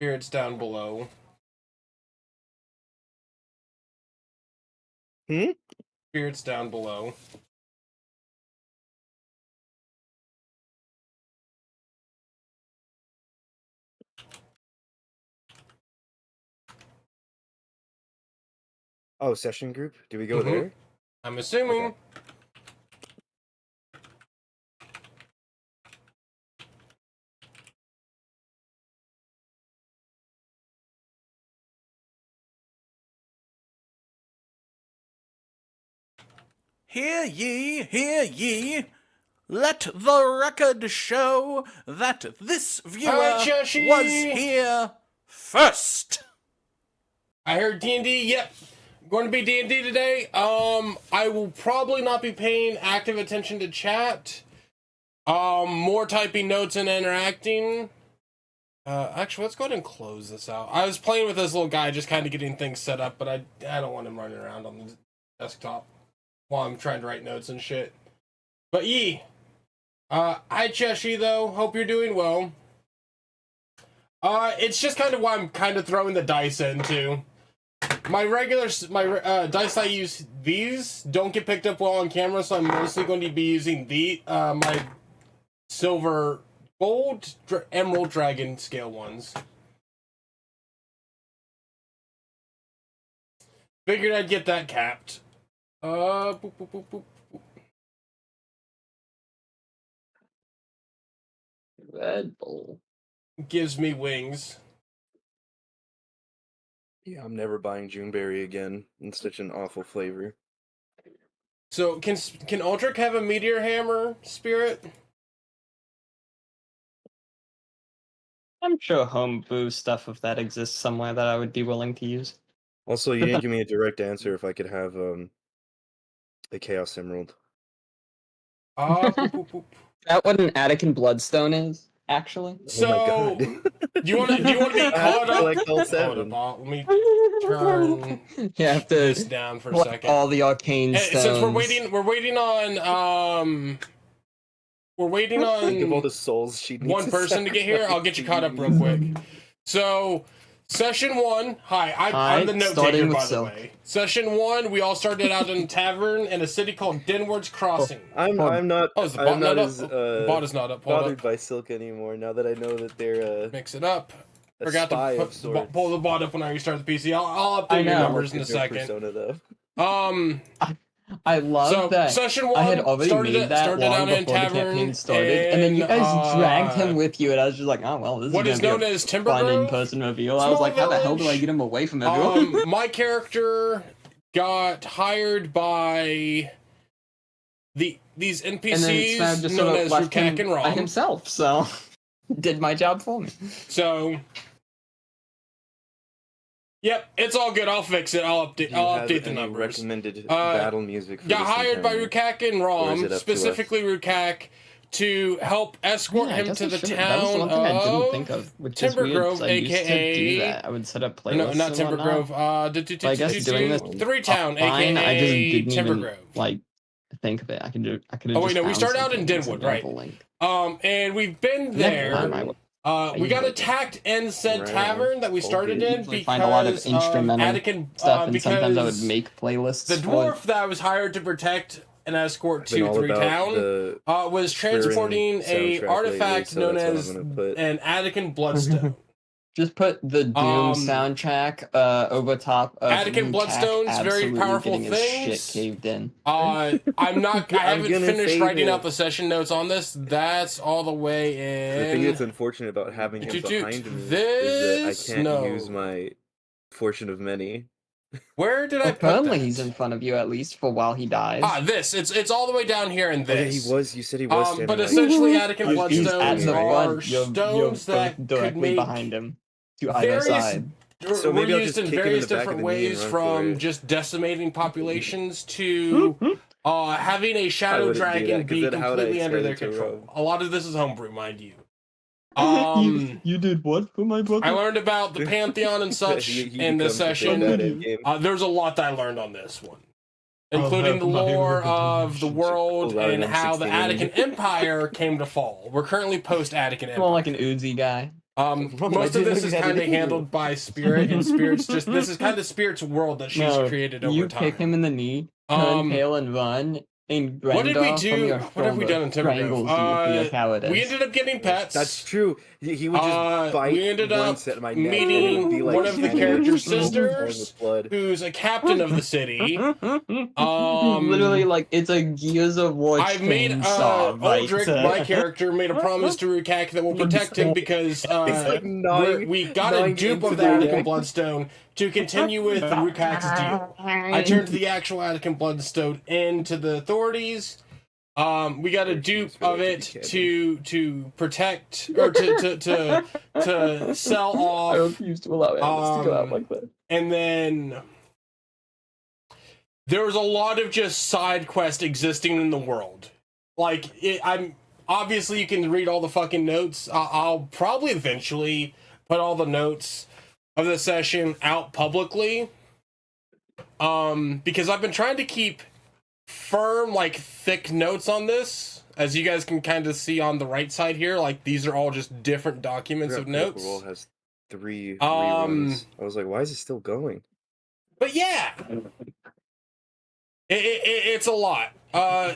Spirits down below. Spirits down below. Oh, session group? Do we go there? I'm assuming. Okay. Hear ye, let the record show that this viewer was here first. I heard D&D, yep. Going to be D&D today. I will probably not be paying active attention to chat. More typing notes and interacting. Actually, let's go ahead and close this out. I was playing with this little guy, just kind of getting things set up, but I don't want him running around on the desktop while I'm trying to write notes and shit. But hi Cheshi though, hope you're doing well. It's just kind of why I'm kind of throwing the dice into. My dice I use, these don't get picked up well on camera, so I'm mostly going to be using my silver, gold, emerald dragon scale ones. Figured I'd get that capped. Boop, boop, boop, boop. Red Bull gives me wings. Yeah, I'm never buying Juneberry again. It's such an awful flavor. So can Aldrich have a meteor hammer, Spirit? I'm sure homebrew stuff if that exists somewhere that I would be willing to use. Also, you didn't give me a direct answer if I could have a Chaos Emerald. Boop, boop, boop. That what an Attican Bloodstone is, actually? So, Oh my God. do you want to be caught up? Like all seven. Let me turn You have to this down for a second. all the arcane stones. Since we're waiting on Think of all the souls she needs one person to get here. I'll get you caught up real quick. So, session 1. I'm the note taker, by the way. Session 1, we all started out in a tavern in a city called Dinward's Crossing. I'm not. Oh, is the I'm bot not not as up? Bot is not up. Hold bothered up. by Silk anymore now that I know that they're Mix it up. a Forgot spy to of sorts. pull the bot up when I restart the PC. I'll I update your know. numbers in a It's their second. Persona, though. I love So that session 1 I had already made that started long out in before the tavern, campaign started, and then you guys dragged him with you, and I was just like, oh, well, this what is is gonna known be a as Timber fun Grove. in-person reveal. I Small was like, how the hell do I village. get him away from everyone? My character got hired by these and then NPCs Smav just known sort of as left him Rukak and by Rom. himself, so did my job for me. So, yep, it's all good. I'll fix it. I'll update the numbers. Recommended battle music. For Got this hired by encounter? Rukak and Or is Rom, it up to us? specifically Rukak, to help escort Yeah, I him guess to I the should've. That was the town one thing I didn't of think of, which Timber is weird, Grove, 'cause I used to aka do that. I would set up playlists. no, not and Timber whatnot. Grove. But I guess doing this Three Town, fine, I just aka didn't Timber even Grove. like think of it. I could have. Oh, wait, no, we started out in Dinwood, right? Link. And we've been Next there. time I would. We got usually do. attacked in said Right. tavern that we started in usually because find a lot of of instrumental Attican stuff, and because sometimes I would make playlists. the for dwarf that I was hired to protect and escort Been to all Three about Town the was transporting a soundtrack artifact lately, so known that's what as I'm gonna put. an Attican Bloodstone. Just put the Doom soundtrack over top of Attican Rukak Bloodstone's very absolutely powerful getting his things. shit caved in. I haven't gonna finished say writing that- out the session notes on this. That's all the way The thing that's in. unfortunate about having him behind me This? is that I can't No. use my Fortune of Many. Where did I put Apparently, that? he's in front of you at least for while he dies. This. It's all the way down here in Oh, yeah, this. he was. You said he was standing But right essentially, there. Attican He's Bloodstones at the are front. You're stones that could directly make behind him to either various side. So were maybe I'll used just in kick him in various the back of different the knee and ways, run from for it. just decimating populations to having a shadow wouldn't do dragon that, 'cause be then how would I completely under their explain it to control. Rob? A lot of this is homebrew, mind you. You did what for my brother? I learned about the Pantheon and such He in this becomes the big session. bad in-game. There's a lot that I learned on this one, including the lore of the world Allowing and them how the 16. Attican Empire came to fall. We're currently post-Attican More Empire. like an Uzi guy. Most of this is kind of handled by Spirit, and Spirit's just this is kind of Spirit's world that she's created over you time. kick him in the knee, turn pale and run, and What did we Grengar do? from your What have we done in strangles Timbergrove? you for your cowardice. We ended up getting pets. That's true. He would just bite. We ended up once at my neck, and it meeting would be like one of the shining character's with sisters, blood. who's a captain of the city. Literally, like it's a Gears of War. I've made chainsaw fight. Uldrick, my character, made a promise to Rukak that will protect him because like we got a dupe of the Anakin Bloodstone to continue with Rukak's deal. I turned the actual Anakin Bloodstone into the authorities. We got a dupe of it to protect or to sell off. I refuse to allow Anakin to go out like that. And then there was a lot of just side quests existing in the world. Like I'm obviously you can read all the fucking notes. I'll probably eventually put all the notes of the session out publicly. Because I've been trying to keep firm, like thick notes on this, as you guys can kind of see on the right side here. Like these are all just different documents of notes. Roll has 3 reruns. I was like, why is it still going? But yeah, it's a lot.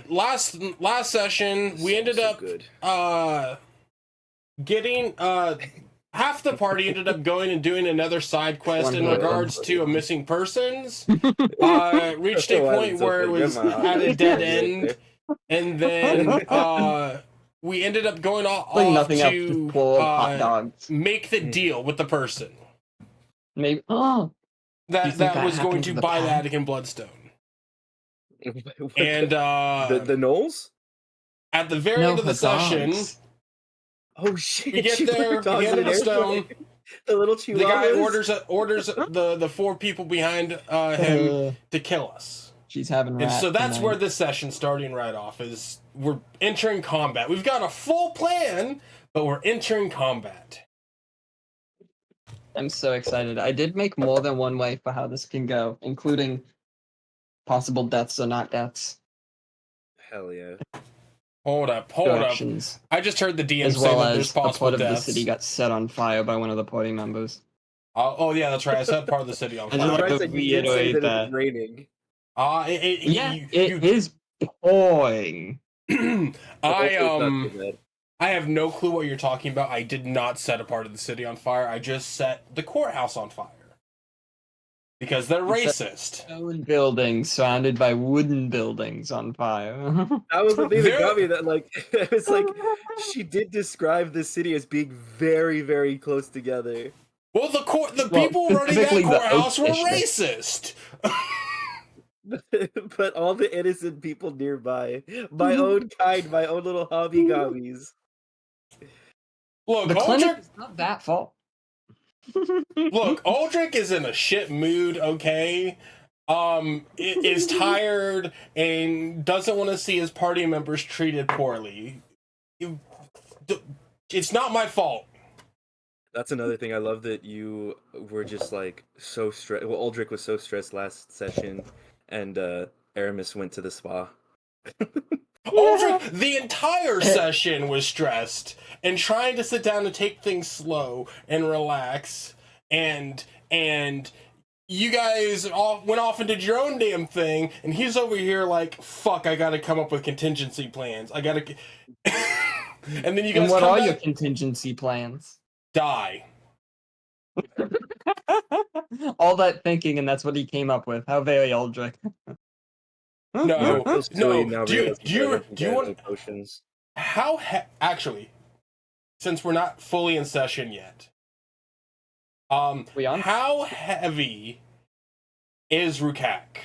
Last session we ended up getting half the party ended up going and doing another side quest in regards to a missing persons. Reached a point where it was at a dead end, and then we ended up going off to make the deal with the person. Maybe that was going to buy the Anakin Bloodstone. And the Knolls? At the very end of the session. Oh shit! We get there, we hand the stone. The little chihuahuas. The guy orders the 4 people behind him to kill us. She's having and so that's where this session's starting right off. Is we're entering combat. We've got a full plan, but we're entering combat. I'm so excited. I did make more than one way for how this can go, including possible deaths or not deaths. Hell yeah. Hold up. I just heard the DM say that there's possible a part deaths. of the city got set on fire by one of the party members. Oh yeah, that's right. I set part of the city on fire. I just like to reiterate that. It's raining. It is pouring. I have no clue what you're talking about. I did not set a part of the city on fire. I just set the courthouse on fire. Because they're racist. Stone buildings surrounded by wooden buildings on fire. That was the thing that got me. That like it was like she did describe the city as being very, very close together. Well, the people running that courthouse were racist. But all the innocent people nearby, my own kind, my own little hobby gobbies. Look, the clinic is not that fault. Look, Uldrick is in a shit mood, okay? Is tired and doesn't want to see his party members treated poorly. It's not my fault. That's another thing. I love that you were just like so stressed. Well, Uldrick was so stressed last session, and Aramis went to the spa. Uldrick, the entire session was stressed and trying to sit down and take things slow and relax, and you guys all went off and did your own damn thing, and he's over here like, fuck, I gotta come up with contingency plans. I gotta... And then you guys and what are your contingency plans? Die. All that thinking, and that's what he came up with. How very Uldrick. No. Do you want potions? Actually, since we're not fully in session yet, how heavy is Rukak?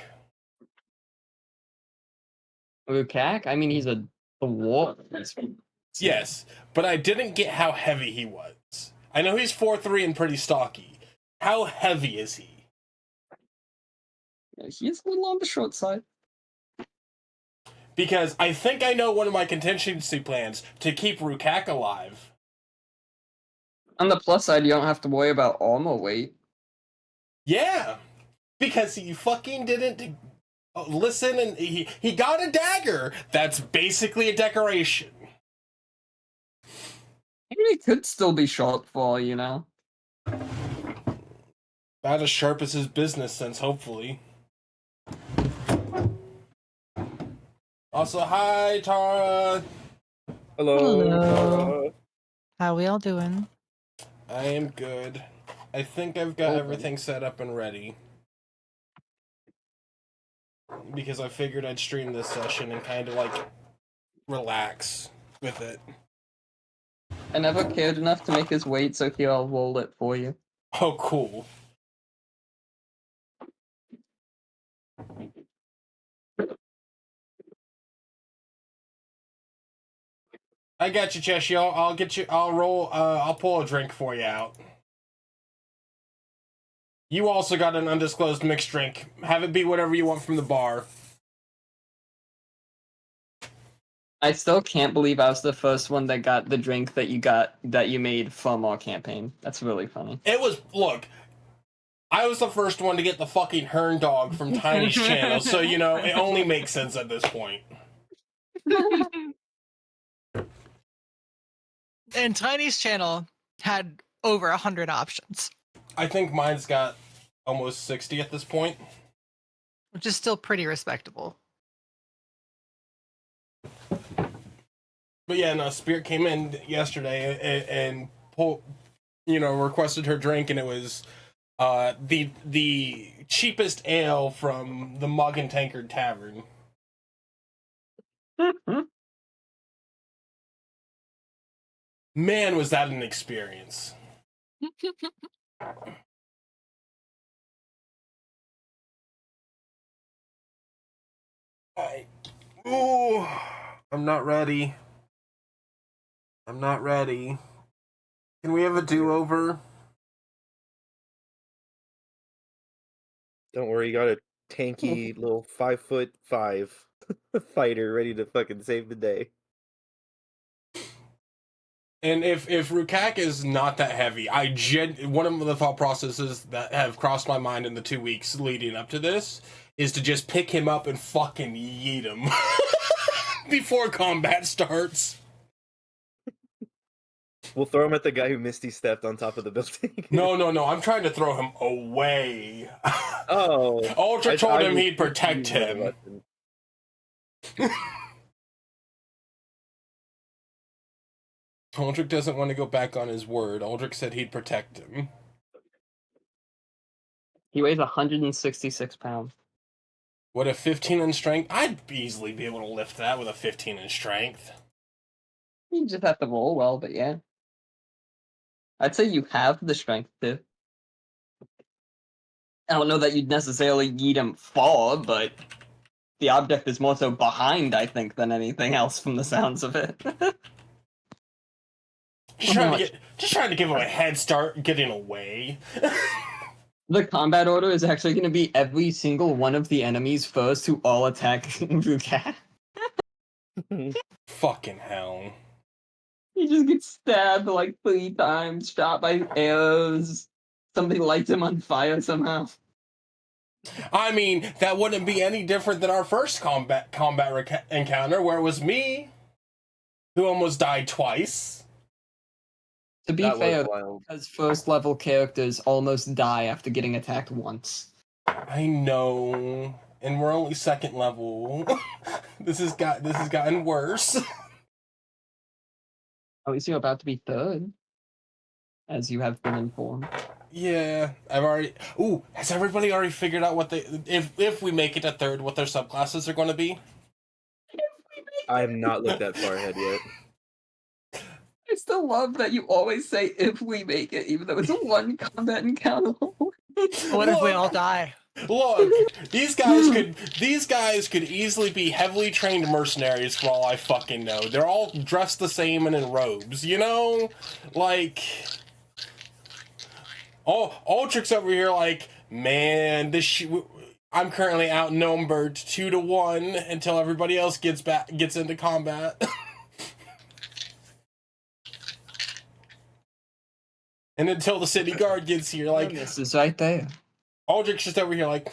Rukak? I mean, he's a dwarf. Yes, but I didn't get how heavy he was. I know he's 4'3" and pretty stocky. How heavy is he? He's a little on the short side. Because I think I know one of my contingency plans to keep Rukak alive. On the plus side, you don't have to worry about armor weight. Yeah, because he fucking didn't listen, and he got a dagger. That's basically a decoration. Maybe it could still be short for all you know. About as sharp as his business sense, hopefully. Also, hi, Tara. Hello. Hello. How we all doing? I am good. I think I've got everything set up and ready. Because I figured I'd stream this session and kind of like relax with it. I never cared enough to make us wait, so here I'll roll it for you. Oh, cool. I got you, Cheshire. I'll get you. I'll roll. I'll pull a drink for you out. You also got an undisclosed mixed drink. Have it be whatever you want from the bar. I still can't believe I was the first one that got the drink that you made from our campaign. That's really funny. It was, look, I was the first one to get the fucking Hern dog from Tiny's channel, so, you know, it only makes sense at this point. And Tiny's channel had over 100 options, I think mine's got almost 60 at this point. which is still pretty respectable. But yeah, no, Spirit came in yesterday and requested her drink, and it was the cheapest ale from the Mug and Tankard Tavern. Man, was that an experience. I'm not ready. I'm not ready. Can we have a do-over? Don't worry, you got a tanky little 5'5" fighter ready to fucking save the day. And if Rukak is not that heavy, one of the thought processes that have crossed my mind in the 2 weeks leading up to this is to just pick him up and fucking yeet him before combat starts. We'll throw him at the guy who Misty stepped on top of the building. No, I'm trying to throw him away. Oh. Ultra told him he'd protect him. Aldrich doesn't want to go back on his word. Aldrich said he'd protect him. He weighs 166 pounds. What, a 15 in strength? I'd easily be able to lift that with a 15 in strength. You just have to roll well, but yeah. I'd say you have the strength to. I don't know that you'd necessarily yeet him far, but the object is more so behind, I think, than anything else from the sounds of it. Just trying to give him a head start getting away. The combat order is actually going to be every single one of the enemies first to all attack Rukak. Fucking hell. He just gets stabbed like 3 times, shot by arrows. Somebody lights him on fire somehow. I mean, that wouldn't be any different than our first combat encounter, where it was me who almost died twice. To be fair, because first level characters almost die after getting attacked once. I know, and we're only second level. This has gotten worse. At least you're about to be third, as you have been informed. Yeah, I've already. Ooh, has everybody already figured out what if we make it to third, what their subclasses are going to be? I have not looked that far ahead yet. I still love that you always say "if we make it," even though it's a one combat encounter. What if we all die? Look, these guys could easily be heavily trained mercenaries for all I fucking know. They're all dressed the same and in robes, you know? Like, Ultrix over here like, man, I'm currently outnumbered 2-1 until everybody else gets into combat. And until the city guard gets here, like, This is right there. Aldrich's just over here like,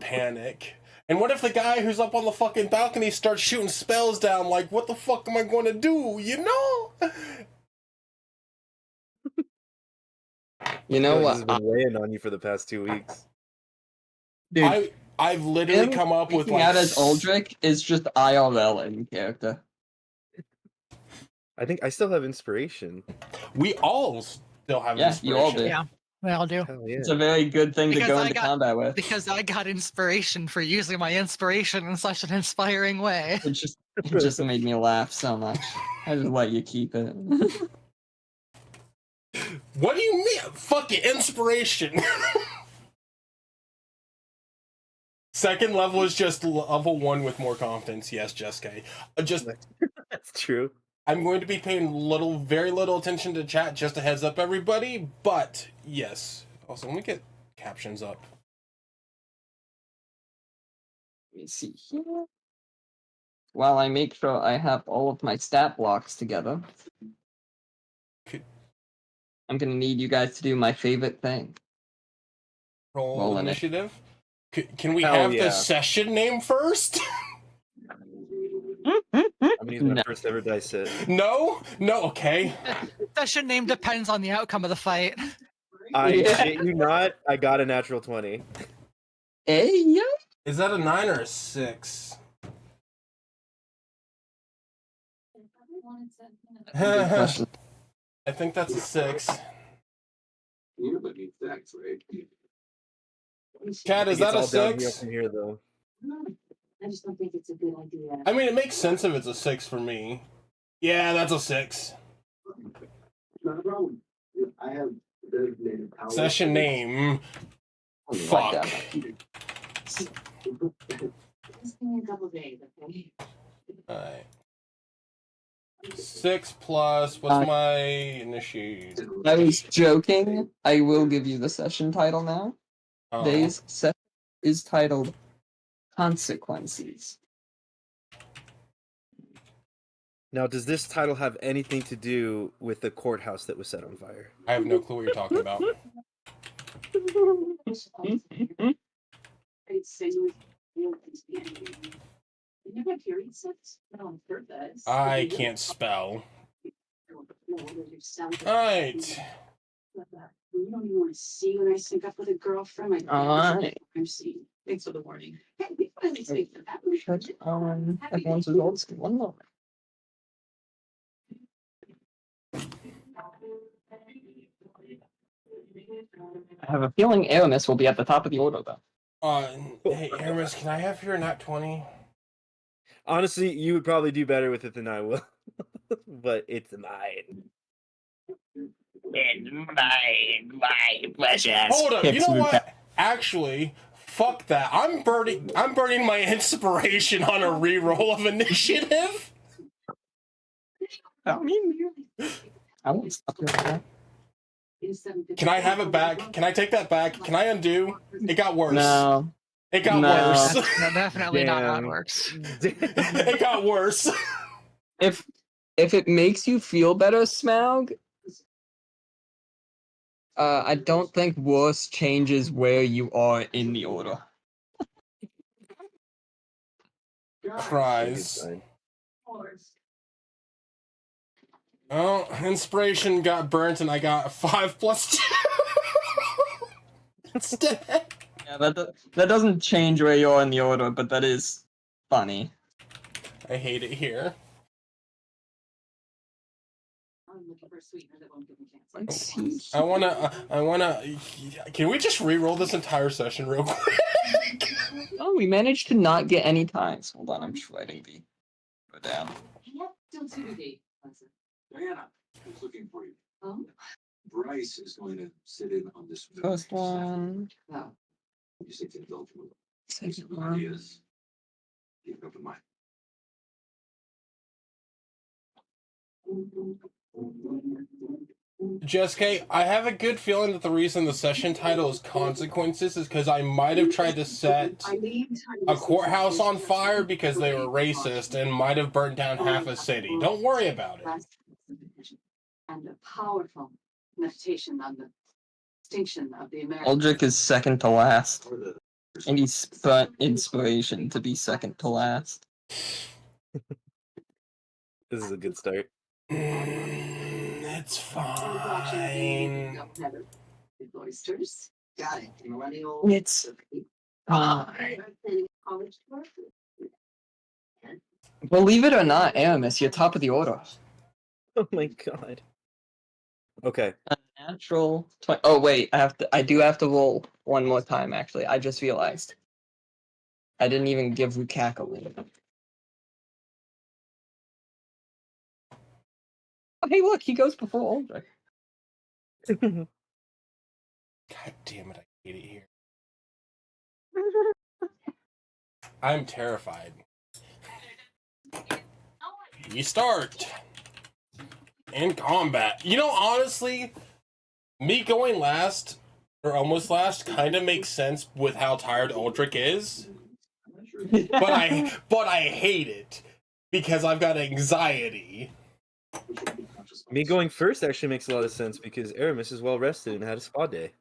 panic. And what if the guy who's up on the fucking balcony starts shooting spells down? Like, what the fuck am I going to do? You know? You I know feel like what? this has been weighing on you for the past 2 weeks. Dude, I've literally him come up with speaking like out as Aldrich is just IRL in character. I think I still have inspiration. We all still have Yeah, you all inspiration. do. Yeah, we all do. Hell yeah. It's a very good thing to Because go I into got- combat with. Because I got inspiration for using my inspiration in such an inspiring way. It just made me laugh so much. I just let you keep it. What do you mean? Fucking inspiration. Second level is just level 1 with more confidence. Yes, Jessica. Just That's true. I'm going to be paying very little attention to chat. Just a heads up, everybody. But yes. Also, let me get captions up. Let me see here. While I make sure I have all of my stat blocks together, I'm gonna need you guys to do my favorite thing. Roll Roll in it. initiative. Can we Hell have yeah. the session name first? I'm gonna use my No. first ever dice set. No. Okay. Session name depends on the outcome of the fight. I Yeah. shit you not, I got a natural 20. Hey, yeah. Is that a 9 or a 6? Good question. I think that's a 6. Cat, is I think that a it's all downhill 6? from here, though. I just don't think it's a good idea. I mean, it makes sense if it's a 6 for me. Yeah, that's a 6. Not a problem. I have designated power. Session name. Fuck. Just give me a couple days, okay? Alright. 6 plus, what's my initiate? I was joking. I will give you the session title now. Oh. Today's session is titled Consequences. Now, does this title have anything to do with the courthouse that was set on fire? I have no clue what you're talking about. I'd say you would feel things. You never have period sex? No, I've heard that. I can't spell. Alright. You don't even want to see when I sync up with a girlfriend. Alright. I'm seeing. Thanks for the warning. Hey, we finally speak for that. Check on everyone's results in 1 moment. I have a feeling Aramis will be at the top of the order, though. Hey, Aramis, can I have your nat 20? Honestly, you would probably do better with it than I will. But it's mine. My precious. Hold up, you Hits know Luca. what? Actually, fuck that. I'm burning my inspiration on a reroll of initiative. I mean, I won't stop doing that. Can I have it back? Can I take that back? Can I undo? It got worse. No. It got No. worse. That's definitely not how it Damn. works. It got worse. If it makes you feel better, Smaug, I don't think worse changes where you are in the order. Cries. Oh, inspiration got burnt and I got 5 plus 2. Instead. Yeah, that doesn't change where you are in the order, but that is funny. I hate it here. I'm looking for a sweetener that won't give me cancer. Let's see. I wanna. Can we just re-roll this entire session real quick? Oh, we managed to not get any ties. Hold on, I'm just writing the go down. Yeah, still TBD. Diana, who's looking for you? Oh, Bryce is going to sit in on this. First one, no. You seem to indulge with second some one. ideas. Keep an open mind. Jessica, I have a good feeling that the reason the session title is Consequences is because I might have tried to set a courthouse on fire because they were racist and might have burnt down half a city. Don't worry about it. And a powerful meditation on the extinction of the American. Aldrich is second to last, Or the and he spent inspiration to be second to last. This is a good start. It's fine. Oysters. Got it. Millennial. It's fine. College work. Believe it or not, Aramis, you're top of the order. Oh my god. Okay. A natural 20. Oh wait, I do have to roll one more time. Actually, I just realized I didn't even give Rukak a win. Oh, hey, look, he goes before Aldrich. God damn it, I hate it here. I'm terrified. You start in combat. You know, honestly, me going last or almost last kind of makes sense with how tired Aldrich is. But I hate it because I've got anxiety. Me going first actually makes a lot of sense because Aramis is well rested and had a spa day.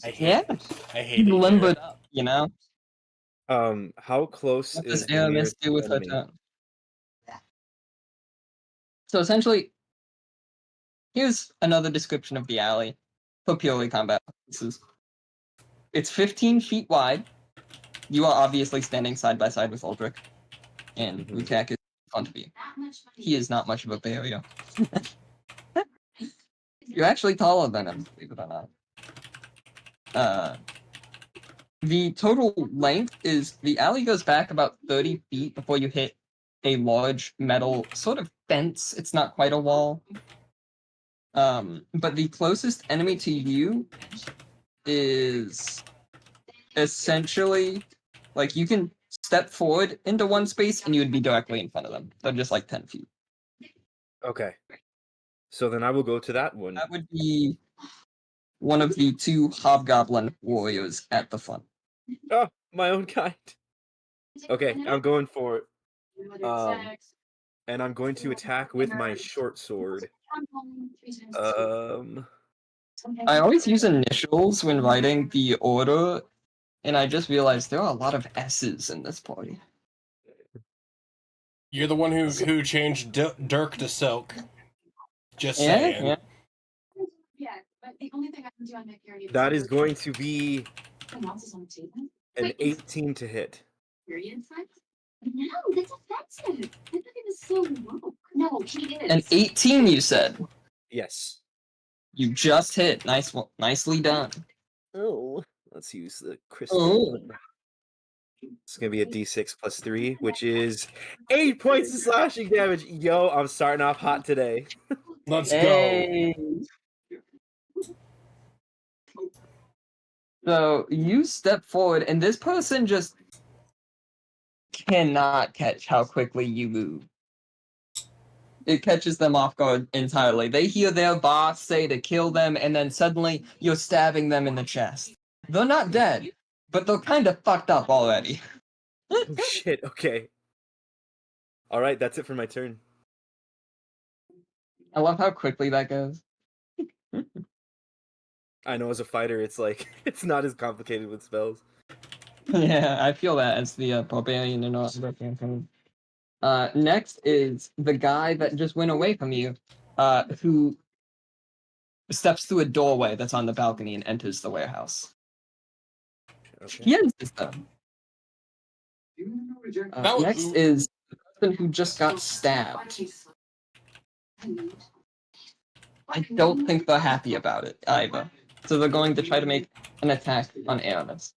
I hate Yeah, it. I he hate it. limbered up. You know, How close what is does the Aramis nearest do with her enemy? turn? So essentially, here's another description of the alley for purely combat purposes. It's 15 feet wide. You are obviously standing side by side with Aldrich, and Mhm. Rukak is in front of you. He is not much of a barrier. You're actually taller than him, believe it or not. The total length is the alley goes back about 30 feet before you hit a large metal sort of fence. It's not quite a wall. But the closest enemy to you is essentially like you can step forward into one space and you would be directly in front of them. They're just like 10 feet. Okay. So then I will go to that one. That would be one of the two hobgoblin warriors at the front. Oh, my own kind. Okay, I'm going for it. And I'm going to attack with my short sword. I always use initials when writing the order, and I just realized there are a lot of S's in this party. You're the one who changed Dirk to Silk. Just saying. Yeah. Yeah, but the only thing I can do on my period. That is going to be Someone else is on the table. an 18 to hit. Period sex? No, that's offensive. I thought it was so woke. No, he is. An 18, you said. Yes. You just hit. Nicely done. Oh, let's use the crystal. Oh. It's gonna be a d6 plus 3, which is 8 points of slashing damage. Yo, I'm starting off hot today. Let's go. Hey. So you step forward, and this person just cannot catch how quickly you move. It catches them off guard entirely. They hear their boss say to kill them, and then suddenly you're stabbing them in the chest. They're not dead, but they're kind of fucked up already. Oh shit, okay. Alright, that's it for my turn. I love how quickly that goes. I know as a fighter, it's like, it's not as complicated with spells. Yeah, I feel that as the barbarian and all. Next is the guy that just went away from you, who steps through a doorway that's on the balcony and enters the warehouse. Okay. He ends his turn. That was- Next is the person who just got stabbed. I don't think they're happy about it either. So they're going to try to make an attack on Aramis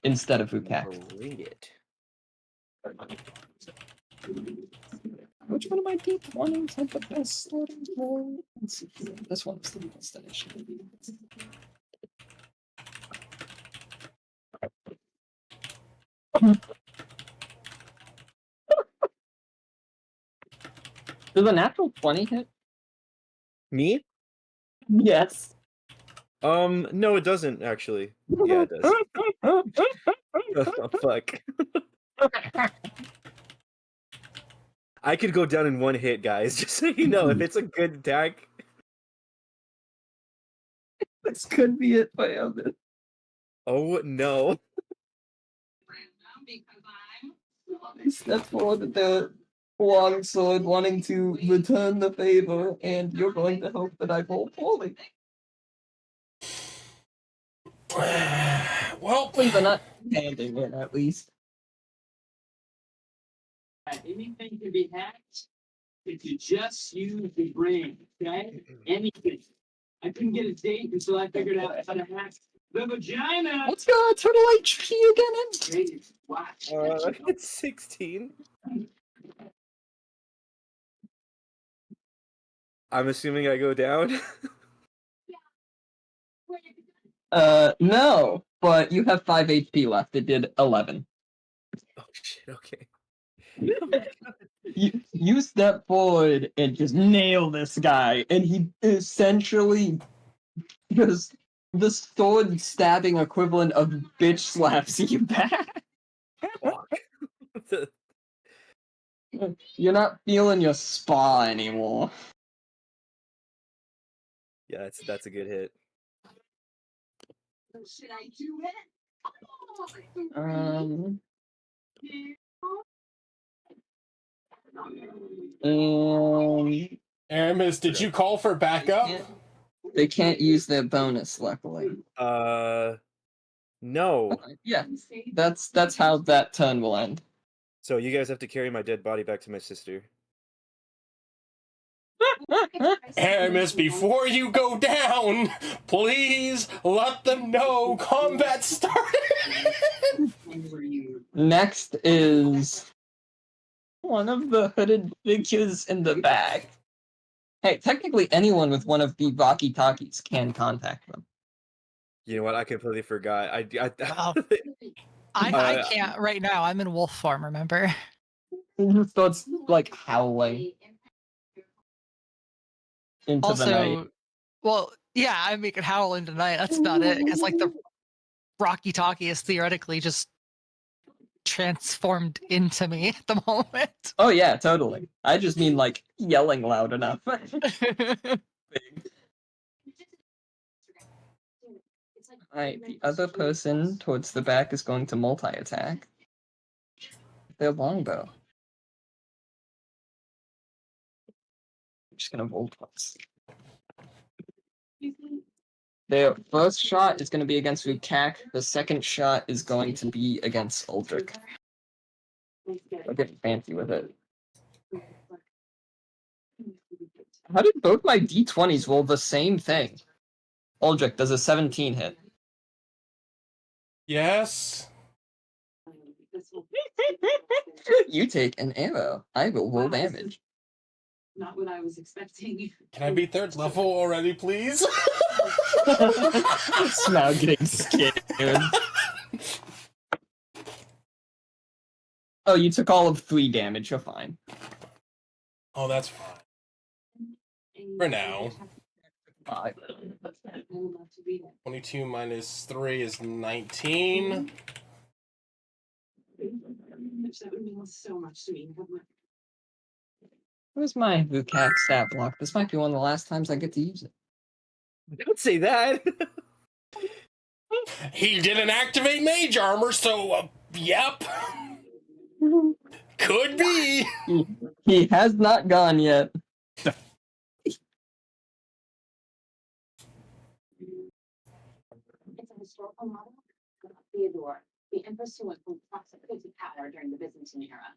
instead of Rukak. Bring it. Which one of my D20s had the best starting roll? Let's see. This one's the best initially. Does a natural 20 hit? Me? Yes. No, it doesn't actually. Yeah, it does. Oh, fuck. I could go down in one hit, guys. Just so you know, if it's a good attack. This could be it for Aramis. Oh no. He steps forward with the long sword, wanting to return the favor, and you're going to hope that I roll poorly. Well, They're not handing it, at least. Anything can be hacked if you just use the brain, okay? Anything. I couldn't get a date until I figured out how to hack the vagina. Let's go total HP again. Watch. It's 16. I'm assuming I go down. No, but you have 5 HP left. It did 11. Oh shit, okay. You step forward and just nail this guy, and he essentially just the sword stabbing equivalent of bitch slaps you back. Fuck. You're not feeling your spa anymore. Yeah, that's a good hit. Should I do it? Aramis, did you call for backup? They can't use their bonus, luckily. No. Yeah, that's how that turn will end. So you guys have to carry my dead body back to my sister. Aramis, before you go down, please let them know combat started. Next is one of the hooded figures in the back. Hey, technically anyone with one of the walkie-talkies can contact them. You know what? I completely forgot. Wow. I can't right now. I'm in wolf form, remember? He starts like howling into the night. Also, well, yeah, I make it howl into night. That's about it. Because like the Rocky Talkie is theoretically just transformed into me at the moment. Oh yeah, totally. I just mean like yelling loud enough. Alright, the other person towards the back is going to multi-attack. Their longbow. I'm just gonna roll twice. Their first shot is going to be against Rukak. The second shot is going to be against Uldric. I'll get fancy with it. How did both my d20s roll the same thing? Uldric, does a 17 hit? Yes. You take an arrow. I will roll damage. Not what I was expecting. Can I be third level already, please? Smaug getting scared. Oh, you took all of 3 damage. You're fine. Oh, that's fine. For now. 5. 22 minus 3 is 19. That would mean so much to me. Where's my Rukak stat block? This might be one of the last times I get to use it. Don't say that. He didn't activate mage armor, so, yep. Could be. He has not gone yet. It's a historical model of Theodore, the empress who went from prosperity to power during the Byzantine era.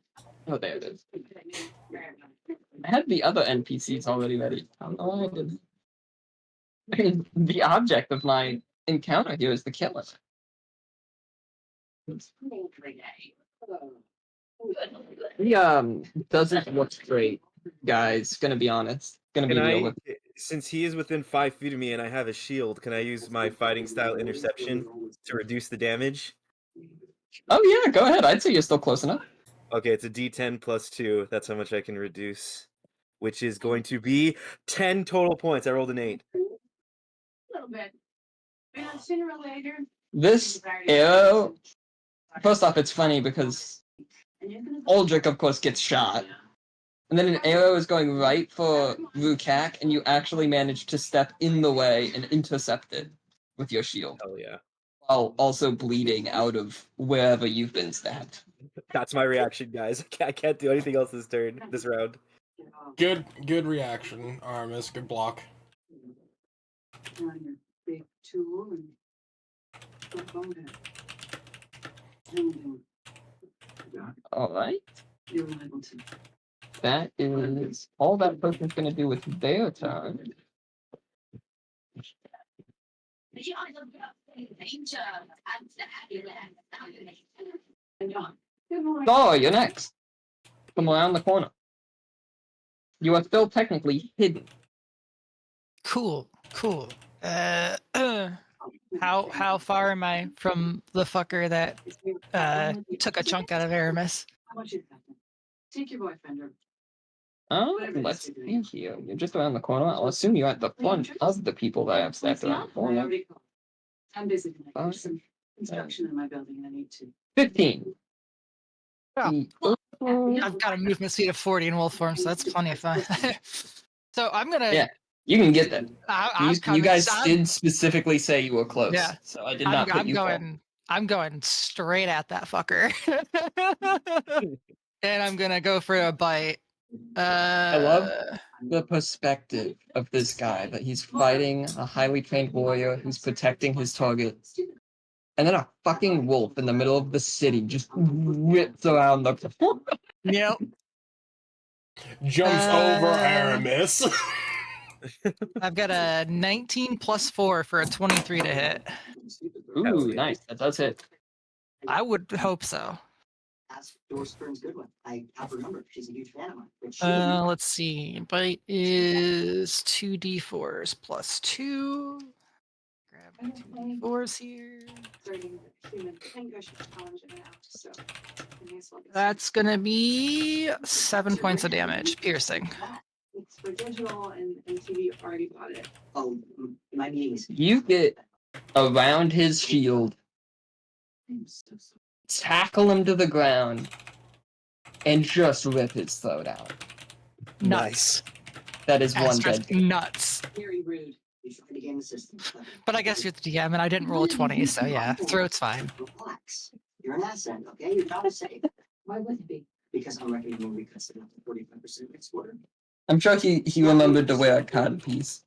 Oh, there it is. I had the other NPCs already ready. I don't know why I didn't. I mean, the object of my encounter here is the killer. He doesn't look great, guys. Gonna be honest. Gonna be Can real I, with since he is within 5 feet of me and I have a shield, can I use my fighting style interception to reduce the damage? Oh yeah, go ahead. I'd say you're still close enough. Okay, it's a D10 plus 2. That's how much I can reduce, which is going to be 10 total points. I rolled an 8. A little bit. Yeah, sooner or later. This arrow. First off, it's funny because Uldric, of course, gets shot. And then an arrow is going right for Rukak, and you actually manage to step in the way and intercept it with your shield, Hell yeah. while also bleeding out of wherever you've been stabbed. That's my reaction, guys. I can't do anything else this round. Good reaction, Aramis. Good block. Big tool and All right. You're liable to. That is all that person's gonna do with their turn. Oh, you're next. Come around the corner. You are still technically hidden. Cool. How far am I from the fucker that took a chunk out of Aramis? How much is that? Take your boyfriend or Let's see here. You're just around the corner. I'll assume you're at the front of the people that have stacked around the corner. I'm busy tonight. There's some construction in my building and I need to. 15. Oh. I've got a movement speed of 40 in wolf form, so that's plenty of fun. So I'm gonna. Yeah, you can get them. I'm You guys did specifically say you were close. Yeah. So I did not put I'm you going. I'm going straight at that fucker, and I'm gonna go for a bite. I love the perspective of this guy that he's fighting a highly trained warrior who's protecting his target, and then a fucking wolf in the middle of the city just rips around the. Yep. Jumps over Aramis. I've got a 19 plus 4 for a 23 to hit. Ooh, nice. That does hit. I would hope so. That's Doris Burns' good one. I have her number. She's a huge fan of mine. But she Let's see. Bite is 2d4s plus 2. Grab my 2d4s here. That's gonna be 7 points of damage, piercing. It's for digital and TV already bought it. Oh, my meeting is. You get around his shield, tackle him to the ground, and just rip his throat out. Nuts. That is one Asterisk dead. nuts. Very rude. You tried to game the system. But I guess you're the DM, and I didn't roll a 20, so yeah, throat's fine. Relax. You're an asset, okay? You're not a safe. Why would it be? Because I'm recommending we cut it up to 45% next quarter. I'm sure he remembered to wear a cod piece.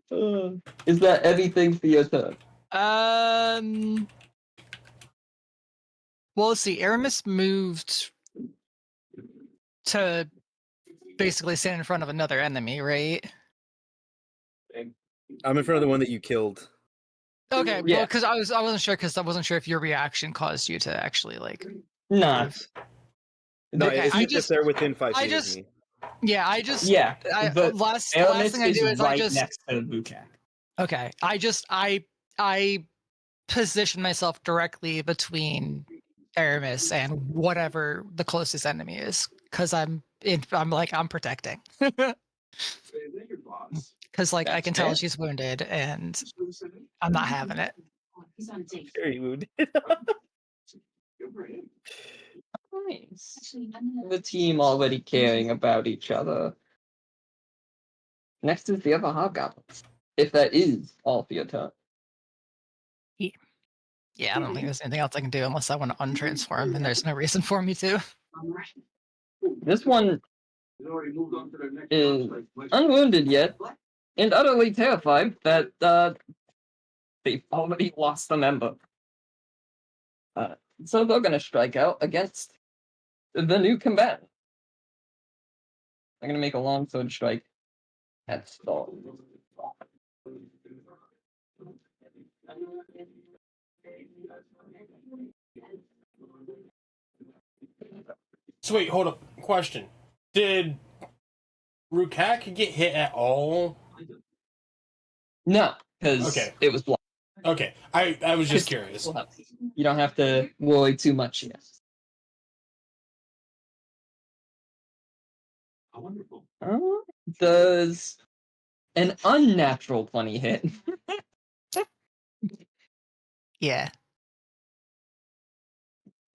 Is that everything for your turn? Well, let's see. Aramis moved to basically stand in front of another enemy, right? I'm in front of the one that you killed. Okay, Yeah. well, because I wasn't sure if your reaction caused you to actually like. Nah. No, Okay, it's just if they're within 5 feet of me. Yeah, Yeah. The last Aramis thing I do is right I just next to Bukak. okay. I position myself directly between Aramis and whatever the closest enemy is, because I'm protecting. Because like I That's can tell fair. she's wounded and I'm not having it. He's on a date. Very wounded. Nice. Actually, I'm gonna. The team already caring about each other. Next is the other hobgoblins. If that is all for your turn. Yeah, I don't think there's anything else I can do unless I want to untransform, and there's no reason for me to. This one He's already moved on to the next is house, like- unwounded yet and utterly terrified that they've already lost a member. So they're gonna strike out against the new combatant. I'm gonna make a longsword strike at Stall. So wait, hold up. Question: did Rukak get hit at all? No, because Okay. it was blocked. Okay, I was just curious. You don't have to worry too much yet. How wonderful. Does an unnatural 20 hit? Yeah.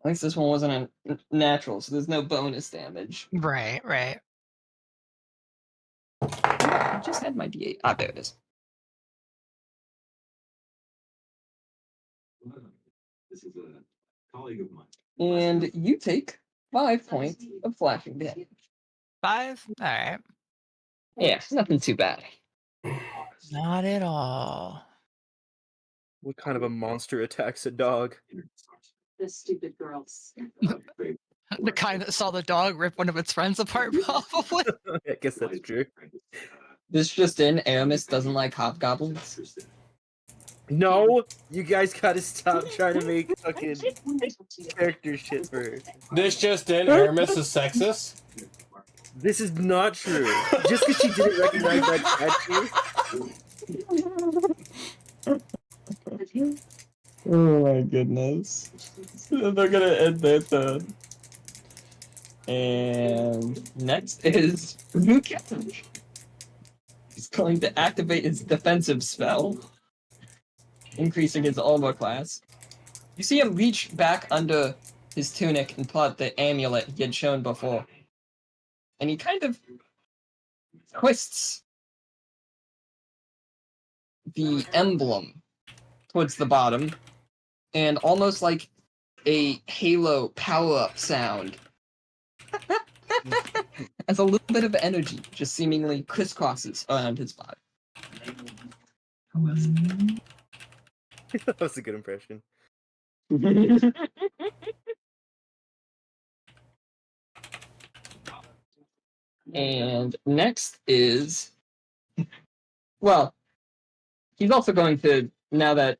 At least this one wasn't a natural, so there's no bonus damage. Right. I just had my D8. Ah, there it is. This is a colleague of mine. And you take 5 points of flashing damage. 5? Alright. Yeah, nothing too bad. Not at all. What kind of a monster attacks a dog? The stupid girls. The kind that saw the dog rip one of its friends apart, probably. I guess that's true. This just in, Aramis doesn't like hobgoblins. No, you guys gotta stop trying to make fucking character shit for her. This just in, Aramis is sexist. This is not true. Just because she didn't recognize that statue. Oh my goodness. They're gonna end their turn. And next is Lukash. He's going to activate his defensive spell, increasing his armor class. You see him reach back under his tunic and pull out the amulet he had shown before. And he kind of twists the emblem towards the bottom, and almost like a Halo power-up sound, as a little bit of energy just seemingly crisscrosses around his body. That was a good impression. And next is, well, he's also going to, now that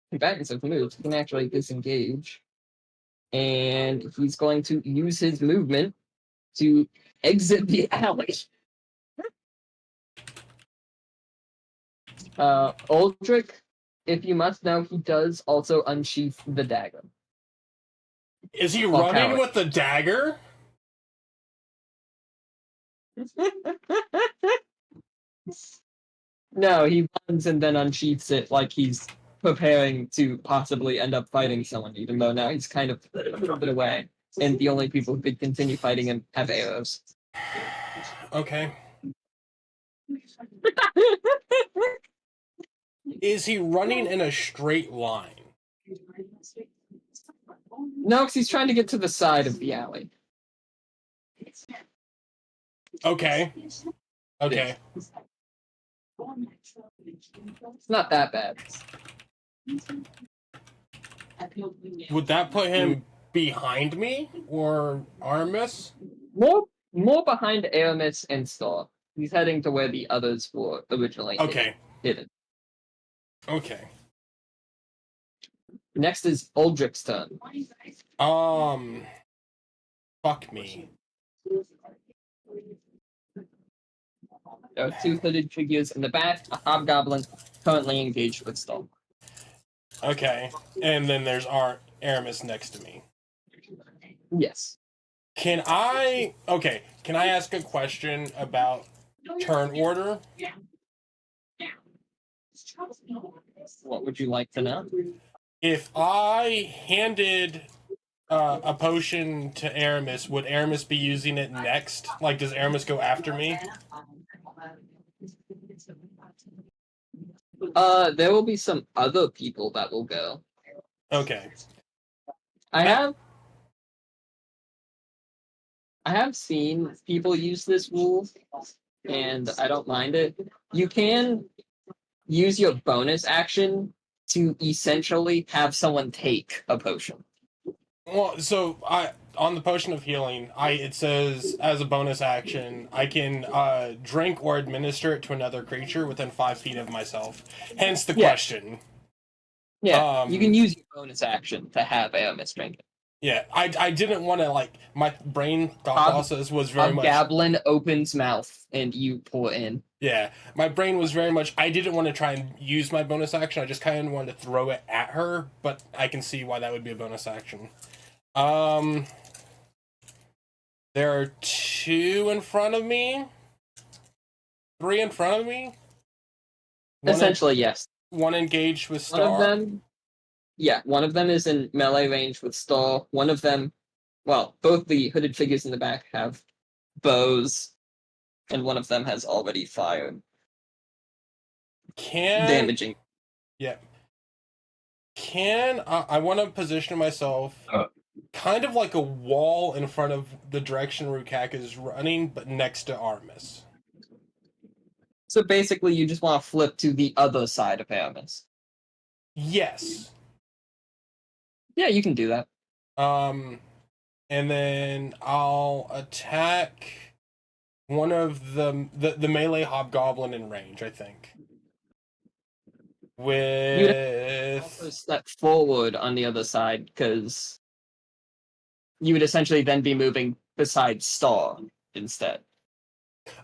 combatants have moved, he can actually disengage. And he's going to use his movement to exit the alley. Aldrich, if you must know, he does also unsheath the dagger. Is he Fuck running Howard. with the dagger? No, he runs and then unsheaths it like he's preparing to possibly end up fighting someone, even though now he's kind of a little bit away. And the only people who could continue fighting him have arrows. Okay. Is he running in a straight line? No, because he's trying to get to the side of the alley. Okay. Okay. It's not that bad. Would that put him behind me or Aramis? More behind Aramis and Star. He's heading to where the others were originally Okay. hidden. Okay. Next is Aldrich's turn. Fuck me. There are two hooded figures in the back, a hobgoblin currently engaged with Star. Okay. And then there's Aramis next to me. Yes. Can I ask a question about turn order? What would you like to know? If I handed a potion to Aramis, would Aramis be using it next? Like, does Aramis go after me? There will be some other people that will go. Okay. I have seen people use this rule, and I don't mind it. You can use your bonus action to essentially have someone take a potion. Well, so on the potion of healing, it says as a bonus action, I can drink or administer it to another creature within 5 feet of myself. Hence the question. Yeah, you can use your bonus action to have Aramis drink it. Yeah, I didn't want to, like, my brain thought process was very much... Goblin opens mouth and you pour in. Yeah, my brain was very much, I didn't want to try and use my bonus action, I just kind of wanted to throw it at her, but I can see why that would be a bonus action. There are 2 in front of me? 3 in front of me? Essentially, yes. One engaged with Star? One of them is in melee range with Star. One of them, well, both the hooded figures in the back have bows, and one of them has already fired. Damaging. Yeah. I want to position myself kind of like a wall in front of the direction Rukak is running, but next to Aramis. So basically, you just want to flip to the other side of Aramis. Yes. Yeah, you can do that. And then I'll attack one of the melee hobgoblin in range, I think. Also With step forward on the other side, because you would essentially then be moving beside Star instead.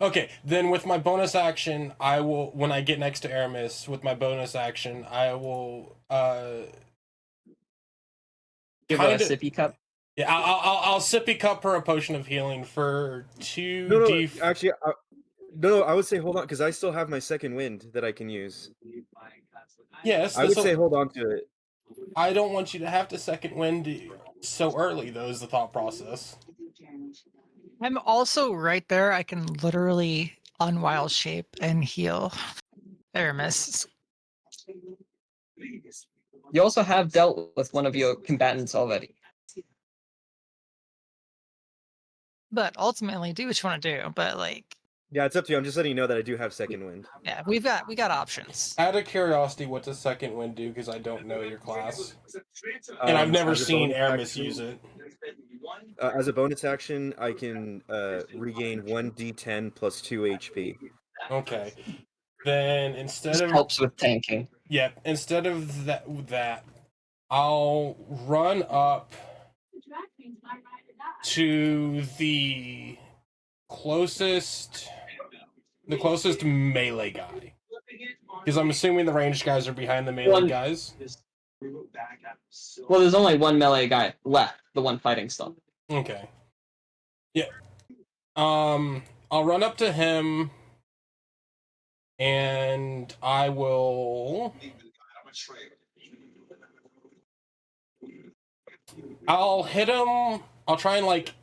okay, then with my bonus action, I will, when I get next to Aramis, with my bonus action, I will Give her a kinda- sippy cup. yeah, I'll sippy cup her a potion of healing for 2 No, d. actually, no, I would say hold on because I still have my second wind that I can use. Yes, I would say hold on to it. I don't want you to have to second wind so early, though, is the thought process. I'm also right there. I can literally unwild shape and heal Aramis. You also have dealt with one of your combatants already. But ultimately, do what you want to do. But like, Yeah, it's up to you. I'm just letting you know that I do have second wind. yeah, we got options. Out of curiosity, what does second wind do? Because I don't know your class, and I've never as a seen bonus Aramis action- use it. As a bonus action, I can regain 1d10 plus 2 HP. Okay, then instead Just of helps with tanking. instead of that, I'll run up to the closest melee guy, because I'm assuming the ranged guys are behind the melee One- guys. Well, there's only one melee guy left, the one fighting stuff. Okay. Yeah. I'll run up to him and I will I'll hit him. I'll try and like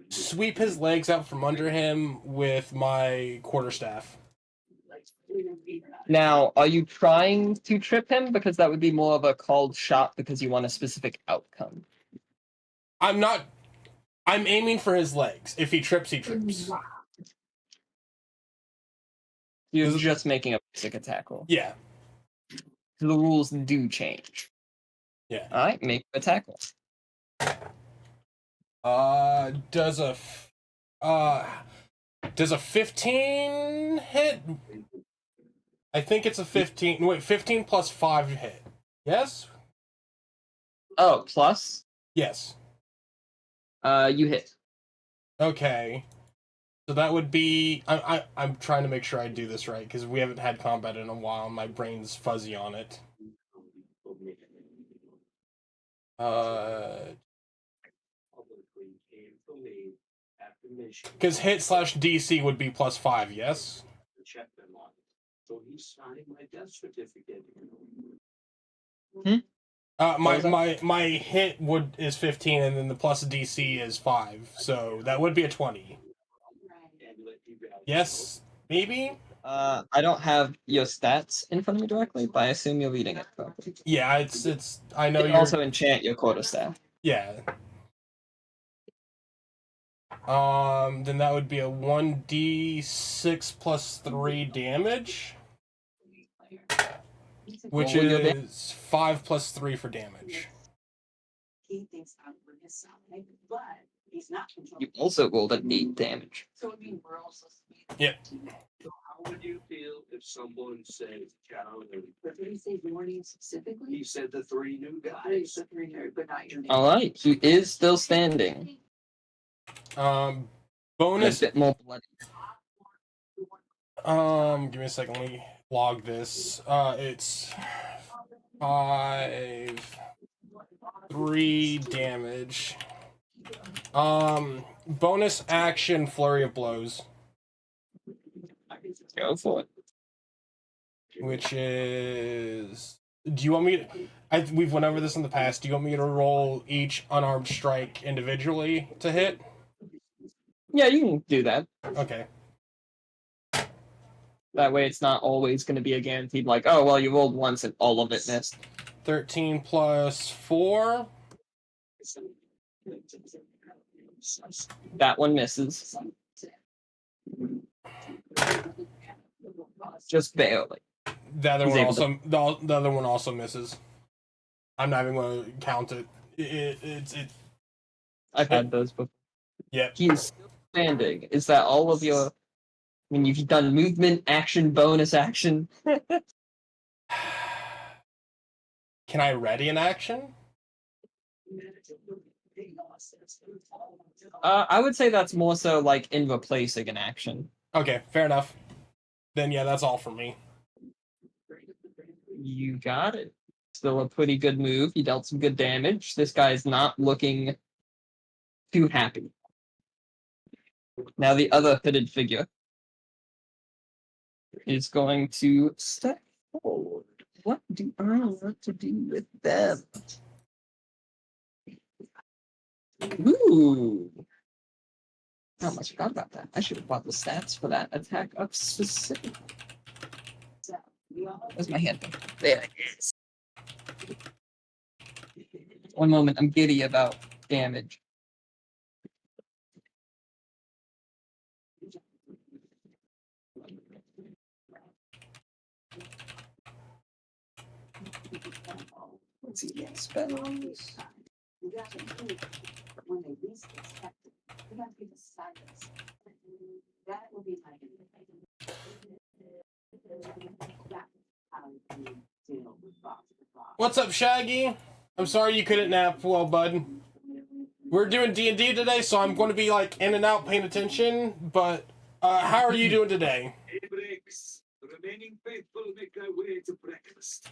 sweep his legs out from under him with my quarterstaff. Now, are you trying to trip him? Because that would be more of a called shot because you want a specific outcome. I'm not I'm aiming for his legs. If he trips, he trips. You're Is it- just making a basic attack roll. Yeah. The rules do change. Yeah. Alright, make an attack roll. Does a 15 hit? I think it's a 15. Wait, 15 plus 5 hit. Yes? Oh, plus? Yes. You hit. Okay. So that would be I'm trying to make sure I do this right because we haven't had combat in a while and my brain's fuzzy on it. Because hit slash DC would be plus 5, yes? So he signed my death certificate. My hit is 15 and then the plus DC is 5. So that would be a 20. Yes? Maybe? I don't have your stats in front of me directly, but I assume you're reading it correctly. Yeah, it's I know You can you're also enchant your quarterstaff. yeah. Then that would be a 1d6 plus 3 damage, which What will your is 5 plus 3 for damage. He thinks I'm on his side, but he's not controlling. You also rolled an 8 damage. So I mean, we're also. Yeah. So how would you feel if someone said, John, But did he say morning specifically? he said the 3 new Three, guys? the three nerd, but not your name. Alright, he is still standing. And a Bonus. bit more bloody. Give me a second. Let me log this. It's 5, 3 damage. Bonus action flurry of blows, Go for it. which is. Do you want me to? We've went over this in the past. Do you want me to roll each unarmed strike individually to hit? Yeah, you can do that. Okay. That way it's not always going to be a guaranteed, like, oh, well, you rolled once and all of it missed. 13 plus 4. That one misses. just barely. The other He's one able also the other one also misses. I'm not even going to count it. It's I've had those before. yeah. He is still standing. Is that all of your? I mean, you've done movement, action, bonus action. Can I ready an action? I would say that's more so like in replacing an action. Okay, fair enough. Then yeah, that's all for me. You got it. Still a pretty good move. You dealt some good damage. This guy's not looking too happy. Now the other hooded figure is going to step forward. What do I want to do with them? Ooh. Oh, I forgot about that. I should have bought the stats for that attack up specifically. Where's my hand? There it is. One moment, I'm giddy about damage. Let's see the spells. You got to do when they least expect it. You got to be the silence. That will be my That's how you deal with Fox. What's up, Shaggy? I'm sorry you couldn't nap well, bud. We're doing D&D today, so I'm going to be like in and out paying attention, but how are you doing today? It breaks. The remaining faithful make their way to breakfast.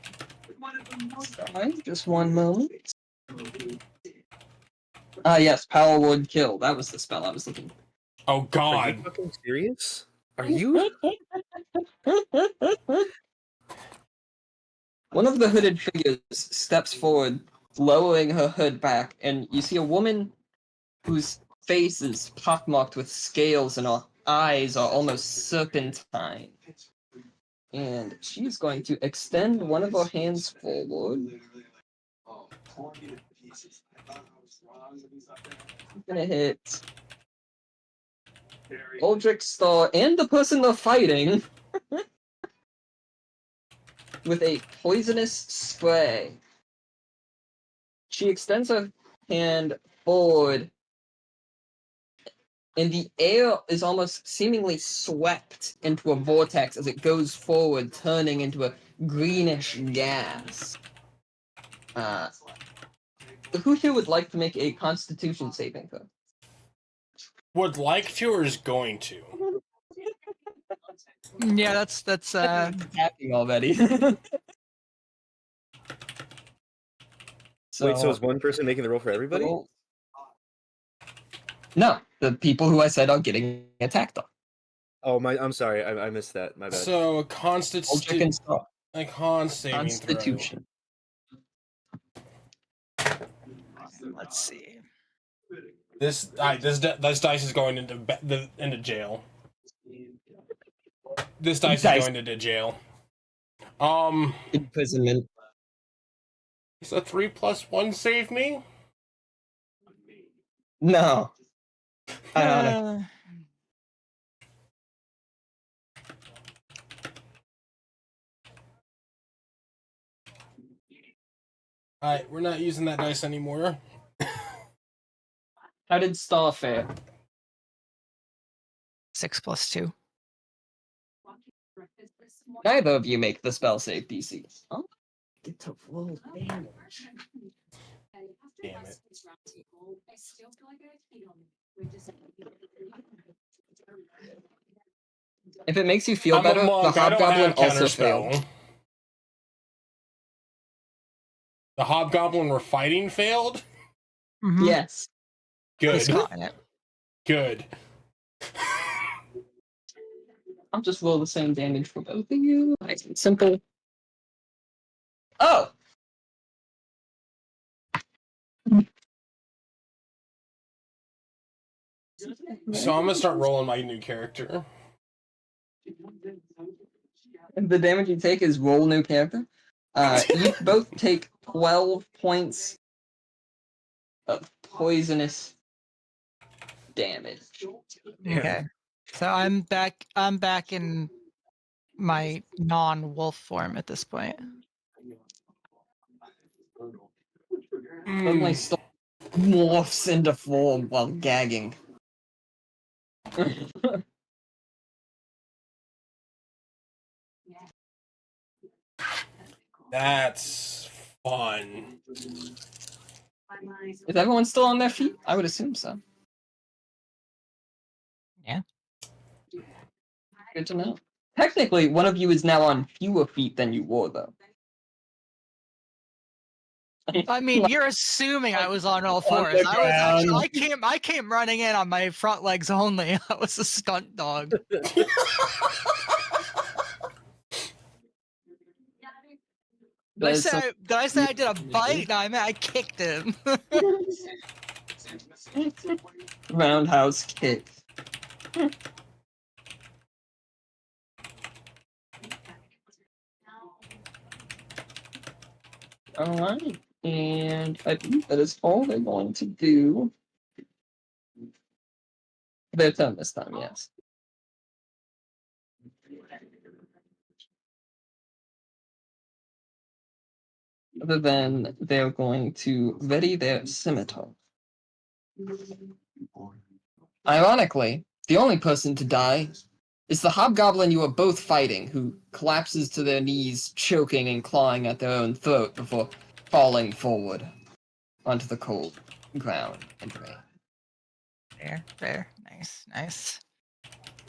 But one of them knows Alright, just one moment. Ah, yes, Power Word Kill. That was the spell I was looking for. Oh Are you God! fucking serious? Are you? One of the hooded figures steps forward, lowering her hood back, and you see a woman whose face is pockmarked with scales and her eyes are almost serpentine. And she's going to extend one of her hands forward. I'm gonna hit Aldrich Star and the person they're fighting with a poisonous spray. She extends her hand forward, and the air is almost seemingly swept into a vortex as it goes forward, turning into a greenish gas. Who here would like to make a Constitution saving throw? Would like to or is going to? Yeah, that's Attacking already. Wait, so is one person making the roll for everybody? No, the people who I said are getting attacked on. Oh my! I'm sorry, I missed that. My bad. So a Aldrich and Star. con saving Constitution. let's see. This dice is going into jail. This dice is going into jail. Imprisonment. Is a 3+1 save me? No. Ionic. Alright, we're not using that dice anymore. How did Star fare? 6+2. Neither of you make the spell save DC. Oh, get to roll damage. Damn it. I still feel like I have heat on me. We're just- If it makes you feel I'm better, a monk, the I don't Hobgoblin have also counterspell. failed. The Hobgoblin we're fighting failed? Mhm. Yes. He's Good. caught it. Good. I'll just roll the same damage for both of you. Nice and simple. Oh! So I'm gonna start rolling my new character. The damage you take is roll new character. You both take 12 points of poisonous damage. Okay. So I'm back in my non-wolf form at this point. Suddenly Storm morphs into form while gagging. That's fun. Is everyone still on their feet? I would assume so. Yeah. Good to know. Technically, one of you is now on fewer feet than you were, though. I mean, you're assuming I was on all On fours. the I was actually, ground. I came running in on my front legs only. I was a stunt dog. Did I say I did a bite? No, I meant I kicked him. Roundhouse kick. Alright, and I think that is all they're going to do. Their turn this time, yes. Other than they're going to ready their scimitar. Ironically, the only person to die is the hobgoblin you were both fighting, who collapses to their knees, choking and clawing at their own throat before falling forward onto the cold ground and rain. There. Nice, nice.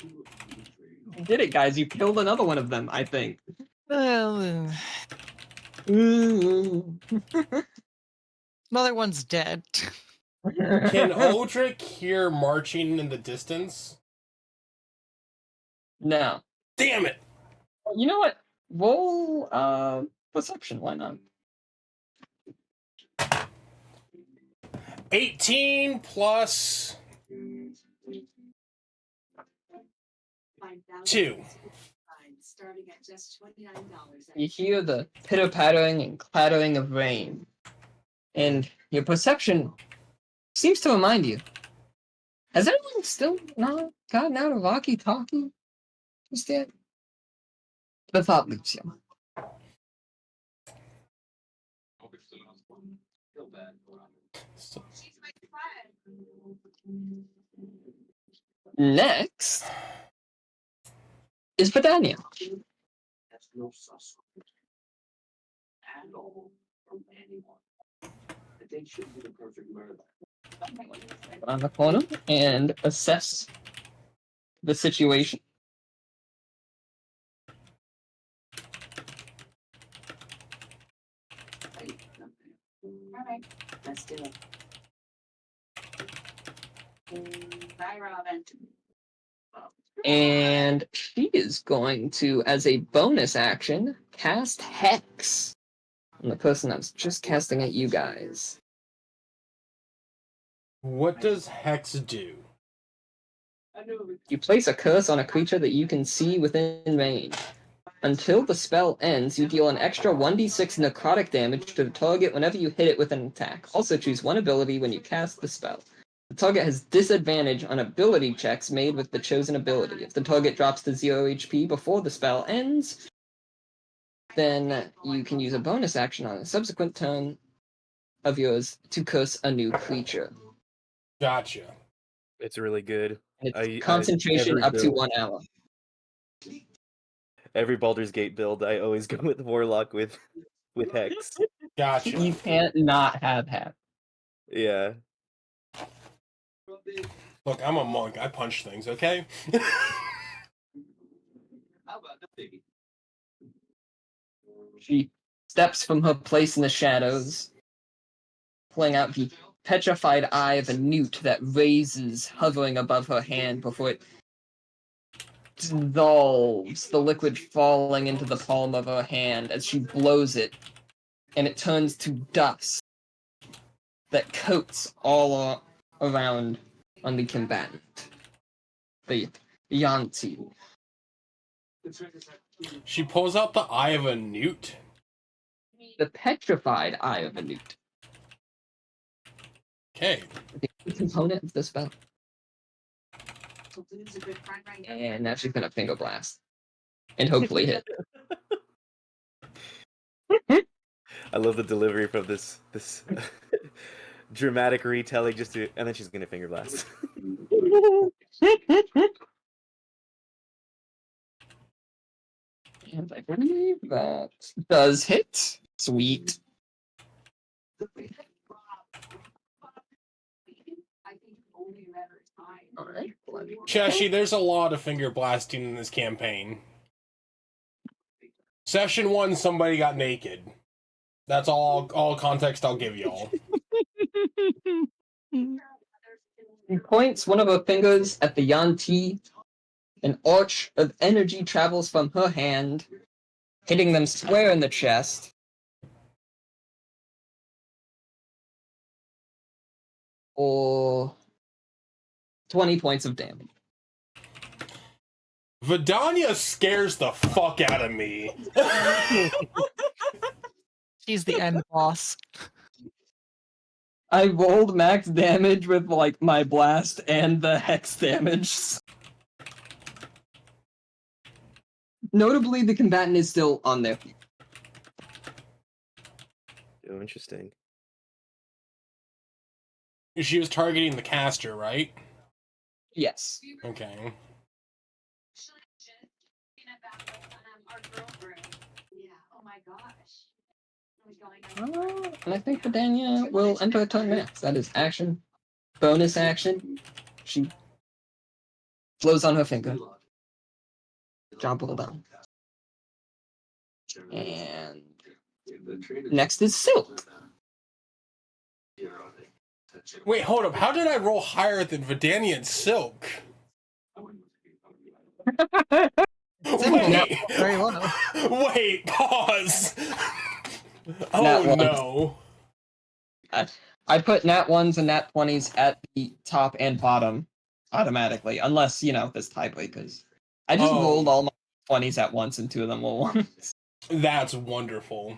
You did it, guys. You killed another one of them, I think. Well, Ooh. another one's dead. Can Aldrich hear marching in the distance? No. Damn it! You know what? Roll perception, why not? 18 plus 2. Starting at just $29. You hear the pitter-pattering and clattering of rain. And your perception seems to remind you. Has anyone still not gotten out of walkie-talkie just yet? The thought leaves you. Next is Vidania. That's no suspect at all from anyone. I think she'll be the perfect murder. On the corner and assess the situation. Alright, let's do it. Bye, Robin. And she is going to, as a bonus action, cast Hex on the person that was just casting at you guys. What does Hex do? You place a curse on a creature that you can see within range. Until the spell ends, you deal an extra 1d6 necrotic damage to the target whenever you hit it with an attack. Also choose one ability when you cast the spell. The target has disadvantage on ability checks made with the chosen ability. If the target drops to 0 HP before the spell ends, then you can use a bonus action on a subsequent turn of yours to curse a new creature. Gotcha. It's really good. It's concentration every up to build- 1 hour. Every Baldur's Gate build, I always go with Warlock with Hex. Gotcha. You can't not have Hex. Yeah. Look, I'm a monk. I punch things, okay? She steps from her place in the shadows, pulling out the petrified eye of a newt that raises, hovering above her hand before it dissolves, the liquid falling into the palm of her hand as she blows it, and it turns to dust that coats all around on the combatant, the Yanti. She pulls out the eye of a newt. The petrified eye of a newt. Okay. The component of the spell. So lose a good friend right now. And now she's gonna finger blast. and hopefully hit. I love the delivery from this dramatic retelling and then she's gonna finger blast. And I believe that does hit. Sweet. I think only a matter of time. Alright. Cheshi, there's a lot of finger blasting in this campaign. Session 1, somebody got naked. That's all context I'll give y'all. He points one of her fingers at the Yanti. An arch of energy travels from her hand, hitting them square in the chest. Or 20 points of damage. Vidania scares the fuck out of me. She's the end boss. I rolled max damage with like my blast and the hex damage. Notably, the combatant is still on their feet. Oh, interesting. She was targeting the caster, right? Yes. Okay. Our girl group. Yeah. Oh my gosh. What was going on? And I think Vidania will enter a turn next. That is action. Bonus action. She flows on her finger. Jump all down. And next is Silk. Wait, hold up. How did I roll higher than Vidania and Silk? Wait. Very low. Wait, pause. Nat Oh one. no. I put nat 1s and nat 20s at the top and bottom automatically, unless, there's tiebreakers. I just Oh. rolled all my 20s at once and 2 of them were 1s. That's wonderful.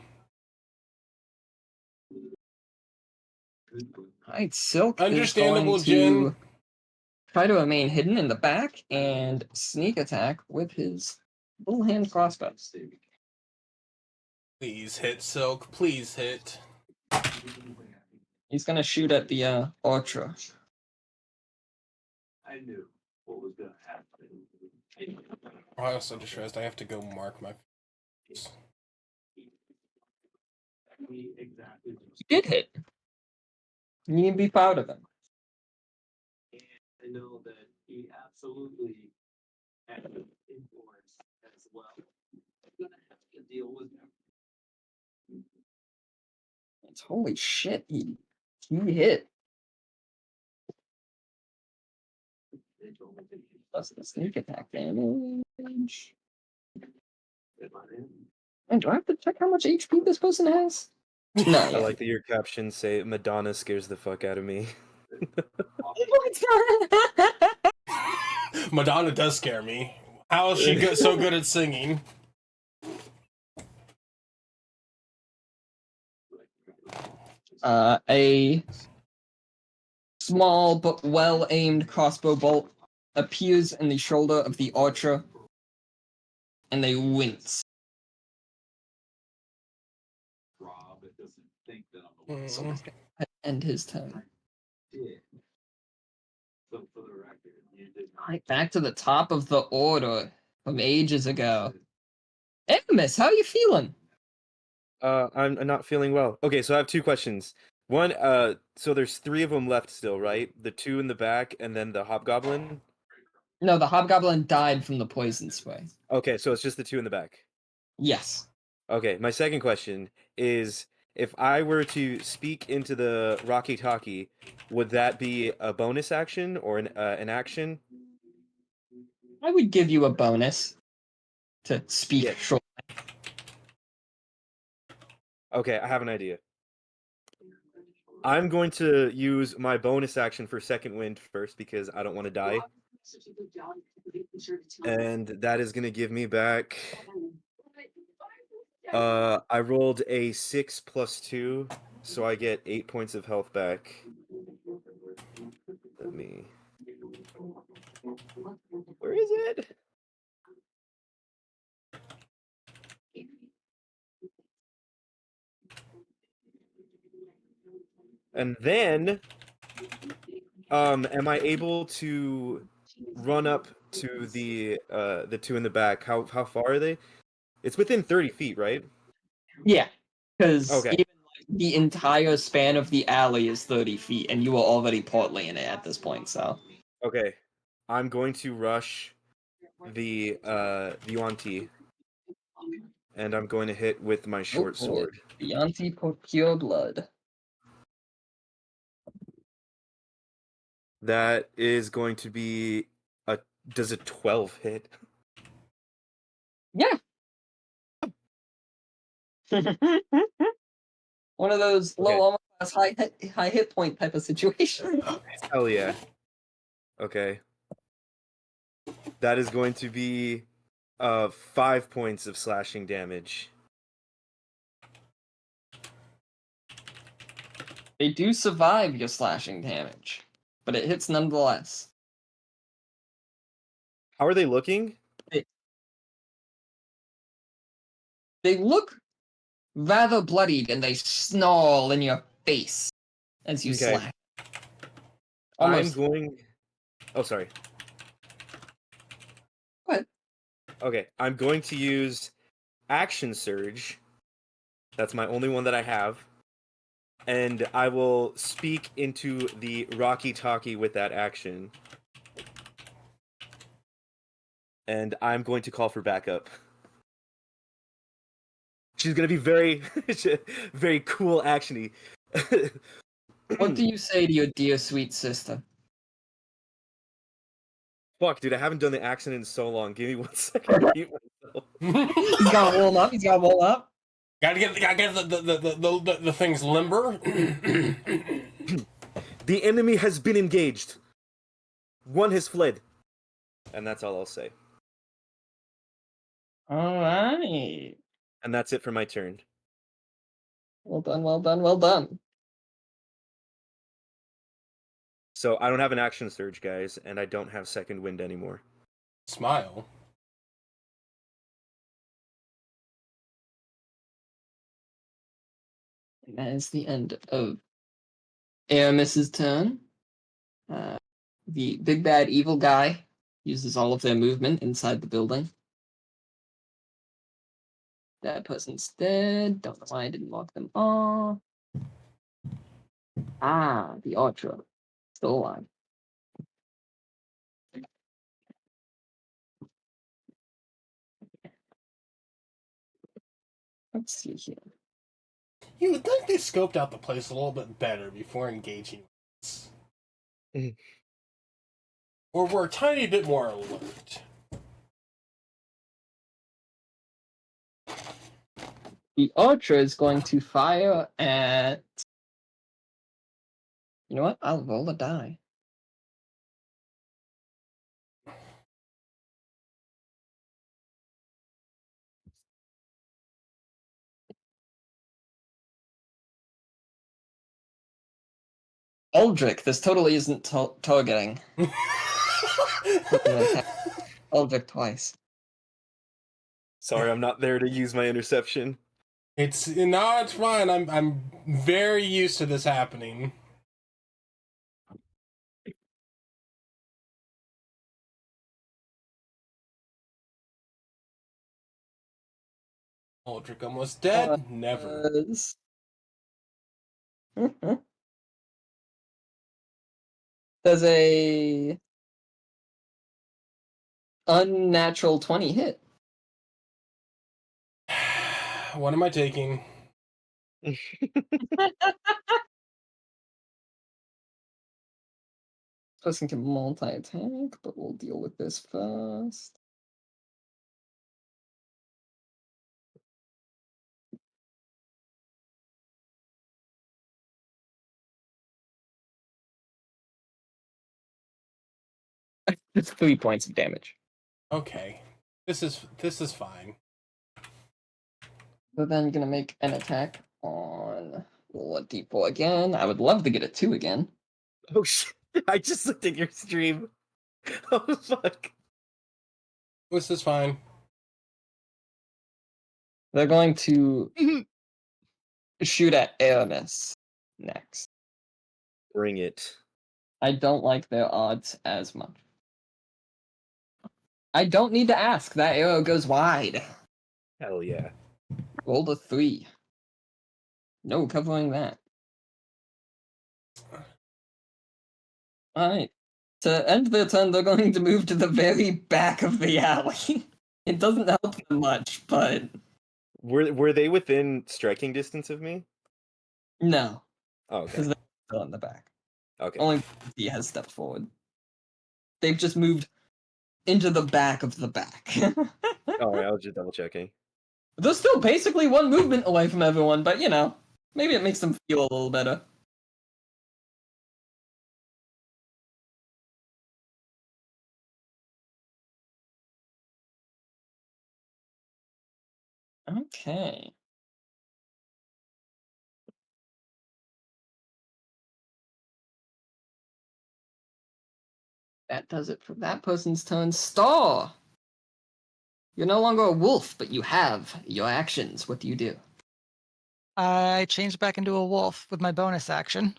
Alright, Silk Understandable, is going to Jin. try to remain hidden in the back and sneak attack with his full hand crossbow. Please hit, Silk. Please hit. He's gonna shoot at the Ultra. I knew what was gonna happen. I also just realized I have to go mark my. Exactly. He did hit. You can be proud of him. I know that he absolutely had an influence as well. I'm gonna have to deal with him. It's holy shit, he hit. They told me that he Plus the sneak attack damage. was in. And do I have to check how much HP this person has? No. I like that your captions say Madonna scares the fuck out of me. Madonna does scare me. How is she so good at singing? A small but well-aimed crossbow bolt appears in the shoulder of the archer, and they wince. Rob, it doesn't think that I'm the So Mm. that's gonna end his turn. did. So for the record, you did not. Right, back to the top of the order from ages ago. Amos, how you feeling? I'm not feeling well. Okay, so I have 2 questions. One, so there's 3 of them left still, right? The 2 in the back, and then the hobgoblin. No, the hobgoblin died from the poison spray. Okay, so it's just the 2 in the back. Yes. Okay, my second question is, if I were to speak into the Rocky Talkie, would that be a bonus action or an action? I would give you a bonus to speak Yeah. short. Okay, I have an idea. I'm going to use my bonus action for Second Wind first because I don't want to die. Such a good job making sure to tell me. And that is going to give me back... I rolled a 6 plus 2, so I get 8 points of health back. Let me... Where is it? And then, am I able to run up to the two in the back? How far are they? It's within 30 feet, right? Yeah, because Okay. even like, the entire span of the alley is 30 feet, and you are already partly in it at this point. So Okay. I'm going to rush the Yuan-Ti, and I'm going to hit with my short sword. Beyonce Pure Blood. That is going to be does a 12 hit? Yeah. One of those low Okay. armor class, high hit point type of situation. Hell yeah. Okay. That is going to be 5 points of slashing damage. They do survive your slashing damage, but it hits nonetheless. How are they looking? They look rather bloodied, and they snarl in your face as you Okay. slash. I'm Almost. going. Oh, sorry. Go ahead. Okay, I'm going to use Action Surge. That's my only one that I have. And I will speak into the Rocky Talkie with that action. And I'm going to call for backup. She's going to be very, very cool actiony. What do you say to your dear sweet sister? Fuck, dude, I haven't done the accent in so long. Give me 1 second to mute myself. He's got to warm up. He's got to warm up. Gotta get the things limber. The enemy has been engaged. One has fled. And that's all I'll say. All right. And that's it for my turn. Well done. Well done. Well done. So I don't have an action surge, guys, and I don't have second wind anymore. Smile. And that is the end of Aramis's turn. The big bad evil guy uses all of their movement inside the building. That person's dead. Don't know why I didn't lock them off. Ah, the Archer. Still alive. Let's see here. You would think they scoped out the place a little bit better before engaging us. Or we're a tiny bit more alert. The Archer is going to fire at... You know what? I'll roll a die. Aldrich, this totally isn't targeting. Aldrich twice. Sorry, I'm not there to use my interception. It's fine. I'm very used to this happening. Aldrich almost dead? Never. Does a unnatural 20 hit? What am I taking? Person can multi-attack, but we'll deal with this first. It's 3 points of damage. Okay. This is fine. So then gonna make an attack on roll a d4 again. I would love to get a 2 again. Oh shit! I just looked at your stream. Oh fuck! This is fine. They're going to shoot at Aramis next. Bring it. I don't like their odds as much. I don't need to ask. That arrow goes wide. Hell yeah. Roll the 3. No covering that. Alright. To end their turn, they're going to move to the very back of the alley. It doesn't help them much, but Were they within striking distance of me? no. Oh, okay. Because they're still in the back. Okay. Only he has stepped forward. They've just moved into the back of the back. Alright, I was just double checking. They're still basically one movement away from everyone, but you know, maybe it makes them feel a little better. Okay. That does it for that person's turn. Star! You're no longer a wolf, but you have your actions. What do you do? I changed back into a wolf with my bonus action.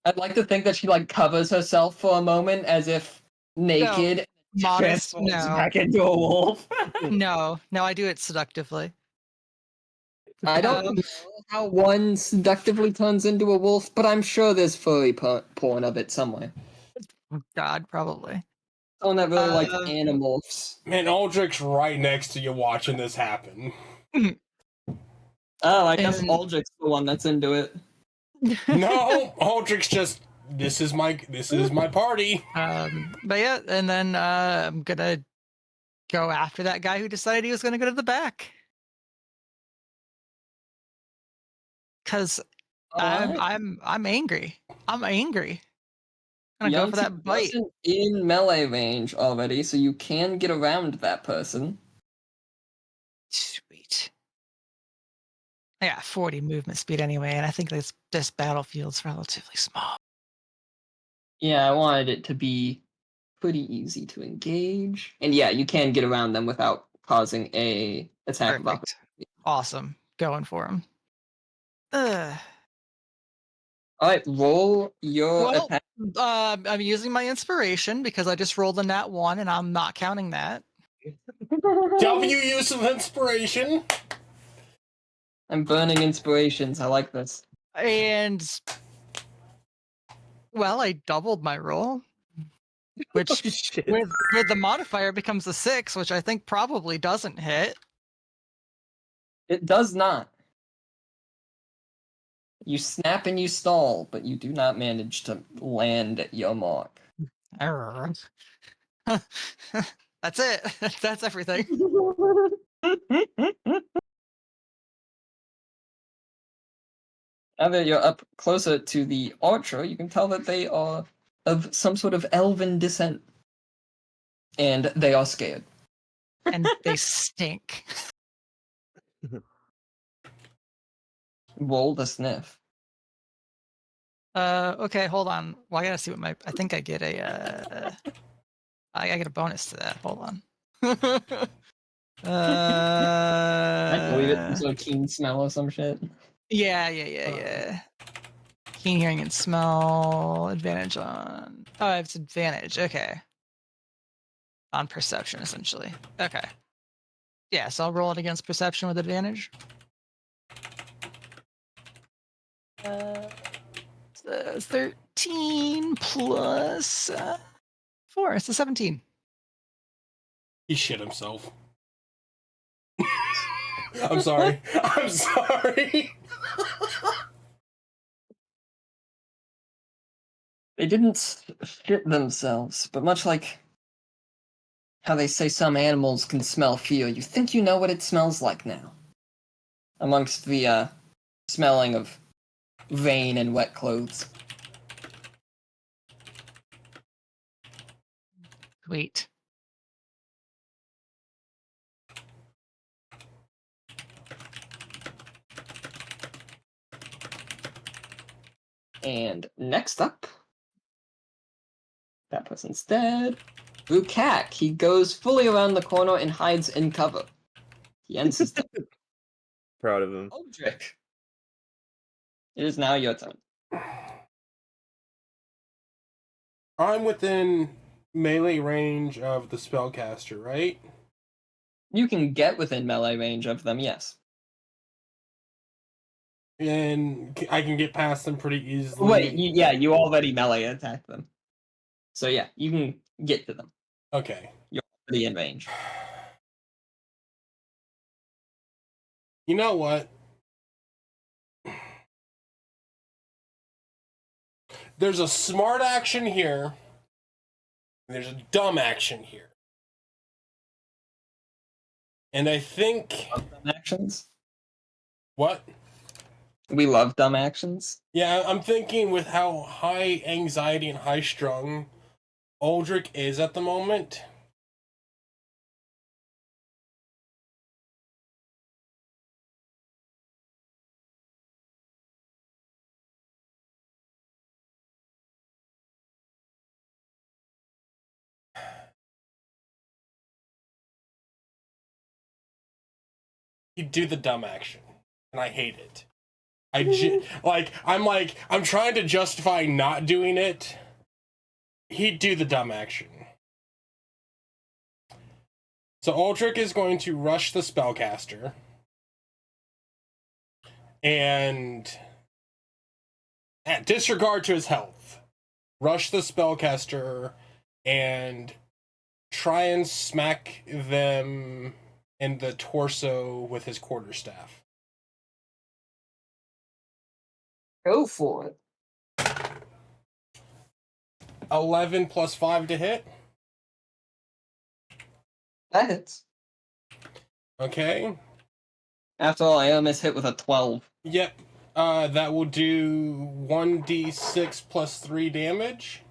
I'd like to think that she like covers herself for a moment as if naked, Modest, transforms no. back into a wolf. No, I do it seductively. I don't Um, know how one seductively turns into a wolf, but I'm sure there's furry porn of it somewhere. God, probably. Someone that really likes Uh, animorphs. Man, Aldrich's right next to you watching this happen. Oh, I guess And- Aldrich's the one that's into it. No, Aldrich's just this is my party. But yeah, and then I'm gonna go after that guy who decided he was gonna go to the back. Cause Alright. I'm angry. I'm angry. I'm gonna go for that bite. Wasn't in melee range already, so you can get around that person. Sweet. I got 40 movement speed anyway, and I think this battlefield's relatively small. Yeah, I wanted it to be pretty easy to engage. And yeah, you can get around them without causing a attack of opportunity. Perfect. Awesome. Going for him. Ugh. Alright, roll your Well, attack. I'm using my inspiration because I just rolled a nat 1 and I'm not counting that. W use of inspiration. I'm burning inspirations. I like this. And well, I doubled my roll, which Shit. with the modifier becomes a 6, which I think probably doesn't hit. It does not. You snap and you stall, but you do not manage to land your mark. Arr. That's it. That's everything. Now that you're up closer to the archer, you can tell that they are of some sort of elven descent. And they are scared. And they stink. Roll the sniff. Okay, hold on. Well, I gotta see what my. I think I get a. I get a bonus to that. Hold on. I believe it. Some sort of keen smell or some shit. Yeah. Keen hearing and smell. Advantage on. Oh, it's advantage. Okay. On perception, essentially. Okay. Yeah, so I'll roll it against perception with advantage. 13 plus 4. It's a 17. He shit himself. I'm sorry. I'm sorry. They didn't shit themselves, but much like how they say some animals can smell fear, you think you know what it smells like now. Amongst the smelling of rain and wet clothes. Sweet. And next up, that person's dead. Rukak, he goes fully around the corner and hides in cover. He ends his turn. Proud of him. Aldrich. It is now your turn. I'm within melee range of the spellcaster, right? You can get within melee range of them, yes. And I can get past them pretty easily. Wait, you already melee attacked them. So yeah, you can get to them. Okay. You're already in range. You know what? There's a smart action here. And there's a dumb action here. And I think... Dumb actions? What? We love dumb actions. Yeah, I'm thinking with how high anxiety and high strung Aldrich is at the moment. You do the dumb action, and I hate it. I'm trying to justify not doing it. He'd do the dumb action. So Aldrich is going to rush the spellcaster. And at disregard to his health, rush the spellcaster and try and smack them in the torso with his quarterstaff. Go for it. 11 plus 5 to hit. That hits. Okay. After all, Aramis hit with a 12. Yep. That will do 1d6 plus 3 damage.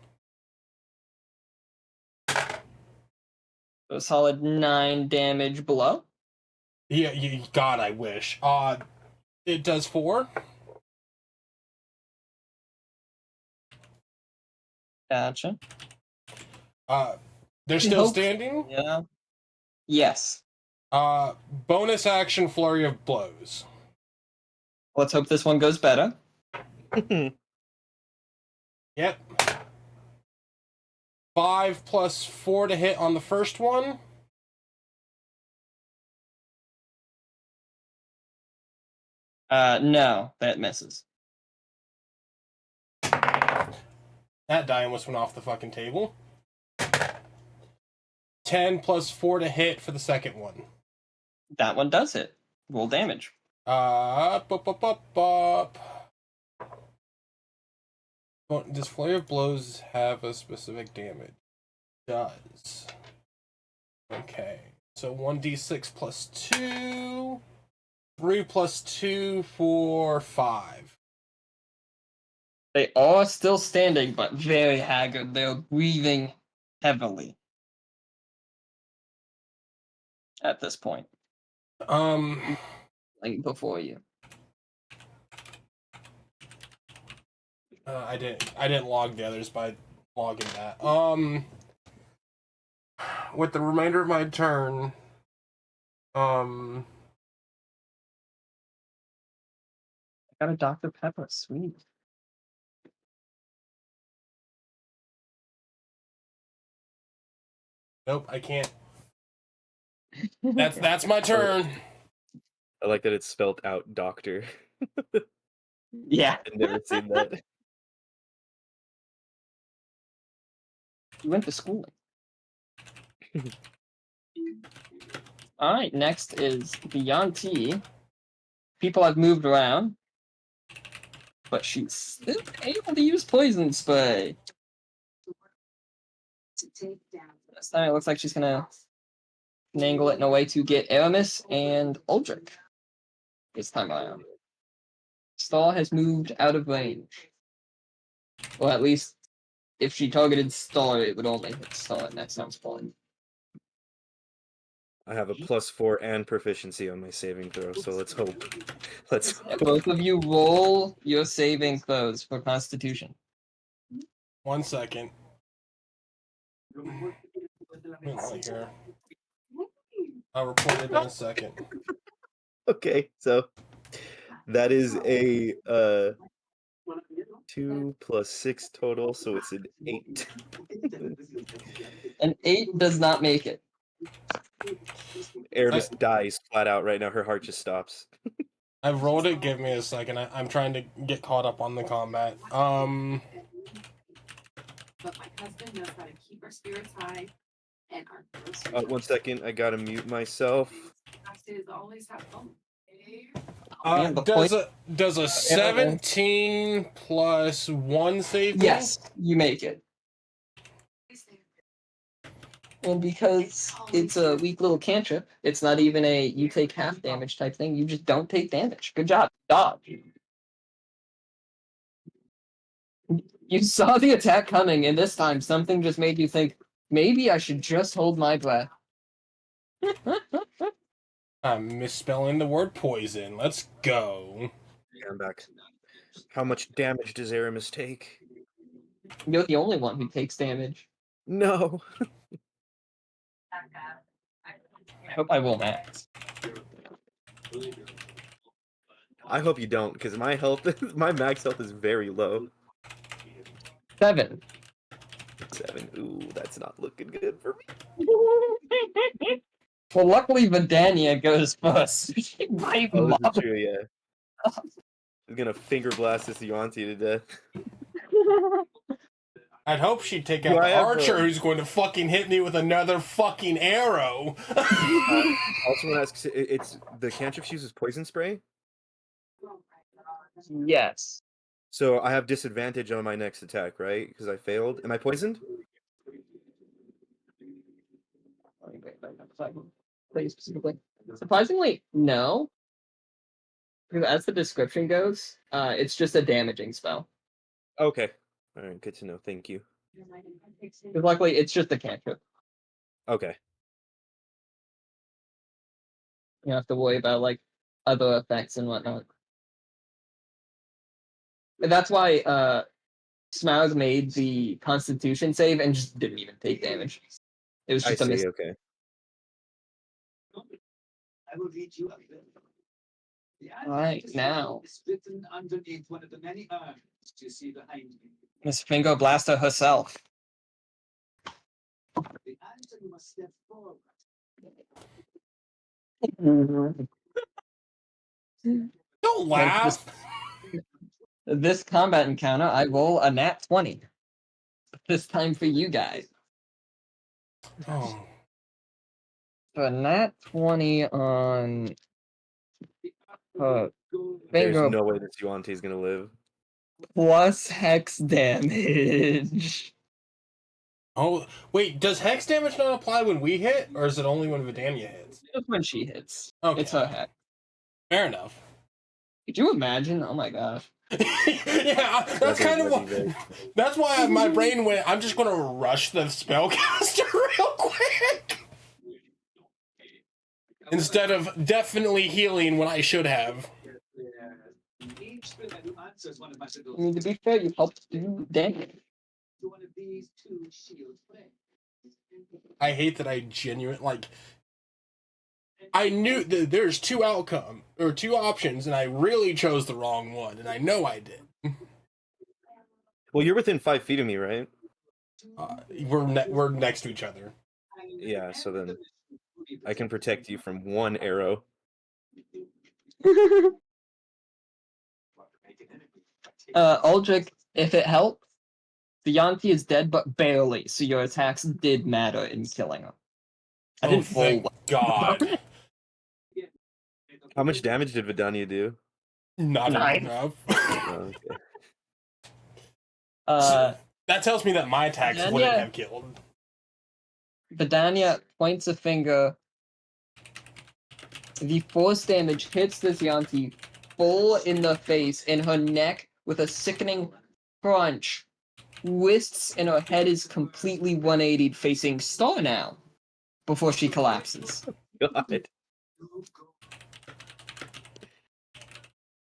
So a solid 9 damage below. Yeah, God, I wish. It does 4. Gotcha. They're still standing? Yeah. Yes. Bonus action flurry of blows. Let's hope this one goes better. Yep. 5 plus 4 to hit on the first one. No, that misses. That die almost went off the fucking table. 10 plus 4 to hit for the second one. That one does hit. Roll damage. Does Flurry of Blows have a specific damage? Does. Okay. So 1d6 plus 2. 3 plus 2 for 5. They are still standing, but very haggard. They're breathing heavily at this point. Like before you. I didn't log the others by logging that. With the remainder of my turn, I got a Dr. Pepper, sweet. nope, I can't. That's my turn. I like that it's spelled out doctor. Yeah. I've never seen that. You went to school. Alright, next is Beyond T. People have moved around, but she's still able to use poison spray. To take down. This time it looks like she's gonna angle it in a way to get Aramis and Aldrich this time around. Star has moved out of range. Or at least, if she targeted Star, it would only hit Star, and that sounds fun. I have a +4 and proficiency on my saving throw, so let's hope. Let's hope. Both of you roll your saving throws for Constitution. 1 second. Here. I'll report it in a second. Okay, so that is a 2 plus 6 total, so it's an 8. An 8 does not make it. Aramis dies flat out right now. Her heart just stops. I rolled it. Give me a second. I'm trying to get caught up on the combat. But my husband knows how to keep our spirits high and our groceries. 1 second, I gotta mute myself. Is always have fun. Man, the Does a 17 plus 1 save me? Yes, you make it. And because it's a weak little cantrip, it's not even a you take half damage type thing. You just don't take damage. Good job. Dodge. You saw the attack coming, and this time something just made you think, maybe I should just hold my breath. I'm misspelling the word poison. Let's go. Yeah, I'm back. How much damage does Aramis take? You're the only one who takes damage. No. I hope I will max. I hope you don't, because my health, my max health is very low. 7. 7. Ooh, that's not looking good for me. Well, luckily Vidania goes first. She might Oh, this mob. is true, yeah. She's gonna finger blast this Yuanti to death. I'd hope she'd take out Do I the have archer a- who's going to fucking hit me with another fucking arrow. I also want to ask, it's the cantrip she uses poison spray? Yes. So I have disadvantage on my next attack, right? Because I failed. Am I poisoned? Specifically. Surprisingly, no. Because as the description goes, it's just a damaging spell. Okay. All right, good to know. Thank you. Because luckily, it's just a cantrip. Okay. You don't have to worry about like other effects and whatnot. And that's why Smaug made the Constitution save and just didn't even take damage. It was I just a miss. see. Okay. I will read you a bit. Right now. It's written underneath one of the many urns you see behind me. Miss Fingo Blaster herself. The answer you must step forward. Don't laugh. This combat encounter, I roll a nat 20. This time for you guys. Oh. So a nat 20 on There's Fingo no way this Yuanti is gonna live. plus hex damage. Oh, wait, does hex damage not apply when we hit, or is it only when Vidania hits? Just when she hits. Okay. It's her hex. Fair enough. Could you imagine? Oh my gosh. Yeah, that's kind of what. That's why my brain went. I'm just gonna rush the spellcaster real quick instead of definitely healing when I should have. Each spell I do answers one of my riddles. I mean, to be fair, you helped do damage. To one of these two shield flames. I hate that I genuinely like. I knew that there's two options, and I really chose the wrong one, and I know I did. Well, you're within 5 feet of me, right? We're next to each other. Yeah, so then I can protect you from one arrow. Aldrich, if it helps, the Yuanti is dead, but barely, so your attacks did matter in killing her. I didn't roll thank well. God. How much damage did Vidania do? Not 9. enough. Oh, okay. That tells me that my attacks Yeah, wouldn't yeah. have killed. Vidania points a finger. The force damage hits this Yuanti full in the face, in her neck, with a sickening crunch. Twists, and her head is completely 180'd, facing Star now, before she collapses. God.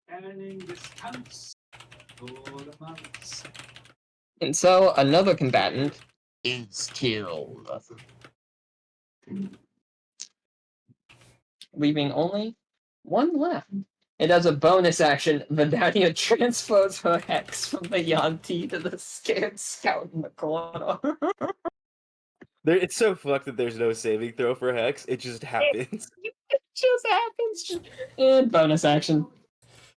Earning discounts for the months. And so another combatant is killed. Leaving only one left. And as a bonus action, Vidalia transfers her hex from the Yanti to the scared scout in the corner. It's so fucked that there's no saving throw for Hex. It just happens. It just happens. And bonus action.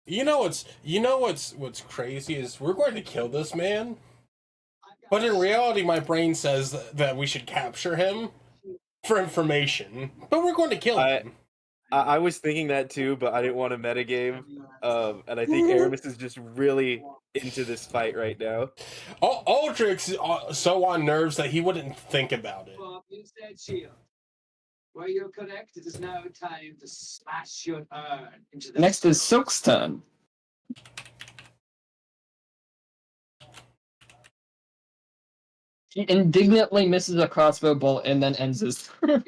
You know what's crazy is we're going to kill this man, but in reality, my brain says that we should capture him for information. But we're going to kill him. I was thinking that too, but I didn't want to metagame. And I think Aramis is just really into this fight right now. Aldrich is so on nerves that he wouldn't think about it. Bob, you said shield. Where you're correct, it is now time to smash your urn into the Next is Silk's turn. She indignantly misses a crossbow bolt and then ends his turn.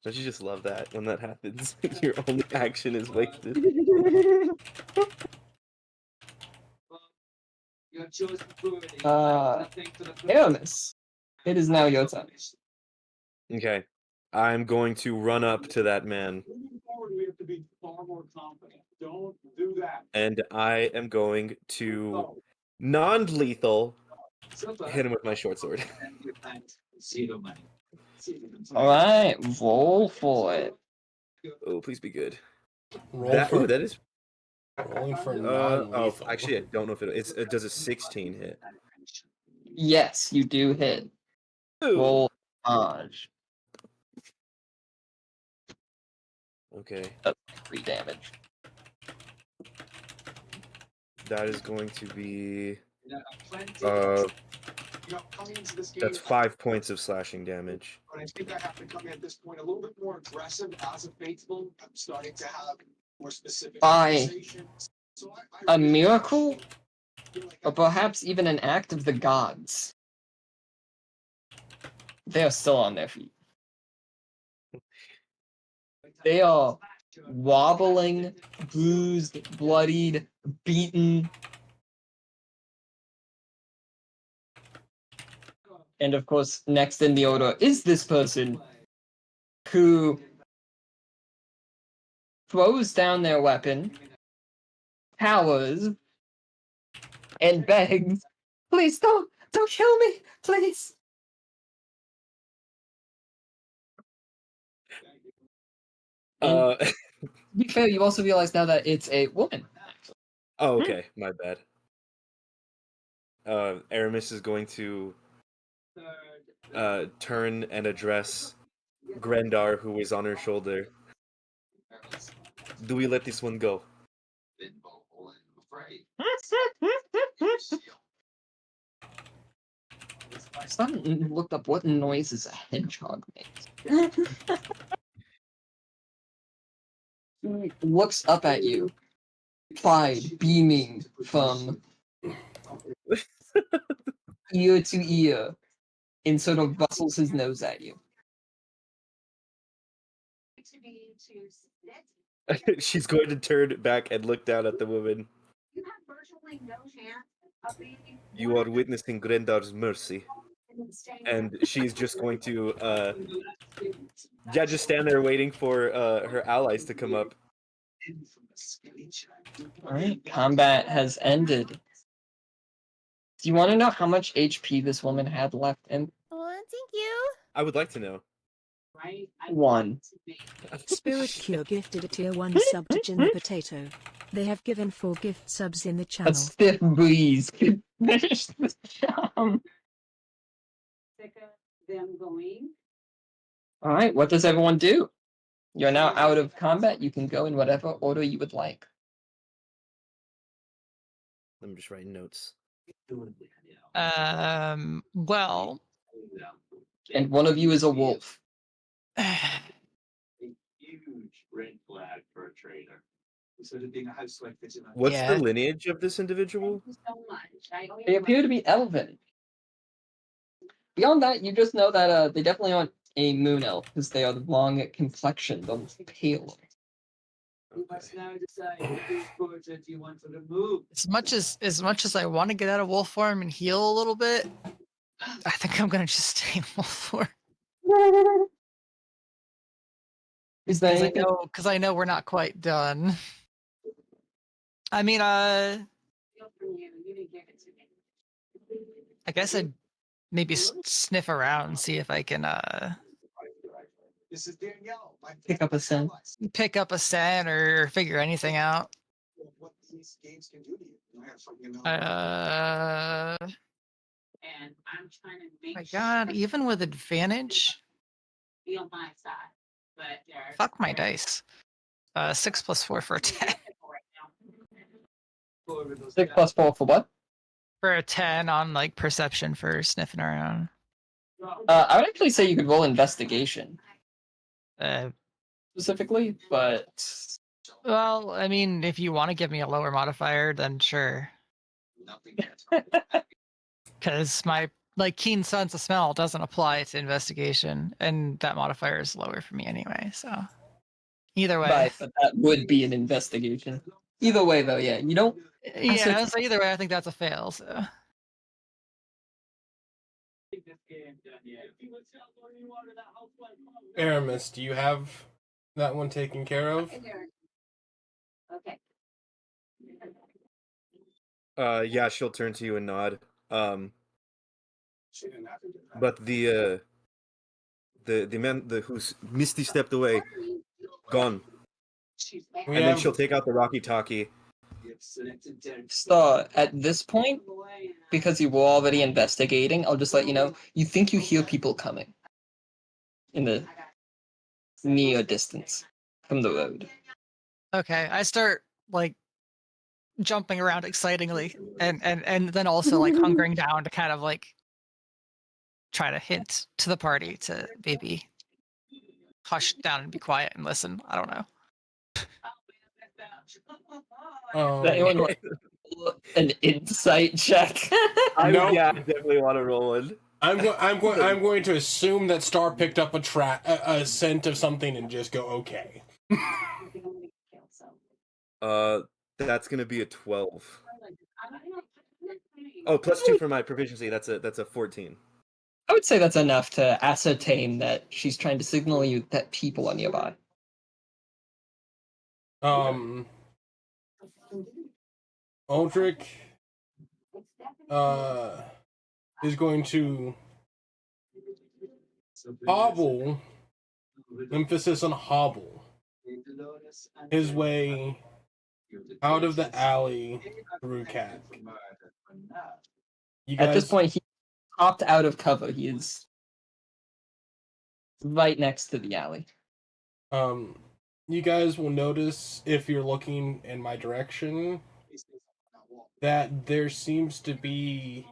Don't you just love that when that happens? Your only action is wasted. Your chosen authority. Aramis, it is now your turn. Okay. I'm going to run up to that man. Moving forward, we have to be far more confident. Don't do that. And I am going to non-lethal hit him with my short sword. Alright, roll for it. Oh, please be good. Rolling for non-lethal. Actually, I don't know if it does a 16 hit. Yes, you do hit. Roll dodge. Okay. 3 damage. That is going to be Coming into this game, that's 5 points of slashing damage. but I think I have to come in at this point a little bit more aggressive as a faithful. I'm starting to have more specific By conversations. So a miracle, or perhaps even an act of the gods, they are still on their feet. They are wobbling, bruised, bloodied, beaten. And of course, next in the order is this person who throws down their weapon, cowers, and begs, "Please don't kill me, please." To be fair, you also realize now that it's a woman. Oh, okay. My bad. Aramis is going to turn and address Grendar, who is on her shoulder. Do we let this one go? I still haven't looked up what noises a hedgehog makes. He looks up at you, pride beaming from ear to ear, and sort of bustles his nose at you. She's going to turn back and look down at the woman. You have virtually no chance of being. You are witnessing Grendar's mercy. And she's just going to just stand there waiting for her allies to come up. Alright, combat has ended. Do you want to know how much HP this woman had left in? Oh, thank you. I would like to know. 1. Spirit Cure gifted a tier 1 sub to Jin the Potato. They have given 4 gift subs in the A channel. stiff breeze could finish the job. Sick of them going. Alright, what does everyone do? You're now out of combat. You can go in whatever order you would like. I'm just writing notes. Well, And one of you is a wolf. A huge red flag for a trader. Instead of being a housewife vigilante. What's Yeah. the lineage of this individual? Thank you so much. I owe you They appear to be elven. Beyond that, you just know that they definitely aren't a moon elf, because they are long complexioned, almost pale. You must now decide whose portrait you want to remove. as much as I want to get out of wolf form and heal a little bit, I think I'm gonna just stay in wolf form. Is there anything? Because I know we're not quite done. I mean, Steal from you, you didn't give it to me. I guess I'd maybe sniff around and see if I can This is Danielle. My Pick up a scent. pick up a scent or figure anything out. What these games can do to you. I have something in And I'm trying to make My God, sure even with advantage, be on my side. But they're fuck my dice. 6 + 4 for a 10. Go over those 6 + 4 for what? For a 10 on like perception for sniffing around. I would actually say you could roll investigation Uh, specifically, but well, I mean, if you want to give me a lower modifier, then sure. nothing. Because my like keen sense of smell doesn't apply to investigation, and that modifier is lower for me anyway. So either way, right, but that would be an investigation. Either way, though, yeah, you don't. yeah. So either way, I think that's a fail. So Aramis, do you have that one taken care of? Okay. Yeah, she'll turn to you and nod. She didn't have to do that. But the man who's Misty stepped away, gone, She's We and then have- she'll take out the Rocky Talkie. So at this point, because you were already investigating, I'll just let you know. You think you hear people coming in the near distance from the road. okay, I start like jumping around excitingly, and then also like hunkering down to kind of like try to hint to the party to maybe hush down and be quiet and listen. I don't know. Um, Does anyone want an insight check? Nope. Yeah, I definitely want to roll one. I'm going to assume that Star picked up a scent of something and just go okay. That's gonna be a 12. Oh, +2 for my proficiency. That's a 14. I would say that's enough to ascertain that she's trying to signal you that people are nearby. Aldrich is going to hobble, emphasis on hobble, his way out of the alley through Cat. You guys, At this point, he popped out of cover. He is right next to the alley. you guys will notice if you're looking in my direction that there seems to be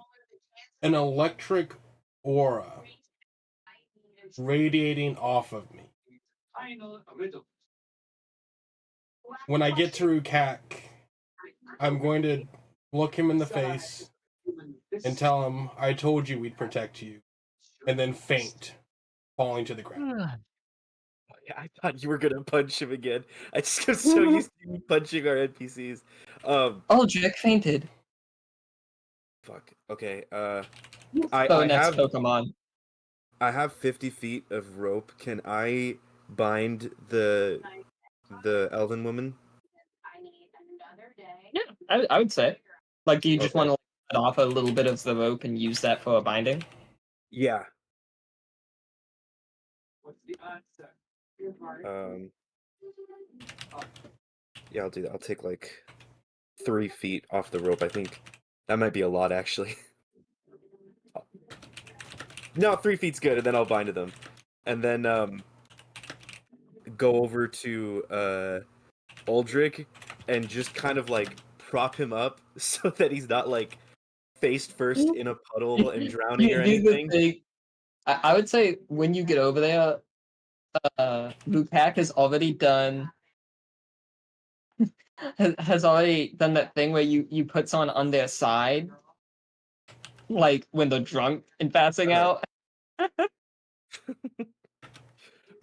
an electric aura radiating off of me. When I get to Rukak, I'm going to look him in the face and tell him, I told you we'd protect you, and then faint, falling to the ground. Yeah, I thought you were gonna punch him again. I just got so used to you punching our NPCs. Oh, Jack fainted. Fuck. Okay. So I next have Pokemon. I have 50 feet of rope. Can I bind the elven woman? Yeah, I would say. Like, do you just Okay. want to cut off a little bit of the rope and use that for a binding? Yeah. Yeah, I'll do that. I'll take like 3 feet off the rope. I think that might be a lot, actually. No, 3 feet's good, and then I'll bind to them, and then go over to Aldrich and just kind of like prop him up so that he's not like face first in a puddle and drowning or You do the anything. thing- I would say when you get over there, Lukac has already done has already done that thing where you put someone on their side, like when they're drunk and passing out.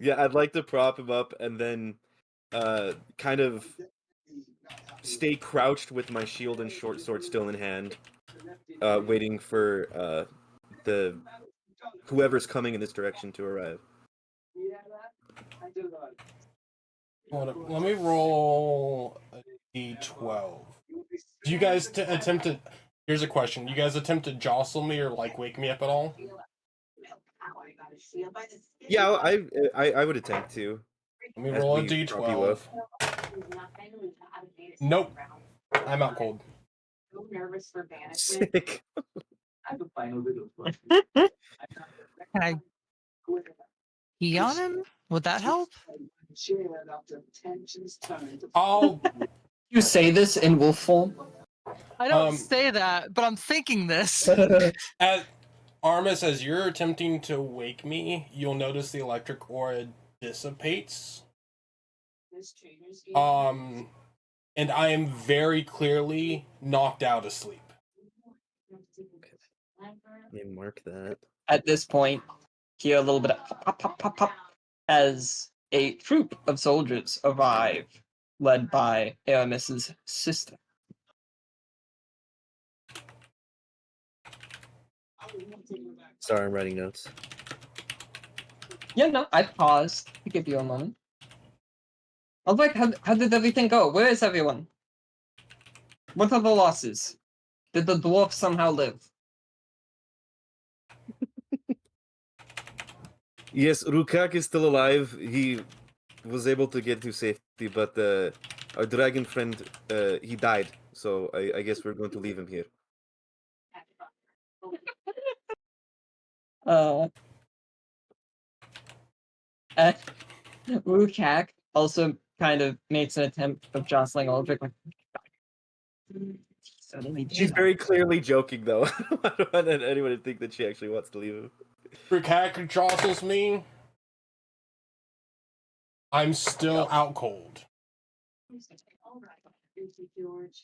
Yeah, I'd like to prop him up and then kind of stay crouched with my shield and short sword still in hand, waiting for the whoever's coming in this direction to arrive. Hold up. Let me roll a d12. Do you guys attempt to? Here's a question. You guys attempt to jostle me or like wake me up at all? Yeah, I would attempt to. Let me As roll a we prop you up. d12. Nope. I'm out cold. So nervous for banishment. Sick. I have a final little question. Can I pee on him? Would that help? I'll. You say this in wolf form? I don't say that, but I'm thinking this. As Armis, as you're attempting to wake me, you'll notice the electric aura dissipates. And I am very clearly knocked out asleep. Let me mark that. At this point, hear a little bit of pop, pop, pop, pop, pop, as a troop of soldiers arrive, led by Aramis's sister. Sorry, I'm writing notes. Yeah, no, I paused to give you a moment. I was like, how did everything go? Where is everyone? What are the losses? Did the dwarf somehow live? Yes, Rukak is still alive. He was able to get to safety, but our dragon friend, he died. So I guess we're going to leave him here. Rukak also kind of makes an attempt of jostling Aldrich. Like, She's very clearly joking, though. I don't want anyone to think that she actually wants to leave him. Rukak jostles me. I'm still out cold. I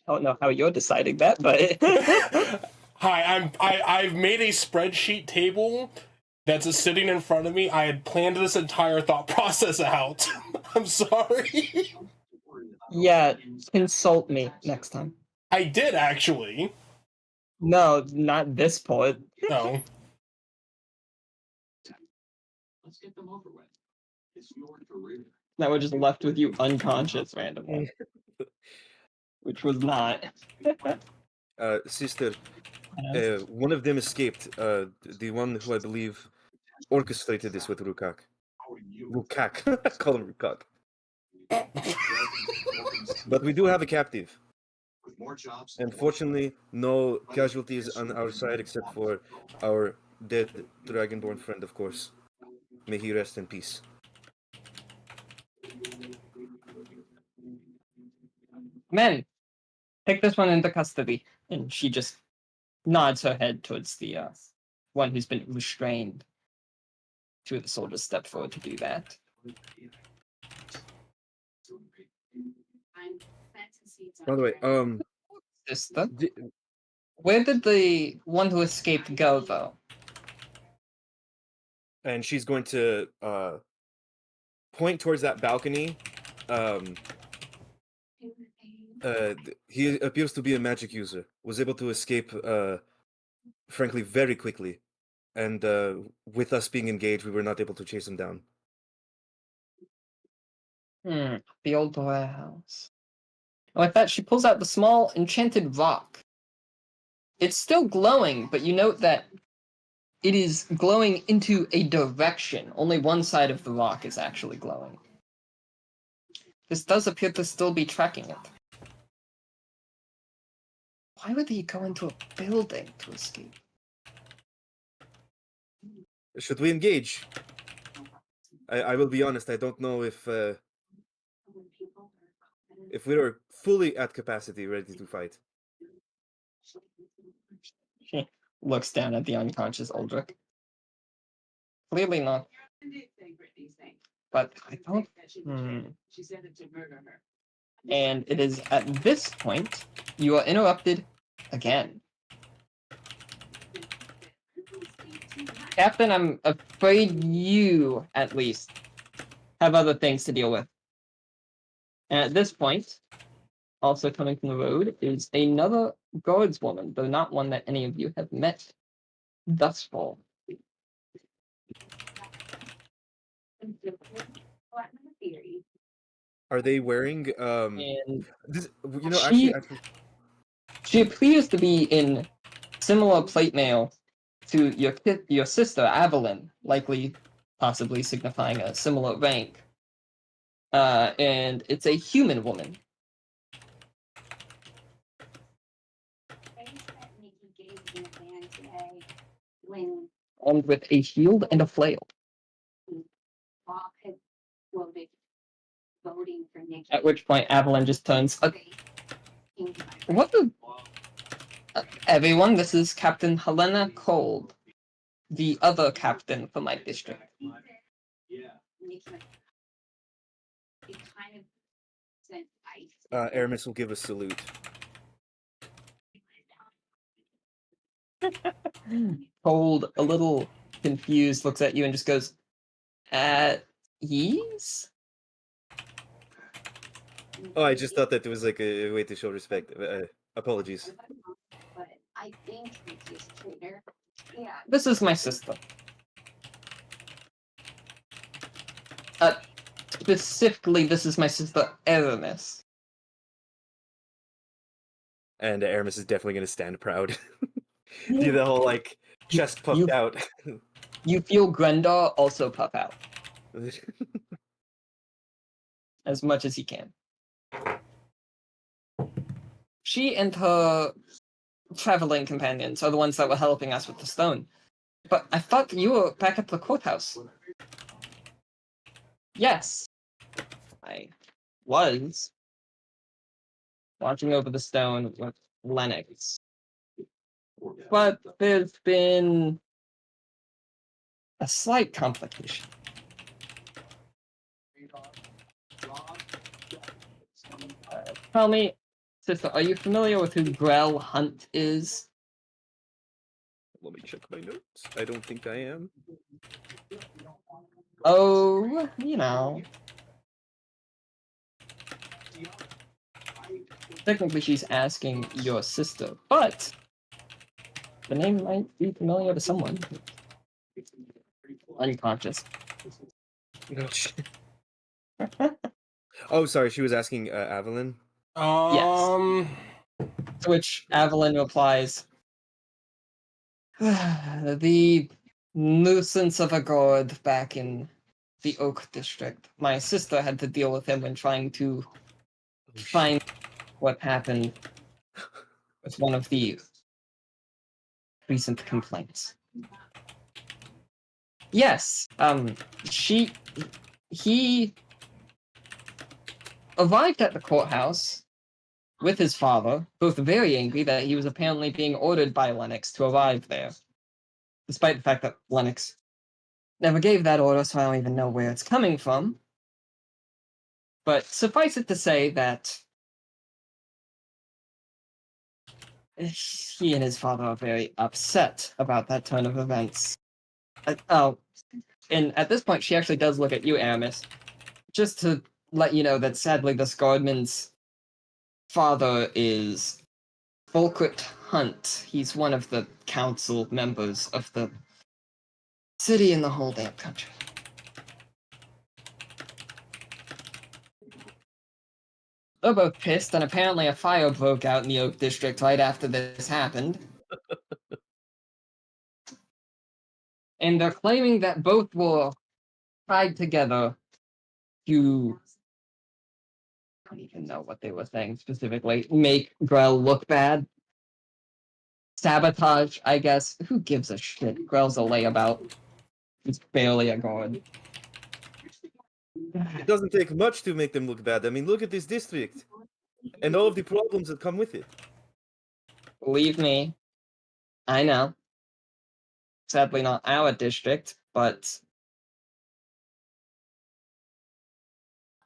don't know how you're deciding that, but Hi, I've made a spreadsheet table that's sitting in front of me. I had planned this entire thought process out. I'm sorry. yeah, consult me next time. I did actually. No, not this part. No. Let's get them over with. It's your career. Now we're just left with you unconscious randomly. Which was not. Sister, one of them escaped. The one who I believe orchestrated this with Rukak. Rukak. Call him Rukak. But we do have a captive. With more jobs. And fortunately, no casualties on our side except for our dead dragonborn friend, of course. May he rest in peace. Men, take this one into custody. And she just nods her head towards the one who's been restrained. Two of the soldiers step forward to do that. By the way, Sister, where did the one who escaped go, though? and she's going to point towards that balcony. He appears to be a magic user. Was able to escape, frankly, very quickly. And with us being engaged, we were not able to chase him down. The old warehouse. Like that, she pulls out the small enchanted rock. It's still glowing, but you note that it is glowing into a direction. Only one side of the rock is actually glowing. This does appear to still be tracking it. Why would he go into a building to escape? Should we engage? I will be honest, I don't know if we are fully at capacity, ready to fight. She looks down at the unconscious Aldrich. Clearly not. But I don't... She said it to murder her. And it is at this point you are interrupted again. Captain, I'm afraid you, at least, have other things to deal with. And at this point, also coming from the road, is another guardswoman, though not one that any of you have met thus far. Are they wearing And this, you know, actually, she appears to be in similar plate mail to your sister Evelyn, likely, possibly signifying a similar rank. And it's a human woman. Things that Nikki gave me a man today when Armed with a shield and a flail. Bob had voted voting for Nikki. At which point Evelyn just turns. Came to my What the? Everyone, this is Captain Helena Cold, the other captain for my district. Yeah. Nikki. It kind of sent ice. Aramis will give a salute. Cold, a little confused, looks at you and just goes, "At ease?" Oh, I just thought that there was like a way to show respect. Apologies. But I think Nikki's a traitor. Yeah. This is my sister. Specifically, this is my sister Aramis. And Aramis is definitely going to stand proud. Do the whole like chest puffed out. You feel Grendar also puff out as much as he can. She and her traveling companions are the ones that were helping us with the stone. But I thought you were back at the courthouse. Yes, I was watching over the stone with Lennox. But there's been a slight complication. Tell me, sister, are you familiar with who Grell Hunt is? Let me check my notes. I don't think I am. Oh, you know. Technically, she's asking your sister, but the name might be familiar to someone. Unconscious. Oh, sorry. She was asking Evelyn. To which Evelyn replies, "The nuisance of a guard back in the Oak District. My sister had to deal with him when trying to find what happened with one of the recent complaints." Yes, he arrived at the courthouse with his father, both very angry that he was apparently being ordered by Lennox to arrive there, despite the fact that Lennox never gave that order, so I don't even know where it's coming from. But suffice it to say that he and his father are very upset about that turn of events. And at this point, she actually does look at you, Aramis, just to let you know that sadly this guardman's father is Volkert Hunt. He's one of the council members of the city and the whole damn country. They're both pissed, and apparently a fire broke out in the Oak District right after this happened. And they're claiming that both were tied together to, I don't even know what they were saying specifically, make Grell look bad. Sabotage, I guess. Who gives a shit? Grell's a layabout. He's barely a guard. It doesn't take much to make them look bad. I mean, look at this district and all of the problems that come with it. Believe me, I know. Sadly not our district, but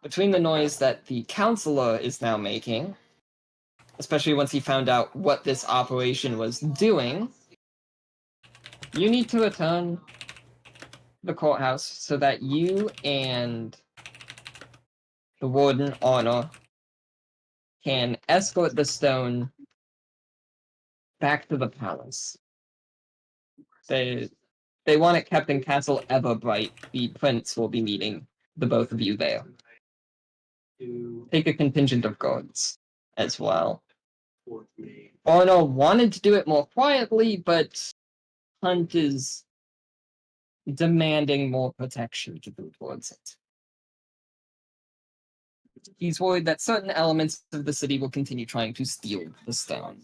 between the noise that the counselor is now making, especially once he found out what this operation was doing, you need to return to the courthouse so that you and the warden, Honor, can escort the stone back to the palace. They want it kept in Castle Everbright. The prince will be meeting the both of you there. take a contingent of guards as well. 4th May. Arnold wanted to do it more quietly, but Hunt is demanding more protection to go towards it. He's worried that certain elements of the city will continue trying to steal the stone.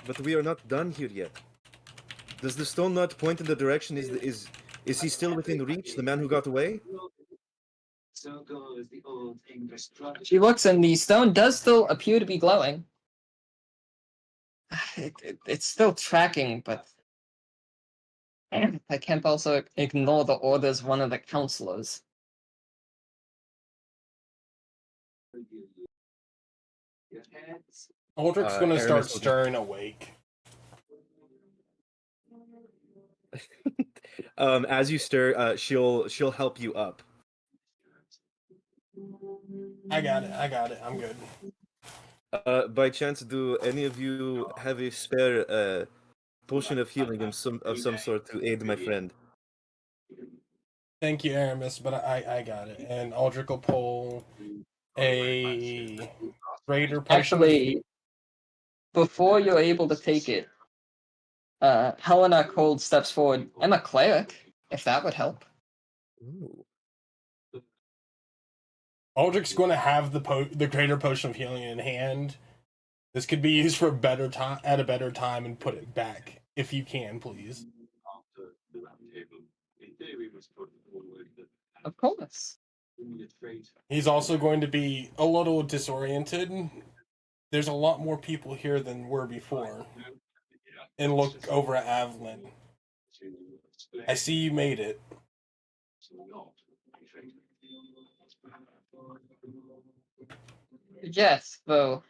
But we are not done here yet. Does the stone not point in the direction? Is he still within reach? The man who got away? So goes the old English structure. She looks and the stone does still appear to be glowing. It's still tracking, but I can't also ignore the orders of one of the counselors. Your heads. Aldrich's gonna start Aramis will stirring awake. As you stir, she'll help you up. I got it. I'm good. By chance, do any of you have a spare potion of healing of some sort to aid my friend? Thank you, Aramis, but I got it. And Aldrich will pull a Raider potion. Actually, before you're able to take it, Helena Cold steps forward. I'm a cleric, if that would help. Ooh. Aldrich's going to have the greater potion of healing in hand. This could be used for a better time at a better time, and put it back if you can, please. After the round table. In theory, we must put forward the Of course. immediate fate. He's also going to be a little disoriented. There's a lot more people here than were before. And look over at Avalon. I see you made it. Yes, though.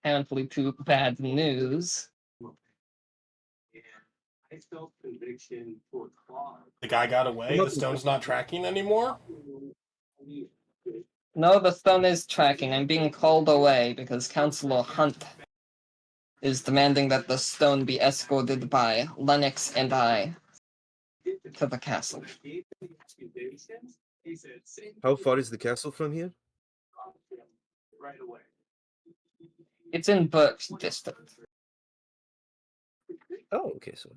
Apparently too bad news. I felt conviction for Claude. The guy got away. The stone's not tracking anymore. No, the stone is tracking. I'm being called away because Councilor Hunt is demanding that the stone be escorted by Lennox and I to the castle. He said, "Same How far is the castle from here? right away." It's in Burke's district. Oh, okay, so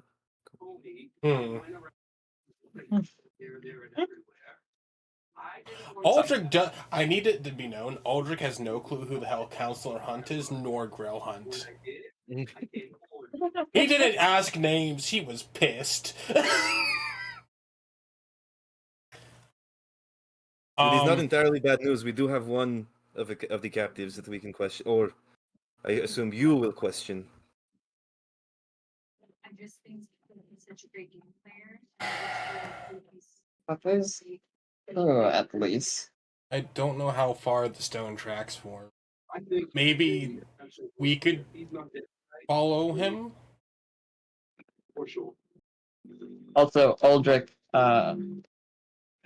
Hmm. Here, there, and everywhere. I didn't want Aldrich does. I need it to be known. Aldrich has no clue who the hell Counselor Hunt is, nor Grail Hunt. I gave orders. He didn't ask names. He was pissed. it is not entirely bad news. We do have one of the captives that we can question, or I assume you will question. I just think he's such a great game player. But there's two at least. I don't know how far the stone tracks for. I think Maybe we could he's not dead, follow him. for sure. Also, Aldrich, the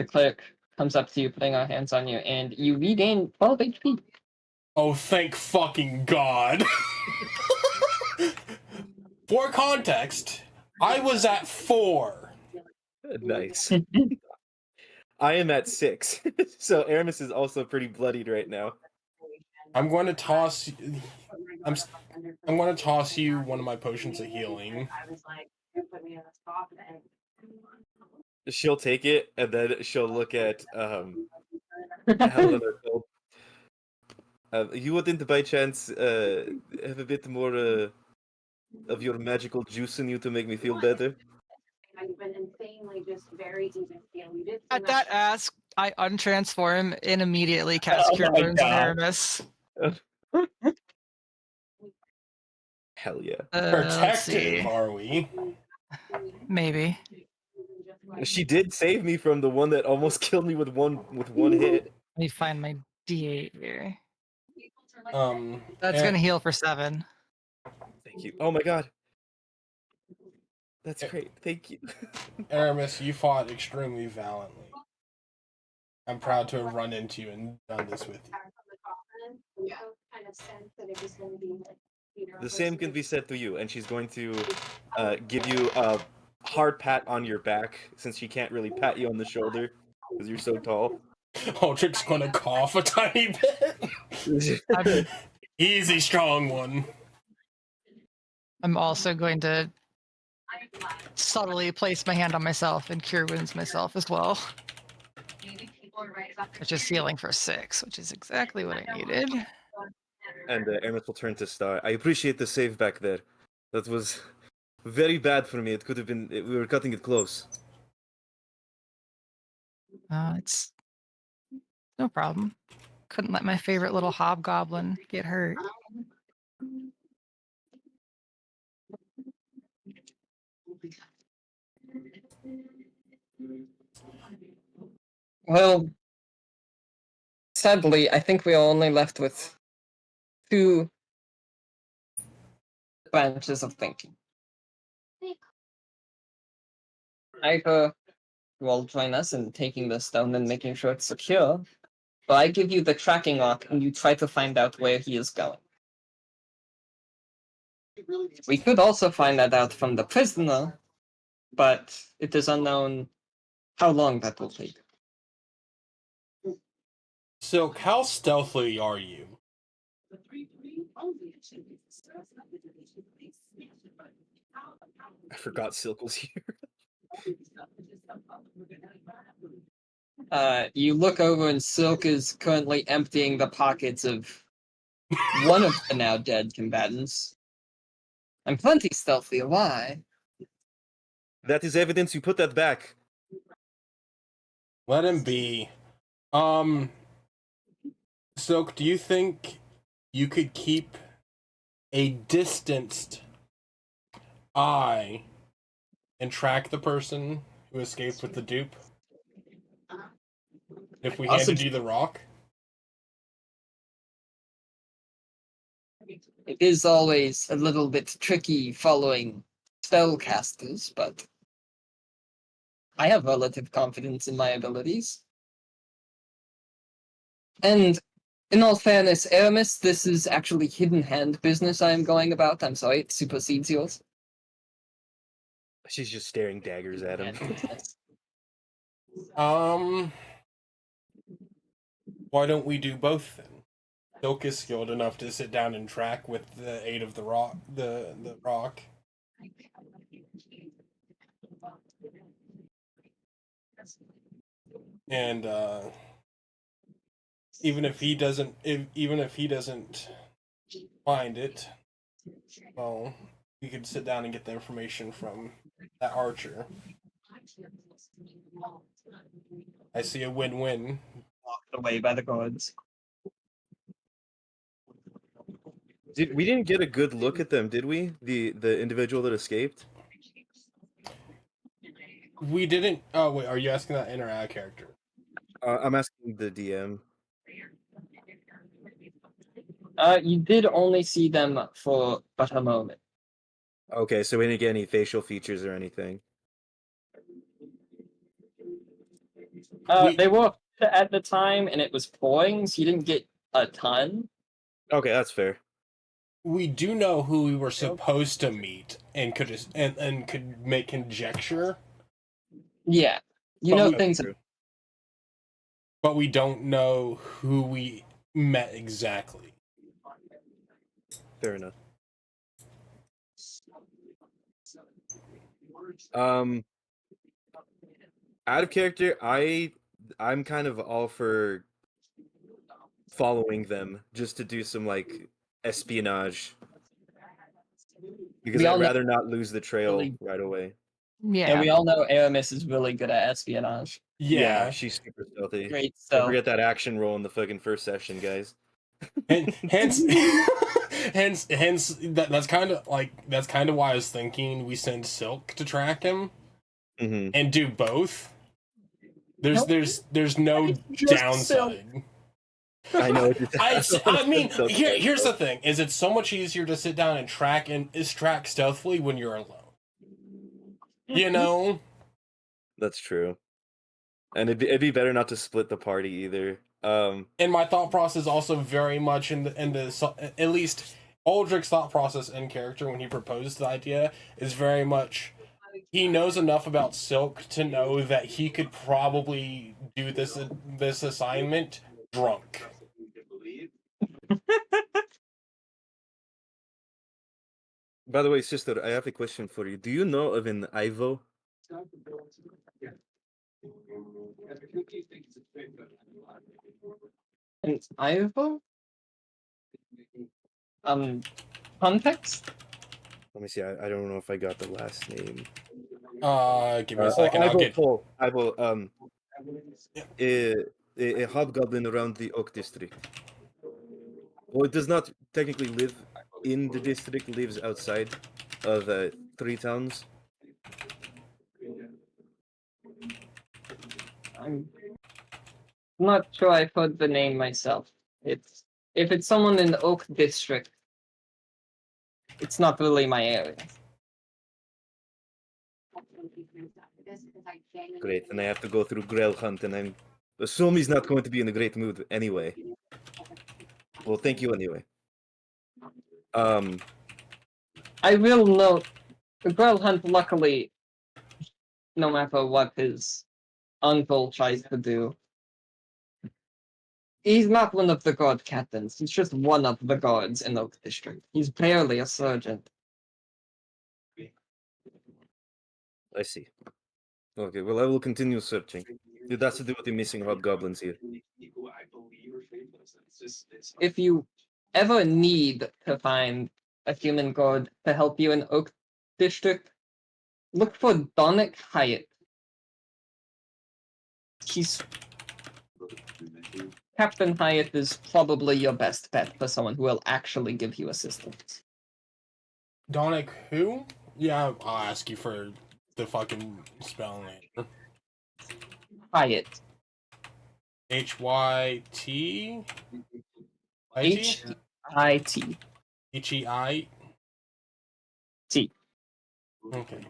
cleric comes up to you, putting our hands on you, and you regain 12 HP. Oh, thank fucking God. For context, I was at 4. Nice. I am at 6, so Aramis is also pretty bloodied right now. I'm going to toss. I'm going to toss you one of my potions of healing. I was like, you put me on the spot and She'll take it, and then she'll look at Helena. You wouldn't by chance have a bit more of your magical juice in you to make me feel better? I've been insanely just very even feel. You did so At much- that ask, I untransform and immediately cast Oh Cure my Wounds on God. Aramis. Hell yeah. Let's see. Protective, are we? Maybe. She did save me from the one that almost killed me with one hit. Let me find my D8 here. And- That's gonna heal for 7. Thank you. Oh my god. That's great. Thank you. Aramis, you fought extremely valiantly. I'm proud to have run into you and done this with you. Yeah. Kind of sense that it was going to be like, you know, The same can be said to you, and she's going to give you a hard pat on your back since she can't really pat you on the shoulder. because you're so tall. Aldrich's gonna cough a tiny bit. Easy, strong one. I'm also going to subtly place my hand on myself and cure wounds myself as well. Which is healing for 6, which is exactly what I needed. And Ernest will turn to Star. I appreciate the save back there. That was very bad for me. It could have been. We were cutting it close. It's no problem. Couldn't let my favorite little hobgoblin get hurt. Well, sadly, I think we are only left with 2 branches of thinking. Either you all join us in taking the stone and making sure it's secure, or I give you the tracking rock and you try to find out where he is going. We could also find that out from the prisoner, but it is unknown how long that will take. Silk, how stealthy are you? I forgot Silk was here. You look over and Silk is currently emptying the pockets of one of the now dead combatants. I'm plenty stealthy, why? That is evidence. You put that back. Let him be. Silk, do you think you could keep a distanced eye and track the person who escaped with the dupe? If we handed you the rock? It is always a little bit tricky following spellcasters, but I have relative confidence in my abilities. And in all fairness, Aramis, this is actually hidden hand business I am going about. I'm sorry, it supersedes yours. She's just staring daggers at him. Why don't we do both then? Silk is skilled enough to sit down and track with the aid of the rock. The rock. And even if he doesn't find it, well, we could sit down and get the information from that archer. I see a win-win. Locked away by the guards. We didn't get a good look at them, did we? The individual that escaped? We didn't. Oh wait, are you asking that in or out of character? I'm asking the DM. You did only see them for but a moment. Okay, so we didn't get any facial features or anything. They were at the time, and it was pouring, so you didn't get a ton. Okay, that's fair. We do know who we were supposed to meet, and could just and could make conjecture. Yeah, you know things. But we don't know who we met exactly. Fair enough. Out of character, I'm kind of all for following them just to do some like espionage because I'd rather not lose the trail right away. Yeah. And we all know Aramis is really good at espionage. Yeah, she's super stealthy. Great Don't stealth. forget that action roll in the fucking first session, guys. And hence that's kind of why I was thinking we send Silk to track him and do both. There's no downside. I know. I mean, here's the thing: is it's so much easier to sit down and track stealthily when you're alone. You know. That's true. And it'd be better not to split the party either. And my thought process also very much in the at least Aldrich's thought process in character when he proposed the idea is very much he knows enough about Silk to know that he could probably do this assignment drunk. By the way, sister, I have a question for you. Do you know of an Ivo? And Ivo? Context? Let me see. I don't know if I got the last name. Give me a second. I'll Ivo get. Paul. Ivo. A hobgoblin around the Oak District. Well, it does not technically live in the district. Lives outside of 3 towns. I'm not sure I've heard the name myself. If it's someone in the Oak District, it's not really my area. Great, and I have to go through Grail Hunt, and I assume he's not going to be in a great mood anyway. Well, thank you anyway. I will note, the Grail Hunt, luckily, no matter what his uncle tries to do, he's not one of the guard captains. He's just one of the guards in Oak District. He's barely a sergeant. I see. Okay, well, I will continue searching. It has to do with the missing hobgoblins here. If you ever need to find a human guard to help you in Oak District, look for Donick Hyatt. Captain Hyatt is probably your best bet for someone who will actually give you assistance. Donick who? Yeah, I'll ask you for the fucking spelling. Hyatt. H-Y-T? H-I-T. H-E-I? T. Okay.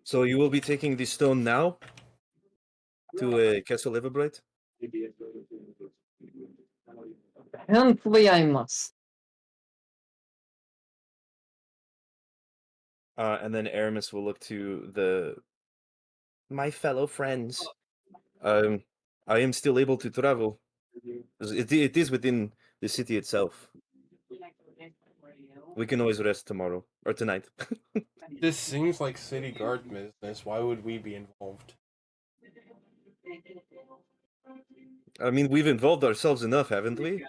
So you will be taking the stone now to Castle Everbright? Apparently I must. And then Aramis will look to my fellow friends. I am still able to travel. It is within the city itself. We can always rest tomorrow or tonight. This seems like city guard business. Why would we be involved? I mean, we've involved ourselves enough, haven't we?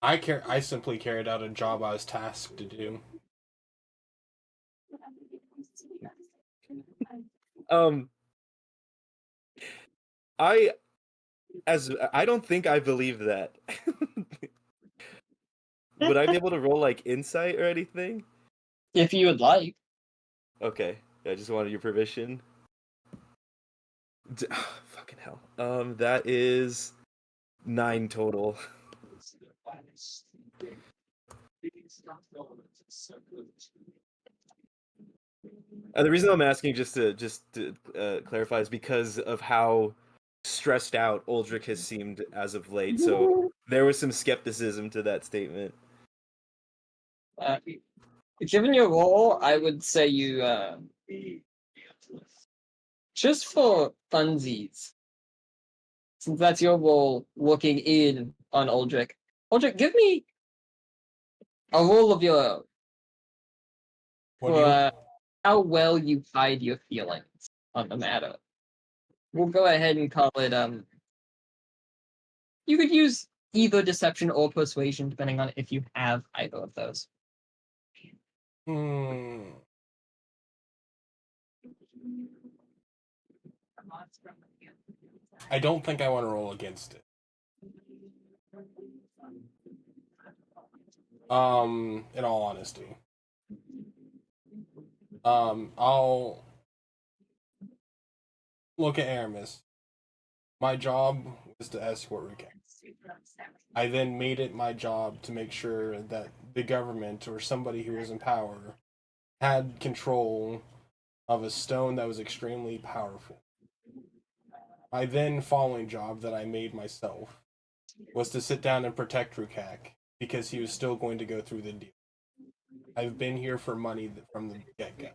I simply carried out a job I was tasked to do. I don't think I believe that. Would I be able to roll like insight or anything? If you would like. Okay, I just wanted your permission. Fucking hell. That is 9 total. The reason I'm asking just to clarify is because of how stressed out Uldric has seemed as of late. So there was some skepticism to that statement. Given your role, I would say you just for funsies, since that's your role looking in on Uldric. Uldric, give me a roll of your for how well you hide your feelings on the matter. We'll go ahead and call it you could use either deception or persuasion, depending on if you have either of those. I don't think I want to roll against it. In all honesty. I'll look at Aramis. My job was to escort Ruka. I then made it my job to make sure that the government or somebody who was in power had control of a stone that was extremely powerful. My then following job that I made myself was to sit down and protect Rukak because he was still going to go through the deal. I've been here for money from the get-go.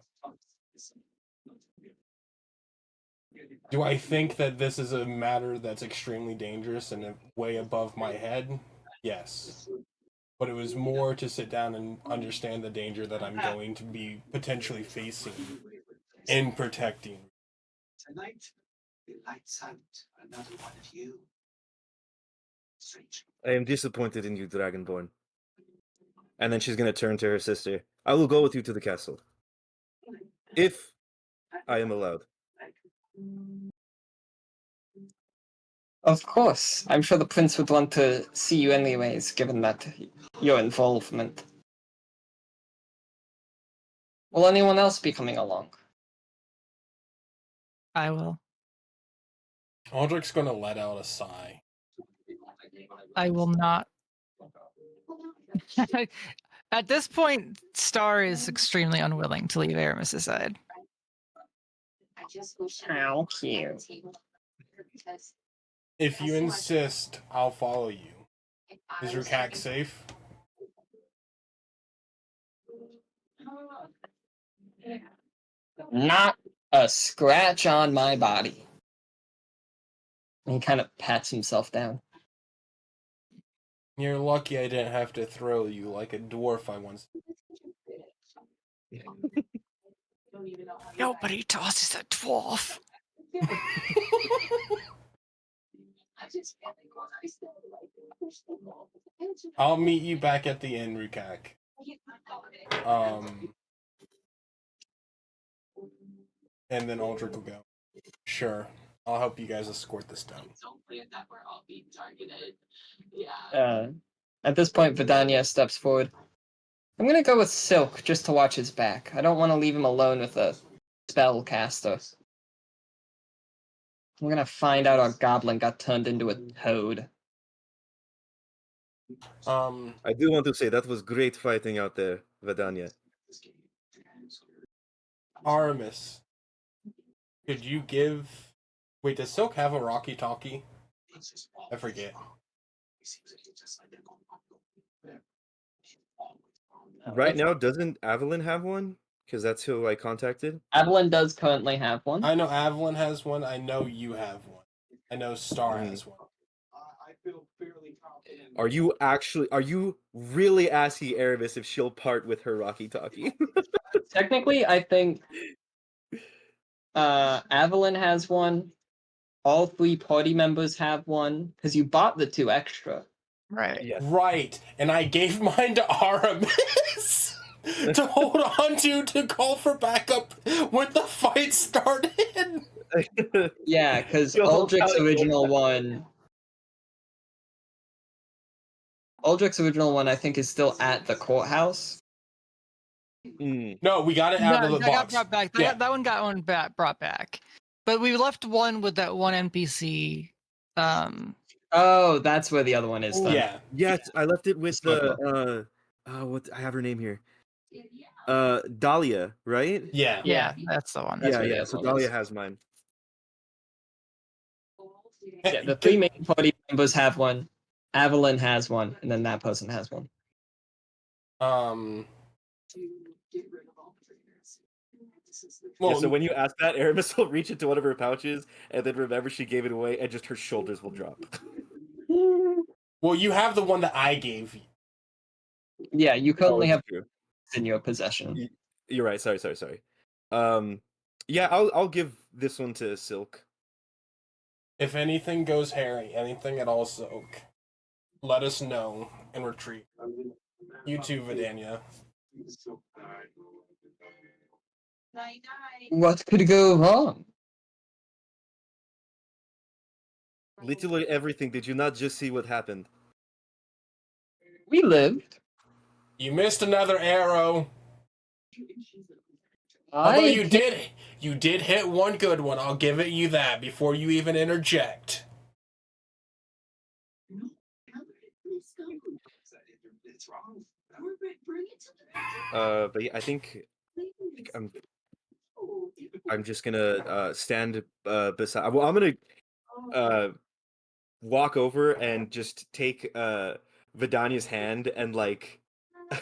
Do I think that this is a matter that's extremely dangerous and way above my head? Yes. But it was more to sit down and understand the danger that I'm going to be potentially facing in protecting. Tonight, the lights out another one of you. Strange. I am disappointed in you, Dragonborn. And then she's gonna turn to her sister. I will go with you to the castle. If I am allowed. Of course. I'm sure the prince would want to see you anyways, given that your involvement. Will anyone else be coming along? I will. Aldrich's gonna let out a sigh. I will not. At this point, Star is extremely unwilling to leave Aramis's side. How cute. If you insist, I'll follow you. Is Rukak safe? Not a scratch on my body. And he kind of pats himself down. You're lucky I didn't have to throw you like a dwarf I once. Nobody tosses a dwarf. I'll meet you back at the inn, Rukak. And then Aldrich will go. Sure, I'll help you guys escort this down. At this point, Vidania steps forward. I'm gonna go with Silk just to watch his back. I don't want to leave him alone with a spellcaster. We're gonna find out our goblin got turned into a toad. I do want to say that was great fighting out there, Vidania. Aramis, could you give... Wait, does Silk have a walkie-talkie? I forget. Right now, doesn't Avalyn have one? Because that's who I contacted. Avalyn does currently have one. I know Avalyn has one. I know you have one. I know Star has one. I feel fairly confident. Are you really asking Aramis if she'll part with her walkie-talkie? Technically, I think Avalyn has one. All 3 party members have one, because you bought the 2 extra. Right. Yes. Right, and I gave mine to Aramis to hold on to call for backup when the fight started. Yeah, because Yo, Aldrich's how- original one... Aldrich's original one, I think, is still at the courthouse. No, we got it out of the that got box. brought back. Yeah. That one got brought back. But we left one with that one NPC. Oh, that's where the other one is then. Yeah. Yes, I left it with the what I have her name here. Dahlia, right? Yeah. Yeah, that's the one. That's Yeah, where the yeah. other So one Dahlia is. has mine. Yeah, the 3 main party members have one. Avalyn has one, and then that person has one. Well, Yeah, so when you ask that, Aramis will reach into one of her pouches, and then remember she gave it away, and just her shoulders will drop. well, you have the one that I gave you. Yeah, you currently have True. in your possession. You're right. Sorry. Yeah, I'll give this one to Silk. If anything goes hairy, anything at all Silk, let us know and retreat. You too, Vidania. What could go wrong? Literally everything. Did you not just see what happened? We lived. You missed another arrow. Although you did hit one good one. I'll give it you that before you even interject. It's wrong. But yeah, I think I'm just gonna stand beside. Well, I'm gonna walk over and just take Vidania's hand and like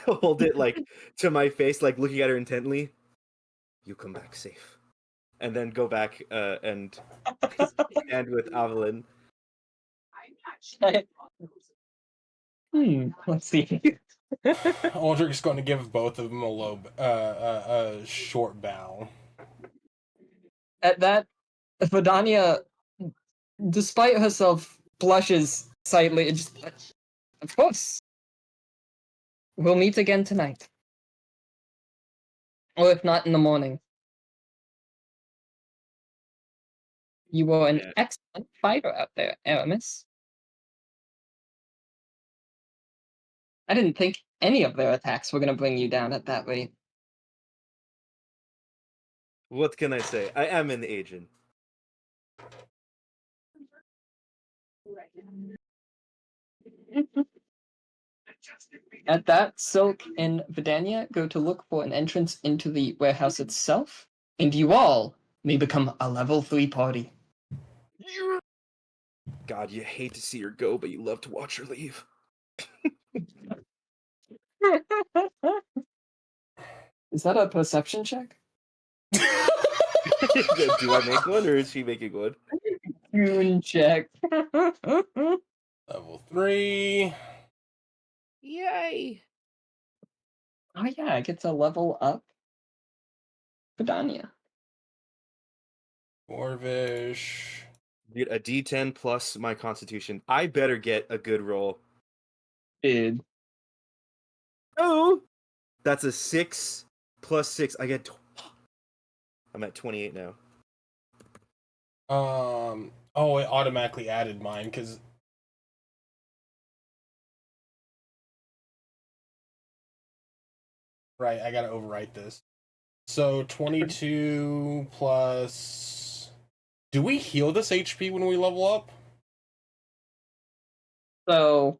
hold it like to my face, like looking at her intently. You come back safe, and then go back and stand with Avalyn. Let's see. Aldrich's going to give both of them a short bow. At that, Vidania, despite herself, blushes slightly. And just, of course, we'll meet again tonight, or if not, in the morning. You were an excellent fighter out there, Aramis. I didn't think any of their attacks were going to bring you down at that rate. What can I say? I am an agent. At that, Silk and Vidania go to look for an entrance into the warehouse itself, and you all may become a level 3 party. God, you hate to see her go, but you love to watch her leave. Is that a perception check? Do I make one, or is she making one? Goon check. Level 3. Yay! Oh yeah, I get to level up Vidania. Orvish. Dude, a D10 plus my constitution. I better get a good roll. Dude. Oh! That's a 6 plus 6. I get... I'm at 28 now. Oh, it automatically added mine, because... Right, I gotta overwrite this. So, 22 plus... Do we heal this HP when we level up? So,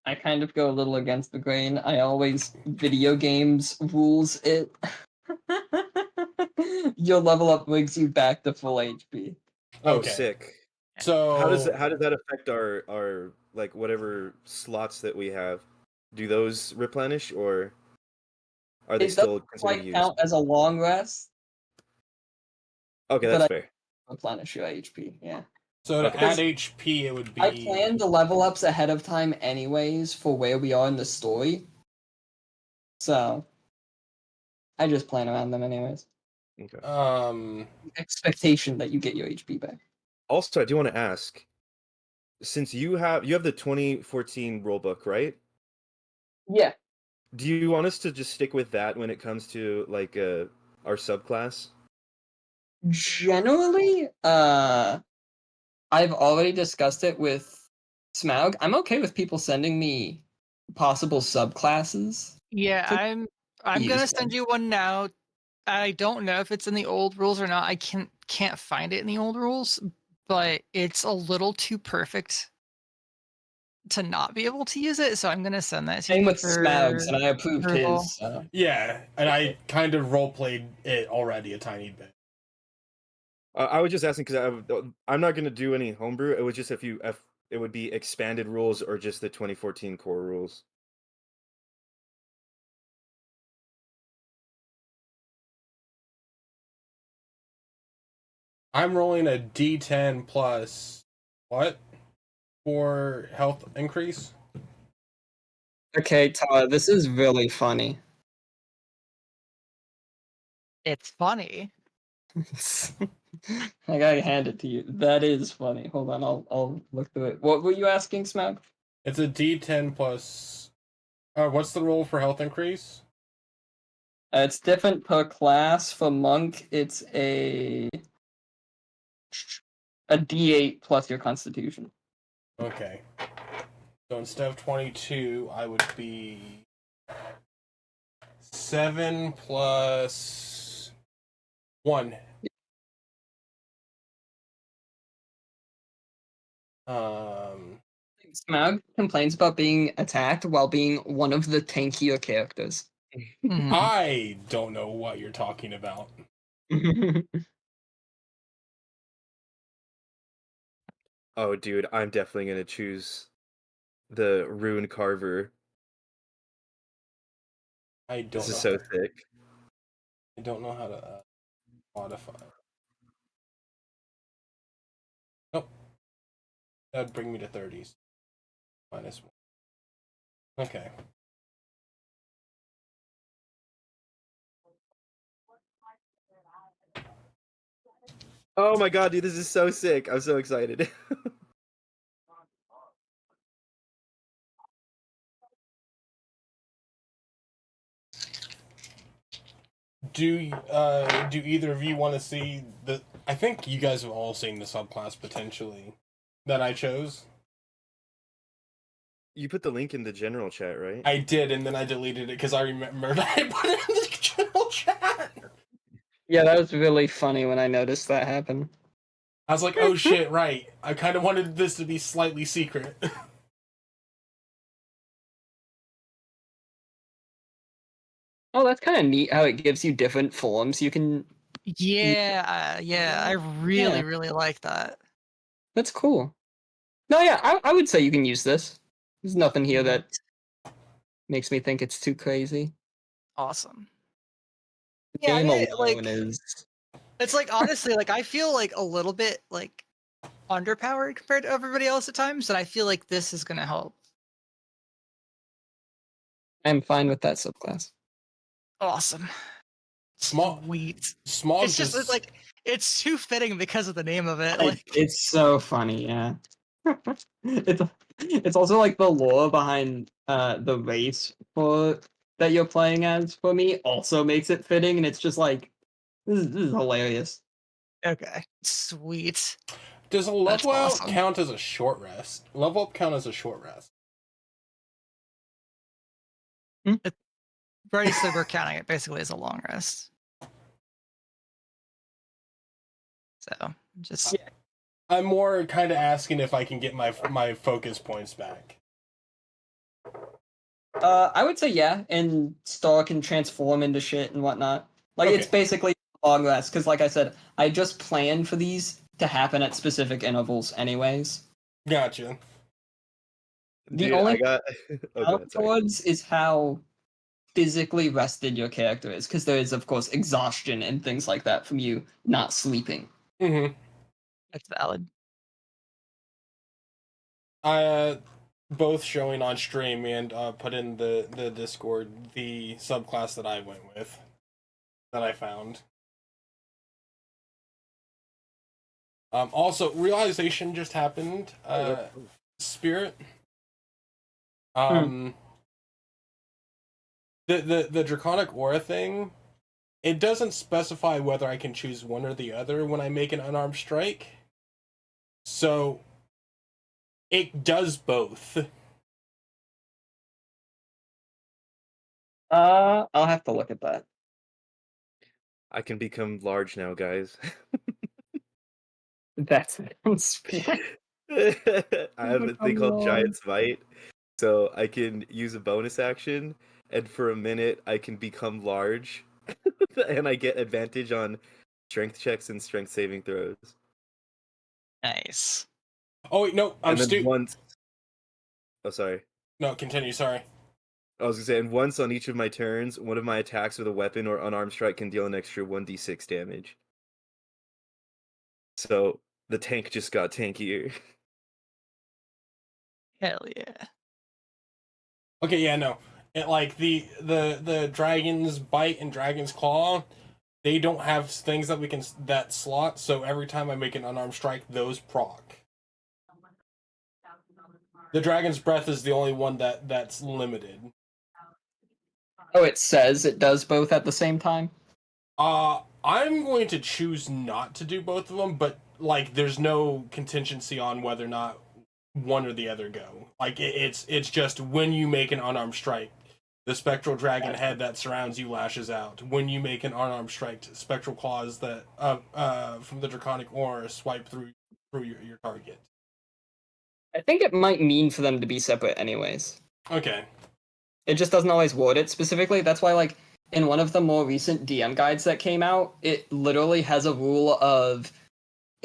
I kind of go a little against the grain. I always video games rules it. Your level up brings you back to full HP. Oh, Okay. sick. So... How does that affect our like whatever slots that we have? Do those replenish, or are they It still doesn't considered quite used? count as a long rest. Okay, but that's I fair. Replenish your HP, yeah. So to Okay. add HP, it would be... I planned the level ups ahead of time anyways for where we are in the story. So, I just plan around them anyways. Okay. Expectation that you get your HP back. Also, I do want to ask, since you have the 2014 rulebook, right? Yeah. Do you want us to just stick with that when it comes to like our subclass? Generally, I've already discussed it with Smaug. I'm okay with people sending me possible subclasses. Yeah, I'm use gonna them. send you one now. I don't know if it's in the old rules or not. I can't find it in the old rules, but it's a little too perfect to not be able to use it. So I'm gonna send that to Same you with for Smaug's, and I approved approval. his. So. Yeah, and I kind of roleplayed it already a tiny bit. I was just asking because I'm not going to do any homebrew. It was just if it would be expanded rules or just the 2014 core rules. I'm rolling a D10 plus what for health increase? Okay, Tara, this is really funny. It's funny. I gotta hand it to you. That is funny. Hold on, I'll look through it. What were you asking, Smaug? It's a D10 plus. What's the roll for health increase? It's different per class. For monk, it's a D8 plus your constitution. Okay. So instead of 22, I would be 7 plus 1. Smaug complains about being attacked while being one of the tankier characters. I don't know what you're talking about. Oh, dude, I'm definitely going to choose the rune carver. I don't This know. is so sick. I don't know how to modify. Nope. That'd bring me to 30s. -1. Okay. Oh my god, dude, this is so sick. I'm so excited. Do either of you want to see the? I think you guys have all seen the subclass potentially that I chose. You put the link in the general chat, right? I did, and then I deleted it because I remembered I put it in the general chat. Yeah, that was really funny when I noticed that happen. I was like, oh shit, right. I kind of wanted this to be slightly secret. Oh, that's kind of neat how it gives you different forms you can. Yeah, I really, Yeah. really like that. That's cool. No, yeah, I would say you can use this. There's nothing here that makes me think it's too crazy. Awesome. The Yeah, I game mean, alone like, is. it's like honestly, like I feel like a little bit like underpowered compared to everybody else at times, and I feel like this is gonna help. I'm fine with that subclass. Awesome. Small, Sweet. small. It's just it's like it's too fitting because of the name of it. Like It's so funny, yeah. It's also like the lore behind the race for that you're playing as for me also makes it fitting, and it's just like this is hilarious. okay, sweet. Does a That's level out awesome. count as a short rest? Level up count as a short rest? Brady said we're counting it basically as a long rest. So just I'm more kind of asking if I can get my focus points back. I would say yeah, and Star can transform into shit and whatnot. Like it's Okay. basically a long rest because, like I said, I just plan for these to happen at specific intervals, anyways. Gotcha. The Dude, only I got. Oh, go count ahead, sorry. towards is how physically rested your character is, because there is, of course, exhaustion and things like that from you not sleeping. Mm-hmm. that's valid. Both showing on stream and put in the Discord the subclass that I went with, that I found. Also, realization just happened. Spirit. The Draconic Aura thing, it doesn't specify whether I can choose one or the other when I make an unarmed strike. So it does both. I'll have to look at that. I can become large now, guys. That's I have a thing called Giant's Might, so I can use a bonus action, and for a minute I can become large, and I get advantage on strength checks and strength saving throws. Nice. Oh wait, no, I'm And then stupid. once. Oh, sorry. No, continue. Sorry. I was gonna say, and once on each of my turns, one of my attacks with a weapon or unarmed strike can deal an extra 1d6 damage. So the tank just got tankier. Hell yeah. Okay, yeah, no. It, like the Dragon's Bite and Dragon's Claw, they don't have things that we can that slot. So every time I make an unarmed strike, those proc. The Dragon's Breath is the only one that's limited. Oh, it says it does both at the same time? I'm going to choose not to do both of them, but like there's no contingency on whether or not one or the other go. Like it's just when you make an unarmed strike, the spectral dragon head that surrounds you lashes out. When you make an unarmed strike, spectral claws that from the Draconic Aura swipe through your target. I think it might mean for them to be separate anyways. Okay. It just doesn't always word it specifically. That's why, like, in one of the more recent DM guides that came out, it literally has a rule of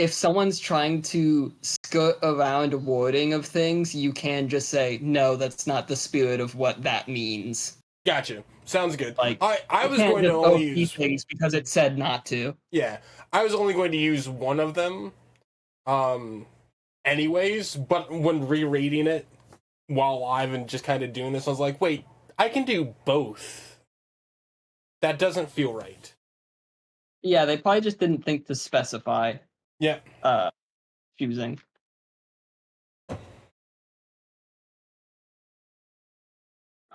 if someone's trying to skirt around wording of things, you can just say, no, that's not the spirit of what that means. Gotcha. Sounds good. Like, I You was can't going to just only OP use things because it said not to. yeah. I was only going to use one of them, anyways. But when rereading it while live and just kind of doing this, I was like, wait, I can do both. That doesn't feel right. Yeah, they probably just didn't think to specify. Yeah. Choosing.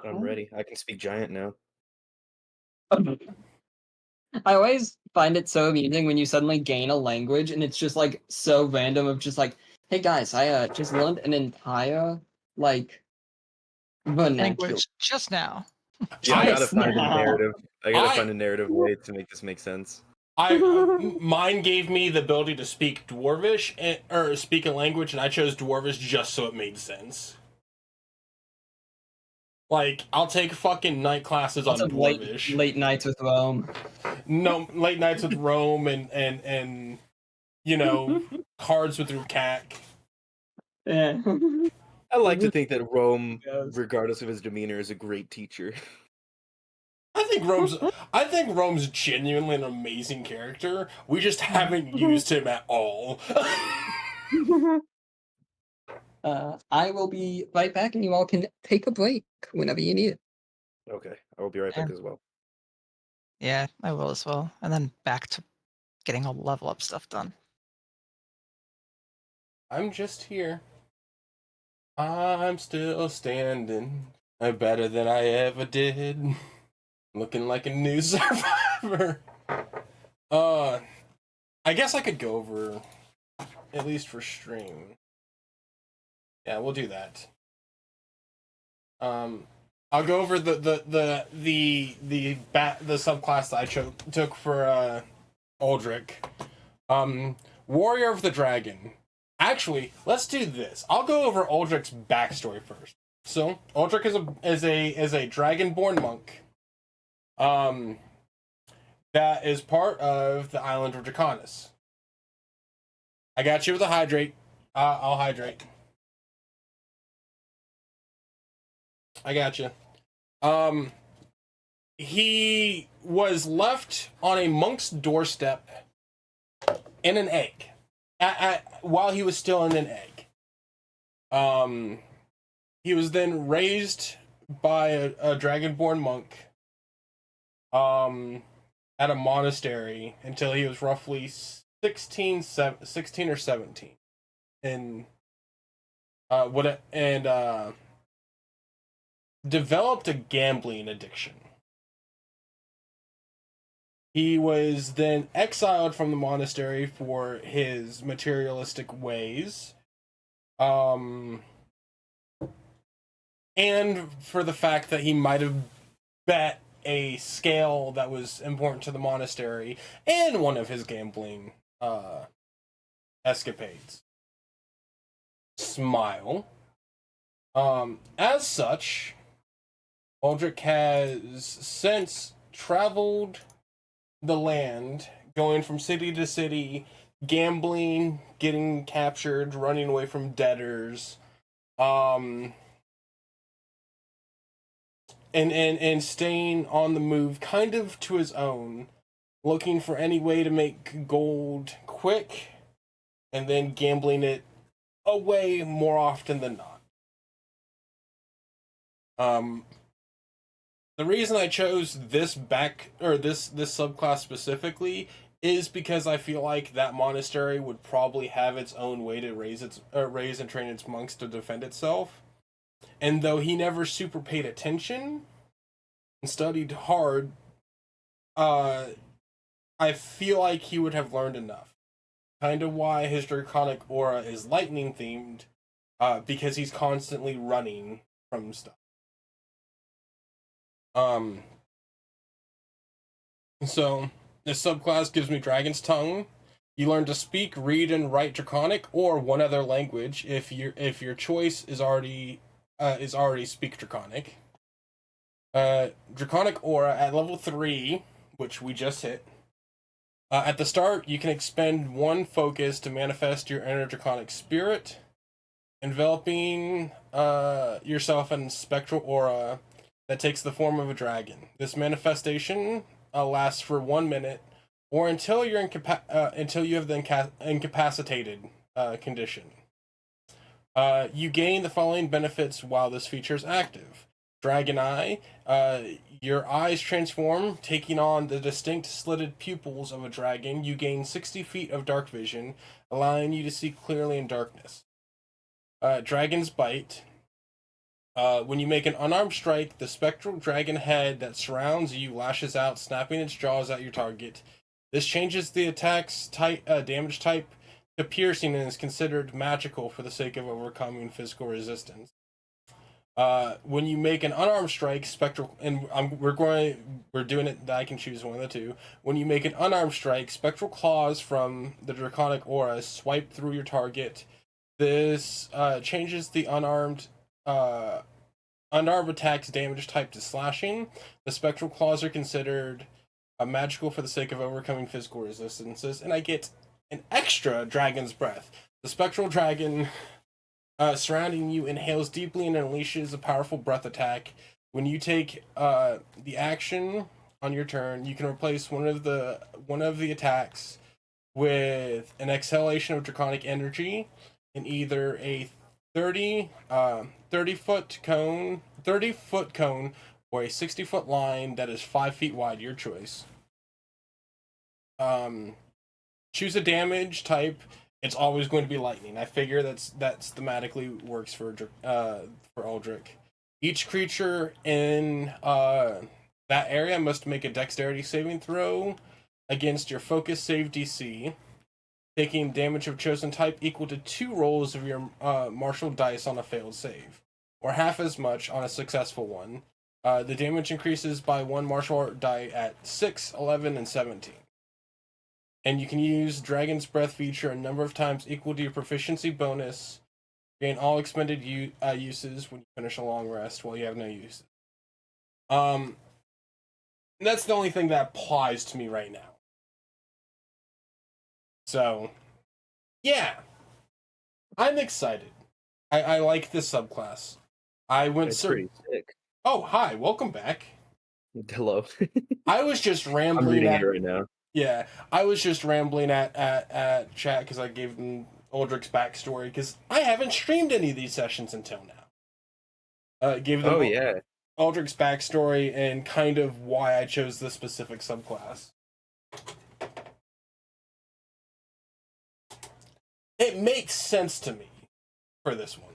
I'm ready. I can speak giant now. I always find it so amusing when you suddenly gain a language and it's just like so random of just like, hey guys, I just learned an entire like vernacular. Language just now. Yeah, I gotta Just find a now. narrative. I gotta find a narrative way to make this make sense. Mine gave me the ability to speak Dwarvish or speak a language, and I chose Dwarvish just so it made sense. Like, I'll take fucking night classes on Lots of Dwarvish. late nights with Rome. No, late nights with Rome and you know, cards with Rukak. Yeah. I like to think that Rome, regardless of his demeanor, is a great teacher. I think Rome's genuinely an amazing character. We just haven't used him at all. I will be right back, and you all can take a break whenever you need it. Okay, I will be right back as well. Yeah, I will as well. And then back to getting all level up stuff done. I'm just here. I'm still standing. I'm better than I ever did. Looking like a new survivor. I guess I could go over, at least for stream. Yeah, we'll do that. I'll go over the subclass that I took for Uldric. Warrior of the Dragon. Actually, let's do this. I'll go over Uldric's backstory first. So, Uldric is a dragonborn monk. That is part of the island of Draconis. I got you with a hydrate. I'll hydrate. I got you. He was left on a monk's doorstep in an egg. While he was still in an egg. He was then raised by a dragonborn monk at a monastery until he was roughly 16 or 17. And developed a gambling addiction. He was then exiled from the monastery for his materialistic ways. And for the fact that he might have bet a scale that was important to the monastery and one of his gambling escapades. Smile. As such, Uldric has since traveled the land, going from city to city, gambling, getting captured, running away from debtors, and staying on the move kind of to his own, looking for any way to make gold quick, and then gambling it away more often than not. The reason I chose this subclass specifically is because I feel like that monastery would probably have its own way to raise and train its monks to defend itself. And though he never super paid attention and studied hard, I feel like he would have learned enough. Kind of why his draconic aura is lightning themed, because he's constantly running from stuff. So this subclass gives me Dragon's Tongue. You learn to speak, read, and write Draconic or one other language if your choice is already speak Draconic. Draconic Aura at level 3, which we just hit. At the start, you can expend 1 focus to manifest your inner draconic spirit, enveloping yourself in spectral aura that takes the form of a dragon. This manifestation lasts for 1 minute, or until you're until you have the incapacitated condition. You gain the following benefits while this feature is active. Dragon Eye, your eyes transform, taking on the distinct slitted pupils of a dragon. You gain 60 feet of dark vision, allowing you to see clearly in darkness. Dragon's Bite. When you make an unarmed strike, the spectral dragon head that surrounds you lashes out, snapping its jaws at your target. This changes the attack's damage type to piercing and is considered magical for the sake of overcoming physical resistance. When you make an unarmed strike, spectral, and we're doing it that I can choose one of the two. When you make an unarmed strike, spectral claws from the draconic aura swipe through your target. This changes the unarmed attack's damage type to slashing. The spectral claws are considered magical for the sake of overcoming physical resistances, and I get an extra dragon's breath. The spectral dragon surrounding you inhales deeply and unleashes a powerful breath attack. When you take the action on your turn, you can replace one of the attacks with an exhalation of draconic energy in either a 30-foot cone or a 60-foot line that is 5 feet wide, your choice. Choose a damage type. It's always going to be lightning. I figure that's thematically works for Aldrich. Each creature in that area must make a dexterity saving throw against your focus save DC, taking damage of chosen type equal to 2 rolls of your martial dice on a failed save, or half as much on a successful one. The damage increases by 1 martial art die at 6, 11, and 17. And you can use Dragon's Breath feature a number of times equal to your proficiency bonus. Gain all expended uses when you finish a long rest while you have no use. That's the only thing that applies to me right now. So, yeah. I'm excited. I like this subclass. It's pretty sick. Oh, hi. Welcome back. Hello. I was just rambling. I'm reading it right now. Yeah, I was just rambling at chat because I gave them Aldrich's backstory, because I haven't streamed any of these sessions until now. Gave them Aldrich's backstory and kind of why I chose this specific subclass. It makes sense to me for this one.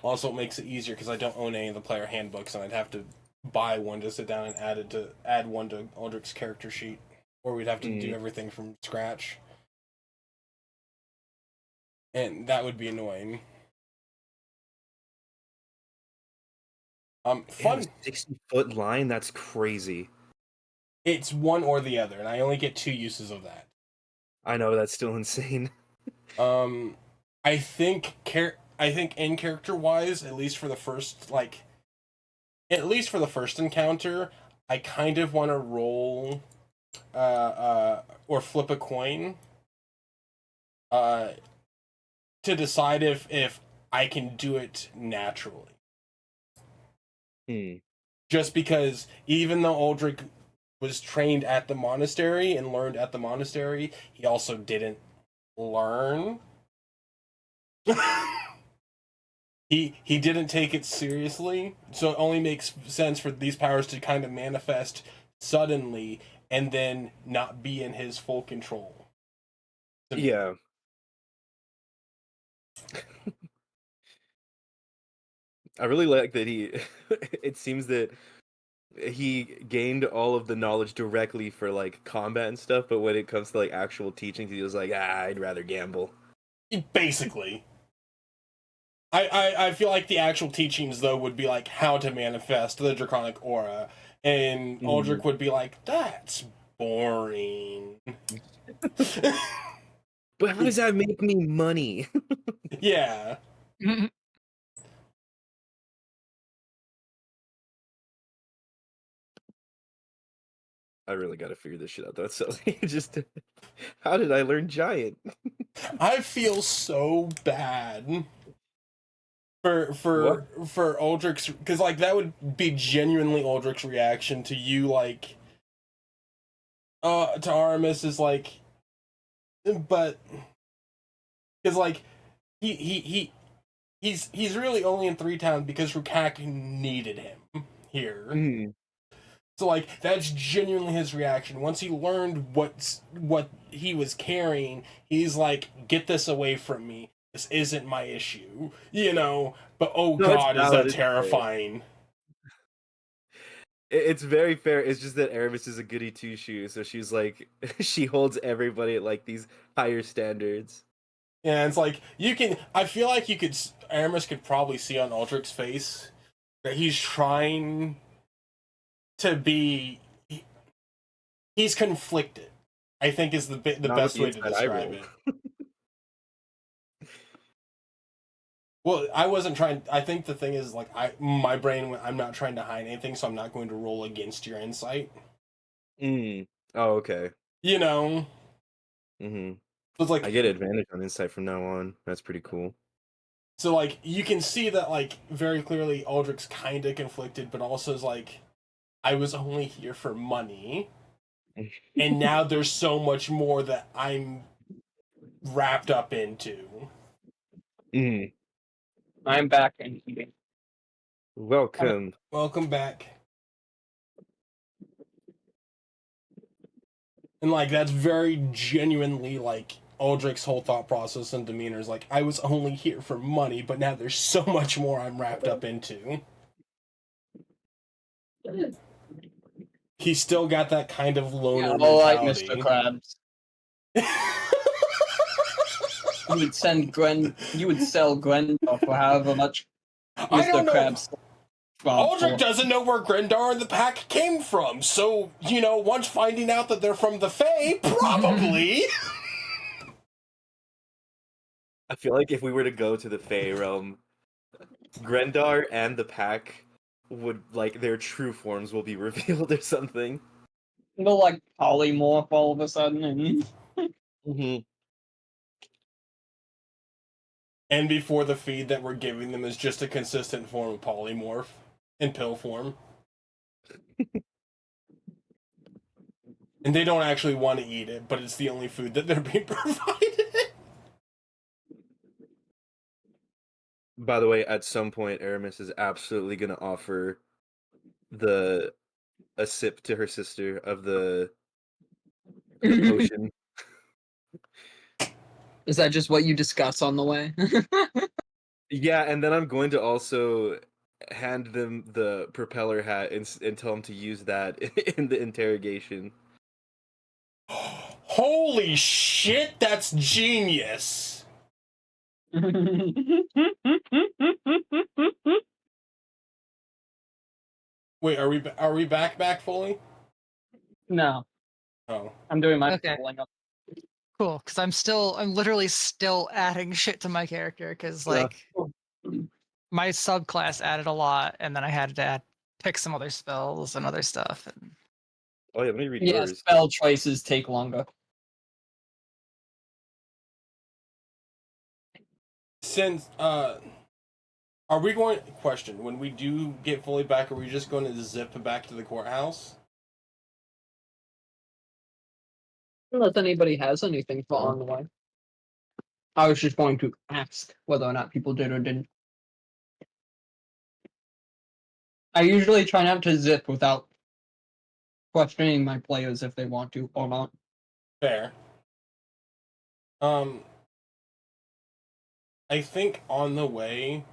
Also, it makes it easier because I don't own any of the player handbooks, and I'd have to buy one to sit down and add one to Aldrich's character sheet, or we'd have to do everything from scratch, and that would be annoying. Fun. 60-foot line? That's crazy. It's one or the other, and I only get 2 uses of that. I know, that's still insane. I think in character wise, at least for the first encounter, I kind of want to roll or flip a coin to decide if I can do it naturally. Just because even though Aldrich was trained at the monastery and learned at the monastery, he also didn't learn. He didn't take it seriously, so it only makes sense for these powers to kind of manifest suddenly and then not be in his full control. Yeah. I really like that it seems that he gained all of the knowledge directly for like combat and stuff, but when it comes to like actual teaching, he was like, I'd rather gamble. Basically. I feel like the actual teachings, though, would be like how to manifest the draconic aura, and Aldrich would be like, that's boring. But how does that make me money? Yeah. really gotta figure this shit out. That's so just. How did I learn giant? I feel so bad for Aldrich's, because like that would be genuinely Aldrich's reaction to you, like to Aramis is like, but because like he's really only in 3 Town because Rukak needed him here. Mm. So like that's genuinely his reaction. Once he learned what he was carrying, he's like, "Get this away from me. This isn't my issue." You know. But oh No, it's god, is valid, that it's terrifying? It's very fair. It's just that Aramis is a goody two shoes, so she's like, she holds everybody at like these higher standards. Yeah, it's like you can. I feel like Aramis could probably see on Aldrich's face that he's trying to be. He's conflicted. I think is the Not best with way to the inside eye describe roll. it. Well, I wasn't trying. I think the thing is, like, my brain. I'm not trying to hide anything, so I'm not going to roll against your insight. Mm. Oh, okay. You know. Mm-hmm. So it's like I get advantage on insight from now on. That's pretty cool. so, like, you can see that, like, very clearly, Aldrich's kind of conflicted, but also is like, I was only here for money, and now there's so much more that I'm wrapped up into. Mm. I'm back and eating. Welcome. Welcome back. And like that's very genuinely like Aldrich's whole thought process and demeanor is like, I was only here for money, but now there's so much more I'm wrapped up into. He's still got that kind of loner like mentality. Mr. Krabs. You would sell Grendor for however much I Mr. don't know. Krabs. Aldrich doesn't know where Grendar and the pack came from, so, you know, once finding out that they're from the Fae, probably. I feel like if we were to go to the Fae realm, Grendar and the pack would, like, their true forms will be revealed or something. They'll like polymorph all of a sudden and Mm-hmm. And before the feed that we're giving them is just a consistent form of polymorph in pill form. And they don't actually want to eat it, but it's the only food that they're being provided. By the way, at some point, Aramis is absolutely going to offer a sip to her sister of the potion. Is that just what you discuss on the way? Yeah, and then I'm going to also hand them the propeller hat and tell them to use that in the interrogation. Holy shit, that's genius! Wait, are we back fully? No, Oh. I'm doing my Okay. pulling up. Cool, because I'm literally still adding shit to my character, because Yeah. like my subclass added a lot, and then I had to pick some other spells and other stuff. And Oh yeah, let me read Yeah, yours. spell choices take longer. Since are we going question, when we do get fully back, are we just going to zip back to the courthouse? Unless anybody has anything for on the way. I was just going to ask whether or not people did or didn't. I usually try not to zip without questioning my players if they want to or not. Fair. I think on the way,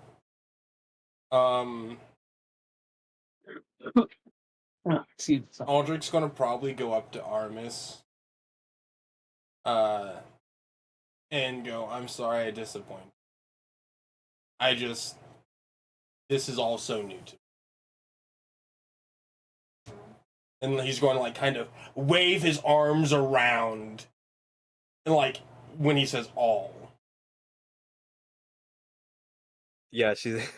Excuse me. Aldrich's gonna probably go up to Aramis, and go, I'm sorry I disappointed. This is all so new to me. And he's going to, like, kind of wave his arms around, and, like, when he says all. Yeah, she's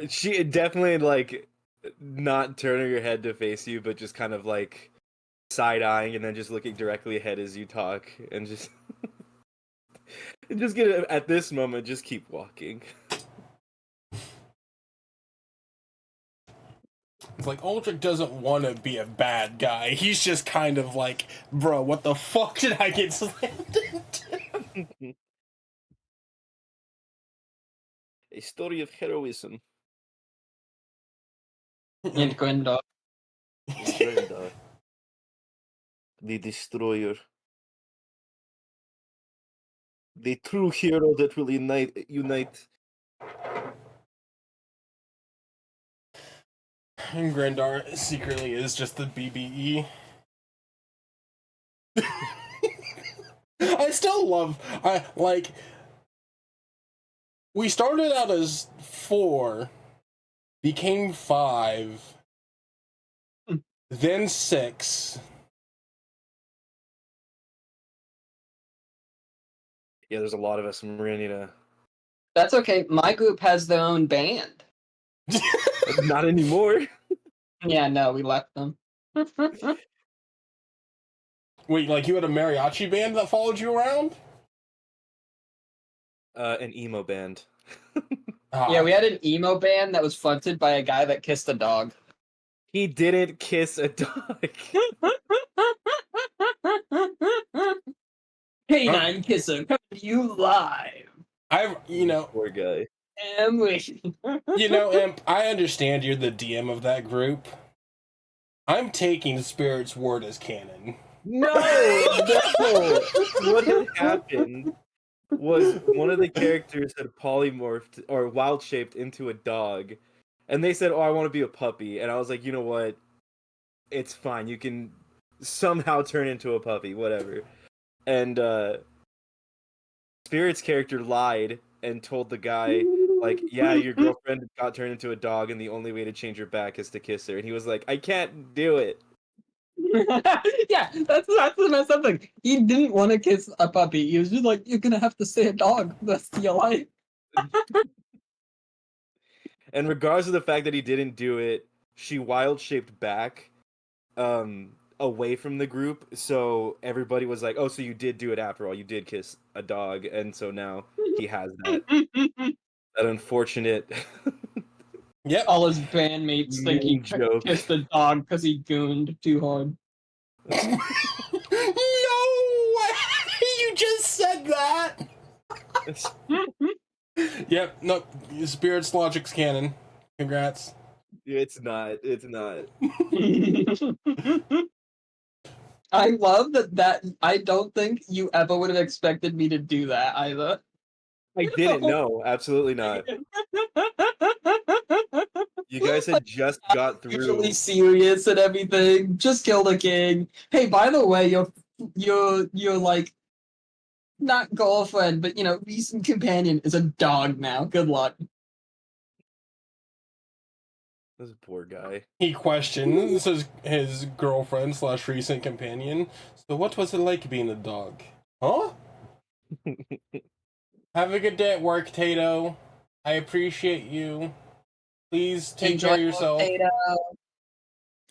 she definitely like not turning your head to face you, but just kind of like side-eyeing and then just looking directly ahead as you talk, and just and just get it at this moment. Just keep walking. It's like Aldrich doesn't want to be a bad guy. He's just kind of like, bro, what the fuck did I get slammed into? A story of heroism. And Gwendor. Brenda, the destroyer. The true hero that will unite. And Grandar secretly is just the BBE. I still love, we started out as 4, became 5, then 6. Yeah, there's a lot of us, and we're gonna need a. That's okay. My group has their own band. Not anymore. Yeah, no, we left them. Wait, like you had a mariachi band that followed you around? An emo band. Yeah, we had an emo band that was fronted by a guy that kissed a dog. He didn't kiss a dog. Canine Kisser coming to you live. Poor guy. Am waiting. Imp, I understand you're the DM of that group. I'm taking Spirit's word as canon. No! What had happened was one of the characters had polymorphed or wild shaped into a dog, and they said, "Oh, I want to be a puppy," and I was like, "You know what? It's fine. You can somehow turn into a puppy, whatever." And Spirit's character lied and told the guy, like, "Yeah, your girlfriend got turned into a dog, and the only way to change her back is to kiss her." And he was like, "I can't do it." Yeah, that's the messed up thing. He didn't want to kiss a puppy. He was just like, "You're gonna have to stay a dog the rest of your life." And regardless of the fact that he didn't do it, she wild shaped back, away from the group. So everybody was like, "Oh, so you did do it after all? You did kiss a dog," and so now he has that unfortunate. Yep. All his bandmates think he joke. kissed a dog because he gooned too hard. No way! You just said that! Yep, no, Spirit's logic's canon. Congrats. It's not. It's not. I love that I don't think you ever would have expected me to do that either. I didn't know. Absolutely not. You guys had just got through. Usually serious and everything. Just kill the king. Hey, by the way, your like not girlfriend, but recent companion is a dog now. Good luck. This poor guy. He questions his girlfriend / recent companion. So what was it like being a dog? Huh? Have a good day at work, Tato. I appreciate you. Please take care of yourself. Potato.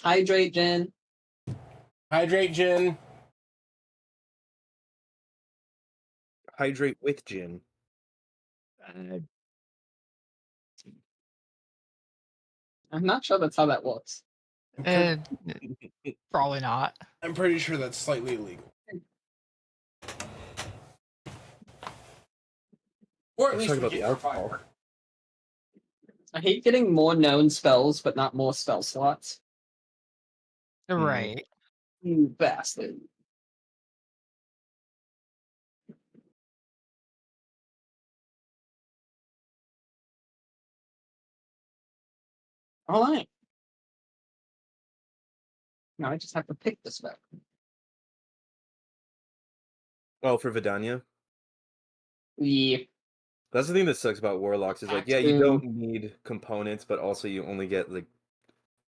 Hydrate, Jen. Hydrate, Jen. Hydrate with gin. I'm not sure that's how that works. Probably not. I'm pretty sure that's slightly illegal. Or at Let's least talk about we the get alcohol. I hate getting more known spells, but not more spell slots. Right. You bastard. Alright. Now I just have to pick the spell. Oh, for Vidania? Yeah. That's the thing that sucks about Warlocks is like, yeah, you don't need components, but also you only get like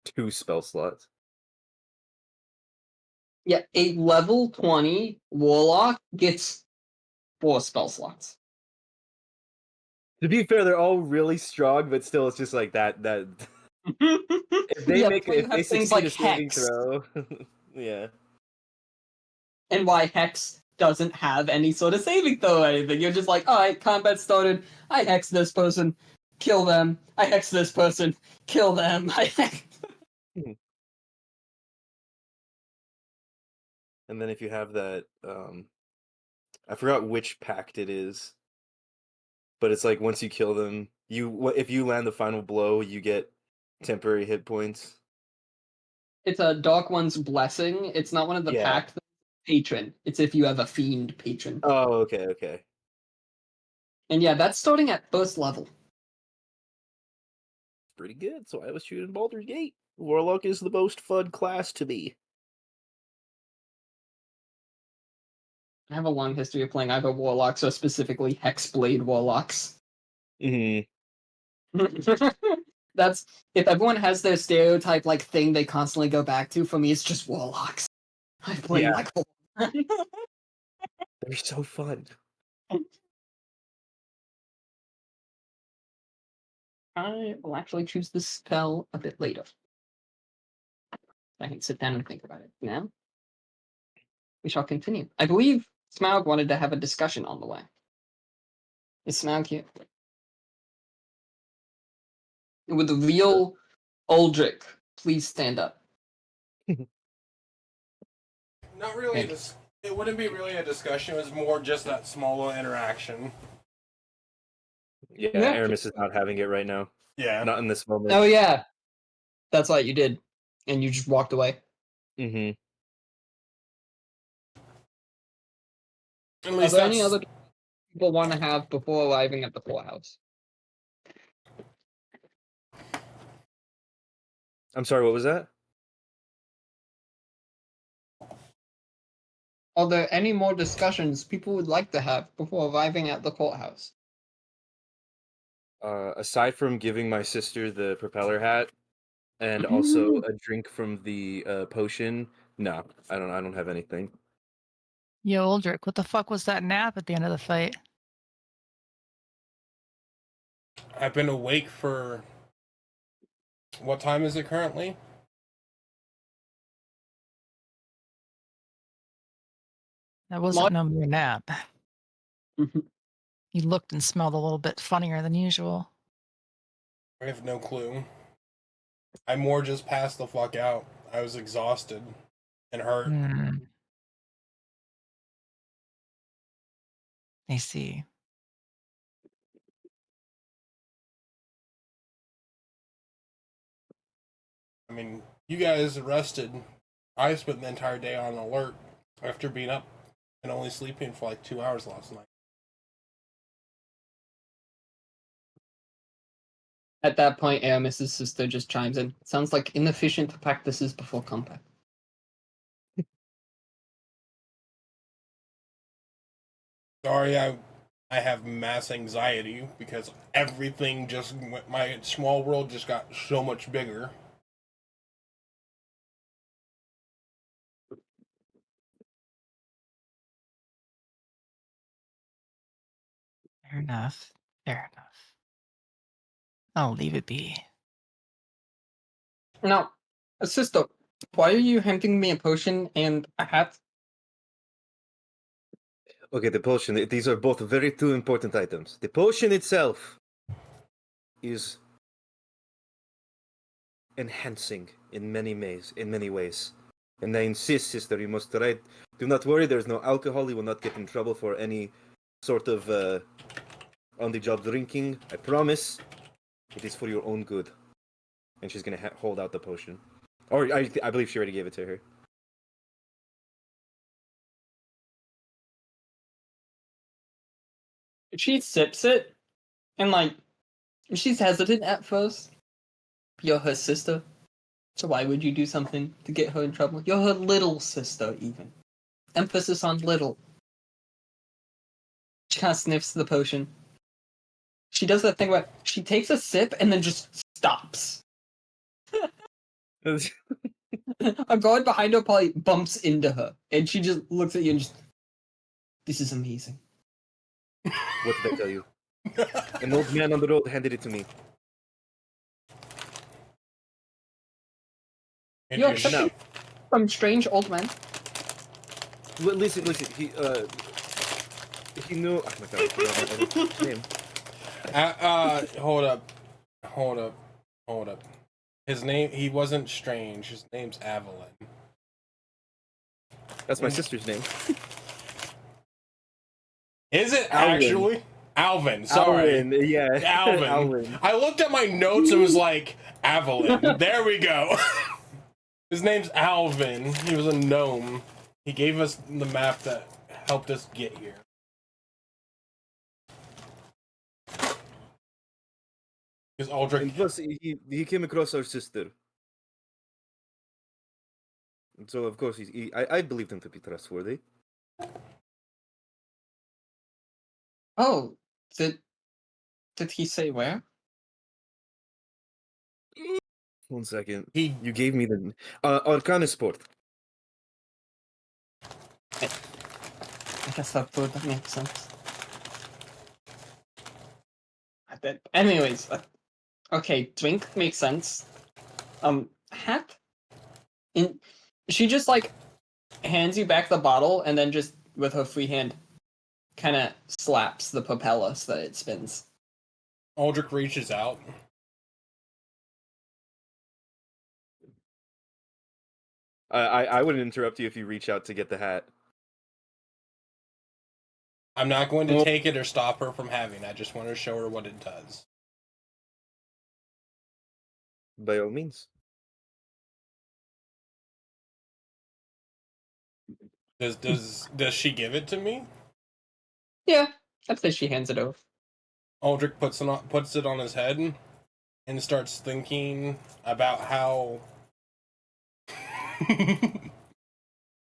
2 spell slots. Yeah, a level 20 Warlock gets 4 spell slots. To be fair, they're all really strong, but still, it's just like that. If they Yeah, make but you if they have things succeed like a saving Hex. throw, yeah. And why Hex doesn't have any sort of saving throw or anything. You're just like, alright, combat started. I hex this person, kill them. I hex this person, kill them. I hex. And then if you have that, I forgot which pact it is, but it's like once you kill them, if you land the final blow, you get temporary hit points. It's a Dark One's Blessing. It's not one of the Yeah. pact patron. It's if you have a fiend patron. Oh, okay. And yeah, that's starting at first level. Pretty good. So I was shooting Baldur's Gate. Warlock is the most fun class to me. I have a long history of playing either Warlocks or specifically Hexblade Warlocks. Mm-hmm. That's if everyone has their stereotype like thing they constantly go back to. For me, it's just Warlocks. I play Yeah. like They're so fun. I will actually choose this spell a bit later. I can sit down and think about it. Now, we shall continue. I believe Smaug wanted to have a discussion on the way. Is Smaug here? With the real Aldrich, please stand up. Not really. It wouldn't be really a discussion. It was more just that small little interaction. Yeah, Yeah. Aramis is not having it right now. Yeah. Not in this moment. Oh yeah, that's what you did, and you just walked away. Mm-hmm. At Are least there any that's- other people want to have before arriving at the courthouse? I'm sorry, what was that? Are there any more discussions people would like to have before arriving at the courthouse? Aside from giving my sister the propeller hat and also a drink from the potion, no, I don't have anything. Yo, Aldrich, what the fuck was that nap at the end of the fight? I've been awake for. What time is it currently? That wasn't no mere nap. You looked and smelled a little bit funnier than usual. I have no clue. I more just passed the fuck out. I was exhausted and hurt. I see. I mean, you guys rested. I spent the entire day on alert after being up and only sleeping for like 2 hours last night. At that point, Aramis's sister just chimes in. Sounds like inefficient practices before combat. Sorry, I have mass anxiety because everything my small world just got so much bigger. Fair enough. Fair enough. I'll leave it be. Now, sister, why are you handing me a potion and a hat? Okay, the potion. These are both very two important items. The potion itself is enhancing in many ways. And I insist, sister, you must try. Do not worry. There's no alcohol. You will not get in trouble for any sort of on-the-job drinking. I promise. It is for your own good. And she's gonna hold out the potion, or I believe she already gave it to her. She sips it, and like, she's hesitant at first. You're her sister, so why would you do something to get her in trouble? You're her little sister, even. Emphasis on little. She kind of sniffs the potion. She does that thing where she takes a sip and then just stops. A guard behind her probably bumps into her, and she just looks at you and just, this is amazing. What did I tell you? An old man on the road handed it to me. And You you're accept No. it from strange old men. Listen. He knew. Oh my god, I forgot his name. Hold up. His name, he wasn't strange. His name's Avalon. That's my sister's name. Is it Alvin. actually? Alvin, sorry. Alvin, yeah. Alvin. Alvin. I looked at my notes and was like, Avalon. There we go. His name's Alvin. He was a gnome. He gave us the map that helped us get here. Because Aldrich. And plus, he came across our sister. And so, of course, I believed him to be trustworthy. Oh, did he say where? 1 second. He You gave me the Arcanisport. I guess that would make sense. Anyways, okay, drink makes sense. Hat? She just like hands you back the bottle and then just with her free hand kind of slaps the propeller so that it spins. Aldrich reaches out. I wouldn't interrupt you if you reach out to get the hat. I'm not going to take it or stop her from having. I just want to show her what it does. By all means. Does she give it to me? Yeah, I'd say she hands it over. Aldrich puts it on his head and starts thinking about how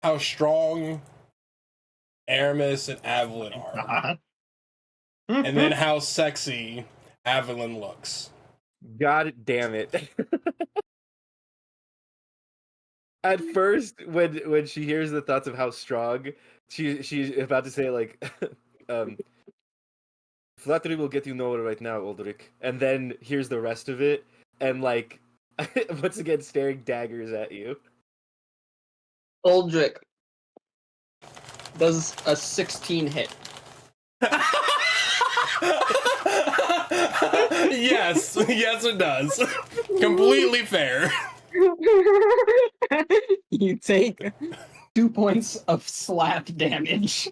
how strong Aramis and Avalon are. And then how sexy Avalon looks. God damn it. At first, when she hears the thoughts of how strong, she's about to say like flattery will get you nowhere right now, Aldrich. And then here's the rest of it, and like once again staring daggers at you. Aldrich does a 16 hit. Yes, it does. Completely fair. You take 2 points of slap damage.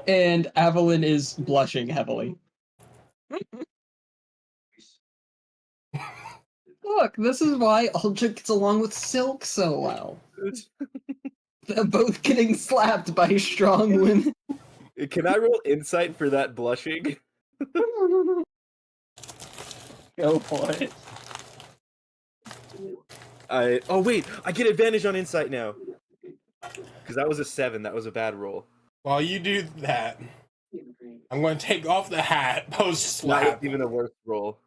And Avalon is blushing heavily. Look, this is why Aldrich gets along with Silk so well. They're both getting slapped by strong women. Can I roll insight for that blushing? Go for it. Oh wait, I get advantage on insight now. Because that was a 7. That was a bad roll. While you do that, I'm going to take off the hat post That slap. was even a worse roll.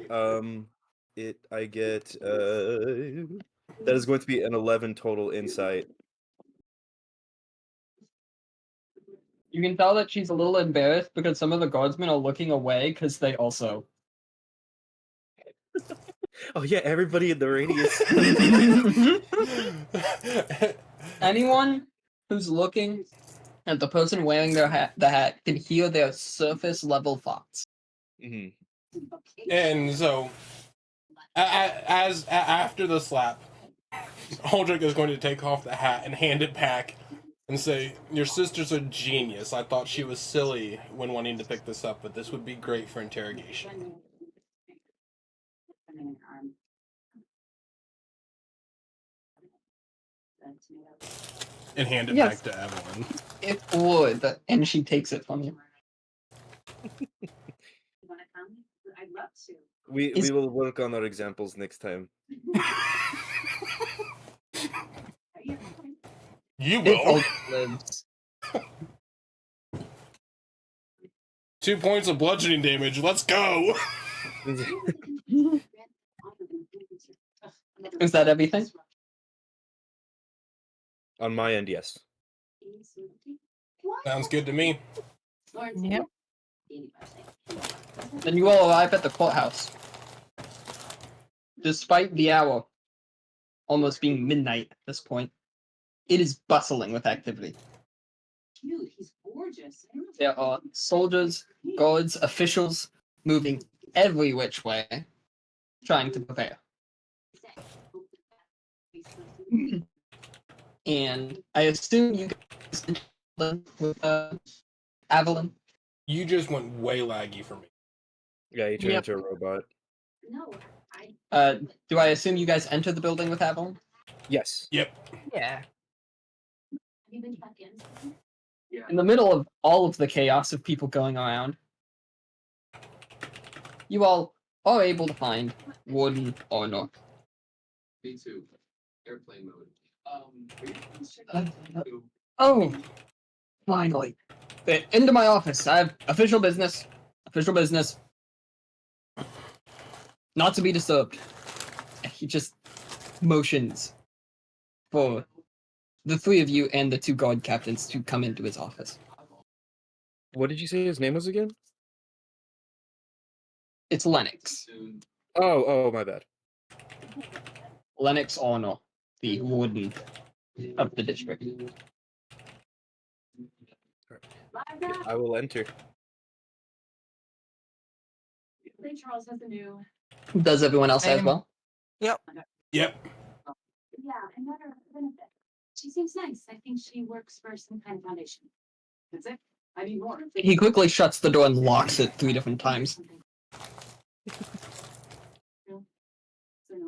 I get that is going to be an 11 total insight. You can tell that she's a little embarrassed because some of the guardsmen are looking away because they also. Oh yeah, everybody in the radius. Anyone who's looking at the person wearing the hat can hear their surface level thoughts. Mhm. And so, after the slap, Aldrich is going to take off the hat and hand it back and say, "Your sister's a genius. I thought she was silly when wanting to pick this up, but this would be great for interrogation." And hand it Yes. back to Evelyn. It would, and she takes it from you. I'd love to. We will work on our examples next time. You It will. lives. 2 points of bludgeoning damage. Let's go. Is that everything? On my end, yes. Sounds good to me. Yep. Then you all arrive at the courthouse. Despite the hour almost being midnight at this point, it is bustling with activity. Cute, he's gorgeous. There are soldiers, guards, officials moving every which way, trying to prepare. And I assume you guys with Avalon. You just went way laggy for me. Yeah, you turn Yep. into a robot. No, I. Do I assume you guys enter the building with Avalon? Yes. Yep. Yeah. Have you been back in? In the middle of all of the chaos of people going around, you all are able to find Warden Arnor. Me too. Airplane mode. Oh, finally. Into my office. I have official business. Official business. Not to be disturbed. He just motions for the three of you and the two guard captains to come into his office. What did you say his name was again? It's Lennox. Oh, my bad. Lennox Arnor, the warden of the district. I will enter. Lake Charles has a new. Does everyone else as Same. well? Yep. Yeah, and let her benefit. She seems nice. I think she works for some kind of foundation. That's it. I need more. He quickly shuts the door and locks it 3 different times.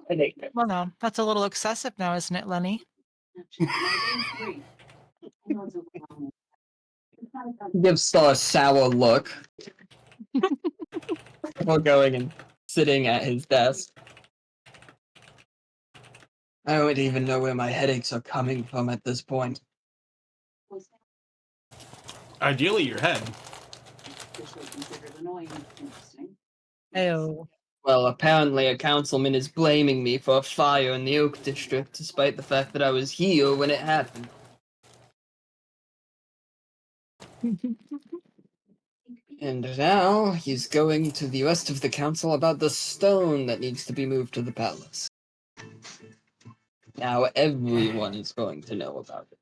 I hate it. Well, no, that's a little excessive now, isn't it, Lenny? Gives Star a sour look before going and sitting at his desk. I don't even know where my headaches are coming from at this point. Ideally, your head. Oh. Well, apparently a councilman is blaming me for a fire in the Oak District, despite the fact that I was here when it happened. And now he's going to the rest of the council about the stone that needs to be moved to the palace. Now everyone is going to know about it.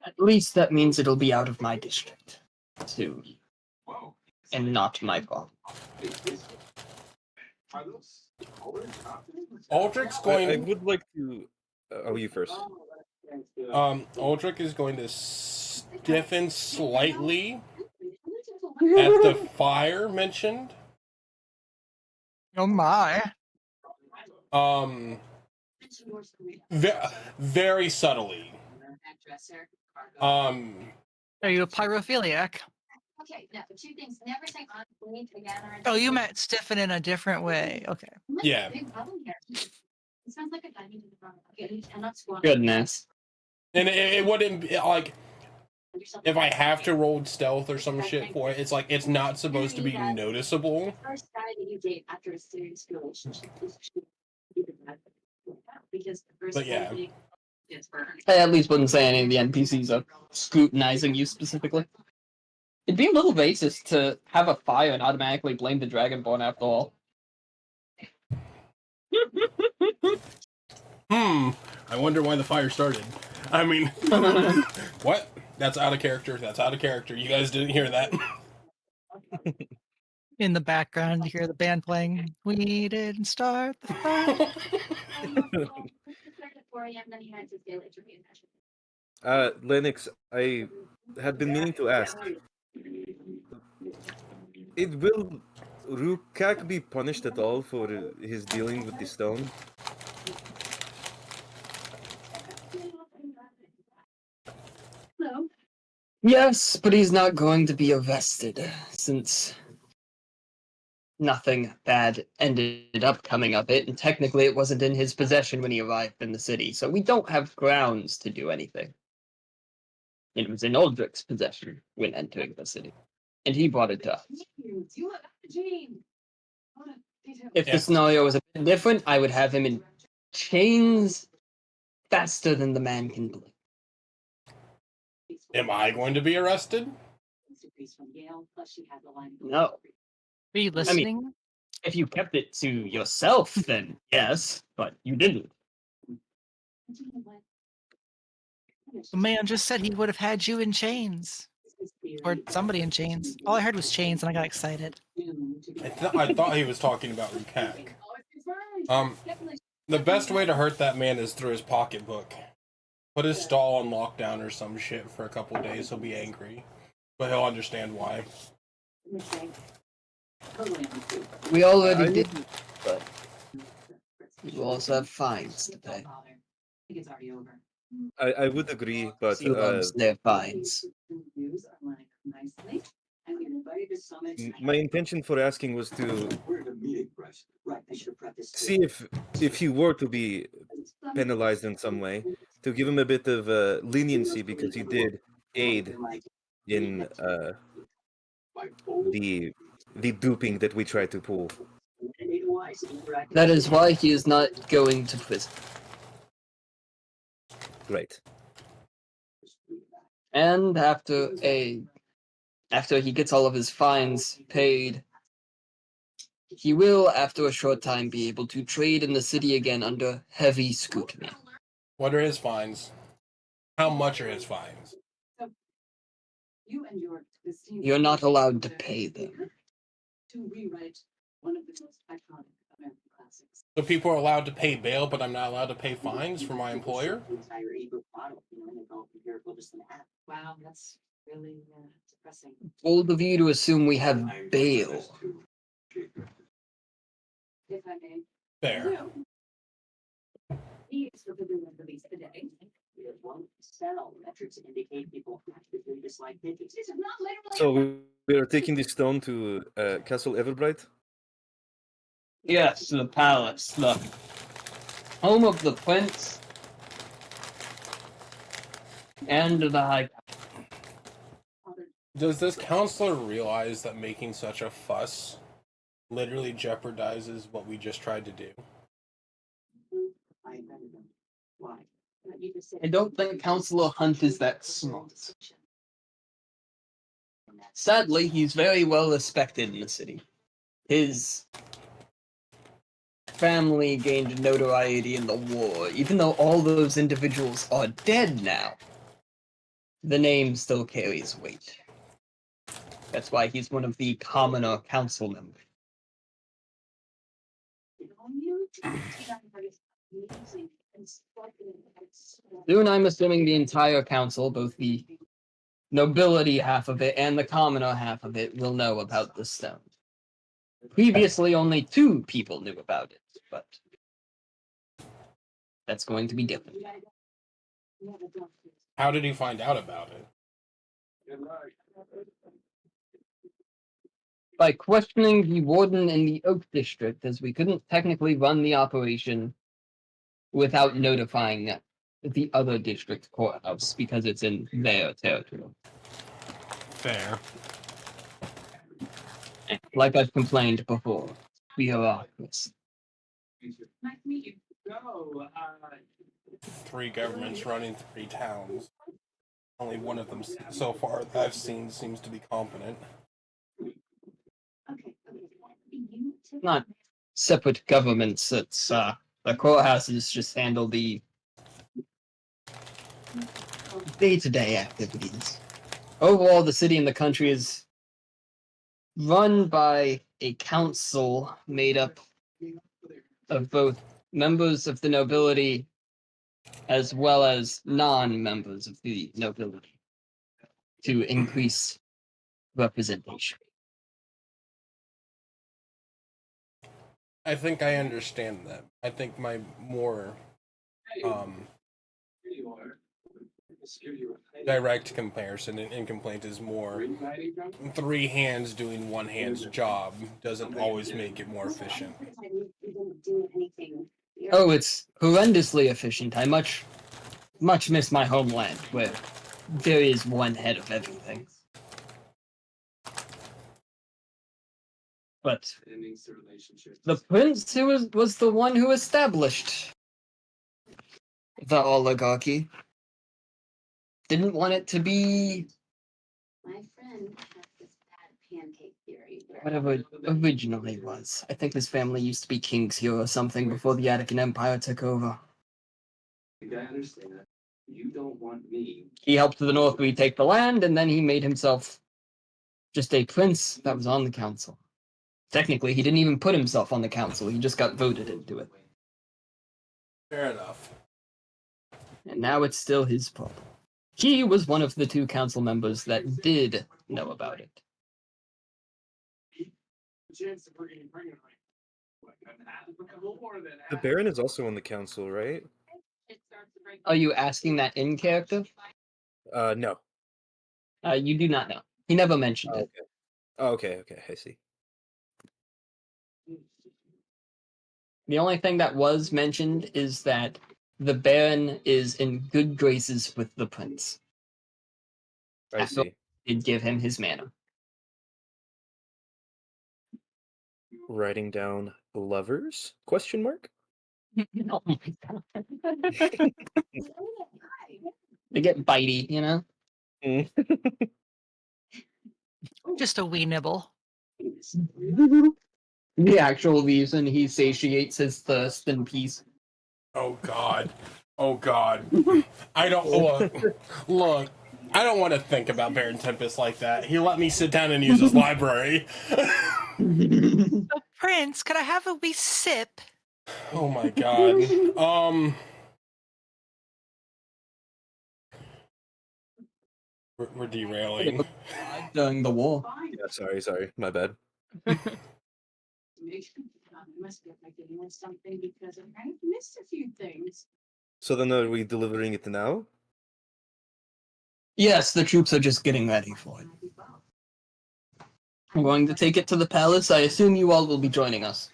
At least that means it'll be out of my district soon, and not my fault. Aldrich's I going. would like to. Oh, you first. Aldrich is going to stiffen slightly at the fire mentioned. Oh my. Very subtly. Are you a pyrophiliac? Okay, no, 2 things. Never say honestly together. Oh, you meant stiffen in a different way. Okay. Yeah. Big problem here. It sounds like a guy needed to run. Okay, I'm not squatting. Goodness. And it wouldn't be like if I have to roll stealth or some shit for it. It's like it's not supposed to be noticeable. First guy that you date after a serious relationship should be the guy because the first But yeah. guy gets burned. I at least wouldn't say any of the NPCs are scrutinizing you specifically. It'd be a little racist to have a fire and automatically blame the Dragonborn after all. I wonder why the fire started. I mean, what? That's out of character. That's out of character. You guys didn't hear that. In the background, you hear the band playing. We didn't start the fire. Lennox, I had been meaning to ask. Will Rukak be punished at all for his dealing with the stone? Hello. Yes, but he's not going to be arrested, since nothing bad ended up coming of it, and technically it wasn't in his possession when he arrived in the city, so we don't have grounds to do anything. It was in Aldrich's possession when entering the city, and he brought it to us. You have Jane. What a detail. If the scenario was a bit different, I would have him in chains faster than the man can blink. Am I going to be arrested? Degrees from Yale, plus she had the line. No. Are you listening? If you kept it to yourself, then yes, but you didn't. The man just said he would have had you in chains. Or somebody in chains. All I heard was chains and I got excited. I thought he was talking about Rukak. The best way to hurt that man is through his pocketbook. Put his stall on lockdown or some shit for a couple days. He'll be angry, but he'll understand why. We already did, but you also have fines to pay. It's already over. I would agree, but Sea loans, their fines. my intention for asking was to We're in a meeting, Bryce. Right, I should have prefaced. see if he were to be penalized in some way, to give him a bit of leniency because he did aid in the duping that we tried to pull. That is why he is not going to prison. Right. And after he gets all of his fines paid, he will, after a short time, be able to trade in the city again under heavy scrutiny. What are his fines? How much are his fines? You're not allowed to pay them. To rewrite one of the most iconic American classics. So people are allowed to pay bail, but I'm not allowed to pay fines for my employer? Wow, that's really depressing. Bold of you to assume we have bail. If I may. Fair. He is forbidden to release today. It won't sell. Metrics indicate people actively dislike pigeons. This is not literally. So we are taking this stone to Castle Everbright. Yes, the palace, the home of the prince and the high. Does this counselor realize that making such a fuss literally jeopardizes what we just tried to do? Why? I don't think Counselor Hunt is that smart. Sadly, he's very well respected in the city. His family gained notoriety in the war. Even though all those individuals are dead now, the name still carries weight. That's why he's one of the commoner council members. Soon I'm assuming the entire council, both the nobility half of it and the commoner half of it, will know about the stone. Previously, only 2 people knew about it, but that's going to be different. How did he find out about it? By questioning the warden in the Oak District, as we couldn't technically run the operation without notifying the other district courthouse because it's in their territory. Fair. Like I've complained before, bureaucracy. Nice to meet you. 3 governments running 3 towns. Only one of them so far that I've seen seems to be competent. Not separate governments, it's the courthouses just handle the day-to-day activities. Overall, the city and the country is run by a council made up of both members of the nobility as well as non-members of the nobility to increase representation. I think I understand that. I think my more direct comparison and complaint is more 3 hands doing 1 hand's job doesn't always make it more efficient. Oh, it's horrendously efficient. I much miss my homeland, where there is 1 head of everything. But the prince who was the one who established the oligarchy. didn't want it to be My friend has this bad pancake theory where whatever it originally was. I think his family used to be kings here or something before the Attican Empire took over. I think I understand. You don't want me. He helped the North retake the land, and then he made himself just a prince that was on the council. Technically, he didn't even put himself on the council, he just got voted into it. Fair enough. And now it's still his problem. He was one of the 2 council members that did know about it. Chance of getting pregnant. What, a little more than The Baron is also on the council, right? it starts to break. Are you asking that in character? No. You do not know. He never mentioned Oh, it. okay. Oh, okay, I see. The only thing that was mentioned is that the Baron is in good graces with the prince. I see. Did give him his mana. Writing down lovers? Question mark? Oh my god. They get bitey, you know? Mm. Just a wee nibble. The actual reason he satiates his thirst in peace. Oh God. Oh God. I don't look. I don't want to think about Baron Tempest like that. He let me sit down and use his library. Oh, Prince, could I have a wee sip? Oh my God. We're derailing. During the war. Yeah, sorry, my bad. I must get my getting with something because I missed a few things. So then are we delivering it now? Yes, the troops are just getting ready for it. I'm going to take it to the palace. I assume you all will be joining us.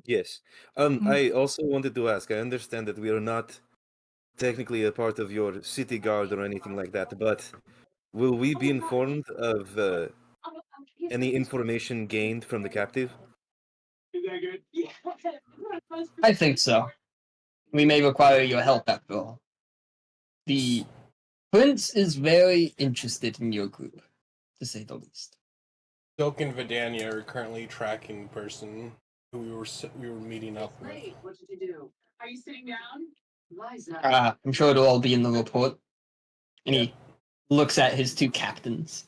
Yes. I also wanted to ask, I understand that we are not technically a part of your city guard or anything like that, but will we be informed of any information gained from the captive? Is that good? Yeah. I think so. We may require your help after all. The prince is very interested in your group, to say the least. Silk and Vidania are currently tracking the person who we were meeting up with. Wait, what did you do? Are you sitting down? Liza. I'm sure it'll all be in the report. And he looks at his 2 captains.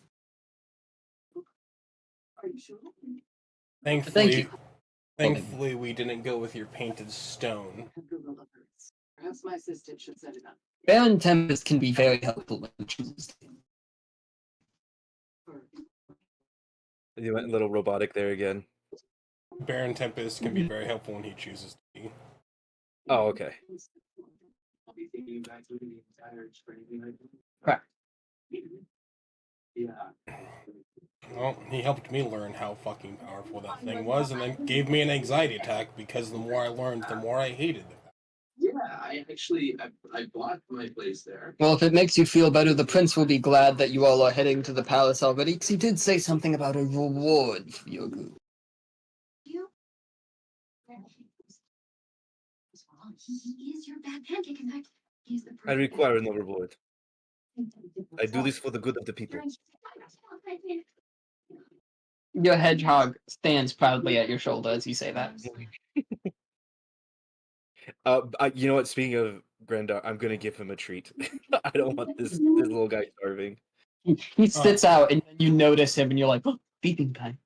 Are you sure? Thankfully, we didn't go with your painted stone. Google alerts. Perhaps my assistant should set it up. Baron Tempest can be very helpful when he chooses to. You went a little robotic there again. Baron Tempest can be very helpful when he chooses to be. Oh, okay. I'll be thinking back to the entire training. Correct. Yeah. Well, he helped me learn how fucking powerful that thing was, and then gave me an anxiety attack because the more I learned, the more I hated it. Yeah, I bought my place there. Well, if it makes you feel better, the prince will be glad that you all are heading to the palace already, because he did say something about a reward for your group. You? He is your bad pancake. In fact, he's the I require no reward. I do this for the good of the people. Your hedgehog stands proudly at your shoulder as you say that. You know what? Speaking of Grandar, I'm gonna give him a treat. I don't want this little guy starving. He sits out, and you notice him, and you're like, "Oh, feeding time."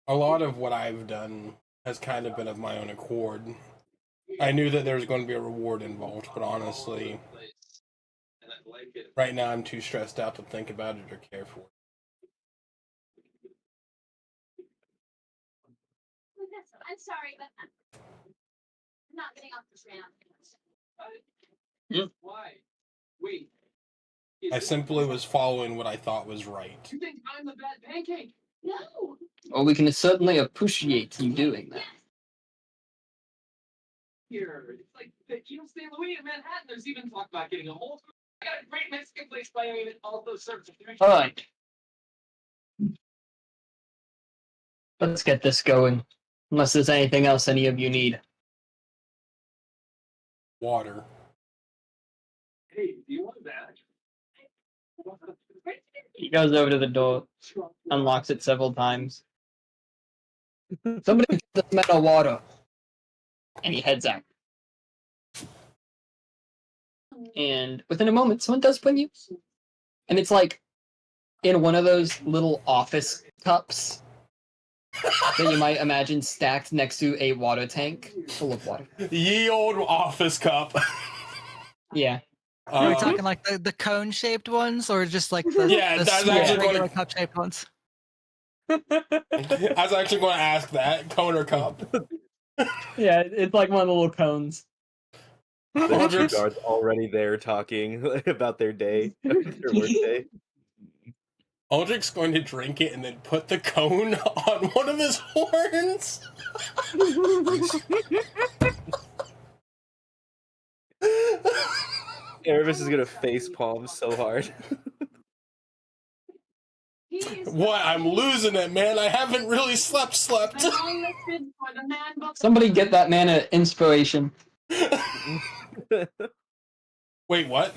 A lot of what I've done has kind of been of my own accord. I knew that there was going to be a reward involved, but honestly, right now I'm too stressed out to think about it or care for it. I'm sorry, but I'm not getting off the tram. Why? Wait. I simply was following what I thought was right. You think I'm the bad pancake? No. Well, we can certainly appreciate you doing that. Here, it's like the East St. Louis in Manhattan. There's even talk about getting a whole. I got a great Mexican place by me all those services. All right. Let's get this going. Unless there's anything else any of you need. Water. Hey, do you want that? He goes over to the door, unlocks it several times. Somebody get this man of water. And he heads out. And within a moment, someone does bring you. And it's like in one of those little office cups that you might imagine stacked next to a water tank full of water. Ye old office cup. Yeah. Are we talking like the cone shaped ones, or just like the Yeah, the that's small, actually regular gonna- cup shaped ones? I was actually going to ask that. Cone or cup? Yeah, it's like one of the little cones. The two Aldrich, guards already there talking about their day, their work day. Aldrich's going to drink it and then put the cone on one of his horns. Aramis is gonna face palm so hard. What? I'm losing it, man. I haven't really slept. Somebody get that man an inspiration. Wait, what?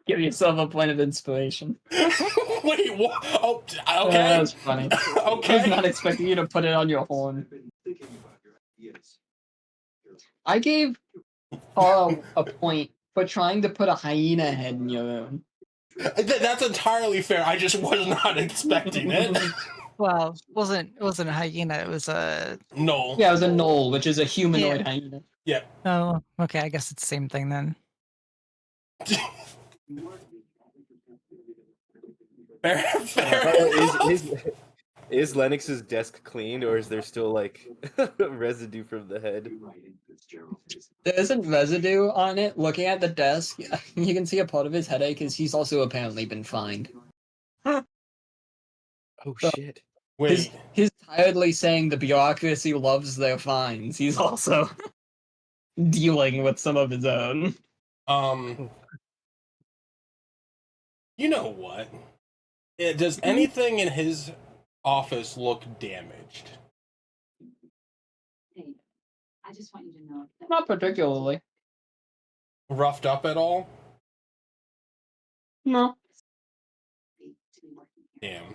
Give yourself a point of inspiration. Wait, what? Oh, That okay. was funny. I was Okay. not expecting you to put it on your horn. I gave Carl a point for trying to put a hyena head in your own. That's entirely fair. I just was not expecting it. Well, it wasn't a hyena. It was a. No. Yeah, it was a knoll, which is a humanoid hyena. Oh, okay. I guess it's the same thing then. Fair. Is Lennox's desk cleaned, or is there still like residue from the head? There isn't residue on it. Looking at the desk, you can see a part of his headache is he's also apparently been fined. Oh So- shit! Wait. He's tiredly saying the bureaucracy loves their fines. He's also dealing with some of his own. You know what? Does anything in his office look damaged? Hey, I just want you to know that Not particularly. Roughed up at all? No. to be working here. Damn.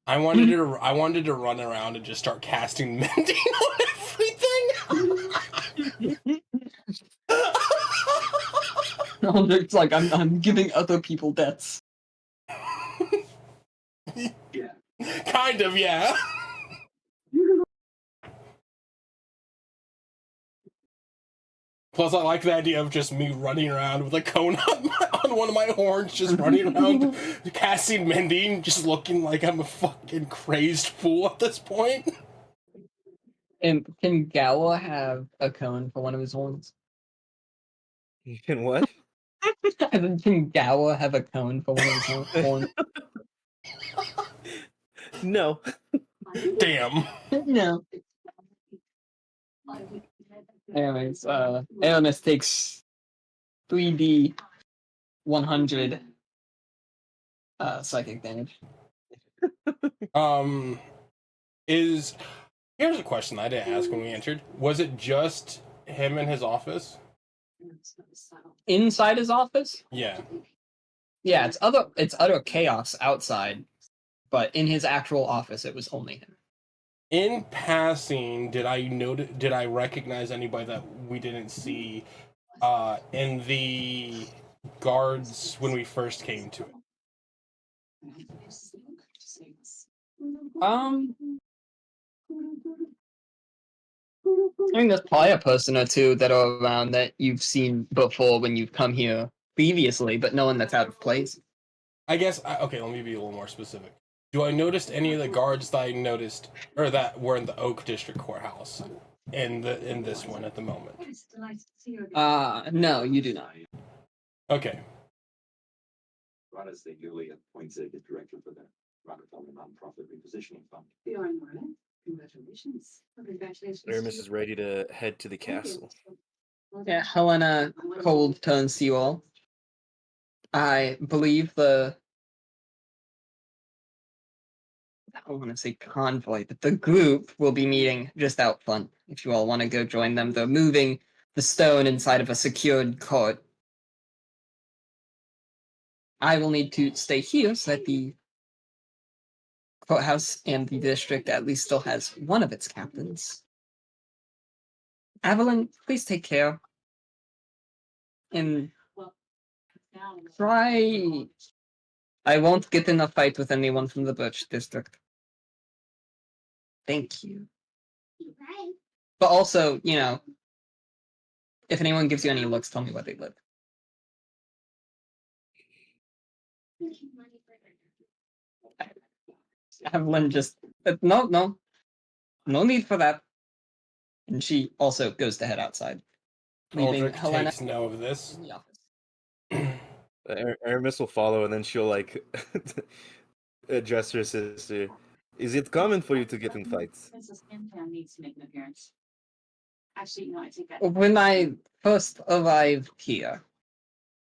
I wanted to run around and just start casting mending on everything. It's like I'm giving other people debts. Kind of, yeah. Plus, I like the idea of just me running around with a cone on one of my horns, just running around, casting mending, just looking like I'm a fucking crazed fool at this point. And can Gawa have a cone for one of his horns? You can what? And then can Gawa have a cone for one of his horns? No. Damn. No. Anyways, Aramis takes 3d 100 psychic damage. Here's a question I didn't ask when we entered. Was it just him in his office? Inside his office? Yeah. Yeah, it's utter chaos outside, but in his actual office, it was only him. In passing, did I recognize anybody that we didn't see in the guards when we first came to it? I mean, there's probably a person or two that are around that you've seen before when you've come here previously, but no one that's out of place. I guess okay, let me be a little more specific. Do I notice any of the guards that I noticed or that were in the Oak District Courthouse in this one at the moment? It's delighted to see you again. No, you do not. Okay. Rana's the newly appointed director for the Rockefeller Nonprofit Repositioning Fund. Bjorn Rana, congratulations. Well, congratulations. to Aramis you. is ready to head to the Thank you. castle. Well Yeah, done. Helena cold turns to you all. I believe I want to say convoy, but the group will be meeting just out front. If you all want to go join them, they're moving the stone inside of a secured court. I will need to stay here so that the courthouse and the district at least still has one of its captains. Evelyn, please take care. And try. I won't get in a fight with anyone from the Birch District. Thank you. But also, you know, if anyone gives you any looks, tell me where they live. Evelyn just no need for that. And she also goes to head outside, leaving Aldrich Helena takes note of this. in the office. Aramis will follow, and then she'll like address her sister. Is it common for you to get in fights? Princess Impan needs to make an appearance. Actually, no, I take that. When I first arrived here,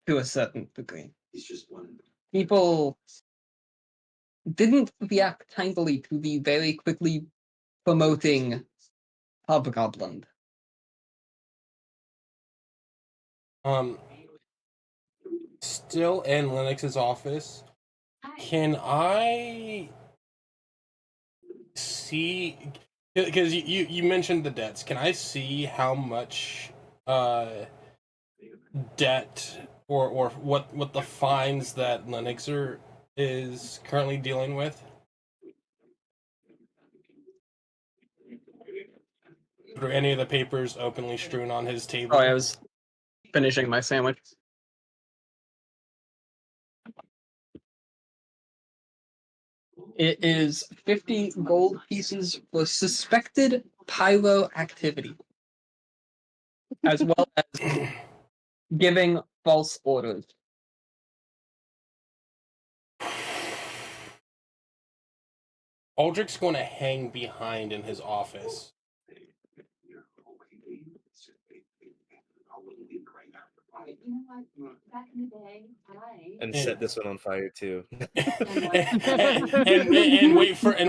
to a certain degree, He's just one. people didn't react kindly to the very quickly promoting Hobgoblin. Still in Lennox's office. Can I see? Because you mentioned the debts. Can I see how much debt or what the fines that Lennoxer is currently dealing with? Are any of the papers openly strewn on his table? Oh, I was finishing my sandwich. It is 50 gold pieces for suspected pyro activity, as well as giving false orders. Aldrich's going to hang behind in his office. You know what? Back in the day, And set this one on fire too. and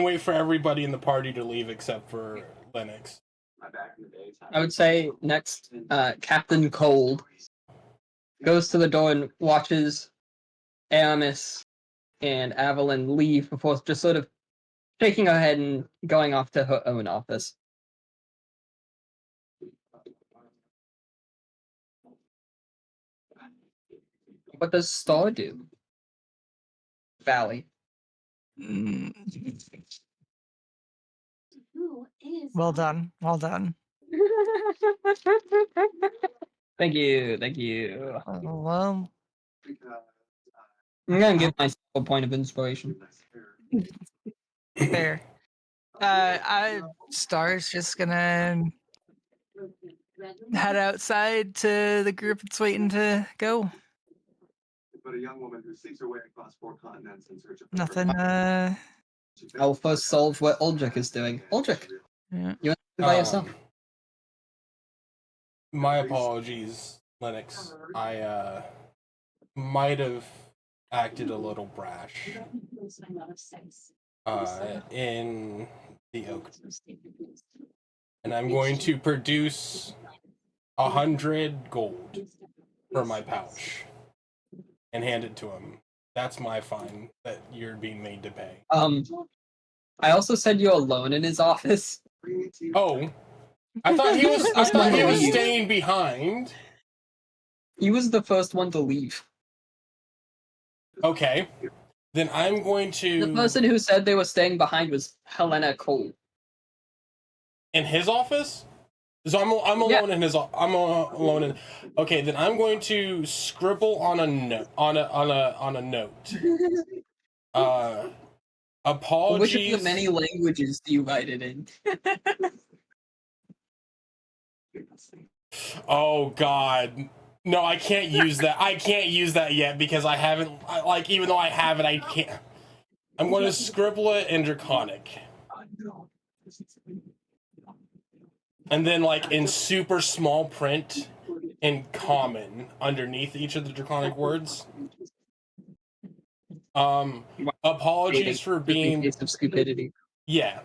wait for everybody in the party to leave except for Lennox. I would say next, Captain Cold goes to the door and watches Aramis and Evelyn leave before just sort of shaking her head and going off to her own office. What does Star do? Valley. Mm, Who is well done. Well done. Thank you. Thank you. Well, I'm gonna give myself a point of inspiration. fair. Star's just gonna head outside to the group that's waiting to go. But a young woman who seeks her way across 4 continents in search of Nothing. I'll first solve what Aldrich is doing. Aldrich, Yeah. you want to do by yourself? My apologies, Lennox. I might have acted a little brash in the oak, and I'm going to produce 100 gold for my pouch and hand it to him. That's my fine that you're being made to pay. I also said you're alone in his office. Oh, I thought he was. I thought he was staying behind. He was the first one to leave. Okay, then I'm going to. The person who said they were staying behind was Helena Cole. In his office? So I'm alone in his. I'm alone in. Okay, then I'm going to scribble on a note. On a note. Apologies. Which of the many languages do you write it in? Oh God. No, I can't use that. I can't use that yet because I haven't. Even though I have it, I can't. I'm going to scribble it in Draconic. And then, in super small print, in common, underneath each of the Draconic words. Apologies for being. Of stupidity. Yeah.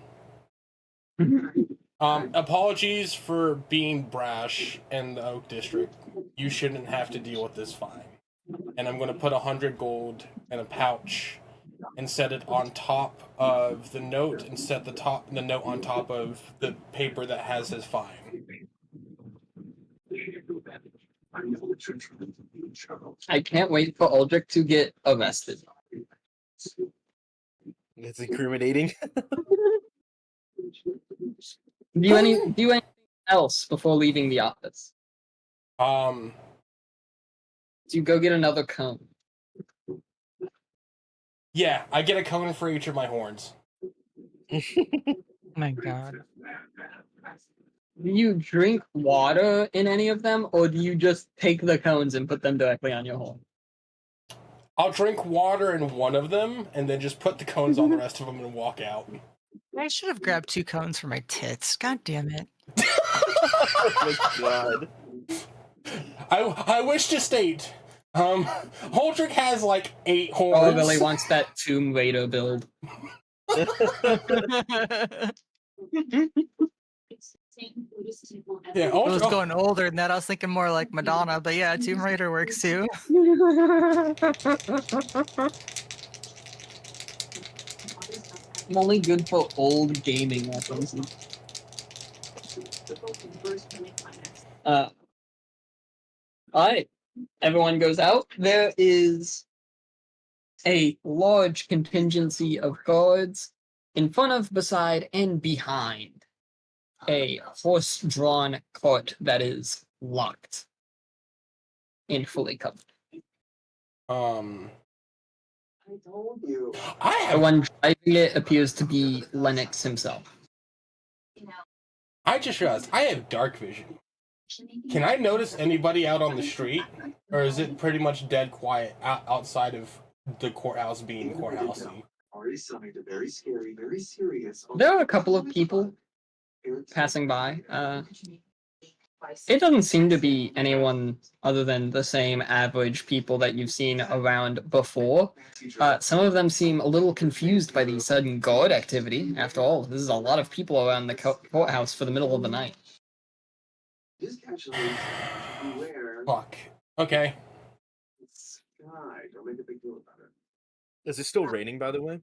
Apologies for being brash in the Oak District. You shouldn't have to deal with this fine. And I'm going to put 100 gold in a pouch and set it on top of the note and set the note on top of the paper that has his fine. I can't wait for Aldrich to get arrested. It's incriminating. Do anything else before leaving the office? Um, Do you go get another cone? yeah, I get a cone for each of my horns. Oh my god. Do you drink water in any of them, or do you just take the cones and put them directly on your horn? I'll drink water in one of them and then just put the cones on the rest of them and walk out. I should have grabbed 2 cones for my tits. God damn it. Oh my god. I wish to state, Holdrick has like 8 horns. Oh, really wants that Tomb Raider build. Yeah, I was going older than that. I was thinking more like Madonna, but yeah, Tomb Raider works too. I'm only good for old gaming references. Alright. Everyone goes out. There is a large contingency of guards in front of, beside, and behind a horse-drawn cart that is locked and fully covered. I told you. The one driving it appears to be Lennox himself. I just realized I have dark vision. Can I notice anybody out on the street? Or is it pretty much dead quiet outside of the courthouse being courthousey? Already something very scary, very serious. There are a couple of people passing by. It doesn't seem to be anyone other than the same average people that you've seen around before. Some of them seem a little confused by the sudden guard activity. After all, this is a lot of people around the courthouse for the middle of the night. Just actually beware. Fuck. Okay. Sky. Don't make a big deal about it. Is it still raining, by the way?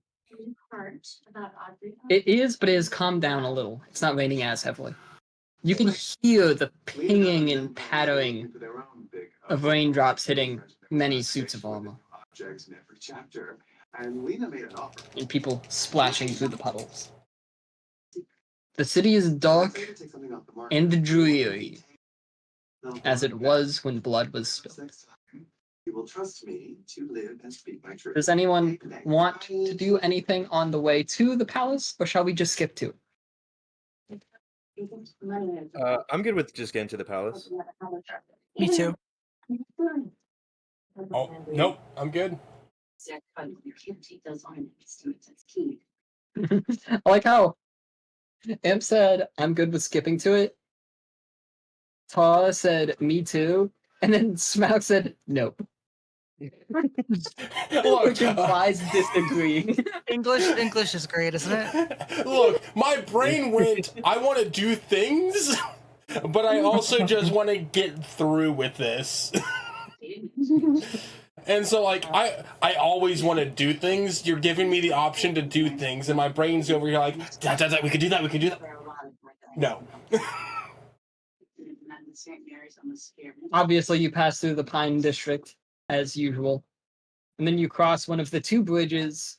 It is, but it has calmed down a little. It's not raining as heavily. You can hear the pinging and pattering of raindrops hitting many suits of armor. Objects in every chapter, and Lena made an offer. And people splashing through the puddles. The city is dark and dreary, as it was when blood was spilled. You will trust me to live and speak my truth. Does anyone want to do anything on the way to the palace, or shall we just skip to it? I'm good with just getting to the palace. Me too. Oh, nope, I'm good. I like how Imp said, I'm good with skipping to it. Ta said, me too. And then Smaug said, nope. Look, Which implies disagreeing. English is great, isn't it? Look, my brain went, I want to do things, but I also just want to get through with this. And so, like, I always want to do things. You're giving me the option to do things, and my brain's over here like, we could do that, we could do that. No. Obviously, you pass through the Pine District, as usual. And then you cross one of the 2 bridges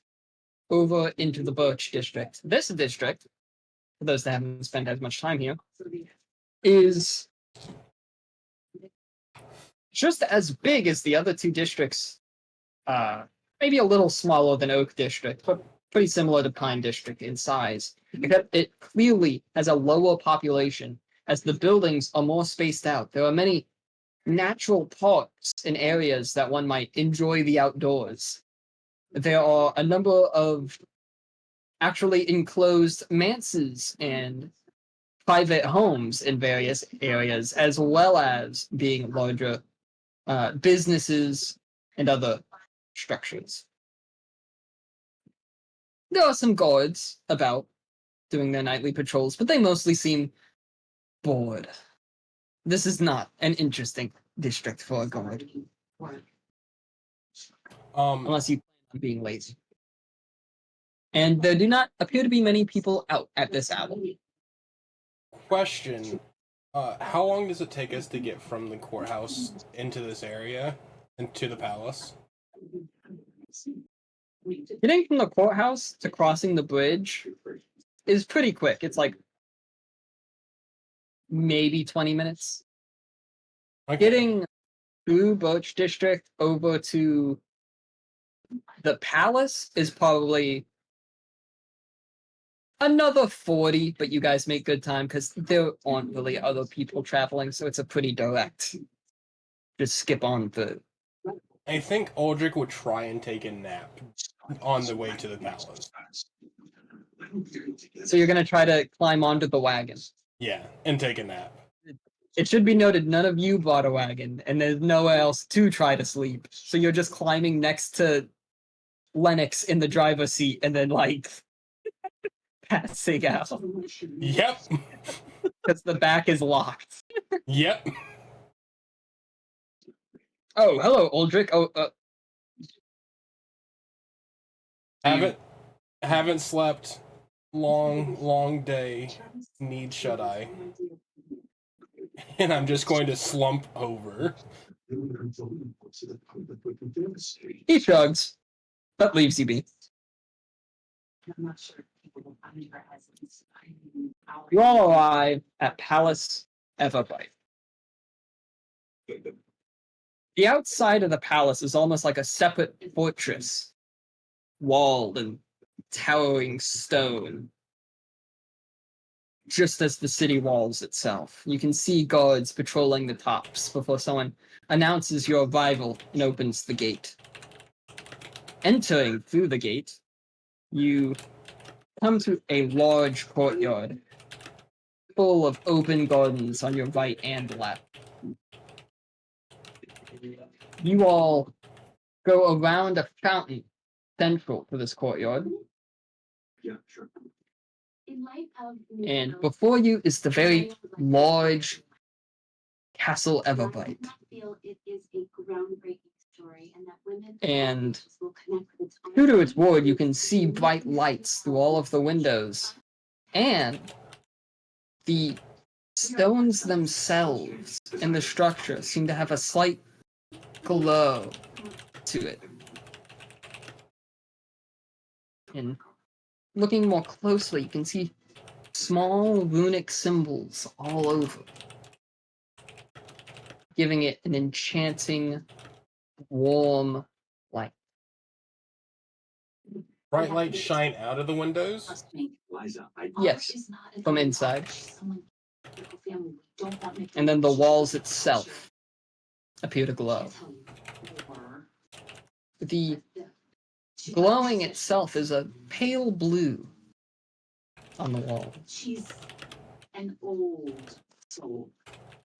over into the Birch District. This district, for those that haven't spent as much time here, is just as big as the other 2 districts. Maybe a little smaller than Oak District, but pretty similar to Pine District in size. Except it clearly has a lower population, as the buildings are more spaced out. There are many natural parks and areas that one might enjoy the outdoors. There are a number of actually enclosed manses and private homes in various areas, as well as being larger businesses and other structures. There are some guards about, doing their nightly patrols, but they mostly seem bored. This is not an interesting district for a guard, unless you plan on being lazy. And there do not appear to be many people out at this hour. Question. How long does it take us to get from the courthouse into this area and to the palace? Getting from the courthouse to crossing the bridge is pretty quick. It's like maybe 20 minutes. Okay. Getting through Birch District over to the palace is probably another 40, but you guys make good time because there aren't really other people traveling, so it's a pretty direct. Just skip on the. I think Aldrich would try and take a nap on the way to the palace. So you're gonna try to climb onto the wagon. Yeah, and take a nap. It should be noted none of you bought a wagon, and there's nowhere else to try to sleep. So you're just climbing next to Lennox in the driver's seat and then like passing out Yep. because the back is locked. Yep. Oh, hello, Aldrich. Oh, Haven't slept. Long day. Need shut eye. And I'm just going to slump over. he shrugs, but leaves you be. I'm not sure people will find your essence. You all arrive at Palace Everbright. The outside of the palace is almost like a separate fortress, walled and towering stone, just as the city walls itself. You can see guards patrolling the tops before someone announces your arrival and opens the gate. Entering through the gate, you come to a large courtyard full of open gardens on your right and left. You all go around a fountain central to this courtyard, Yeah, sure. In light of and before you is the very large Castle I Everbright. feel it is a groundbreaking story, and that women And will connect with its true to its word, you can see bright lights through all of the windows, and the stones themselves in the structure seem to have a slight glow to it. And looking more closely, you can see small runic symbols all over, giving it an enchanting, warm light. Bright lights shine out of the windows. Trust me, Liza, Yes, art is not a from dirty inside. art. Someone- family, we don't want to- And then the walls itself appear to glow. I tell you, they were- The glowing itself is a pale blue on the wall. She's an old soul,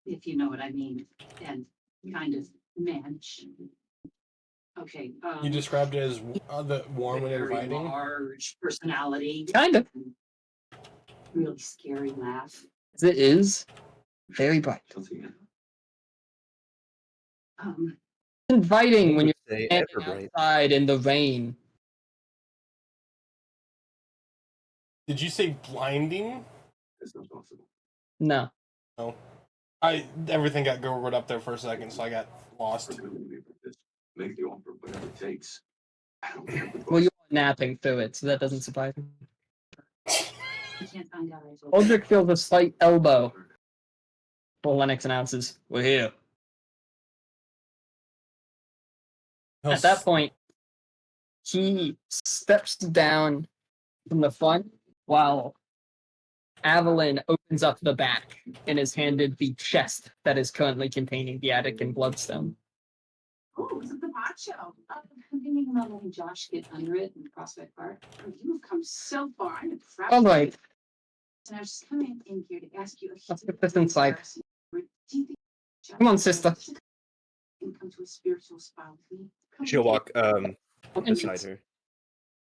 if you know what I mean, and kind of mannish. Okay. You described it as the warm and very inviting. large personality. Kind of. Really scary laugh. It is very bright. Inviting when you're Say standing Everbright. outside in the rain. Did you say blinding? It's not possible. No. No. Everything got gurgled up there for a second, so I got lost. Make the offer, whatever it takes. I don't care. Well, you're napping through it, so that doesn't surprise me. I can't find out. Aldrich feels a slight elbow. Well, Lennox announces, "We're here." At that point, he steps down from the front while Evelyn opens up the back and is handed the chest that is currently containing the Attican Bloodstone. Oh, it's the poncho. I'm thinking about letting Josh get under it in Prospect Park. Oh, you've come so far. I'm impressed. All right. And I was just coming in here to ask you. Let's get this inside. Do you think Come on, sister. can come to a spiritual spot with me? Come She'll with me. walk beside her.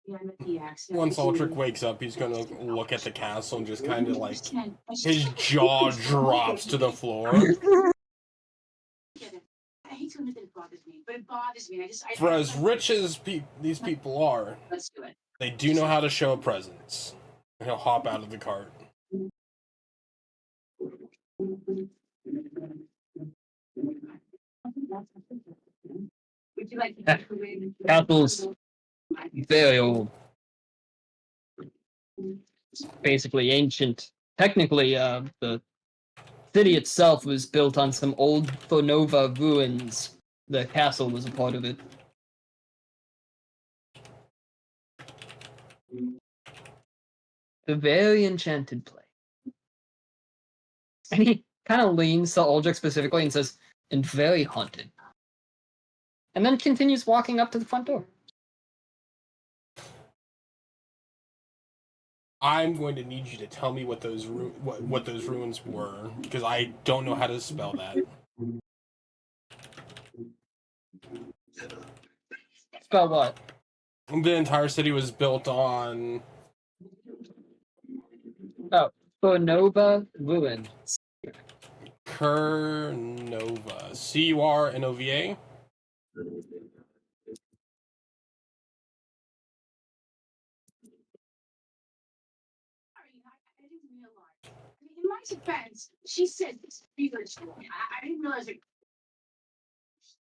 Yeah, I'm at the accident. Once Aldrich wakes up, he's gonna look at the castle and just kind of like his jaw drops to the floor. I hate to admit that it bothers me, but it bothers me. For as rich as these people are, Let's do it. they do know how to show a presence. He'll hop out of the cart. Would you like to take away the Castle's very old. Basically ancient. Technically, the city itself was built on some old Fornova ruins. The castle was a part of it. A very enchanted place. And he kind of leans to Aldrich specifically and says, and very haunted. And then continues walking up to the front door. I'm going to need you to tell me what those what those ruins were, because I don't know how to spell that. Spell what? The entire city was built on Oh, Fornova ruins. Curnova. Curnova. I didn't realize. In my defense, she said feverishly. I didn't realize it.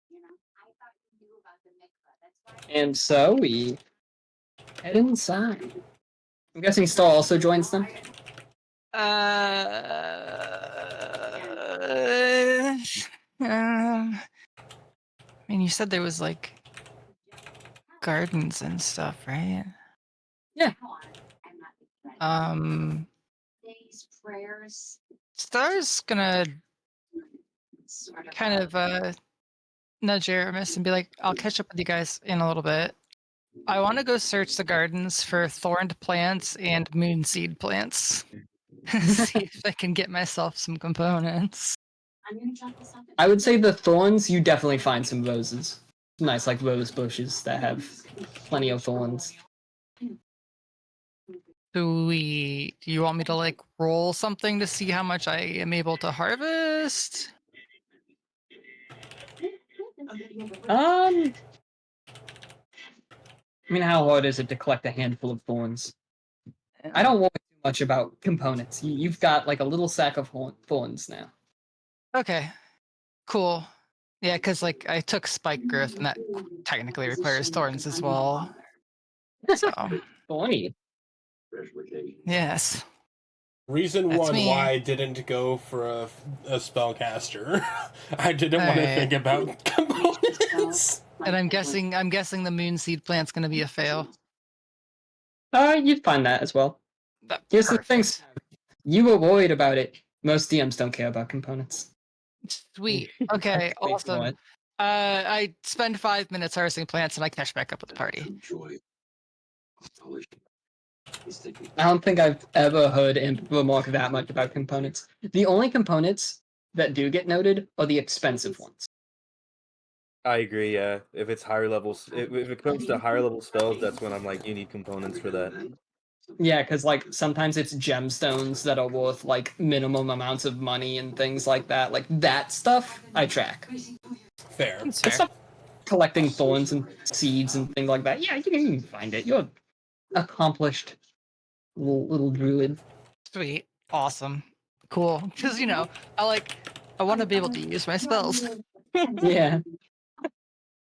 You know, I thought you knew about the mikvah. That's why. And so we head inside. I'm guessing Star also joins them. I mean, you said there was like gardens and stuff, right? Yeah. Days, prayers, Star's gonna sort of. kind of nudge Aramis and be like, I'll catch up with you guys in a little bit. I want to go search the gardens for thorned plants and moonseed plants. See if I can get myself some components. I'm gonna drop this off. I would say the thorns, you definitely find some roses. Nice, like rose bushes that have plenty of thorns. Do you want me to like roll something to see how much I am able to harvest? I mean, how hard is it to collect a handful of thorns? I don't worry too much about components. You've got like a little sack of thorns now. Okay, cool. Yeah, because like I took spike growth, and that technically requires thorns as well. So Thorny. yes, reason That's one me. why I didn't go for a spellcaster. I didn't want to Alright. think about components. and I'm guessing the moonseed plant's gonna be a fail. You'd find that as well. Here's the thing. You were worried about it. Most DMs don't care about components. Sweet. Okay, Wait, awesome. what? I spend 5 minutes harvesting plants, and I catch back up with the party. I don't think I've ever heard him remark that much about components. The only components that do get noted are the expensive ones. I agree. Yeah, if it's higher levels, if it comes to higher level spells, that's when I'm like, you need components for that. Yeah, because like sometimes it's gemstones that are worth like minimum amounts of money and things like that. Like that stuff, I track. Fair. It's But fair. stuff collecting thorns and seeds and things like that. Yeah, you can find it. You're an accomplished little druid. Sweet. Awesome. Cool. Because I want to be able to use my spells. Yeah.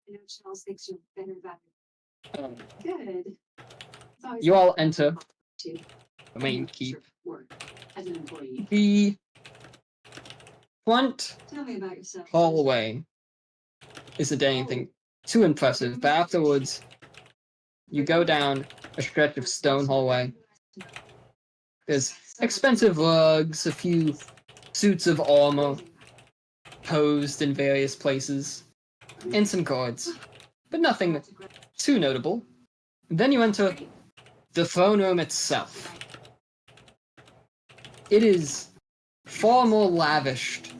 You know, Charles thinks you're better about Um, it. Good. It's always you all enter to the main keep. work as an employee. The front Tell me about yourself. hallway isn't anything too impressive, but afterwards, you go down a stretch of stone hallway. There's expensive rugs, a few suits of armor posed in various places, and some guards, but nothing too notable. Then you enter the throne room itself. It is far more lavished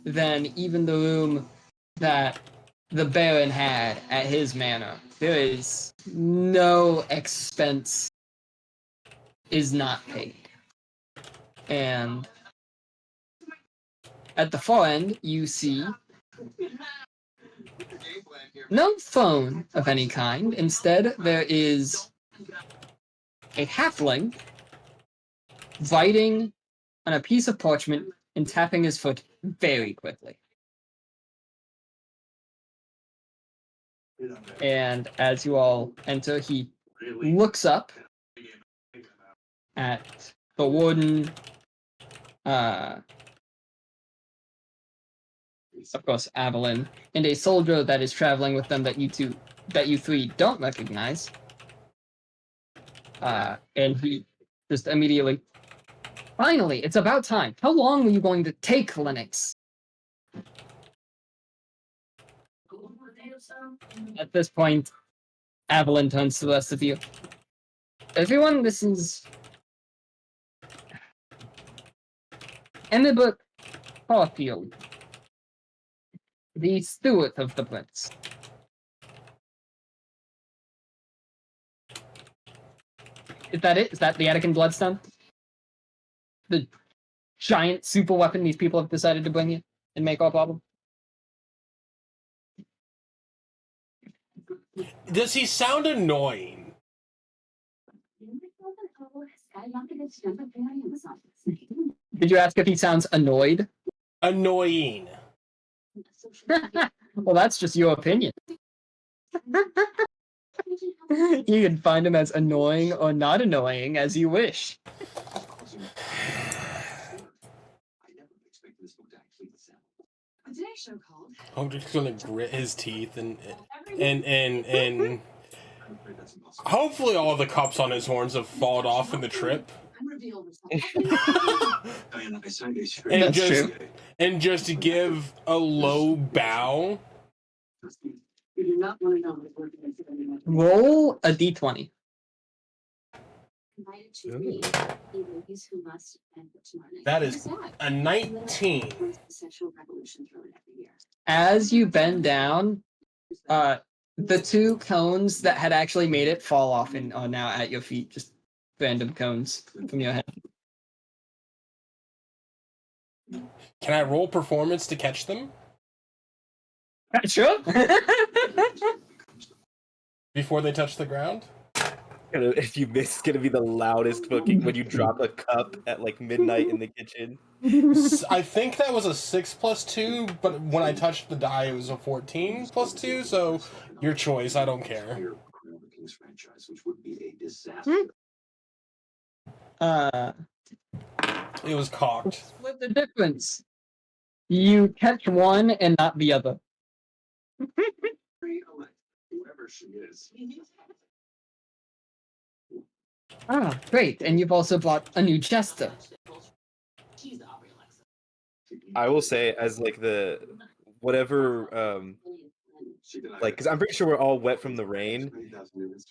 than even the room that the Baron had at his manor. There is no expense is not paid. And at the far end, you see no phone of any kind. Instead, there is a halfling writing on a piece of parchment and tapping his foot very quickly. And as you all enter, he looks up at the warden, of course, Avalon, and a soldier that is traveling with them that you three don't recognize. And he just immediately, finally, it's about time. How long were you going to take, Lennox? At this point, Avalon turns to the rest of you. Everyone, this is Emmibert Caulfield, the steward of the prince. Is that it? Is that the Attican Bloodstone? The giant super weapon these people have decided to bring you and make our problem? Does he sound annoying? Did you ask if he sounds annoyed? Annoying. Well, that's just your opinion. You can find him as annoying or not annoying as you wish. I'm just gonna grit his teeth and hopefully all the cups on his horns have fallen off in the trip. and just give a low bow. Roll a d20. That is a 19. As you bend down, the two cones that had actually made it fall off and are now at your feet. Just random cones from your head. Can I roll performance to catch them? Sure. Before they touch the ground? If you miss, it's gonna be the loudest fucking when you drop a cup at like midnight in the kitchen. I think that was a 6+2, but when I touched the die, it was a 14+2. So your choice. I don't care. It was cocked. What's the difference? You catch one and not the other. Whoever she is. Ah, great. And you've also bought a new jester. I will say, as like the whatever, like, because I'm pretty sure we're all wet from the rain.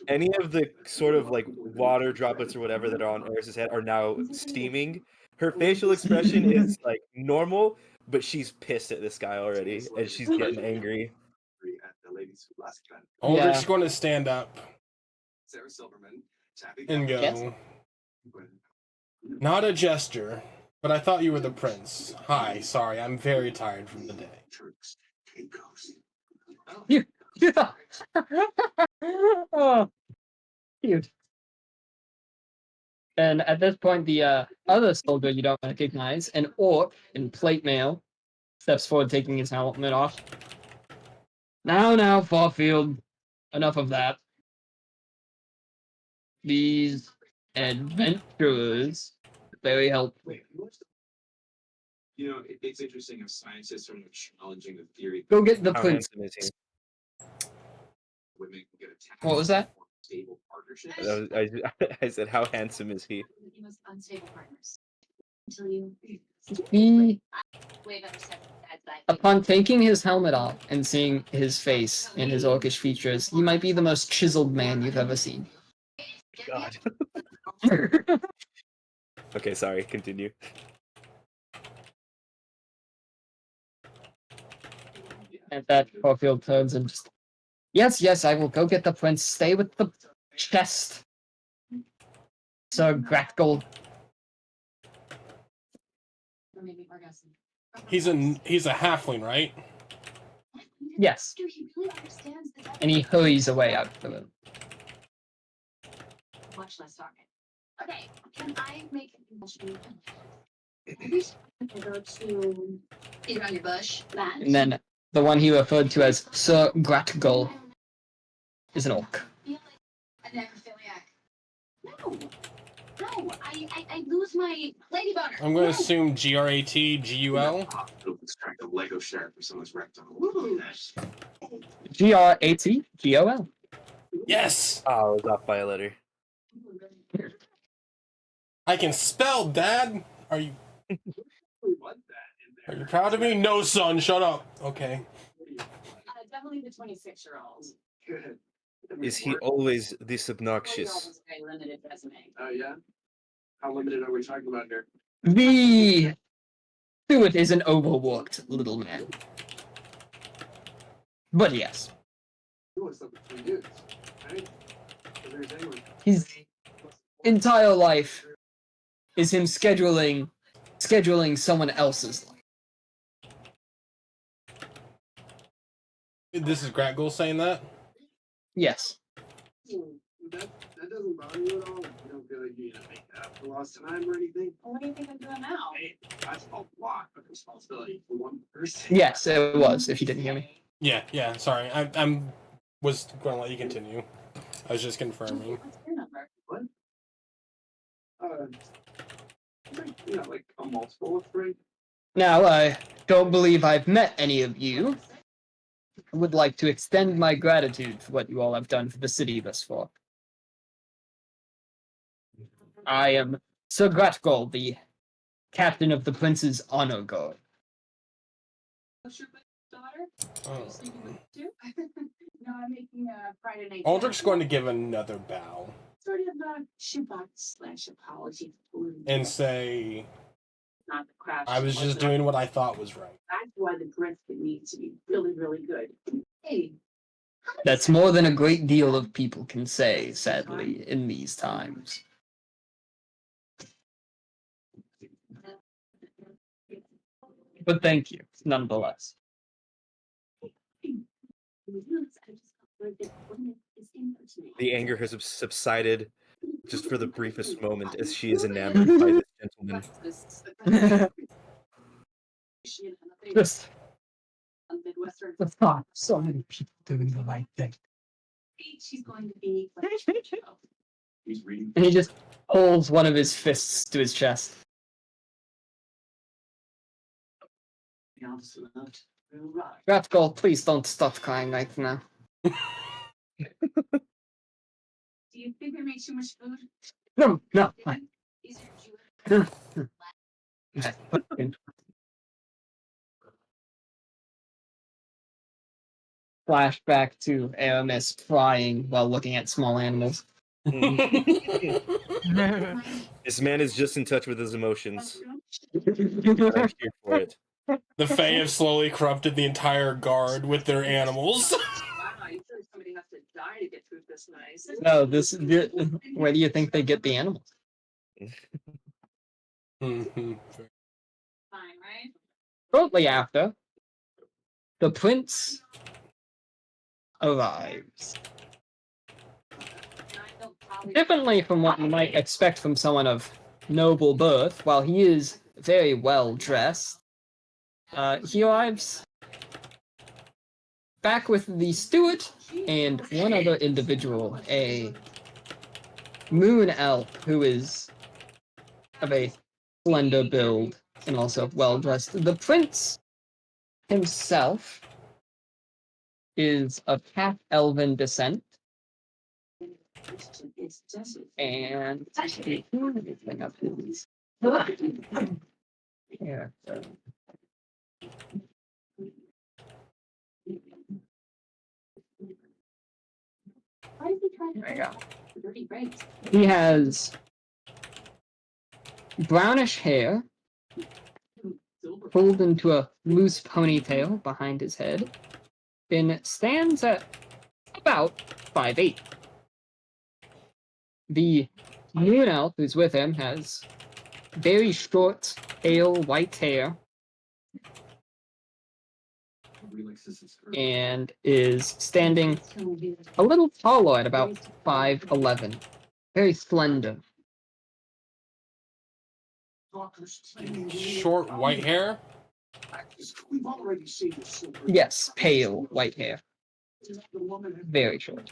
Any of the sort of like water droplets or whatever that are on Eris's head are now steaming. Her facial expression is like normal, but she's pissed at this guy already, and she's getting angry. Aldrich's going to stand up Sarah Silverman, and go. Yes. Not a jester, but I thought you were the prince. Hi, sorry, I'm very tired from the day. Oh, cute. And at this point, the other soldier you don't recognize, an orc in plate mail, steps forward, taking his helmet off. Now, Farfield, enough of that. These adventurers very helpful. You know, it's interesting if scientists are challenging the theory. Go get the How prince. handsome is he? Women can get attacked. What was that? Stable partnerships. I said, how handsome is he? Unstable partners. Until you He, way better set that. upon taking his helmet off and seeing his face and his orcish features, he might be the most chiseled man you've ever seen. God. Okay, sorry. Continue. At that, Caulfield turns and just, yes, I will go get the prince. Stay with the chest, Sir Gratgold. Or maybe orgasm. He's a halfling, right? Yes, Dude, he really understands that. and he hurries away out of the room. Much less talking. Okay, can I make a confession? I wish I could go to either on your bush, that. And then the one he referred to as Sir Gratgul is an orc. I feel like a necrophiliac. No, I lose my lady boner. I'm going No. to assume GRATGUL. Hospital extract a Lego set for someone's rectum. Ooh. GRATGOL. Yes, Oh, I was off by a letter. I can spell, Dad. Are you Want that in there. proud of me? No, son. Shut up. Okay. Definitely the 26-year-old. Good. Is he always this obnoxious? Very limited resume. Oh, yeah? How limited are we talking about here? The Stewart is an overworked little man. But yes, Doing something for you, right? If there's anyone- his entire life is him scheduling someone else's life. This is Gratgul saying that. Yes. That doesn't bother you at all? You don't feel like you need to make up for lost time or anything? What do you think I'm doing now? Hey, that's a lot of responsibility for one person. Yes, it was, if you didn't hear me. Yeah. Sorry, was going to let you continue. I was just confirming. What's your number? What? Like a multiple of three? Now, I don't believe I've met any of you. I would like to extend my gratitude for what you all have done for the city thus far. I am Sir Gratgol, the captain of the Prince's Honor Guard. What's your daughter? Are Oh. you sleeping with you? No, I'm making a Friday night. Aldrich's going to give another bow Sort of a shoebox / apology. and say, Not the crash. I was just doing what I thought was right. That's why the brisket needs to be really, really good. Hey. how much That's more than a great deal of people can say, sadly, in these times. But thank you, nonetheless. The anger has subsided just for the briefest moment as she is enamored by this gentleman. Just a Midwestern. the thought of so many people doing the right thing. She's going to be like, He's reading. And he just holds one of his fists to his chest. The opposite of that. Right. Gratgol, please don't stop crying right now. do you think we made too much food? No. These are Jewish. Flashback to Aramis crying while looking at small animals. This man is just in touch with his emotions. I'm here for it. The Fae have slowly corrupted the entire guard with their animals. Wow, you feel like somebody has to die to get food this nice. No, where do you think they get the animals? Mhm. Fine, right? Shortly after, the prince arrives. Differently from what you might expect from someone of noble birth, while he is very well dressed, he arrives back with the steward and one other individual, a moon elf who is of a slender build and also well dressed. The prince himself is of half elven descent. It's just And anything of his character. why is he trying There you to go. dirty grapes? He has brownish hair pulled into a loose ponytail behind his head, and stands at about 5'8". The moon elf who's with him has very short, pale white hair and is standing a little taller at about 5'11". Very slender. Short white hair. We've already seen the silver. Yes, pale white hair. Very short.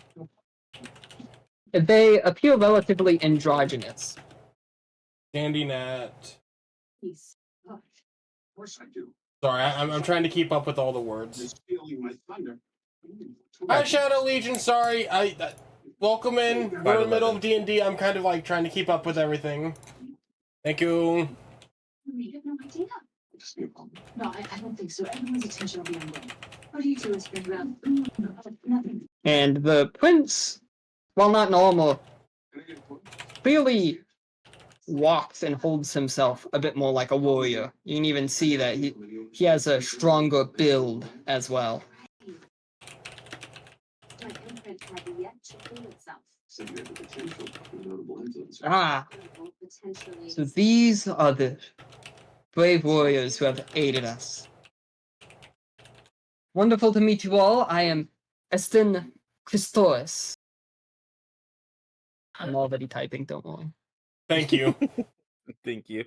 They appear relatively androgynous. Standing at. He's Of course I do. Sorry, I'm trying to keep up with all the words. Just feeling my thunder. Hi, Shadow Legion. Sorry, welcome in. We're in the middle of D&D. I'm kind of like trying to keep up with everything. Thank you. We have no idea. No, I don't think so. Everyone's attention will be on them. What do you do? Spin around? Nothing. And the prince, while not normal, clearly walks and holds himself a bit more like a warrior. You can even see that he has a stronger build as well. My imprint had yet to prove itself. So you have the potential for a notable influence. Ah, Potentially. so these are the brave warriors who have aided us. Wonderful to meet you all. I am Estin Christoris. I'm already typing, don't worry. Thank you. Thank you.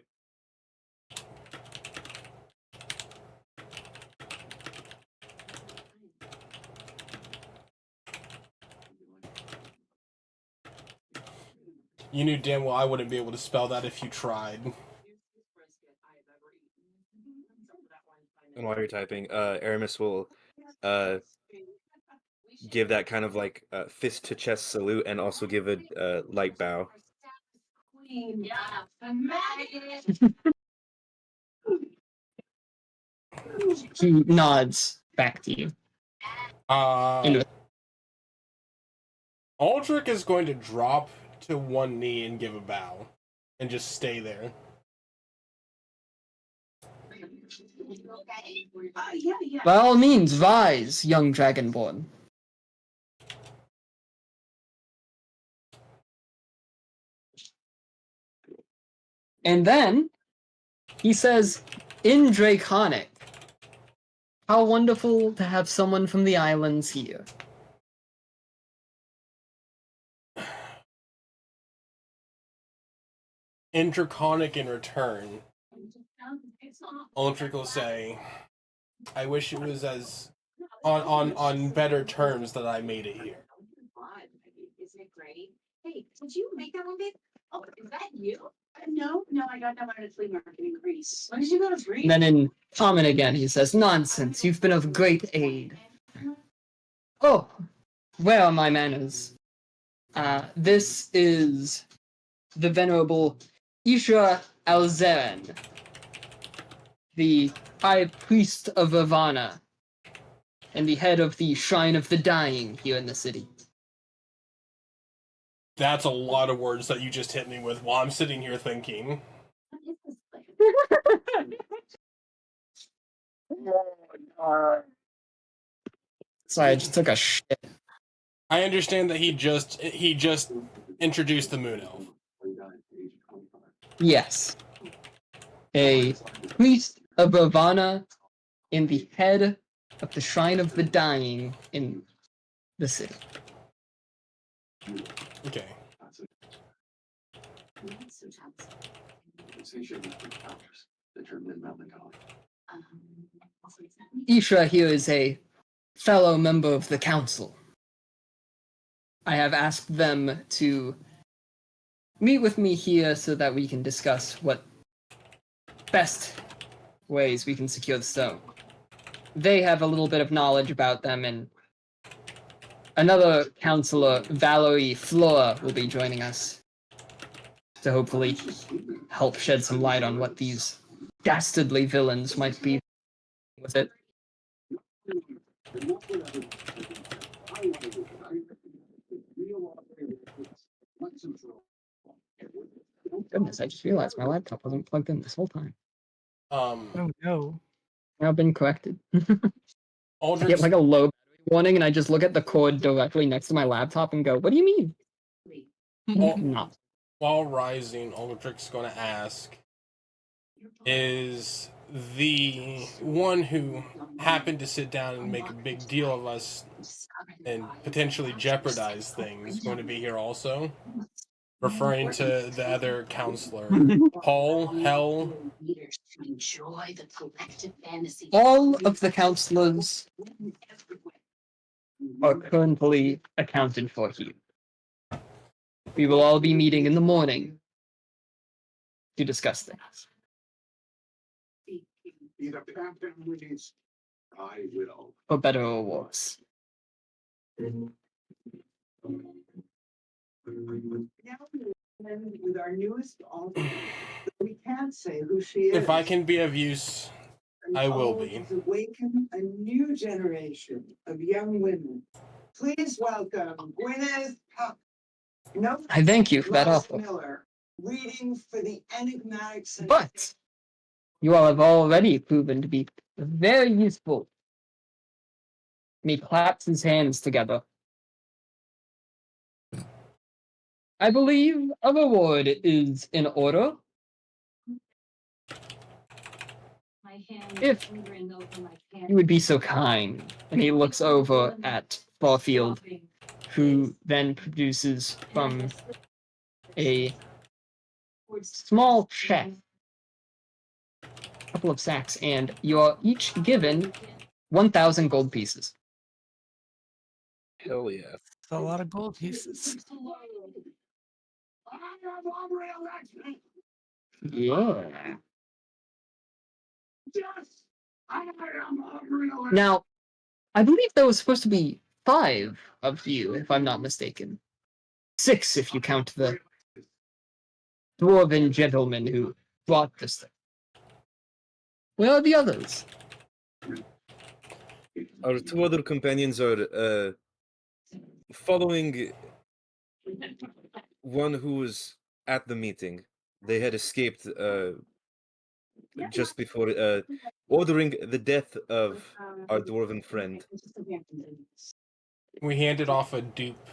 You knew damn well I wouldn't be able to spell that if you tried. And while you're typing, Aramis will give that kind of like fist to chest salute and also give a light bow. Queen. He nods back to you. Aldrich is going to drop to one knee and give a bow. And just stay there. By all means, rise, young dragonborn. And then he says, in Draconic, how wonderful to have someone from the islands here. In Draconic in return, Aldrich will say, I wish it was as on better terms that I made it here. Isn't it great? Hey, did you make that one, babe? Oh, is that you? No, I got that one at a flea market in Greece. When did you go to Greece? And then in common again, he says, nonsense, you've been of great aid. Oh, where are my manners? This is the venerable Isha Alzeren, the High Priest of Ravana, and the head of the Shrine of the Dying here in the city. That's a lot of words that you just hit me with while I'm sitting here thinking. What is this place? Sorry, I just took a shit. I understand that he just introduced the Moon Elf. Yes. A priest of Ravana and the head of the Shrine of the Dying in the city. Okay. So tough. Isha here is a fellow member of the council. I have asked them to meet with me here so that we can discuss what best ways we can secure the stone. They have a little bit of knowledge about them, and another counselor, Valerie Flora, will be joining us to hopefully help shed some light on what these dastardly villains might be with it. Goodness, I just realized my laptop wasn't plugged in this whole time. Oh no. Now been corrected. I Aldrich, get like a low battery morning, and I just look at the cord directly next to my laptop and go, "What do you mean?" Well, No. while rising, Aldrich's going to ask, is the one who happened to sit down and make a big deal of us and potentially jeopardize things going to be here also? Referring to the other counselor. Paul, Hell. Enjoy the collective fantasy. All of the counselors are currently accounted for here. We will all be meeting in the morning to discuss things. Beat up half families. I will. For better or worse. With our newest author, we can't say who she is. If I can be of use, I will be. To awaken a new generation of young women. Please welcome Gwyneth Puck. No, I thank you for that Lois offer. Miller, reading for the enigmatic. But you all have already proven to be very useful. And he claps his hands together. I believe a reward is in order. My hand If lingering over my hand. you would be so kind. And he looks over at Barfield, who then produces from a small check a couple of sacks, and you are each given 1,000 gold pieces. Hell yeah. That's a lot of gold pieces. Yeah. Now, I believe there was supposed to be 5 of you, if I'm not mistaken. 6 if you count the dwarven gentleman who brought this thing. Where are the others? Our 2 other companions are following one who was at the meeting. They had escaped just before ordering the death of our dwarven friend. We handed off a dupe,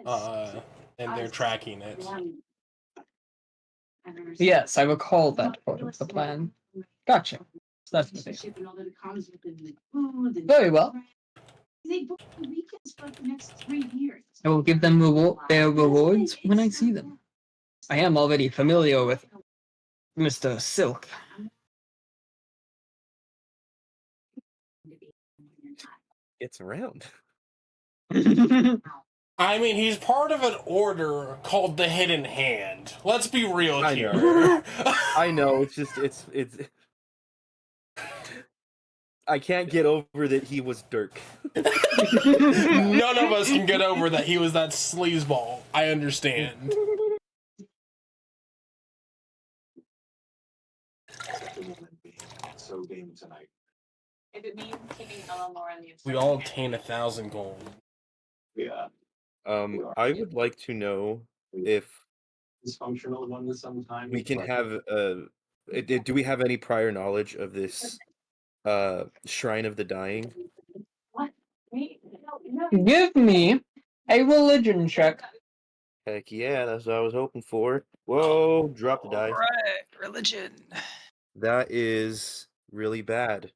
and they're tracking it. Yes, I recall that part of the plan. Gotcha. So that's the thing. Very well. They book the weekends for the next 3 years. I will give them their rewards when I see them. I am already familiar with Mr. Silk. It's around. I mean, he's part of an order called the Hidden Hand. Let's be real I here. know. I know. It's just it's. I can't get over that he was Dirk. None of us can get over that he was that sleazeball. I understand. So game tonight. If it means keeping Eleanor in the We all obtain 1,000 gold. Yeah. I would like to know if Dysfunctional one sometime. we can have do we have any prior knowledge of this Shrine of the Dying? What? Me? No. Give me a religion check. Heck yeah, that's what I was hoping for. Whoa, drop the dice. Right, religion. That is really bad.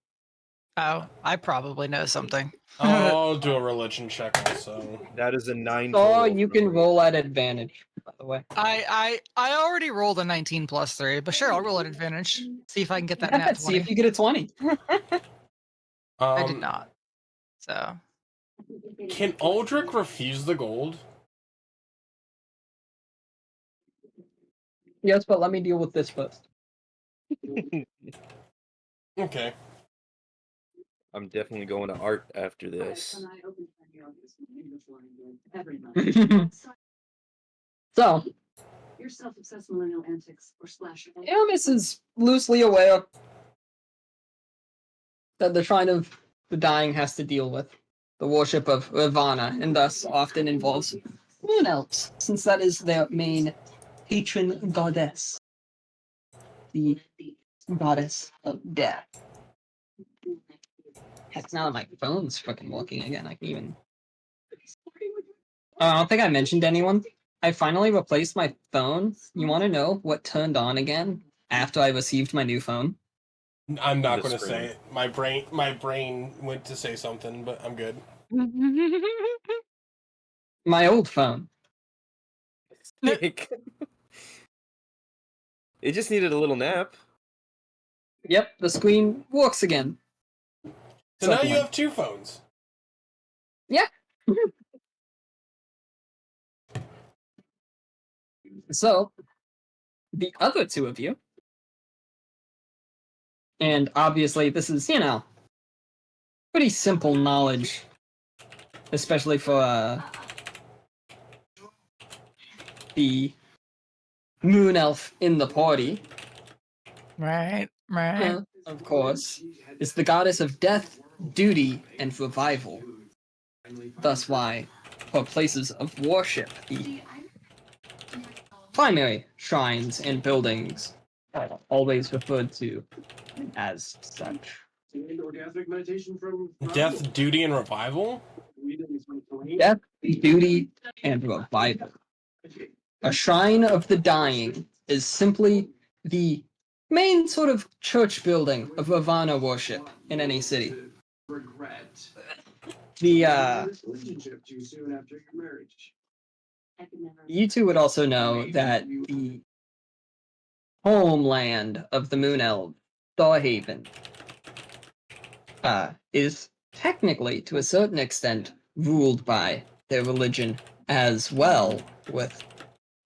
Oh, I probably know something. I'll do a religion check also. That is a 9. Or total you for can me. roll at advantage, by the way. I already rolled a 19 plus 3, but sure, I'll roll at advantage. See if I can get that nat 20. See if you get a 20. I did not. So. Can Aldrich refuse the gold? Yes, but let me deal with this first. Okay. I'm definitely going to art after this. So, Your self-obsessed millennial antics or splash. Aramis is loosely aware that the Shrine of the Dying has to deal with the worship of Ravana, and thus often involves moon elves, since that is their main patron goddess, the goddess of death. Heck, now my phone's fucking working again. I can even. I don't think I mentioned to anyone. I finally replaced my phone. You want to know what turned on again after I received my new phone? I'm not The going to screen. say it. My brain went to say something, but I'm good. My old phone. It just needed a little nap. Yep, the screen works again. So now you Suddenly. have two phones. Yeah. So, the other two of you, and obviously this is, pretty simple knowledge, especially for the moon elf in the party, Right, right. of course, is the goddess of death, duty, and revival. Thus why, for places of worship, the primary shrines and buildings are always referred to as such. Orgasmic meditation from Death, duty, and revival? Death, duty, and revival. A shrine of the dying is simply the main sort of church building of Ravana worship in any city. regret. The Relationship too soon after your marriage. I could never. you two would also know that the homeland of the Moon Elves, Starhaven, is technically, to a certain extent, ruled by their religion as well, with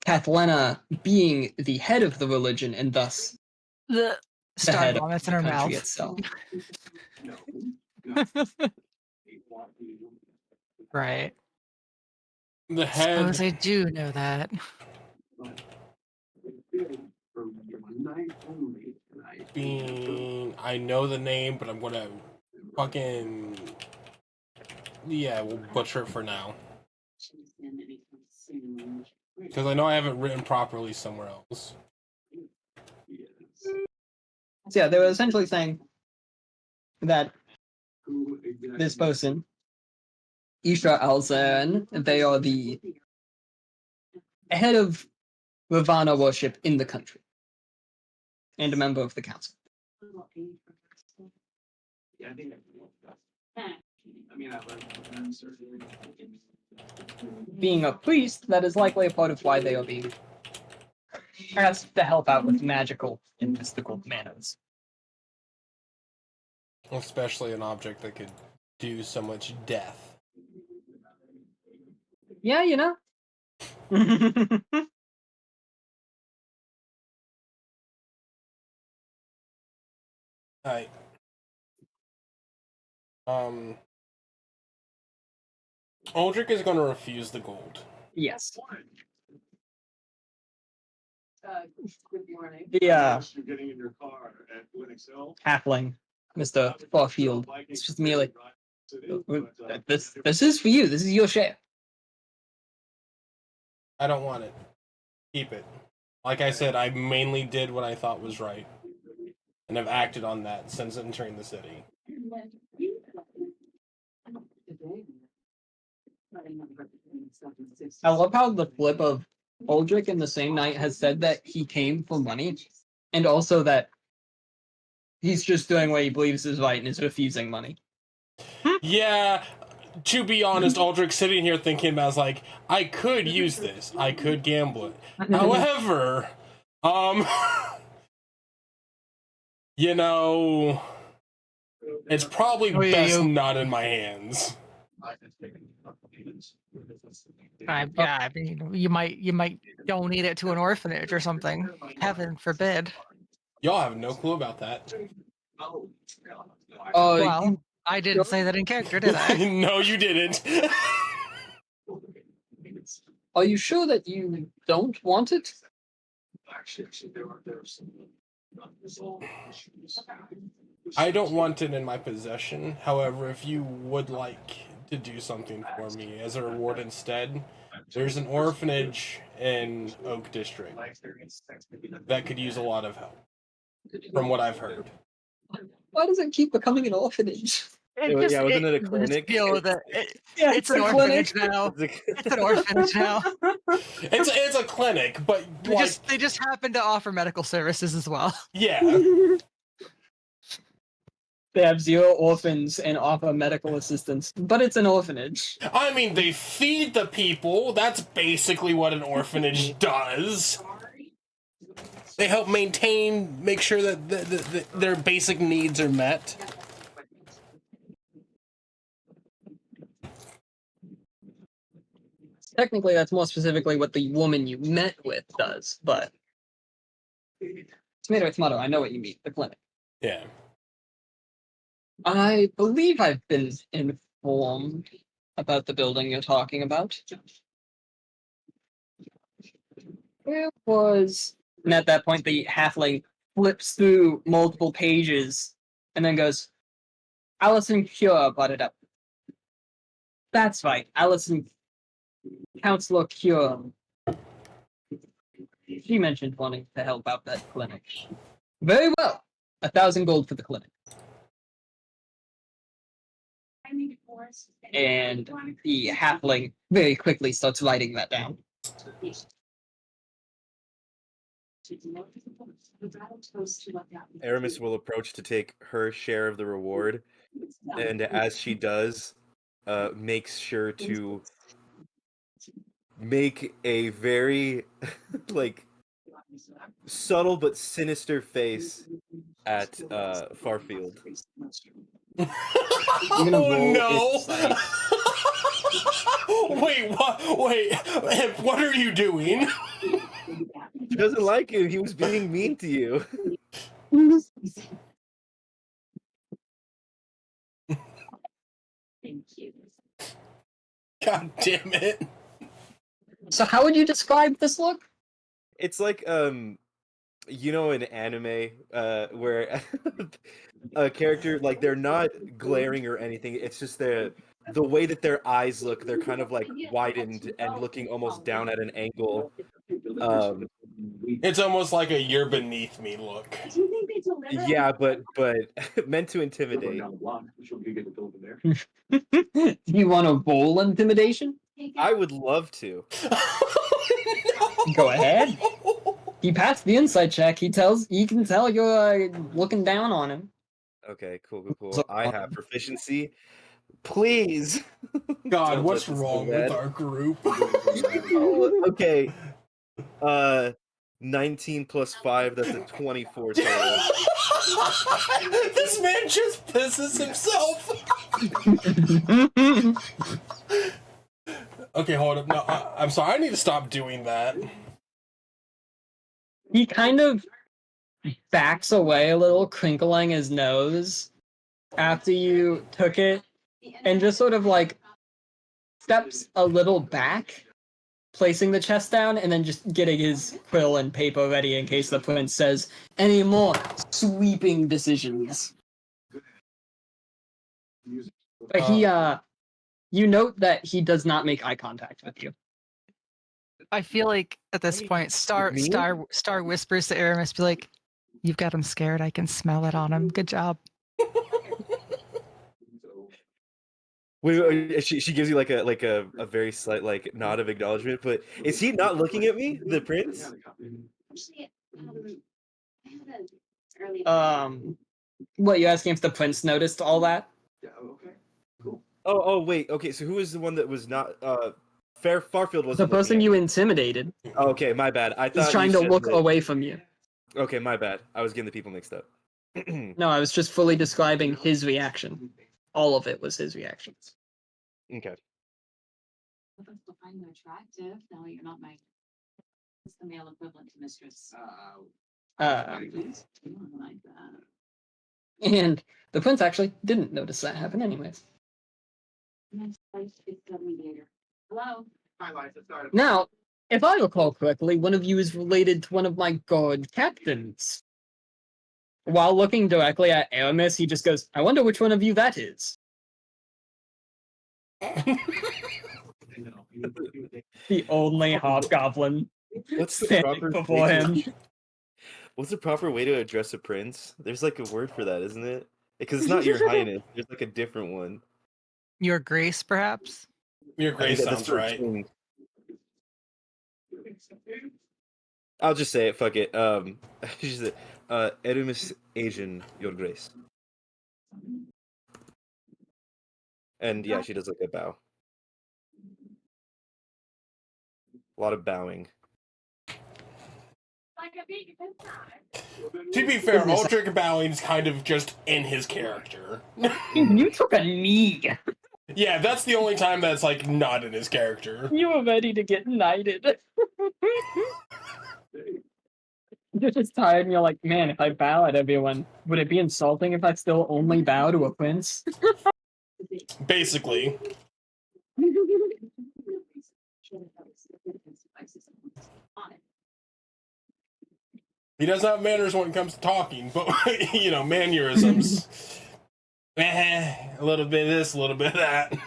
Kathlena being the head of the religion and thus The the star head of vomits the in her country mouth. itself. Right. The head. Suppose I do know that. I know the name, but I'm gonna fucking. Yeah, we'll butcher it for now. Because I know I haven't written properly somewhere else. So yeah, they were essentially saying that this person, Isha Alzan, they are the head of Ravana worship in the country and a member of the council. Yeah, I think I mean, I learned certainly. Being a priest, that is likely a part of why they are being asked to help out with magical and mystical manners. Especially an object that could do so much death. Yeah, you know. Alright. Aldrich is going to refuse the gold. Yes. Good morning. The You're getting in your car at Linux Hill. halfling, Mr. Farfield, it's just merely, this is for you. This is your share. I don't want it. Keep it. Like I said, I mainly did what I thought was right. And have acted on that since entering the city. I love how the flip of Aldrich in the same night has said that he came for money, and also that he's just doing what he believes is right and is refusing money. Yeah, to be honest, Aldrich sitting here thinking about, like, I could use this. I could gamble it. However, you know, it's probably best not in my hands. Yeah, I mean, you might donate it to an orphanage or something. Heaven forbid. Y'all have no clue about that. Well, I didn't say that in character, did I? No, you didn't. Are you sure that you don't want it? I don't want it in my possession. However, if you would like to do something for me as a reward instead, there's an orphanage in Oak District that could use a lot of help, from what I've heard. Why does it keep becoming an orphanage? Yeah, wasn't it a just clinic? deal with it. Yeah, It's an orphanage now. It's an orphanage now. It's a clinic, but They just happen to offer medical services as well. yeah. They have 0 orphans and offer medical assistance, but it's an orphanage. I mean, they feed the people. That's basically what an orphanage does. They help make sure that their basic needs are met. Technically, that's more specifically what the woman you met with does, but tomato, I know what you mean. The clinic. Yeah. I believe I've been informed about the building you're talking about. It was, and at that point, the halfling flips through multiple pages and then goes, Allison Cure brought it up. That's right, Allison, Counselor Cure. She mentioned wanting to help out that clinic. Very well. 1,000 gold for the clinic. And the halfling very quickly starts writing that down. Aramis will approach to take her share of the reward, and as she does, makes sure to make a very like subtle but sinister face at Farfield. Oh no! Wait, what? Wait, what are you doing? She doesn't like you. He was being mean to you. Thank you. God damn it! So how would you describe this look? It's like you know, in anime, where a character, like, they're not glaring or anything. It's just the way that their eyes look. They're kind of like widened and looking almost down at an angle. It's almost like a "you're beneath me" look. Yeah, but meant to intimidate. Do you want to roll intimidation? I would love to. Go ahead. He passed the insight check. He can tell you're looking down on him. Okay, cool. I have proficiency. Please. God, Don't what's let this go wrong bad. with our group? Okay. 19 plus 5, that's a 24 total. This man just pisses himself. Okay, hold up. No, I'm sorry. I need to stop doing that. He kind of backs away a little, crinkling his nose after you took it, and just sort of like steps a little back, placing the chest down, and then just getting his quill and paper ready in case the prince says any more sweeping decisions. But he, you note that he does not make eye contact with you. I feel like at this point, Star whispers to Aramis, be like, "You've got him scared. I can smell it on him. Good job." Wait, she gives you like a very slight like nod of acknowledgement, but is he not looking at me, the prince? What, you asking if the prince noticed all that? Oh, wait. Okay, so who was the one that was not Farfield wasn't The person looking you at me. intimidated. Oh, okay, my bad. I thought He's trying you to said look that- away from you. Okay, my bad. I was getting the people mixed up. No, I was just fully describing his reaction. All of it was his reaction. Okay. I still find you attractive. No, you're not my. What's the male equivalent to mistress? I like that. And the prince actually didn't notice that happen anyways. Nice place to get the mediator. Hello. Hi, Liza. Sorry. Now, if I recall correctly, one of you is related to one of my guard captains. While looking directly at Aramis, he just goes, I wonder which one of you that is. The only hobgoblin What's the standing proper before him. What's the proper way to address a prince? There's like a word for that, isn't it? Because it's not your highness. There's like a different one. Your Grace, perhaps? Your Grace that's sounds for right. king. I'll just say it. Fuck it. She said, Erumis Asian, Your Grace. And yeah, she does like a bow. A lot of bowing. To be fair, Aldrich bowing's kind of just in his character. You took a knee. Yeah, that's the only time that's like not in his character. You were ready to get knighted. You're just tired and you're like, man, if I bow at everyone, would it be insulting if I still only bow to a prince? Basically. He doesn't have manners when it comes to talking, but, you know, mannerisms. A little bit of this, a little bit of that.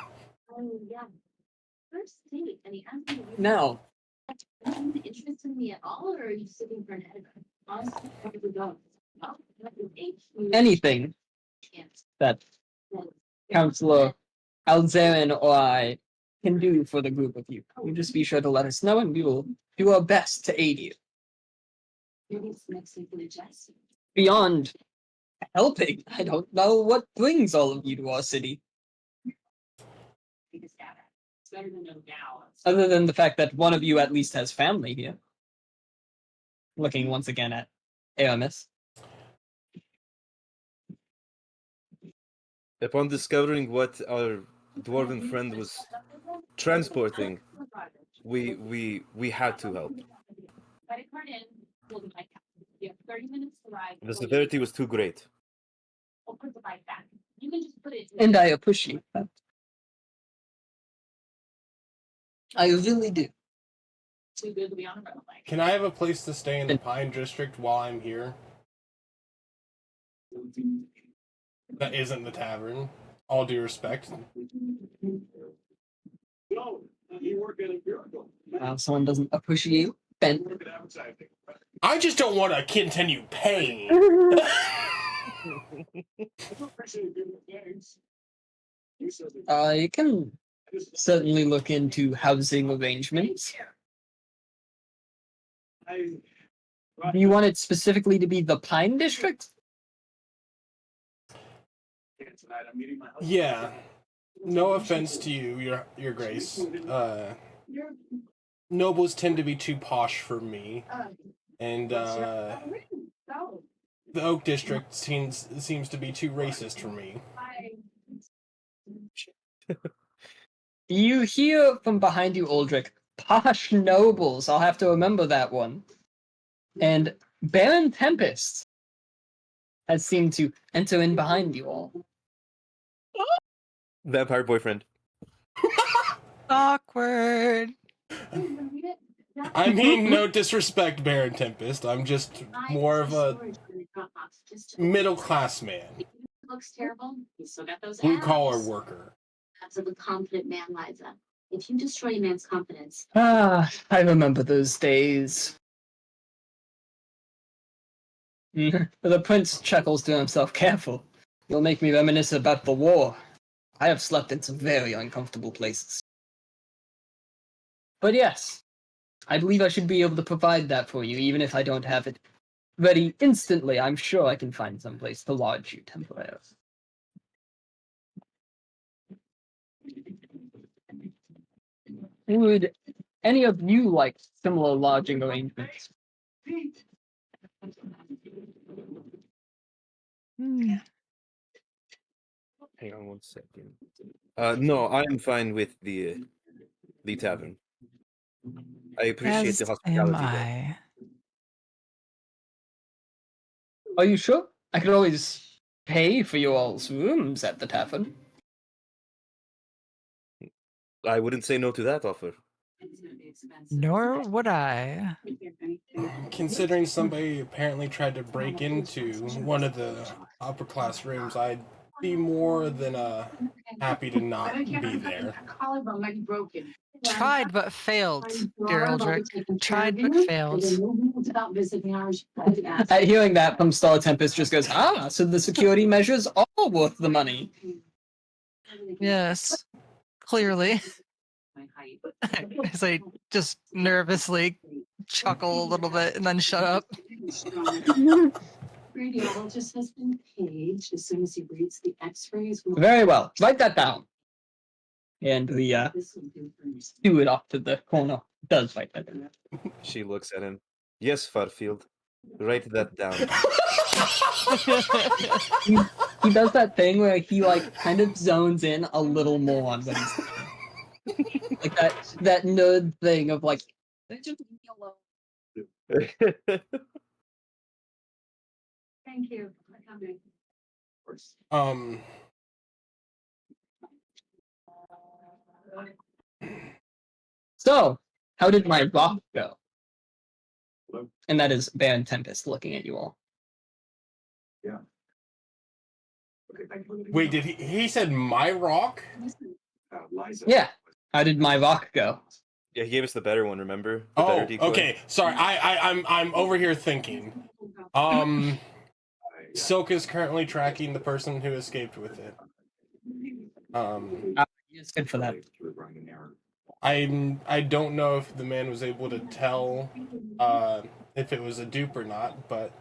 Oh, yeah. First date, and he asked me. No. Are you interested in me at all, or are you sitting for an editor? Honestly, probably don't. Well, that is Anything that Counselor Alzarin or I can do for the group of you. You just be sure to let us know and we will do our best to aid you. Maybe it's next week in a Jesse. Beyond helping, I don't know what brings all of you to our city. It's better than no gal. Other than the fact that one of you at least has family here. Looking once again at Aramis. Upon discovering what our dwarven friend was transporting, we had to help. Credit card in, hold the bike out. You have 30 minutes to ride. The severity was too great. I'll put the bike back. You can just put it. And I appreciate that. I really do. Too good to be on a road bike. Can I have a place to stay in the Pine District while I'm here? That isn't the tavern. All due respect. No, you work at a miracle. Someone doesn't appreciate Ben. Work at advertising. I just don't want to continue paying. I don't appreciate good things. You said it. You can certainly look into housing arrangements. Do you want it specifically to be the Pine District? Tonight I'm meeting my husband. Yeah. No offense to you, your Grace. Nobles tend to be too posh for me. And the Oak District seems to be too racist for me. You hear from behind you, Aldrich. Posh nobles. I'll have to remember that one. And Baron Tempest has seemed to enter in behind you all. Vampire boyfriend. Awkward. I mean, no disrespect, Baron Tempest. I'm just more of a middle-class man. Looks terrible. You still got those Blue-collar abs. worker. That's of a confident man, Liza. If you destroy a man's confidence, I remember those days. The prince chuckles to himself, careful. You'll make me reminisce about the war. I have slept in some very uncomfortable places. But yes, I believe I should be able to provide that for you, even if I don't have it ready instantly. I'm sure I can find some place to lodge you temporarily. Would any of you like similar lodging arrangements? Hang on 1 second. No, I'm fine with the tavern. I appreciate the hospitality. There. Are you sure? I could always pay for you all's rooms at the tavern. I wouldn't say no to that offer. Nor would I. Considering somebody apparently tried to break into one of the upper class rooms, I'd be more than happy to not be there. collarbone might be broken. Tried but failed, dear Eldrick. Tried but failed. At hearing that from Star Tempest just goes, so the security measures are worth the money. Yes, clearly. As I just nervously chuckle a little bit and then shut up. Radiologist has been paged. As soon as he reads the x-rays, we'll... Very well. Write that down. And the This will do first. steward off to the corner does write that down. She looks at him. Yes, Farfield. Write that down. He does that thing where he like kind of zones in a little more on what he's like that nerd thing of like Just leave me alone. Thank you for coming. So, how did my rock go? And that is Baron Tempest looking at you all. Yeah. Okay, thank you. Wait, did he said my rock? Liza. Yeah. How did my rock go? Yeah, he gave us the better one, remember? The Oh, better decoy. okay. Sorry, I'm over here thinking. Silk is currently tracking the person who escaped with it. It's good for that. I don't know if the man was able to tell if it was a dupe or not, but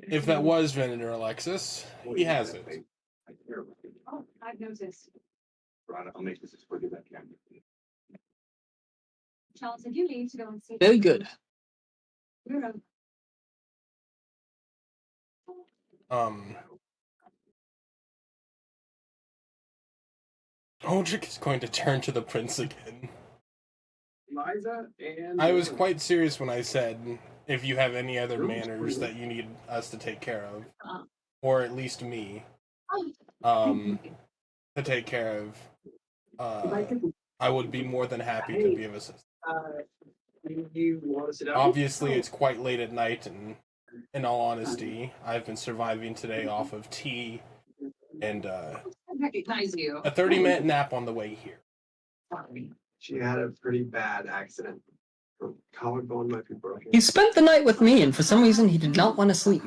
if that was Venator Alexis, he has it. Oh, I've noticed. I'll make this as quick as I can. Charles, if you leave to go and see... Very good. We're over. Odric is going to turn to the prince again. Liza and... I was quite serious when I said, if you have any other manners that you need us to take care of, or at least me, to take care of, I would be more than happy to be of assistance. You want to sit down? Obviously, it's quite late at night, and in all honesty, I've been surviving today off of tea and I recognize you. a 30-minute nap on the way here. She had a pretty bad accident. Her collarbone might be broken. He spent the night with me, and for some reason he did not want to sleep.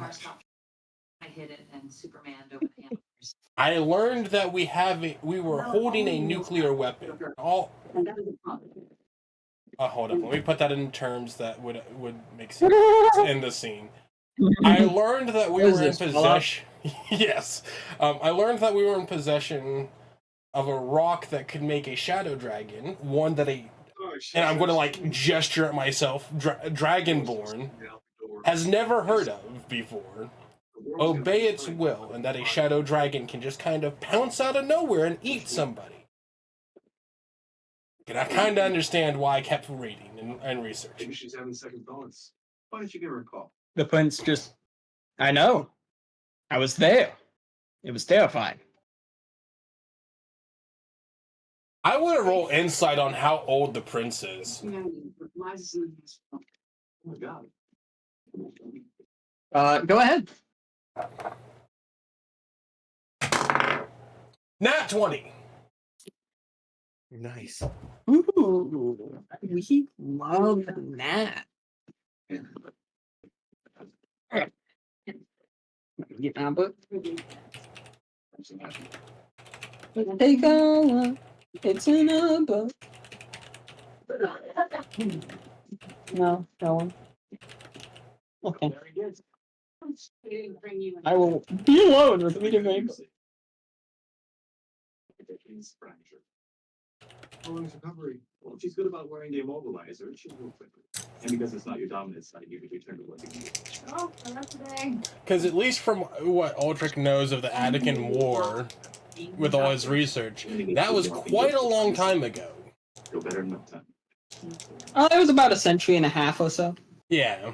I hid it and Superman over the hammers. I learned that we were holding a nuclear weapon. Hold up, let me put that in terms that would make sense in the scene. I learned that we were in possession. Yes, I learned that we were in possession of a rock that could make a shadow dragon, one that and I'm going to like gesture at myself, Dragonborn has never heard of before. Obey its will, and that a shadow dragon can just kind of pounce out of nowhere and eat somebody. And I kind of understand why I kept reading and researching. Maybe she's having second thoughts. Why don't you give her a call? The prince just, I know. I was there. It was terrifying. I want to roll insight on how old the prince is. Oh my god. Go ahead. Nat 20. Nice. Ooh, we love that. Get my book. Take on. It's in a book. No, that one. Okay. I will be alone with video games. How long is recovery? Well, if she's good about wearing the immobilizer, she'll move quickly. And because it's not your dominant side, you can return to what you need. Oh, not today. Because at least from what Aldrich knows of the Attican War, with all his research, that was quite a long time ago. Feel better in no time. It was about a century and a half or so, Yeah.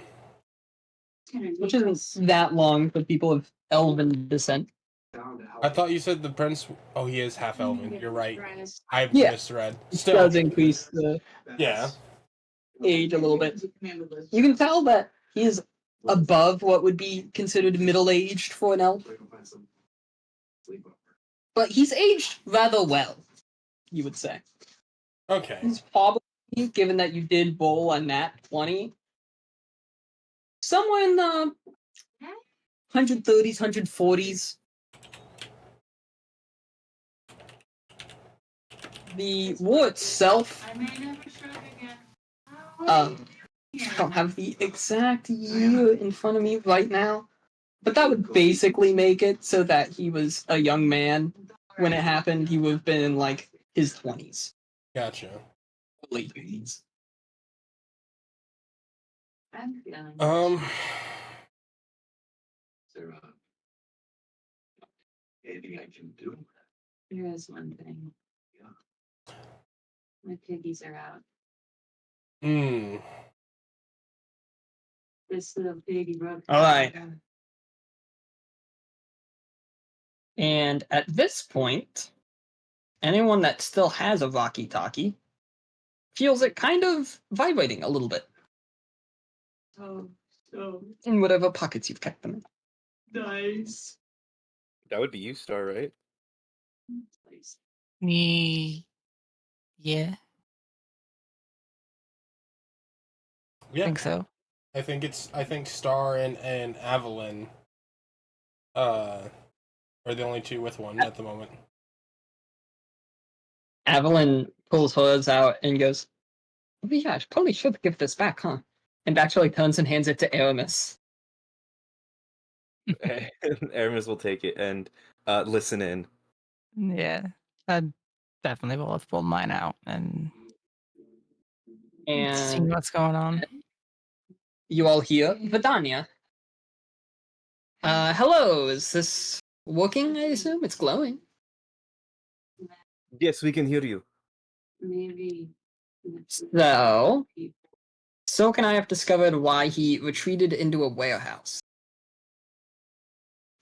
which isn't that long for people of elven descent. I thought you said the prince... Oh, he is half elven. You're right. I Yeah. misread. It Still, does increase the yeah. age a little bit. You can tell that he is above what would be considered middle-aged for an elf, but he's aged rather well, you would say. Okay. He's probably, given that you did bowl a nat 20, somewhere in the 130s, 140s. The war itself, I may never shrug again. I don't have the exact year in front of me right now, but that would basically make it so that he was a young man when it happened. He would have been in like his 20s, Gotcha. late 80s. I'm feeling. Is there anything I can do? There is one thing. Yeah. My piggies are out. Hmm. This little piggy broke. All right. And at this point, anyone that still has a walkie-talkie feels it kind of vibrating a little bit Oh, so in whatever pockets you've kept them in. nice. That would be you, Star, right? Please. Me. Yeah, I Yeah. think so. I think Star and Evelyn are the only two with one at the moment. Evelyn pulls hers out and goes, "Oh yeah, I probably should give this back, huh?" And actually turns and hands it to Aramis. Aramis will take it and listen in. Yeah, I definitely will have pulled mine out and see And what's going on. you all hear Vidania. Hello, is this working, I assume? It's glowing. Yes, we can hear you. Maybe. So, Silk and I have discovered why he retreated into a warehouse.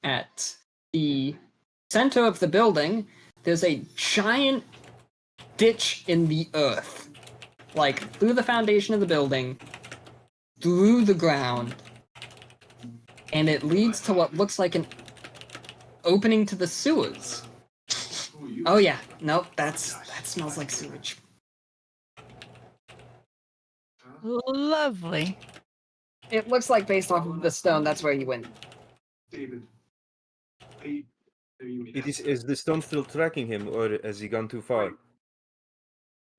At the center of the building, there's a giant ditch in the earth. Like, through the foundation of the building, through the ground, and it leads to what looks like an opening to the sewers. Oh yeah, nope, that smells like sewage. Lovely. It looks like based off of the stone, that's where you went. David, are you Is the stone still tracking him, or has he gone too far?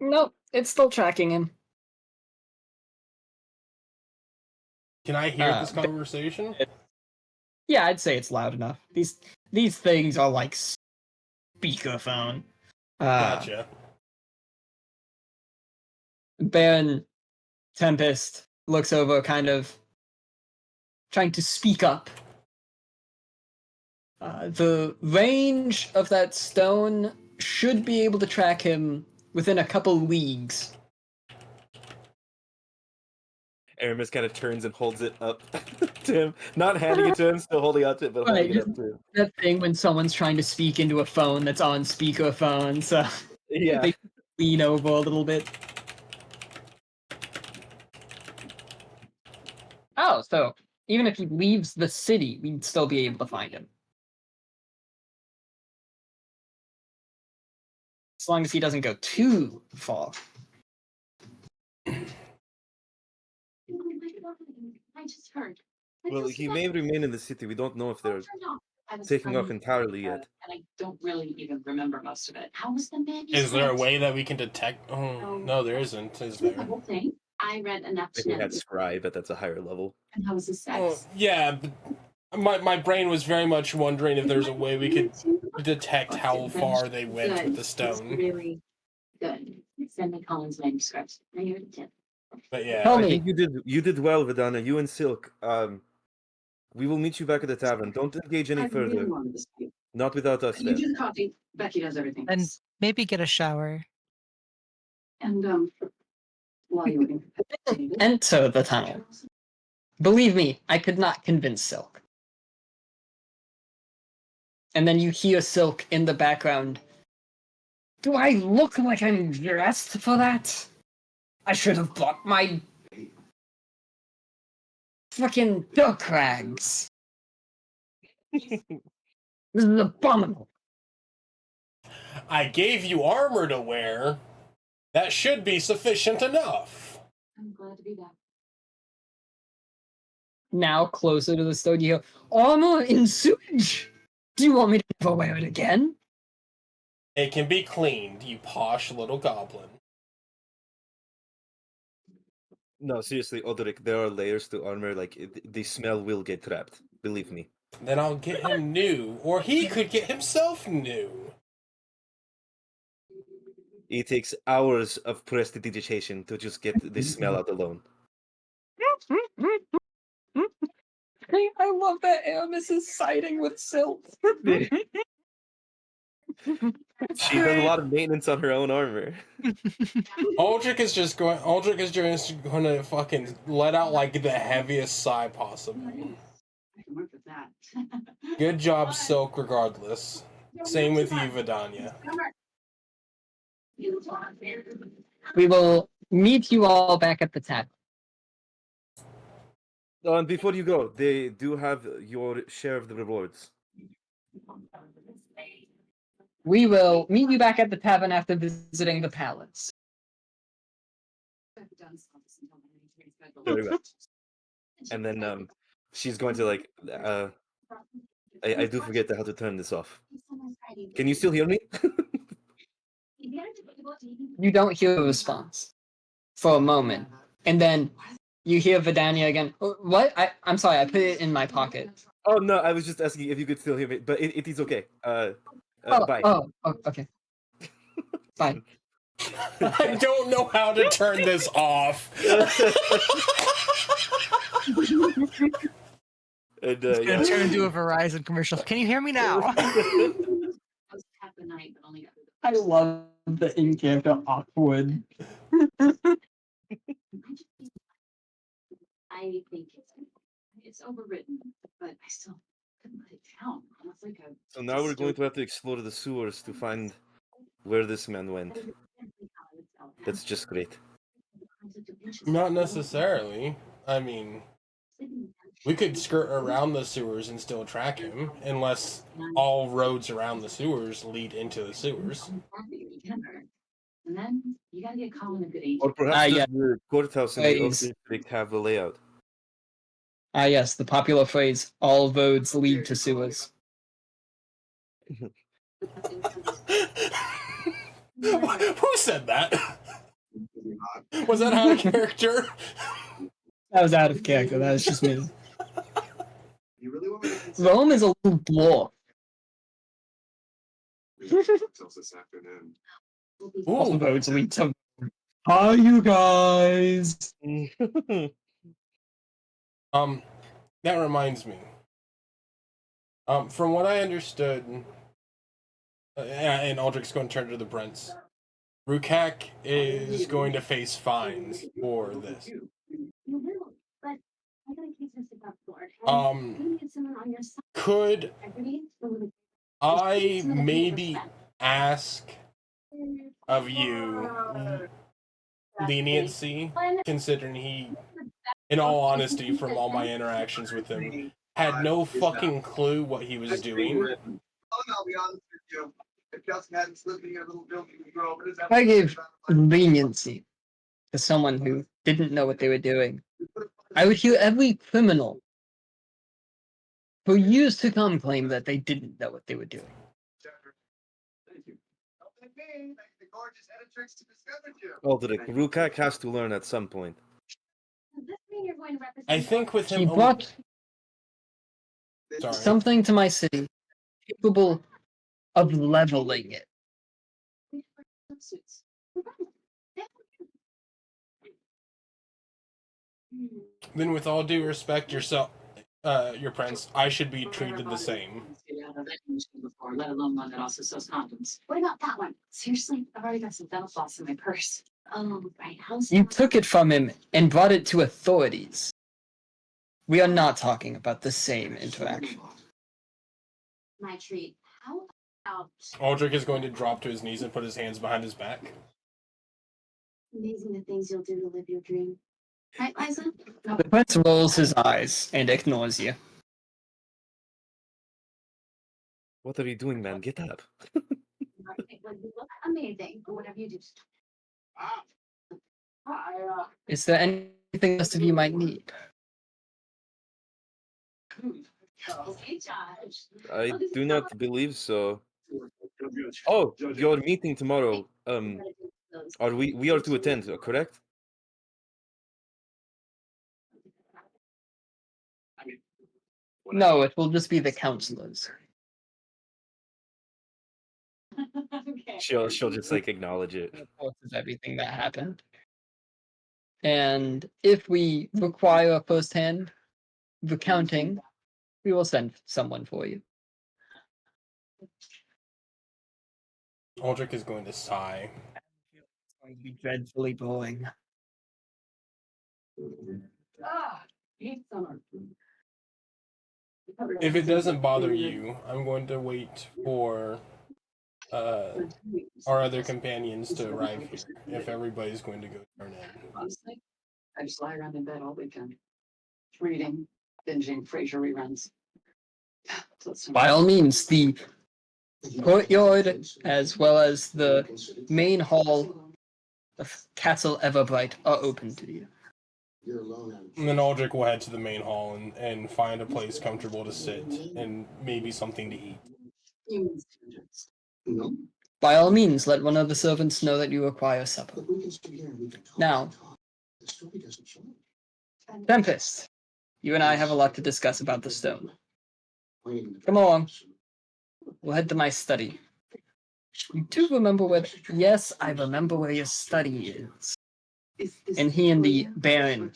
Nope, it's still tracking him. Can I hear this but- conversation? Yeah, I'd say it's loud enough. These things are like speakerphone. Gotcha. Baron Tempest looks over, kind of trying to speak up. The range of that stone should be able to track him within a couple leagues. Aramis kind of turns and holds it up to him. Not handing it to him, still holding out to it, but holding Right, it up to him. that thing when someone's trying to speak into a phone that's on speakerphone, so Yeah. they lean over a little bit. Oh, so even if he leaves the city, we'd still be able to find him. As long as he doesn't go too far. I just heard. Well, he may remain in the city. We don't know if they're taking off entirely yet. And I don't really even remember most of it. How was the manuscript? Is there a way that we can detect? Oh, no, there isn't. Is The there? whole thing. I read enough If to we know. had Scribe, but that's a higher level. And how was the sex? Oh, yeah. But my brain was very much wondering if there's a way we could detect how far they went with the It's stone. really good. Send me Colin's manuscript. I hear it. But yeah, Tell I me. think you did well, Vidana. You and Silk. We will meet you back at the tavern. Don't engage any I really further. wanted to speak. Not without us Can you there. do the coffee? Becky does everything. And maybe get a shower. And while you're waiting for David, Enter the tunnel. Believe me, I could not convince Silk. And then you hear Silk in the background. Do I look like I'm dressed for that? I should have bought my fucking duck rags. This is abominable. I gave you armor to wear. That should be sufficient enough. I'm glad to be back. Now closer to the studio. Armor in sewage. Do you want me to never wear it again? It can be cleaned, you posh little goblin. No, seriously, Odoric, there are layers to armor. Like the smell will get trapped. Believe me. Then I'll get him new, or he could get himself new. It takes hours of prestidigitation to just get the smell out alone. I love that Aramis is siding with Sylph. She does a lot of maintenance on her own armor. Aldrich is just going to fucking let out like the heaviest sigh possible. I can work with that. Good job, Silk, regardless. Same with you, Vidania. We will meet you all back at the tap. Oh, and before you go, they do have your share of the rewards. We will meet you back at the tavern after visiting the palace. Very well. And then she's going to like I do forget how to turn this off. Can you still hear me? You don't hear a response for a moment, and then you hear Vidania again. What? I'm sorry, I put it in my pocket. Oh no, I was just asking if you could still hear me, but it is okay. Bye. Oh, okay. Bye. I don't know how to turn this off. And, It's gonna turn into a Verizon commercial. Can you hear me now? I love the in-character awkward. I think it's overwritten, but I still couldn't let it down. It's like a. So now we're going to have to explore the sewers to find where this man went. That's just great. Not necessarily. I mean, we could skirt around the sewers and still track him, unless all roads around the sewers lead into the sewers. And then you gotta get Colin a good agent. Or perhaps yeah. the courthouse in the Please. Oak District have the layout. Ah, yes, the popular phrase, all roads lead to sewers. Who said that? Was that out of character? That was out of character, that was just me. Rome is a little dwarf. This afternoon. All roads lead to... Hi, you guys! That reminds me. From what I understood, and Aldrich's going to turn to the Brents, Rukak is going to face fines for this. Could I maybe ask of you leniency, considering he, in all honesty, from all my interactions with him, had no fucking clue what he was doing? I'll be honest with you. If Justin hadn't slipped in a little building to grow, but it's I gave leniency to someone who didn't know what they were doing. I would hear every criminal for years to come claim that they didn't know what they were doing. Thank you. The gorgeous editrix to discover you. Aldrich, Rukak has to learn at some point. I think with him... He brought Sorry. something to my city capable of leveling it. Then with all due respect, yourself, your prince, I should be treated the same. Before, let alone one that also sells condoms. What about that one? Seriously, I've already got some dental floss in my purse. Oh, right. How's You took it from him and brought it to authorities. We are not talking about the same interaction. my treat? How about Aldrich is going to drop to his knees and put his hands behind his back. amazing the things you'll do to live your dream? Right, Liza? The prince rolls his eyes and ignores you. What are you doing, man? Get up. Like, you look amazing, or whatever you do. Is there anything else of you might need? Hey, Josh. I do not believe so. Oh, your meeting tomorrow. Are we are to attend, correct? No, it will just be the counselors. Okay. She'll just like acknowledge it. Reports everything that happened. And if we require firsthand recounting, we will send someone for you. Aldrich is going to sigh. It's going to be dreadfully boring. Eat summer. If it doesn't bother you, I'm going to wait for our other companions to arrive here. If everybody's going to go turn in. Honestly, I just lie around in bed all weekend, reading, binging Frasier reruns. By all means, the courtyard as well as the main hall of Castle Everbright are open to you. And then Aldrich will head to the main hall and find a place comfortable to sit and maybe something to eat. By all means, let one of the servants know that you require supper. Now, Tempest, you and I have a lot to discuss about the stone. Come along. We'll head to my study. You do remember where... Yes, I remember where your study is. And he and the Baron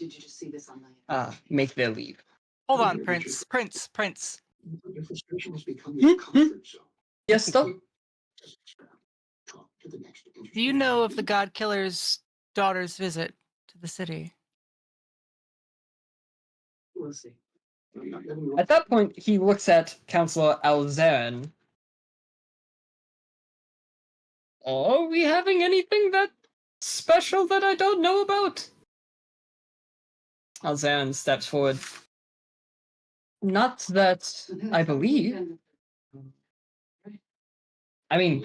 make their leave. Hold on, Prince. Yes, sir? Do you know of the God Killer's daughter's visit to the city? We'll see. At that point, he looks at Councillor Alzarin. Are we having anything that special that I don't know about? Alzarin steps forward. Not that I believe. I mean,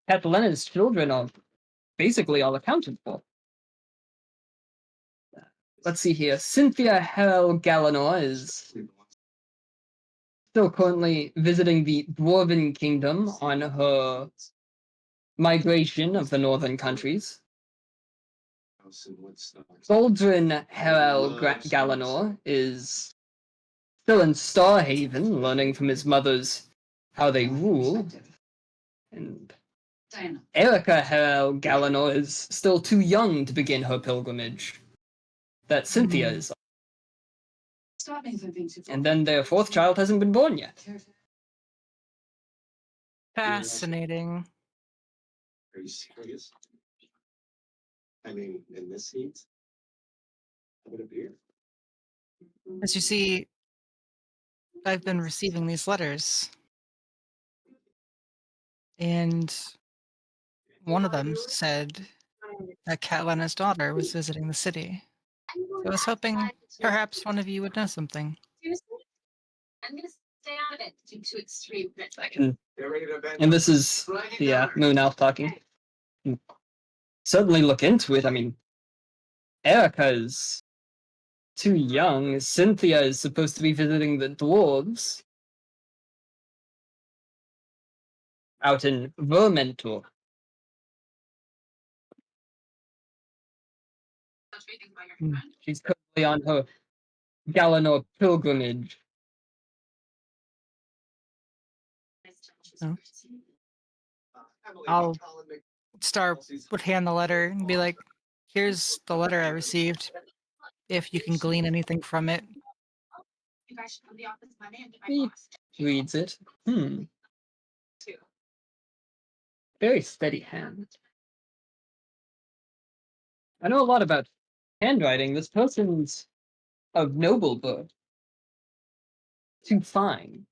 Catalina's children are basically all accounted for. Let's see here. Cynthia Harrell Galanor is still currently visiting the Dwarven Kingdom on her migration of the northern countries. Baldrin Harrell Galanor is still in Starhaven, learning from his mothers how they rule. And Erica Harrell Galanor is still too young to begin her pilgrimage. That Cynthia is. And then their fourth child hasn't been born yet. Fascinating. Are you serious? I mean, in this heat? Have a beer? As you see, I've been receiving these letters. And one of them said that Catlena's daughter was visiting the city. So I was hoping perhaps one of you would know something. I'm gonna stay out of it. Too extreme for a second. And this is the Moon Elf talking. Certainly look into it. I mean, Erica is too young. Cynthia is supposed to be visiting the dwarves out in Vermentor. She's currently on her Galanor pilgrimage. Oh. I'll would hand the letter and be like, here's the letter I received. If you can glean anything from it. You guys should come to the office Monday and get my He boss. reads it. Very steady hand. I know a lot about handwriting. This person's of noble birth. Too fine.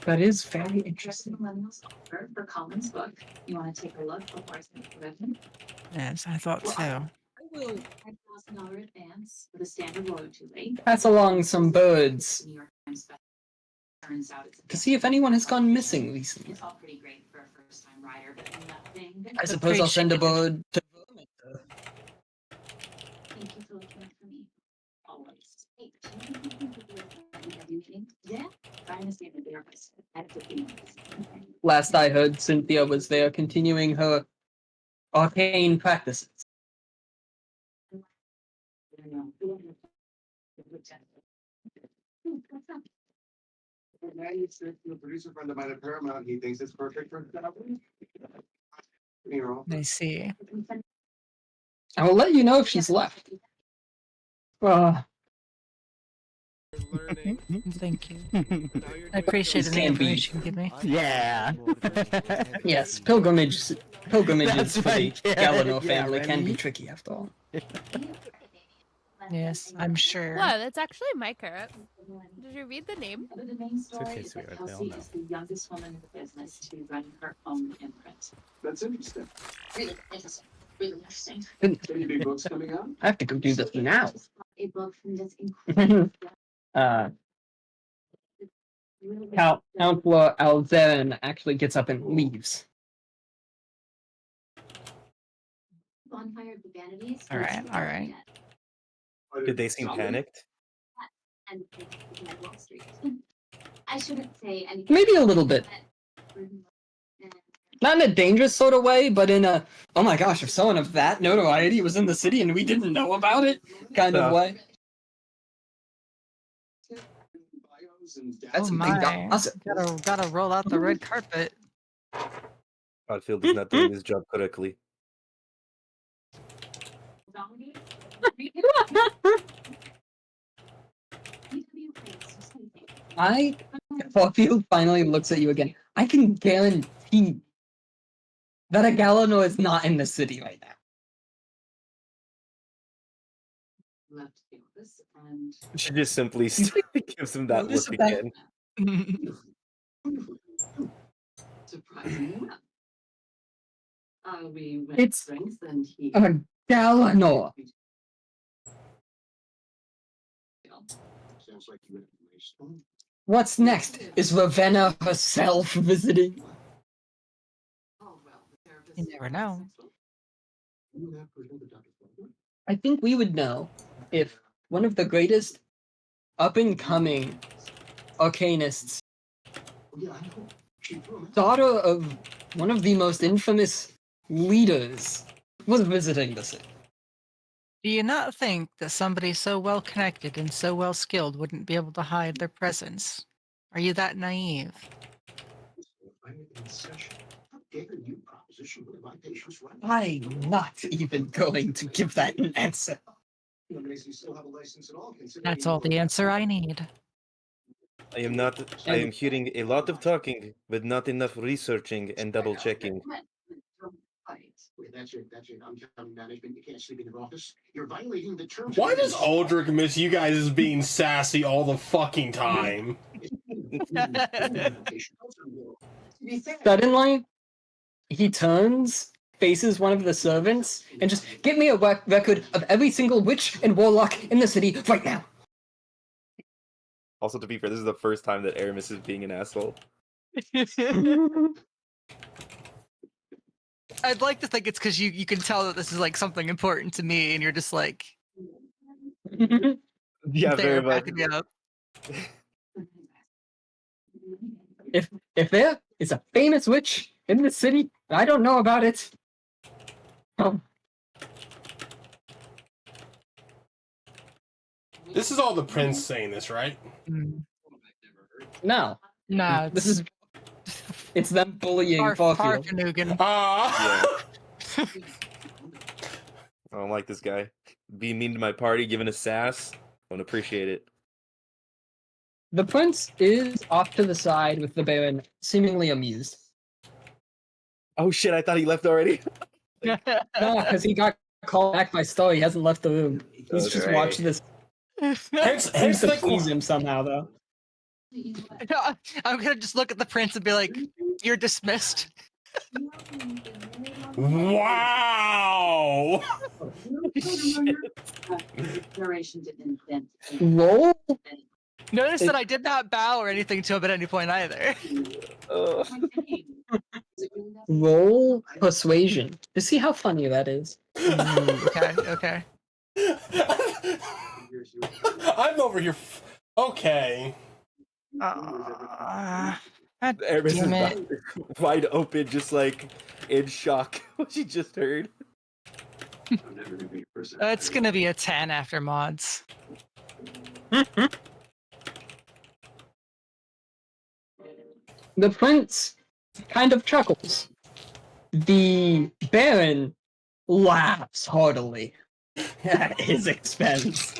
That is very interesting. For Colin's book. You want to take a look before I send it to him? Yes, I thought so. I will $10,000 advance with a standard royalty rate. Pass along some birds New York Times Turns out it's to see if anyone has gone missing recently. It's all pretty great for a first-time rider, but nothing. I suppose I'll send a bird to Vermintide. Thank you for looking out for me. Always. Hey, do you think we could do a BW meeting? Yeah. I understand the therapist. I have to be. Last I heard, Cynthia was there continuing her arcane practices. Now you said to a producer friend of mine at Paramount, he thinks it's perfect for traveling. You know. I see. I will let you know if she's left. Thank you. I appreciate any Can't be. information you give me. Yeah. Yes, pilgrimages for That's the right, yeah, Galanor yeah, family can be Remy. tricky after all. Yes, I'm sure. Wow, that's actually my carrot. Did you read the name? The main story okay, is that sweetheart, they all Kelsey know. is the youngest woman in the business to run her own imprint. That's interesting. Really interesting. Really interesting. Any big books coming out? I have to go do this now. A book from this incredible Counselor Alzerin actually gets up and leaves. Bonfire of the Vanities. All right. Did they seem panicked? And Wall Street. I shouldn't say anything. Maybe a little bit. Not in a dangerous sort of way, but in a, oh my gosh, if someone of that notoriety was in the city and we didn't know about it kind of way. That's Oh some my. big gossip. Gotta roll out the red carpet. Godfield is not doing his job correctly. Caulfield finally looks at you again. I can guarantee that a Galanor is not in the city right now. Left the office and She just simply gives him that Notice look that- again. surprisingly well. We went It's strengthened he a Galanor. Sounds like you information. What's next? Is Ravenna herself visiting? Oh well, the therapist. You never know. I think we would know if one of the greatest up-and-coming arcanists, daughter of one of the most infamous leaders, was visiting the city. Do you not think that somebody so well connected and so well skilled wouldn't be able to hide their presence? Are you that naive? I'm not even going to give that an answer. That's all the answer I need. I am not. I am hearing a lot of talking, but not enough researching and double checking. Wait, that's it. I'm telling management you can't sleep in your office. You're violating the terms. Why does Aldrich miss you guys as being sassy all the fucking time? Suddenly, he turns, faces one of the servants, and just get me a record of every single witch and warlock in the city right now. Also, to be fair, this is the first time that Aramis is being an asshole. I'd like to think it's because you can tell that this is like something important to me, and you're just like, Yeah, there very much. backing me up. If there is a famous witch in the city, I don't know about it. This is all the prince saying this, right? No, No, this is it's them bullying Farfield. Farfanugan. Ah. I don't like this guy. Being mean to my party, giving us sass. Don't appreciate it. The prince is off to the side with the Baron, seemingly amused. Oh shit! I thought he left already. No, because he got called back by Star. He hasn't left the room. He's just Okay. watching this. Hence Seems to the please him somehow, though. I'm gonna just look at the prince and be like, "You're dismissed." Wow! Generation didn't invent. Roll Notice that I did not bow or anything to him at any point either. Roll persuasion to see how funny that is. Okay. I'm over here. Okay. God Aramis is damn it. wide open, just like in shock what she just heard. It's gonna be a 10 after mods. The prince kind of chuckles. The Baron laughs heartily at his expense.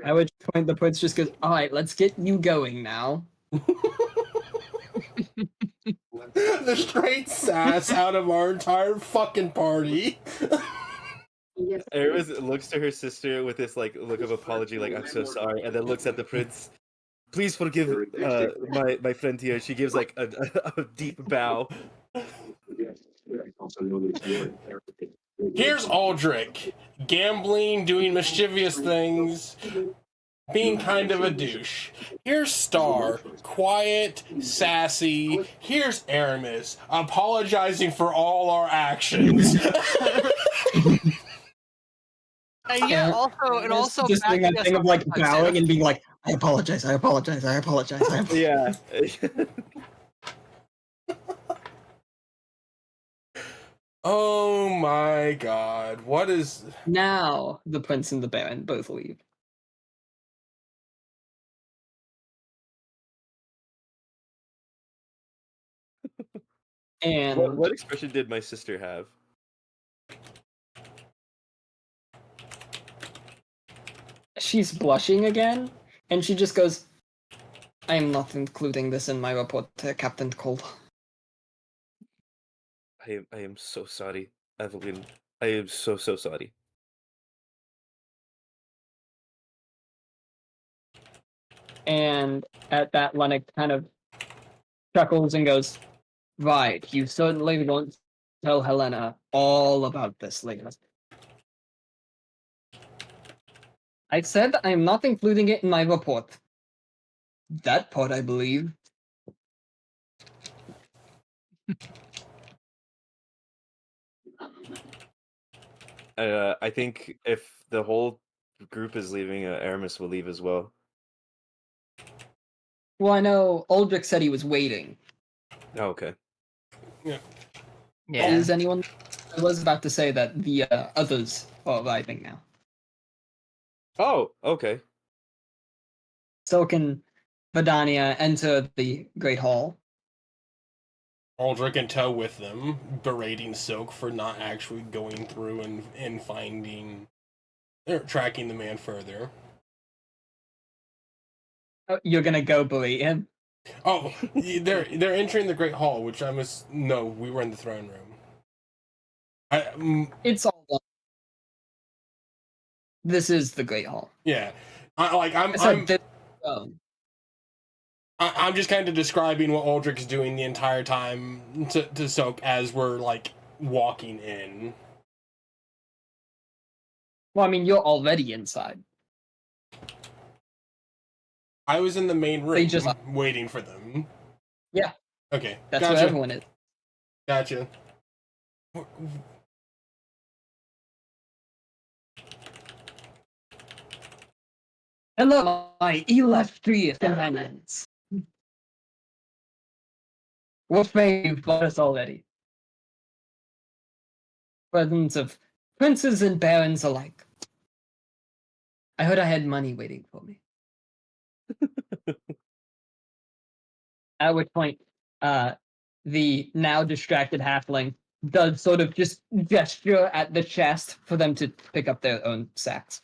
At which point the prince just goes, "Alright, let's get you going now." The straight sass out of our entire fucking party. Aramis looks to her sister with this like look of apology, like I'm so sorry, and then looks at the prince. Please forgive my friend here. She gives like a deep bow. Here's Aldrich, gambling, doing mischievous things, being kind of a douche. Here's Star, quiet, sassy. Here's Aramis, apologizing for all our actions. And yeah, also just doing that backing us thing up of like sometimes, bowing too. and being like, "I apologize, I apologize, I apologize, I apologize." Yeah. Oh my god, what is... Now the prince and the baron both leave. And What expression did my sister have? she's blushing again, and she just goes, "I am not including this in my report to Captain Cold." I am so sorry, Evelyn. I am so sorry. And at that, Lennox kind of chuckles and goes, "Right, you certainly won't tell Helena all about this later." I said I am not including it in my report. That part, I believe. I think if the whole group is leaving, Aramis will leave as well. Well, I know Aldrich said he was waiting. Oh, okay. Yeah. Is anyone? I was about to say that the others are arriving now. Oh, okay. Silk and Vidania enter the Great Hall. Aldrich in tow with them, berating Silk for not actually going through and finding... or tracking the man further. Oh, you're gonna go berate him? Oh, they're entering the Great Hall, which I must... No, we were in the throne room. It's all done. This is the Great Hall. Yeah. I'm just kind of describing what Aldrich's doing the entire time to Soak as we're, like, walking in. Well, I mean, you're already inside. I was in the main room just waiting for them. Yeah. Okay. That's gotcha. where everyone is. Gotcha. Hello, my illustrious companions. What fame you've brought us already. Presents of princes and barons alike. I heard I had money waiting for me. At which point, the now distracted halfling does sort of just gesture at the chest for them to pick up their own sacks.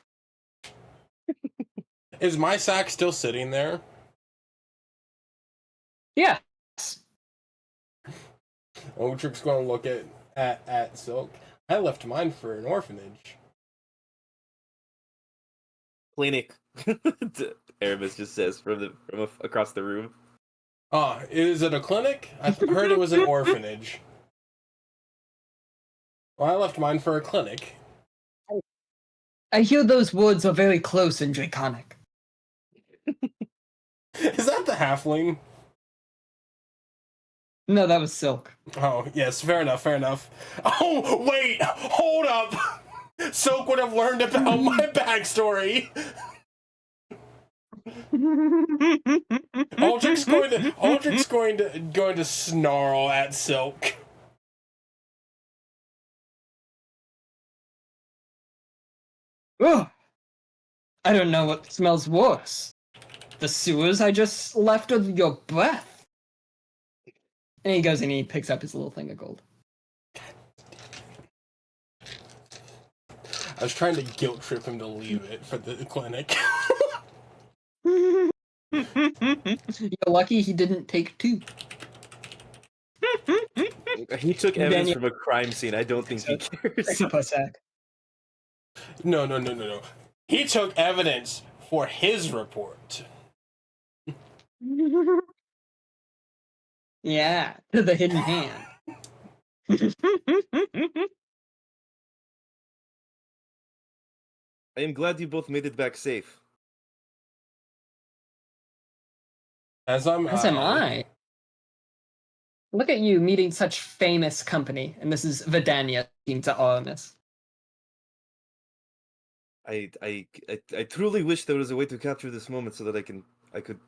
Is my sack still sitting there? Yeah. Aldrich's going to look at Silk. I left mine for an orphanage. Clinic. Aramis just says from across the room. Is it a clinic? I heard it was an orphanage. Well, I left mine for a clinic. I hear those words are very close in Draconic. Is that the halfling? No, that was Silk. Oh, yes, fair enough, fair enough. Oh, wait, hold up! Silk would have learned about my backstory! Aldrich's going to snarl at Silk. Ugh. I don't know what smells worse. The sewers I just left or your breath. And he goes and he picks up his little thing of gold. I was trying to guilt trip him to leave it for the clinic. You're lucky he didn't take 2. He took evidence Daniel- from a crime scene. I don't think he cares. No. He took evidence for his report. Yeah, to the hidden hand. I am glad you both made it back safe. As am I. Look at you meeting such famous company, and this is Vidania speaking to Aramis. I truly wish there was a way to capture this moment so that I could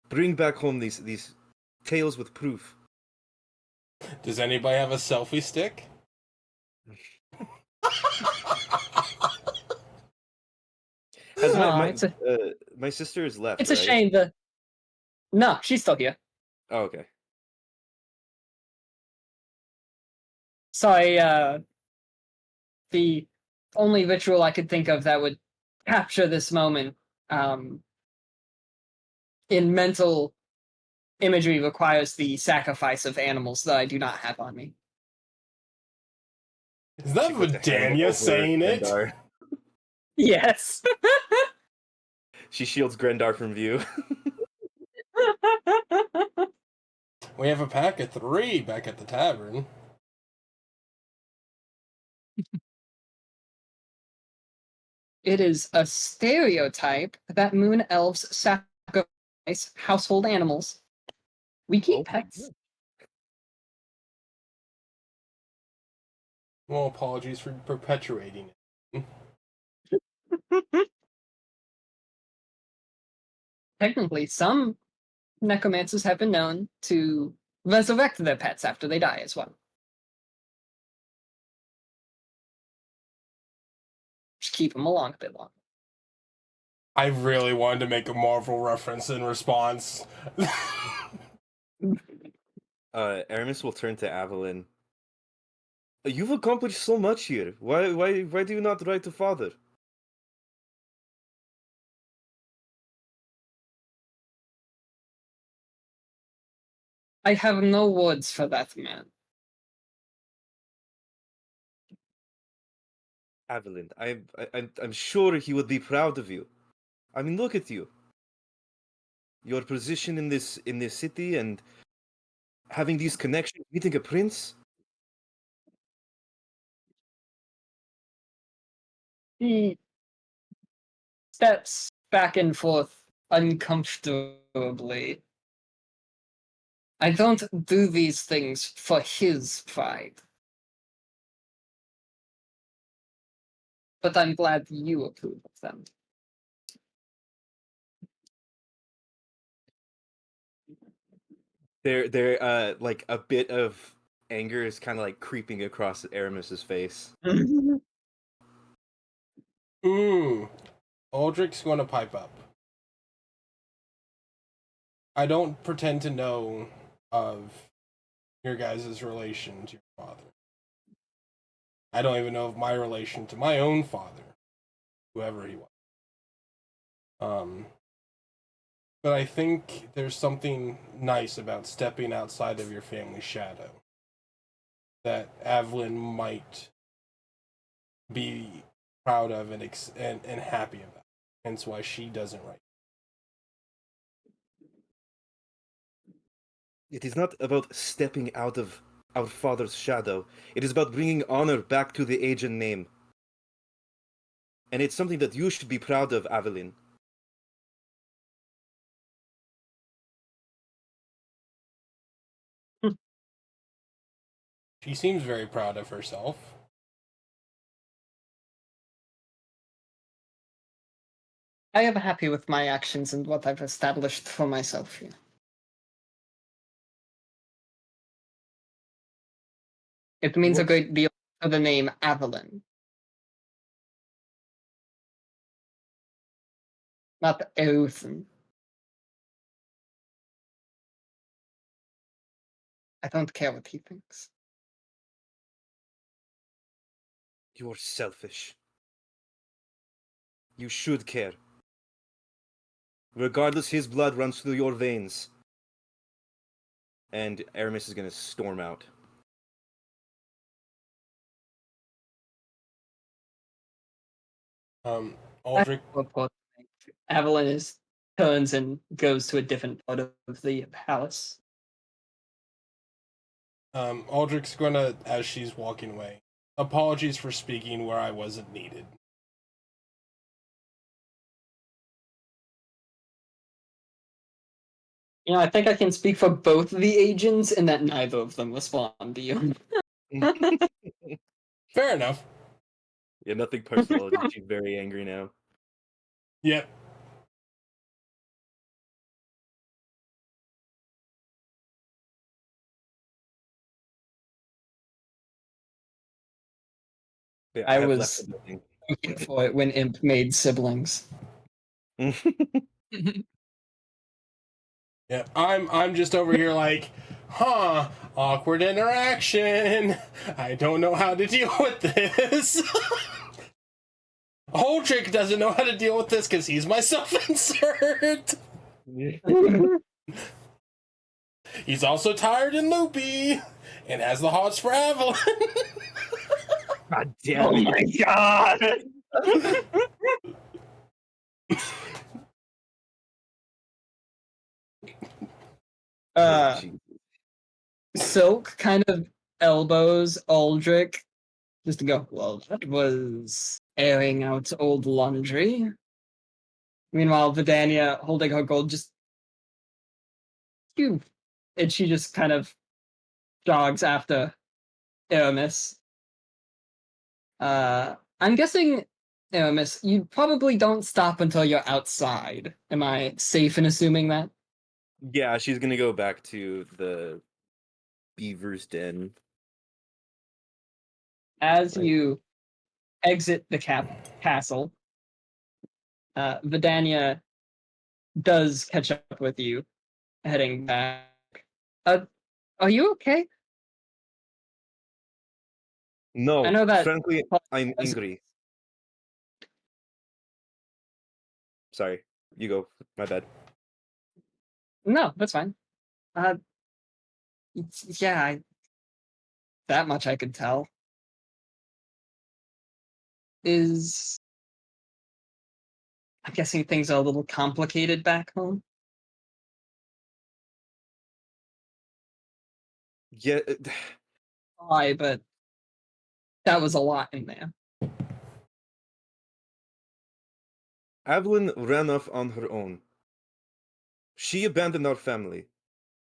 bring back home these tales with proof. Does anybody have a selfie stick? My sister is left. It's a right? shame that. No, she's still here. Oh, okay. Sorry, the only ritual I could think of that would capture this moment in mental imagery requires the sacrifice of animals that I do not have on me. Is that Vidania saying it? Grendar. Yes. She shields Grendar from view. We have a pack of 3 back at the tavern. It is a stereotype that moon elves sacrifice household animals. We keep pets. Well, apologies for perpetuating it. Technically, some necromancers have been known to resurrect their pets after they die as well. Just keep them along a bit longer. I really wanted to make a Marvel reference in response. Aramis will turn to Evelyn. You've accomplished so much here. Why do you not write to father? I have no words for that man. Evelyn, I'm sure he would be proud of you. I mean, look at you. Your position in this city and having these connections, meeting a prince. He steps back and forth uncomfortably. I don't do these things for his pride. But I'm glad you approve of them. There, like a bit of anger is kind of like creeping across Aramis's face. Aldrich's going to pipe up. I don't pretend to know of your guys' relation to your father. I don't even know of my relation to my own father, whoever he was. But I think there's something nice about stepping outside of your family's shadow that Evelyn might be proud of and happy about. Hence why she doesn't write. It is not about stepping out of our father's shadow. It is about bringing honor back to the age and name. And it's something that you should be proud of, Aveline. She seems very proud of herself. I am happy with my actions and what I've established for myself here. It means a great deal for the name Avalon. Not Euthan. I don't care what he thinks. You're selfish. You should care. Regardless, his blood runs through your veins. And Aramis is gonna storm out. Aldrich. Avalon turns and goes to a different part of the palace. Aldrich's gonna, as she's walking away, apologies for speaking where I wasn't needed. You know, I think I can speak for both of the agents in that neither of them respond to you. Fair enough. Yeah, nothing personal. She's very angry now. Yep. Yeah, I have was left nothing. looking for it when Imp made siblings. Yeah, I'm just over here like, awkward interaction. I don't know how to deal with this. Aldrich doesn't know how to deal with this because he's my self-insert. He's also tired and loopy, and has the hots for Avalon. God damn Oh my god! Silk kind of elbows Aldrich just to go, well, that was airing out old laundry. Meanwhile, Vidania, holding her gold, just phew, and she just kind of jogs after Aramis. I'm guessing, Aramis, you probably don't stop until you're outside. Am I safe in assuming that? Yeah, she's gonna go back to the beaver's den. As you exit the castle, Vidania does catch up with you, heading back. Are you okay? No, I know that. frankly, I'm angry. Sorry, you go. My bad. No, that's fine. Yeah, that much I could tell. I'm guessing things are a little complicated back home. Yeah. Why, but that was a lot in there. Evelyn ran off on her own. She abandoned our family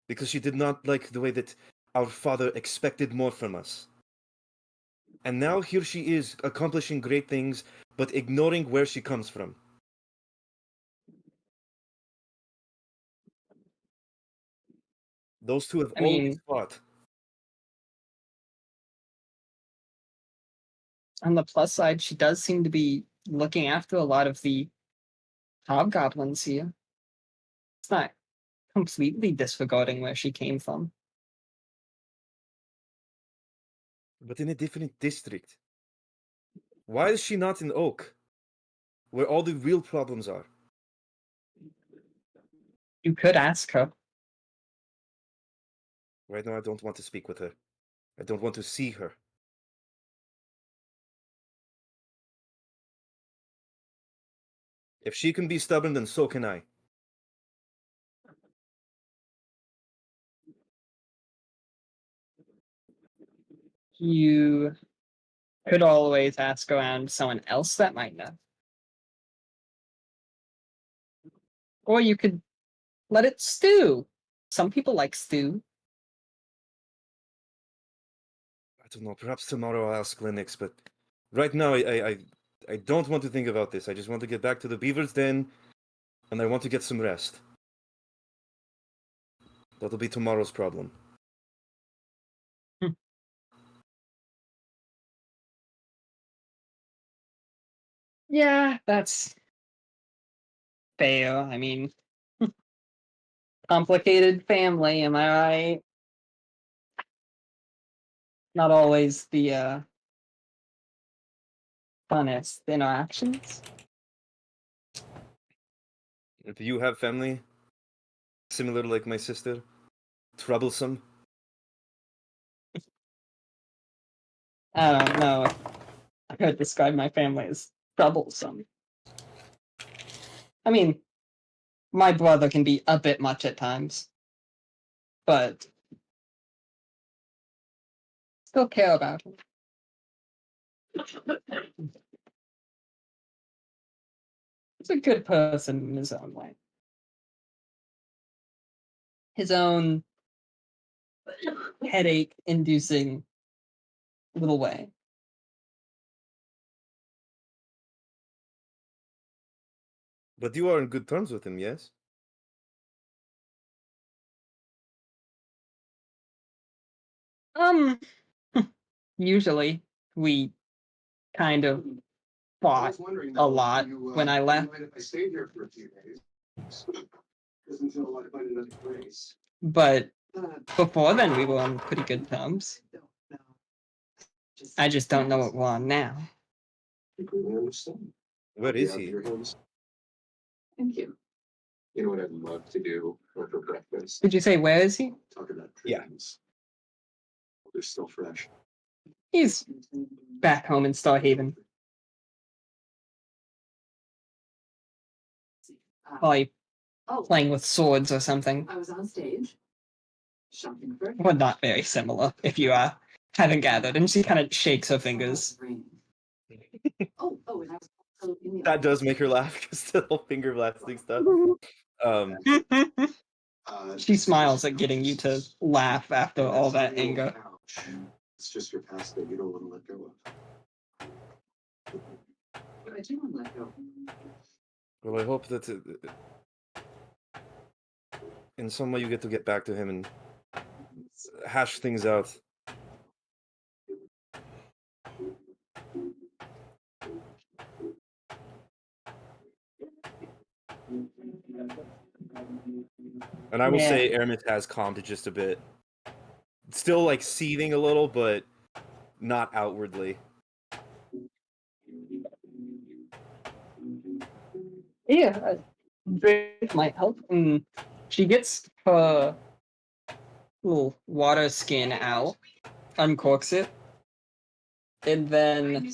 because she did not like the way that our father expected more from us. And now here she is, accomplishing great things, but ignoring where she comes from. Those two have always fought. On the plus side, she does seem to be looking after a lot of the hobgoblins here. It's not completely disregarding where she came from. But in a different district. Why is she not in Oak? Where all the real problems are. You could ask her. Right now I don't want to speak with her. I don't want to see her. If she can be stubborn, then so can I. You could always ask around someone else that might know. Or you could let it stew. Some people like stew. I don't know. Perhaps tomorrow I'll ask Linux, but right now I don't want to think about this. I just want to get back to the beaver's den, and I want to get some rest. That'll be tomorrow's problem. Yeah, that's fair. I mean, complicated family, am I right? Not always the funnest interactions. Do you have family similar like my sister? Troublesome? I don't know. I could describe my family as troublesome. I mean, my brother can be a bit much at times, but still care about him. He's a good person in his own way. His own headache-inducing little way. But you are on good terms with him, yes? Usually we kind of fought a lot when I left. I stayed here for a few days. Just until I find another place. But before then, we were on pretty good terms. I just don't know what we're on now. Where is he? Thank you. You know what I'd love to do for breakfast? Did you say where is he? Talk about Yeah. dreams. They're still fresh. He's back home in Starhaven. Probably playing with swords or something. I was on stage. Shopping for Well, not very similar, if you haven't gathered. And she kind of shakes her fingers. and I was also in the That does make her laugh, because the whole finger blasting stuff. She smiles at getting you to laugh after all that anger. It's just your past that you don't want to let go of. But I do want to let go. Well, I hope that in some way you get to get back to him and hash things out. And I will say Aramis has calmed it just a bit. Still like seething a little, but not outwardly. Yeah, drink might help. She gets her little water skin out, uncorks it, and then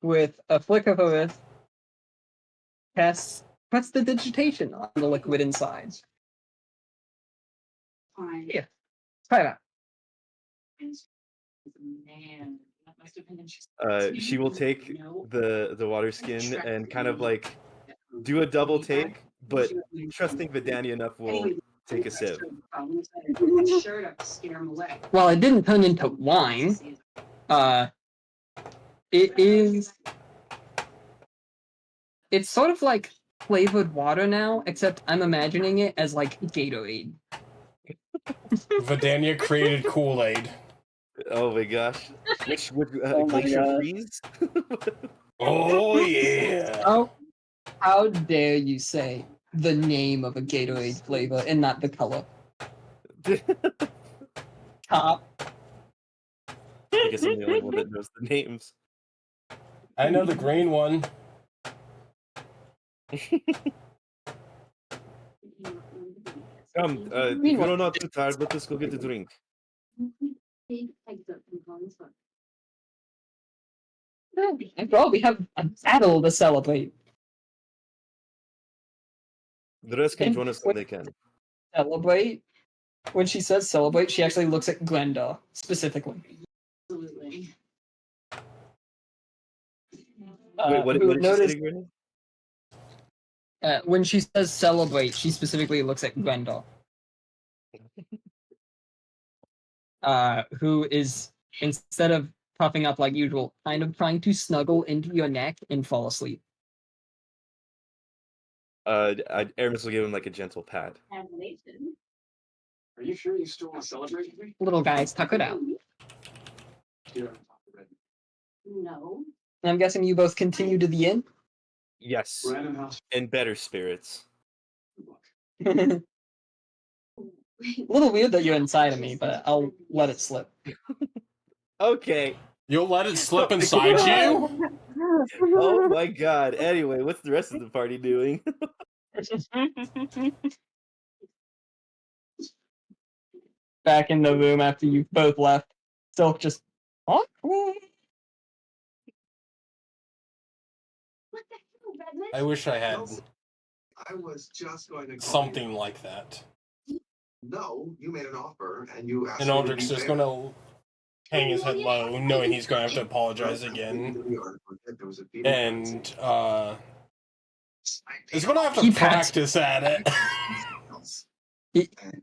with a flick of her wrist, puts the digitation on the liquid inside. Fine. Yeah, try that. Man, that must have been interesting. She will take the water skin and kind of like do a double take, but trusting Vidania enough will take a sip. Sure to scare him away. Well, it didn't turn into wine. It's sort of like flavored water now, except I'm imagining it as like Gatorade. Vidania created Kool-Aid. Oh my gosh. Which would Glacier Freeze? Oh yeah. How dare you say the name of a Gatorade flavor and not the color? Top. I guess I'm the only one that knows the names. I know the green one. Come, if you're not too tired, let us go get a drink. After all, we have a battle to celebrate. The rest can join us when they can. Celebrate? When she says celebrate, she actually looks at Glenda specifically. Absolutely. Wait, what who did she say noticed- to Granny? When she says celebrate, she specifically looks at Gwendol. Who is, instead of puffing up like usual, kind of trying to snuggle into your neck and fall asleep. Aramis will give him like a gentle pat. Congratulations. Are you sure you still want to celebrate with me? Little guys, tuck it out. Here, on top of it. No. And I'm guessing you both continue to the inn? Yes, Random house. in better spirits. A little weird that you're inside of me, but I'll let it slip. Okay. You'll let it slip inside you? Oh my god. Anyway, what's the rest of the party doing? Back in the room after you both left. Silk just. What the hell, Redman? I wish I had I was just going to call something you. like that. No, you made an offer and you asked And me to Aldrich's be just fair. gonna hang his head low, knowing he's gonna have to apologize again. And he's gonna have to He pats- practice at it.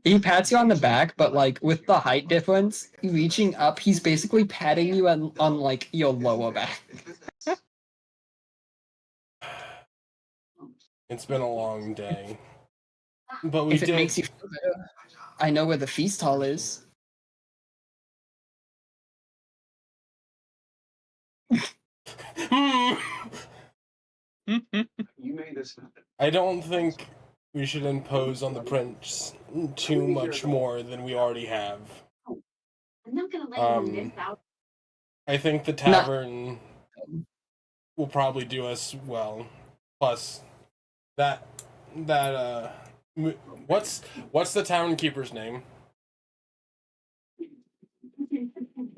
He pats you on the back, but like with the height difference, reaching up, he's basically patting you on like your lower back. It's been a long day. But we If it did makes you feel better, I know where the feast hall is. You made this happen. I don't think we should impose on the prince too much more than we already have. I'm not gonna let you miss out. I think the tavern will probably do us well. Plus, what's the tavern keeper's name?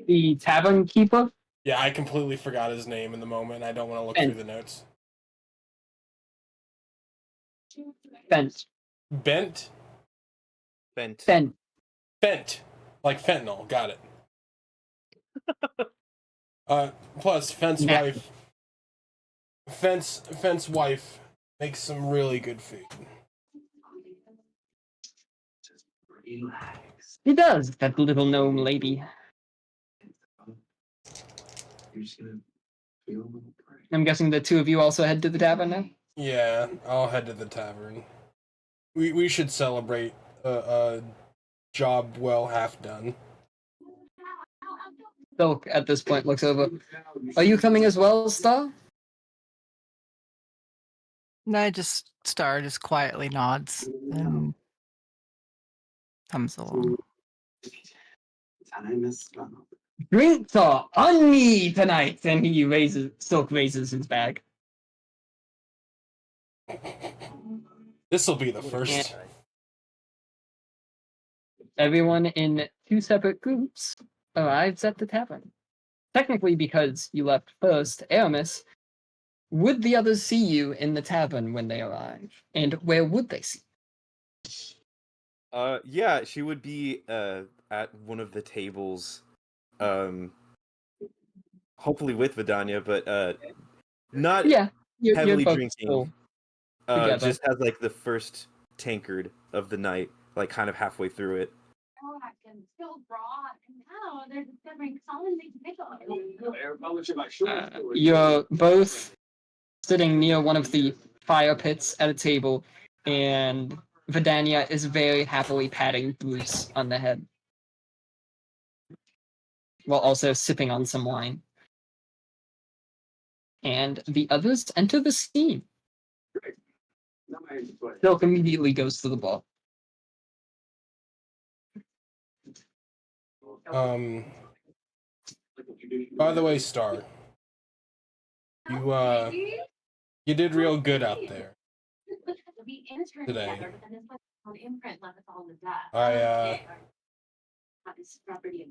The tavern keeper? Yeah, I completely forgot his name in the moment. I don't want to look through the notes. Bent. Bent? Bent. Bent. Bent. Like fentanyl. Got it. Plus, Fence wife. Fence wife makes some really good food. Just relax. He does, that little gnome lady. You're just gonna feel a little break. I'm guessing the two of you also head to the tavern now? Yeah, I'll head to the tavern. We should celebrate a job well half done. Silk at this point looks over. Are you coming as well, Star? Star just quietly nods and comes along. Time is up. Drinks are on me tonight! And Silk raises his bag. This'll be the first. Everyone in two separate groups arrives at the tavern. Technically, because you left first, Aramis, would the others see you in the tavern when they arrive? And where would they see you? Yeah, she would be at one of the tables, hopefully with Vidania, but not you're heavily both drinking. still together. Just has like the first tankard of the night, like kind of halfway through it. And still raw, and now they're discovering colonies pickles. I'll let you buy shorts. You're both sitting near one of the fire pits at a table, and Vidania is very happily patting Bruce on the head, while also sipping on some wine. And the others enter the scene. Silk immediately goes to the bar. By the way, Star, you did real good out there today.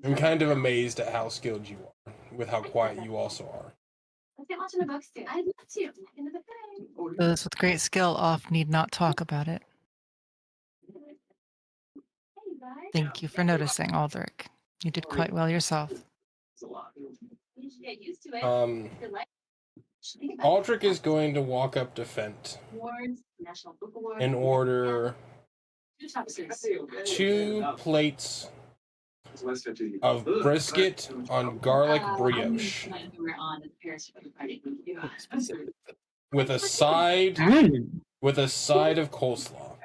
I'm kind of amazed at how skilled you are, with how quiet you also are. Let's get watching the books too. I'd love to. Into the thing. Those with great skill oft need not talk about it. Thank you for noticing, Aldrich. You did quite well yourself. You should get used to it. Aldrich is going to walk up to Fent Awards, National Book Award. and order Two top six. 2 plates of brisket on garlic brioche You were on the Paris Photo Party. with a side Mm. of coleslaw.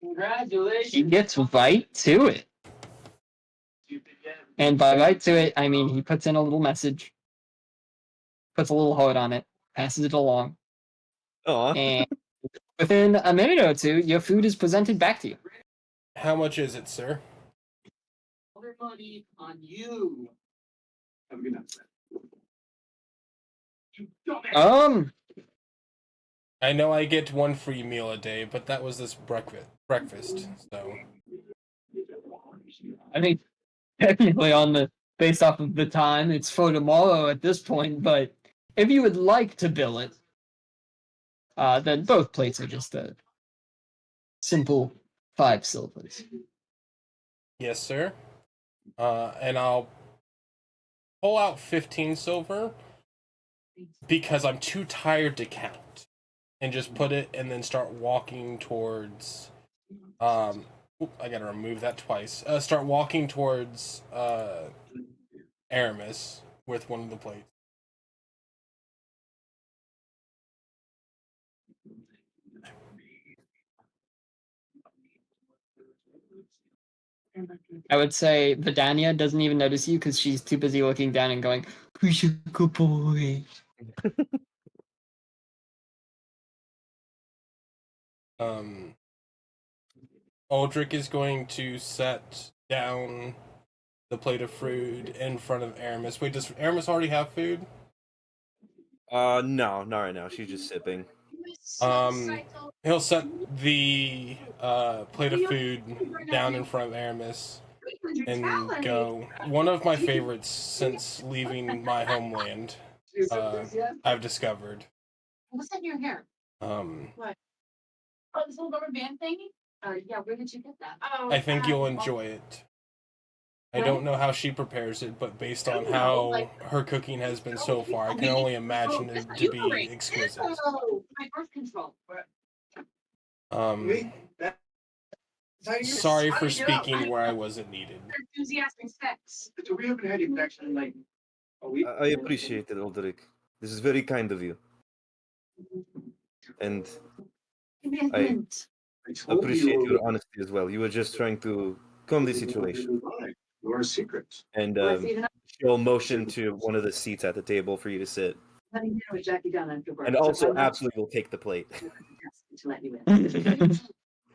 Congratulations. He gets right to it. And by right to it, I mean he puts in a little message, puts a little heart on it, passes it along, Aw. and within a minute or two, your food is presented back to you. How much is it, sir? All their money on you. Have a good night. You dumbass. I know I get 1 free meal a day, but that was this breakfast. So I mean, technically based off of the time, it's for tomorrow at this point, but if you would like to bill it, then both plates are just a simple 5 silvers. yes, sir. And I'll pull out 15 silver because I'm too tired to count, and just put it and then start walking towards. I gotta remove that twice. Start walking towards Aramis with one of the plates. I would say Vidania doesn't even notice you because she's too busy looking down and going, "Who's your good boy?" Aldrich is going to set down the plate of food in front of Aramis. Wait, does Aramis already have food? No, not right now. She's just sipping. He'll set the plate of food down in front of Aramis and go. One of my favorites since leaving my homeland, I've discovered. What's that in your hair? What? Oh, this little rubber band thingy? Yeah, where did you get that? Oh, I think you'll enjoy it. I don't know how she prepares it, but based on how her cooking has been so far, I can only imagine it to be exquisite. Oh, my birth control. Sorry for speaking where I wasn't needed. Enthusiastic sex. So we haven't had you actually in like a week. I appreciate it, Aldrich. This is very kind of you. And I appreciate your honesty as well. You were just trying to calm the situation. Your secret. And she'll motion to one of the seats at the table for you to sit. Having dinner with Jackie Dunn after work. And also absolutely will take the plate. To let you in.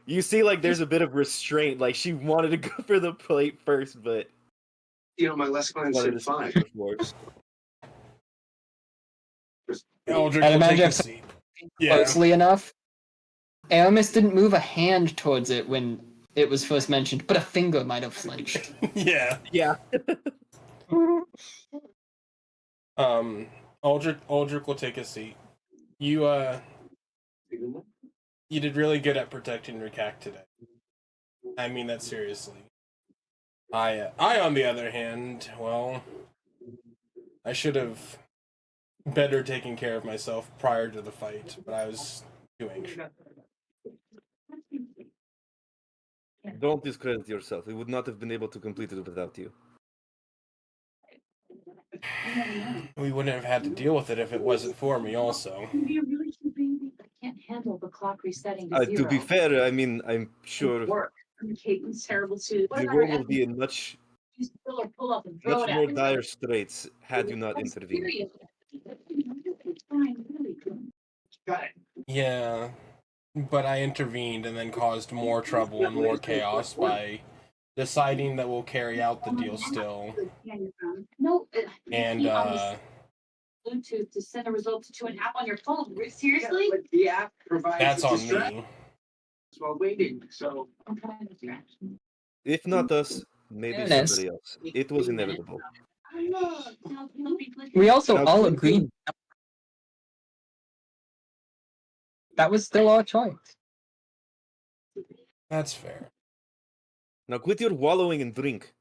You see, like, there's a bit of restraint. Like, she wanted to go for the plate first, but... You know, my last client said 5. Aldrich I'd will take imagine a if seat. closely enough, Aramis didn't move a hand towards it when it was first mentioned, but a finger might have flinched. Yeah. Yeah. Aldrich will take a seat. You did really good at protecting Rukak today. I mean that seriously. I on the other hand, well, I should have better taken care of myself prior to the fight, but I was too anxious. Don't discredit yourself. We would not have been able to complete it without you. We wouldn't have had to deal with it if it wasn't for me, also. You're really cute, baby. I can't handle the clock resetting to 0. To be fair, I mean, I'm sure Work. And Caitlin's terrible too. What the about world her would be in much Just pull up and throw it more at dire straits had you not intervened. It's fine, really. Got it. Yeah, but I intervened and then caused more trouble and more chaos by deciding that we'll carry out the deal still. No, And Bluetooth to send the results to an app on your phone. Seriously? Yeah, but the app provides that's a on distraction me. while waiting. So I'm trying to distraction. If not us, maybe Fairness. somebody else. It was inevitable. We also Now, all could agreed that was still our choice. That's fair. Now quit your wallowing and drink.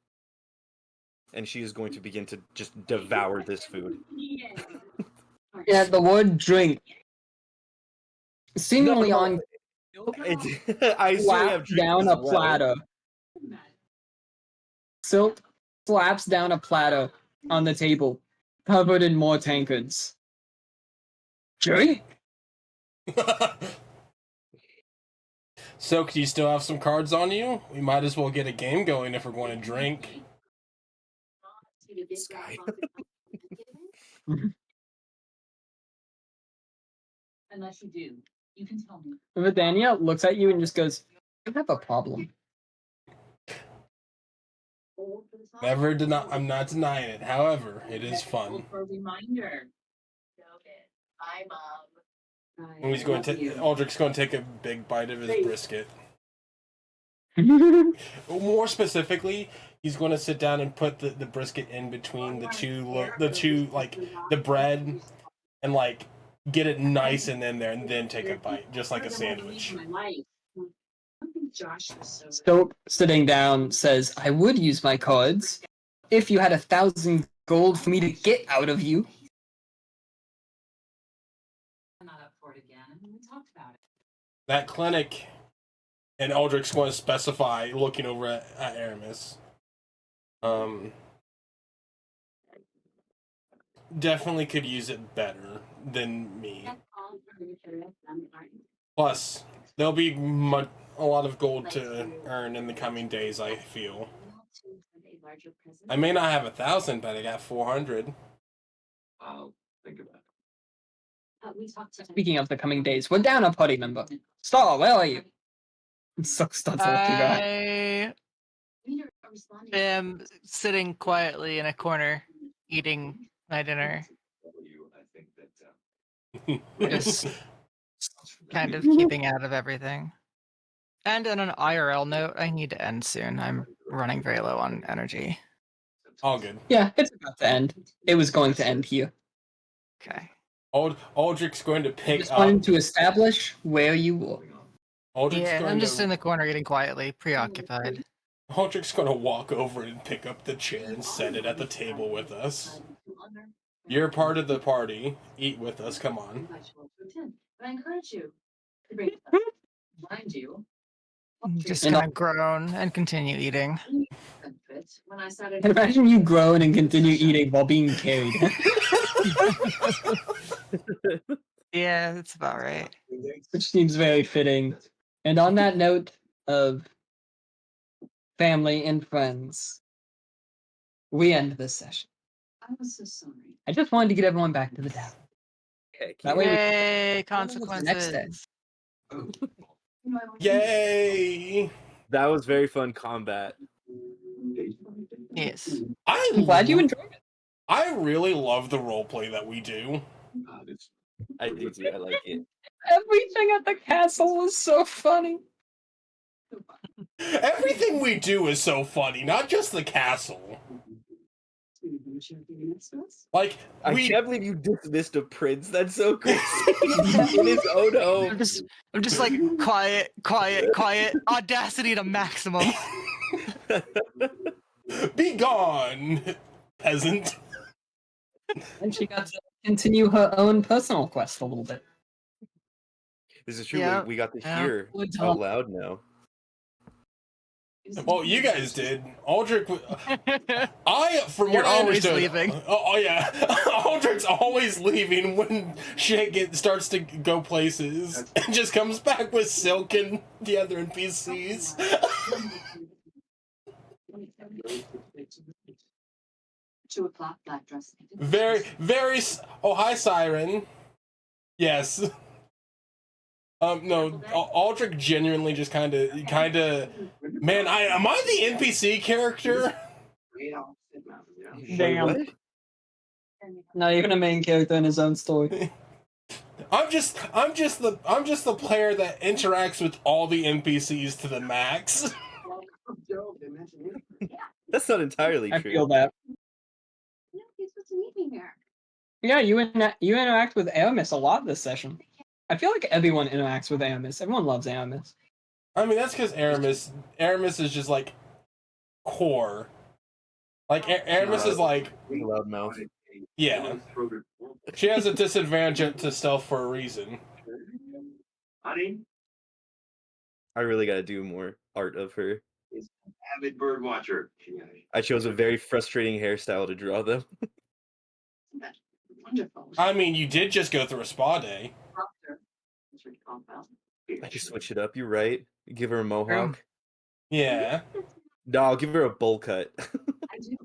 and she is going to begin to just devour this food. Yeah, the word drink. Seemingly No, on I assume we have slaps drinks down as a well. platter. Silk slaps down a platter on the table, covered in more tankards. Drink? So, do you still have some cards on you? We might as well get a game going if we're going to drink. Sky. Unless you do, you can tell me. Vidania looks at you and just goes, "You have a problem." Never deny. I'm not denying it. However, it is fun. For a reminder. Bye, Mom. And he's going to. Aldrich's going to take a big bite of his brisket. More specifically, he's going to sit down and put the brisket in between the two like the bread, and like get it nice and in there, and then take a bite, just like a sandwich. Silk, sitting down, says, "I would use my cards if you had 1,000 gold for me to get out of you." I'm not up for it again. I mean, we talked about it. That clinic, and Aldrich's going to specify, looking over at Aramis. Definitely could use it better than me. Plus, there'll be a lot of gold to earn in the coming days, I feel. I may not have 1,000, but I got 400. I'll think about it. We talked to Speaking of the coming days, we're down a party member. Star, where are you? Silk starts looking back. I am sitting quietly in a corner, eating my dinner. Just kind of keeping out of everything. And on an IRL note, I need to end soon. I'm running very low on energy. All good. Yeah, it's about to end. It was going to end here. Okay. Aldrich's going to pick Just up. wanted to establish where you were. Aldrich's Yeah, going I'm just to, in the corner eating quietly, preoccupied. Aldrich's going to walk over and pick up the chair and set it at the table with us. You're part of the party. Eat with us. Come on. I encourage you to bring it up. Mind you, Just kind of groan and continue eating. when I started. And imagine you groan and continue eating while being carried. Yeah, that's about right. Which seems very fitting. And on that note of family and friends, we end this session. I was so sorry. I just wanted to get everyone back to the tavern. That way Yay, next day. consequences. Yay! That was very fun combat. Yes. I'm glad you enjoyed it. I really love the roleplay that we do. I do too. I like it. Everything at the castle was so funny. Everything we do is so funny, not just the castle. Like, I can't believe you dismissed a prince. That's so crazy. In his own home. I'm just like quiet. Audacity to maximum. Be gone, peasant. And she got to continue her own personal quest a little bit. This is true. Yeah. We got to Yeah. hear out loud now. Well, you guys did. Aldrich, from You're what I always understood, leaving. Oh yeah, Aldrich's always leaving when shit starts to go places, and just comes back with Silk and the other NPCs. 2 o'clock, black dress. Oh, hi, Siren. Yes. No, Aldrich genuinely just kind of. Man, am I the NPC character? Damn. Not even a main character in his own story. I'm just the player that interacts with all the NPCs to the max. That's not entirely I true. feel that. No, you're supposed to meet me here. Yeah, you interact with Aramis a lot this session. I feel like everyone interacts with Aramis. Everyone loves Aramis. I mean, that's because Aramis is just like core. Like Aramis is like, Loudmouth. yeah. She has a disadvantage to stealth for a reason. Honey I really gotta do more art of her. is an avid bird watcher. I chose a very frustrating hairstyle to draw them. Wonderful. I mean, you did just go through a spa day. Doctor. That's what you call about. I can switch it up. You're right. Give her a mohawk. Yeah. No, I'll give her a bowl cut. I do.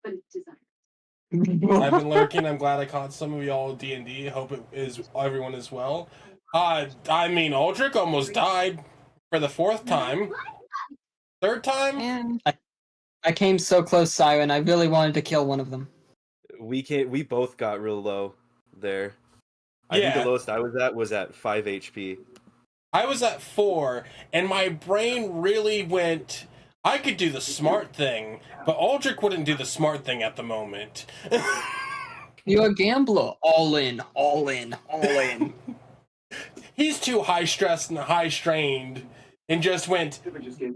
But it's designed. I've been lurking. I'm glad I caught some of y'all D&D. Hope it is everyone as well. I mean, Aldrich almost died for the 4th time. 3rd time? And I came so close, Siren. I really wanted to kill one of them. We both got real low there. I think Yeah. the lowest I was at 5 HP. I was at 4, and my brain really went, I could do the smart thing, but Aldrich wouldn't do the smart thing at the moment. You're a gambler. All in, all in, all in. He's too high-stressed and high-strained, and just went,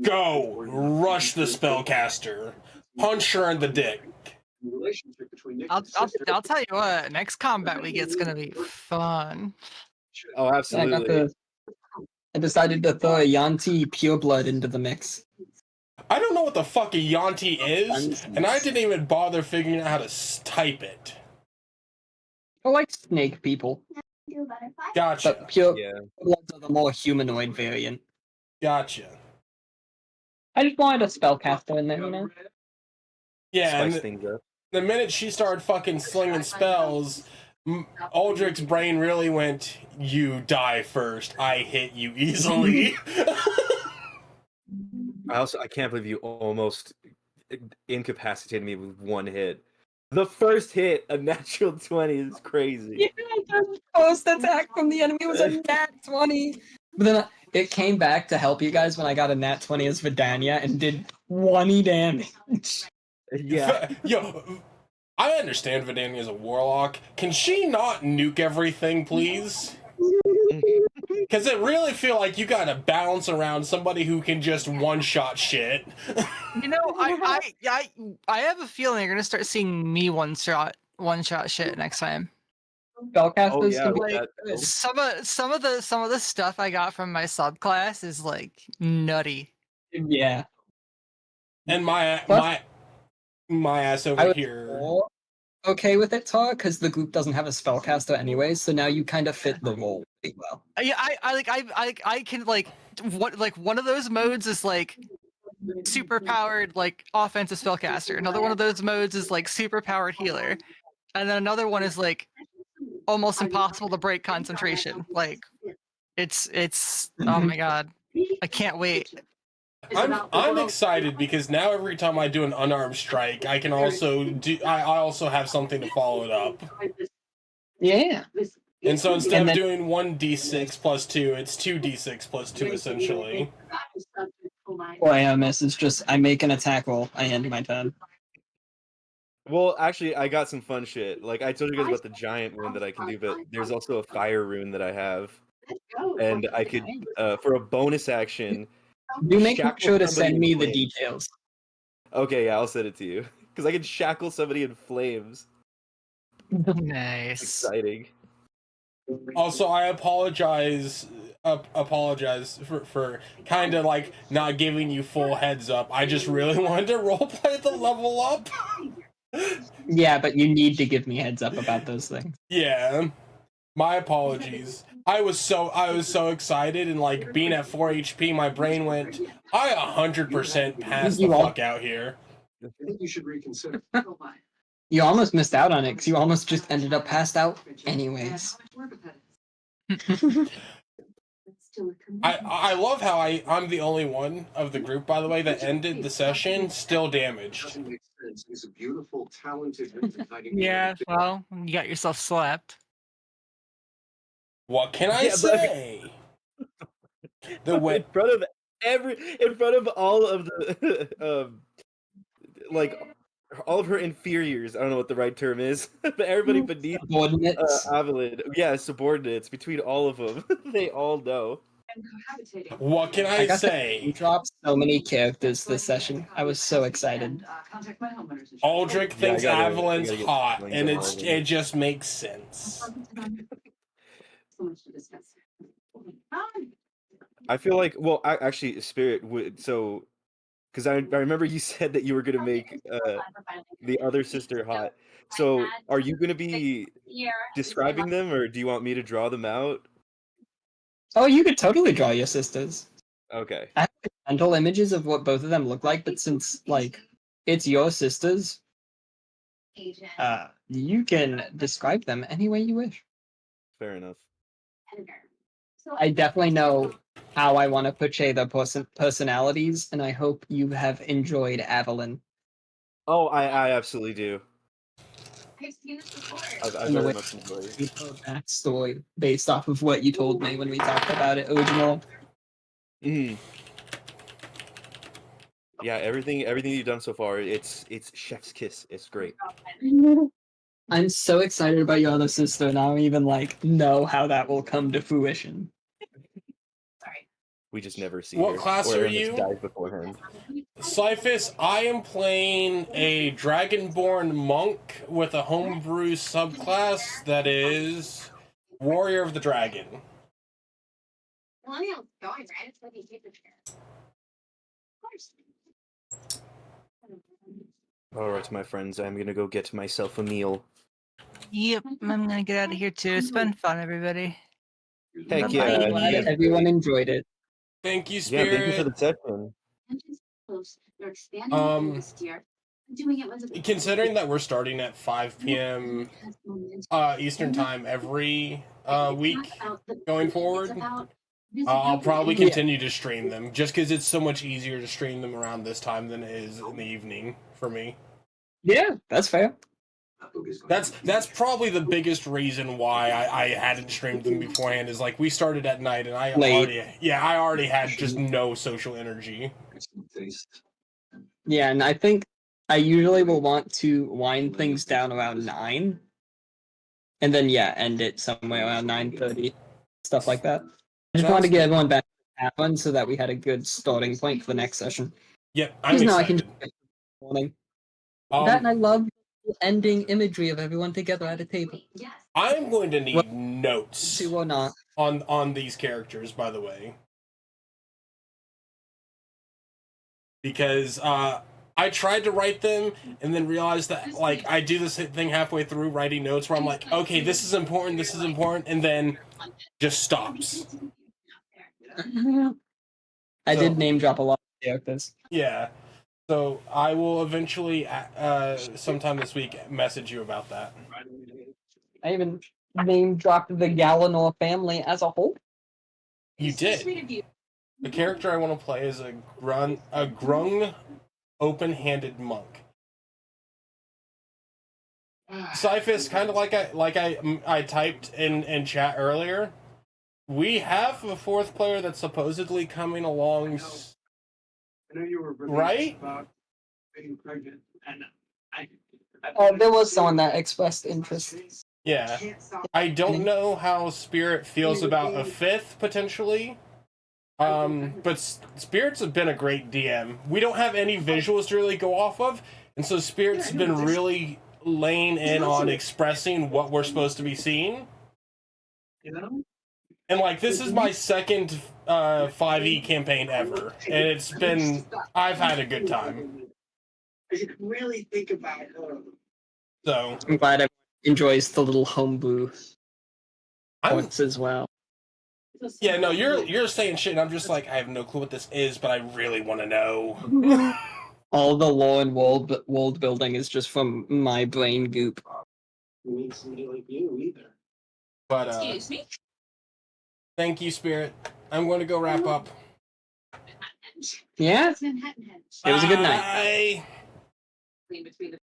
go, rush the spellcaster, punch her in the dick. Relationship between Nick I'll and sister. I'll tell you what. Next combat we get's gonna be fun. Oh, absolutely. I decided to throw a Yanti pureblood into the mix. I don't know what the fuck a Yanti is, and I didn't even bother figuring out how to type it. I like snake people, Gotcha. but pure Yeah. bloods are the more humanoid variant. Gotcha. I just wanted a spellcaster in there, you know? Yeah, and Spice things up. the minute she started fucking slinging spells, Aldrich's brain really went, you die first, I hit you easily. I can't believe you almost incapacitated me with one hit. The first hit, a natural 20, is crazy. Yeah, the first attack from the enemy was a nat 20. But then it came back to help you guys when I got a nat 20 as Vidania and did 20 damage. Yeah. Yo, I understand Vidania is a warlock. Can she not nuke everything, please? Because it really feel like you gotta bounce around somebody who can just one-shot shit. You know, I have a feeling you're gonna start seeing me one shot shit next time. Spellcasters Oh yeah, can be with like, that. Some of the stuff I got from my subclass is like nutty. yeah. And my ass I over was here. more okay with it, Tar, because the group doesn't have a spellcaster anyway, so now you kind of fit the role pretty well. Yeah, I can like one of those modes is like super powered like offensive spellcaster. Another one of those modes is like super powered healer, and then another one is like almost impossible to break concentration. Like it's oh my god, I can't wait. I'm excited because now every time I do an unarmed strike, I can also do. I also have something to follow it up. Yeah. And so instead And of then- doing 1d6 plus 2, it's 2d6 plus 2 essentially. Or AMS is just, I make an attack roll, I end my turn. Well, actually, I got some fun shit. Like, I told you guys about the giant rune that I can do, but there's also a fire rune that I have. And I could, for a bonus action... You make shackle sure to somebody send in me the flames. details. Okay, yeah, I'll send it to you. Because I can shackle somebody in flames. Nice. Exciting. Also, I apologize for kind of like not giving you full heads up. I just really wanted to roleplay the level up. Yeah, but you need to give me heads up about those things. Yeah. My apologies. I was so excited, and like being at 4 HP, my brain went, I 100% passed the You all- fuck out here. I think you should reconsider. You almost missed out on it, because you almost just ended up passed out anyways. I love how I'm the only one of the group, by the way, that ended the session still damaged. Doesn't make sense. He's a beautiful, talented, exciting Yeah, well, you got yourself slapped. What can I Yeah, but- say? The way in front of all of the like all of her inferiors. I don't know what the right term is, but everybody beneath Subordinates. Avalyn, yeah, subordinates between all of them. They all know. and cohabitating. What can I I got say? You dropped so many characters this session. I was so excited. And, contact my homeowners insurance. Aldrich Yeah, I thinks gotta- I Avalan's gotta get hot, Lane's and involved in it it. just makes sense. So much to discuss. I feel like, well, actually, Spirit would, so, because I remember you said that you were going to make the other sister hot. So, are you going to be describing them, or do you want me to draw them out? Oh, you could totally draw your sisters. Okay. I have mental images of what both of them look like, but since like it's your sisters, you can describe them any way you wish. Fair enough. I definitely know how I want to portray their personalities, and I hope you have enjoyed Avalon. Oh, I absolutely do. I've seen this before. I And the very way much enjoy it. you told backstory based off of what you told me when we talked about it original. Mhm. Yeah, everything you've done so far, it's chef's kiss. It's great. I'm so excited about your other sister, and I don't even like know how that will come to fruition. We just never see What her. class or are Ernest you? dies beforehand. Cyphus, I am playing a Dragonborn monk with a homebrew subclass that is Warrior of the Dragon. Millennials going, right? It's like you keep it here. Of course. All right, my friends, I'm gonna go get myself a meal. Yep, I'm gonna get out of here too. It's been fun, everybody. Heck Bye-bye. yeah! I'm glad everyone enjoyed it. Thank you, Yeah, Spirit. thank you for the session. They're expanding this year. Doing it was Considering that we're starting at 5 p.m. Eastern time every week going forward, I'll probably continue to stream them just because it's so much easier to stream them around this time than it is in the evening for me. Yeah, that's fair. That's probably the biggest reason why I hadn't streamed them beforehand is like we started at night and I already had just no social energy. Yeah, and I think I usually will want to wind things down around 9. And then end it somewhere around 9:30. Stuff like that. I just wanted to get everyone back to Avalon so that we had a good starting point for the next session. Yep, I'm Because now I excited. can just morning. That and I love the ending imagery of everyone together at a table. I'm going to need notes or not. on these characters, by the way. Because I tried to write them and then realized that like I do this thing halfway through writing notes where I'm like, okay, this is important, and then just stops. I did name drop a lot of characters. Yeah. So I will eventually, sometime this week, message you about that. I even name dropped the Galanor family as a whole. You did. The character I want to play is a grung, open-handed monk. Cyphus, kind of like I typed in chat earlier. We have a fourth player that's supposedly coming along. I know you were Right? about being pregnant, and There was someone that expressed interest. Yeah. I don't know how Spirit feels about a fifth, potentially. But Spirit's been a great DM. We don't have any visuals to really go off of, and so Spirit's been really laying in on expressing what we're supposed to be seeing. you know, And like this is my second 5e campaign ever, and it's been I've had a good time. I should really think about So I'm glad everyone enjoys the little homebrew points as well. yeah, no, you're saying shit, and I'm just like I have no clue what this is, but I really want to know. All the lore and world building is just from my brain goop. who needs somebody like you either. But Excuse me. thank you, Spirit. I'm going to go wrap up. Yeah, It's Manhattan Head. it was a good night. Bye. Between the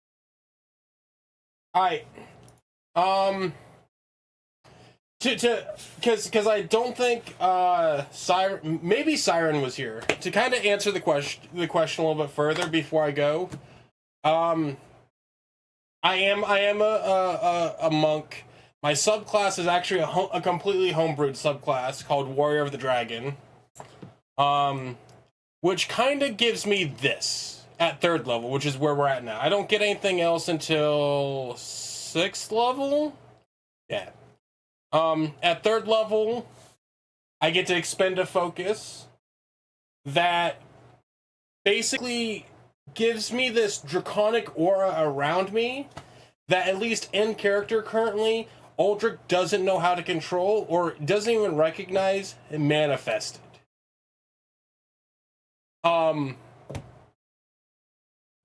Alright. Because I don't think Siren, maybe Siren was here to kind of answer the question a little bit further before I go. I am a monk My subclass is actually a completely homebrewed subclass called Warrior of the Dragon. Which kind of gives me this at 3rd level, which is where we're at now. I don't get anything else until 6th level. Yeah. At 3rd level, I get to expend a focus that basically gives me this draconic aura around me that, at least in character currently, Aldrich doesn't know how to control or doesn't even recognize and manifest it.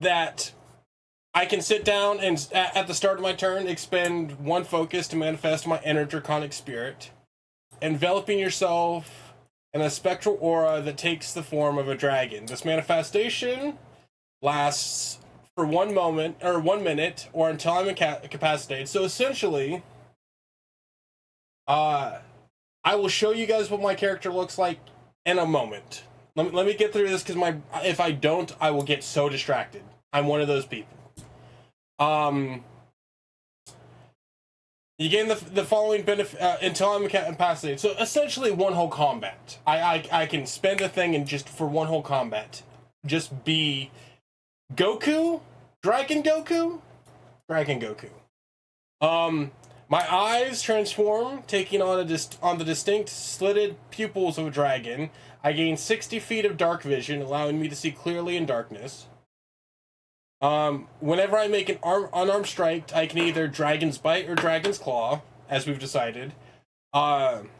That I can sit down and at the start of my turn expend 1 focus to manifest my inner draconic spirit, enveloping yourself in a spectral aura that takes the form of a dragon. This manifestation lasts for 1 moment or 1 minute or until I'm incapacitated. So essentially, I will show you guys what my character looks like in a moment. Let me get through this, because if I don't, I will get so distracted. I'm one of those people. You gain the following benefit until I'm incapacitated. So essentially 1 whole combat. I can spend a thing and just for 1 whole combat, just be Goku, Dragon Goku. My eyes transform, taking on the distinct slitted pupils of a dragon. I gain 60 feet of dark vision, allowing me to see clearly in darkness. Whenever I make an unarmed strike, I can either Dragon's Bite or Dragon's Claw, as we've decided. And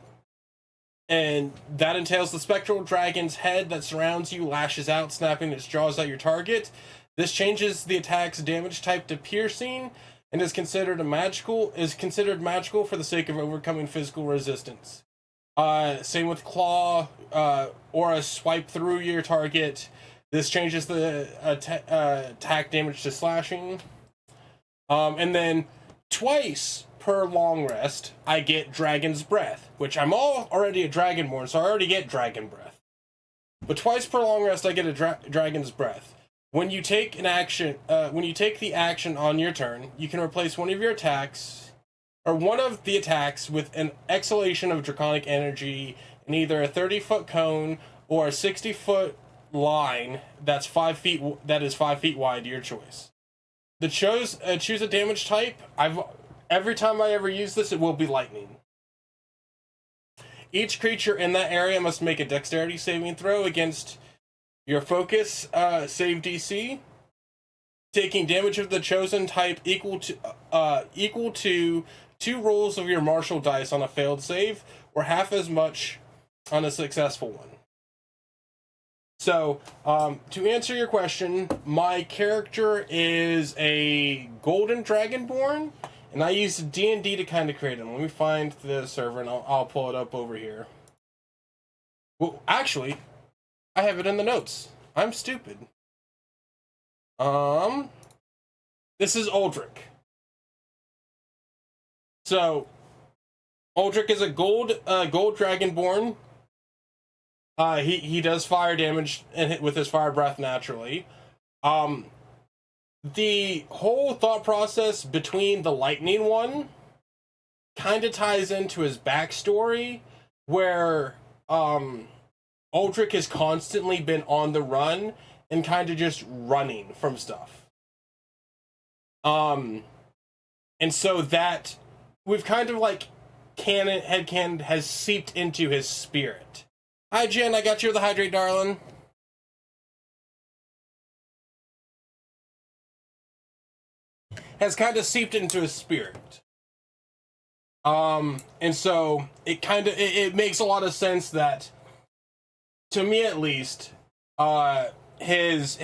that entails the spectral dragon's head that surrounds you lashes out, snapping its jaws at your target. This changes the attack's damage type to piercing, and is considered magical for the sake of overcoming physical resistance. Same with Claw, or a swipe through your target. This changes the attack damage to slashing. And then twice per long rest, I get Dragon's Breath, which I'm already a Dragonborn, so I already get Dragon Breath. But twice per long rest, I get a Dragon's Breath. When you take the action on your turn, you can replace one of the attacks with an exhalation of draconic energy in either a 30-foot cone or a 60-foot line that is 5 feet wide, your choice. Choose a damage type. Every time I ever use this, it will be lightning. Each creature in that area must make a dexterity saving throw against your focus save DC, taking damage of the chosen type equal to 2 rolls of your martial dice on a failed save, or half as much on a successful one. So, to answer your question, my character is a Golden Dragonborn, and I use D&D to kind of create him. Let me find the server, and I'll pull it up over here. Well, actually, I have it in the notes. I'm stupid. This is Aldrich. So, Aldrich is a gold Dragonborn. He does fire damage and hit with his fire breath naturally. The whole thought process between the lightning one kind of ties into his backstory, where Aldrich has constantly been on the run and kind of just running from stuff. And so that we've kind of like headcanon has seeped into his spirit. Hi Jen, I got you with the hydrate, darling. Has kind of seeped into his spirit. And so it makes a lot of sense that, to me at least, his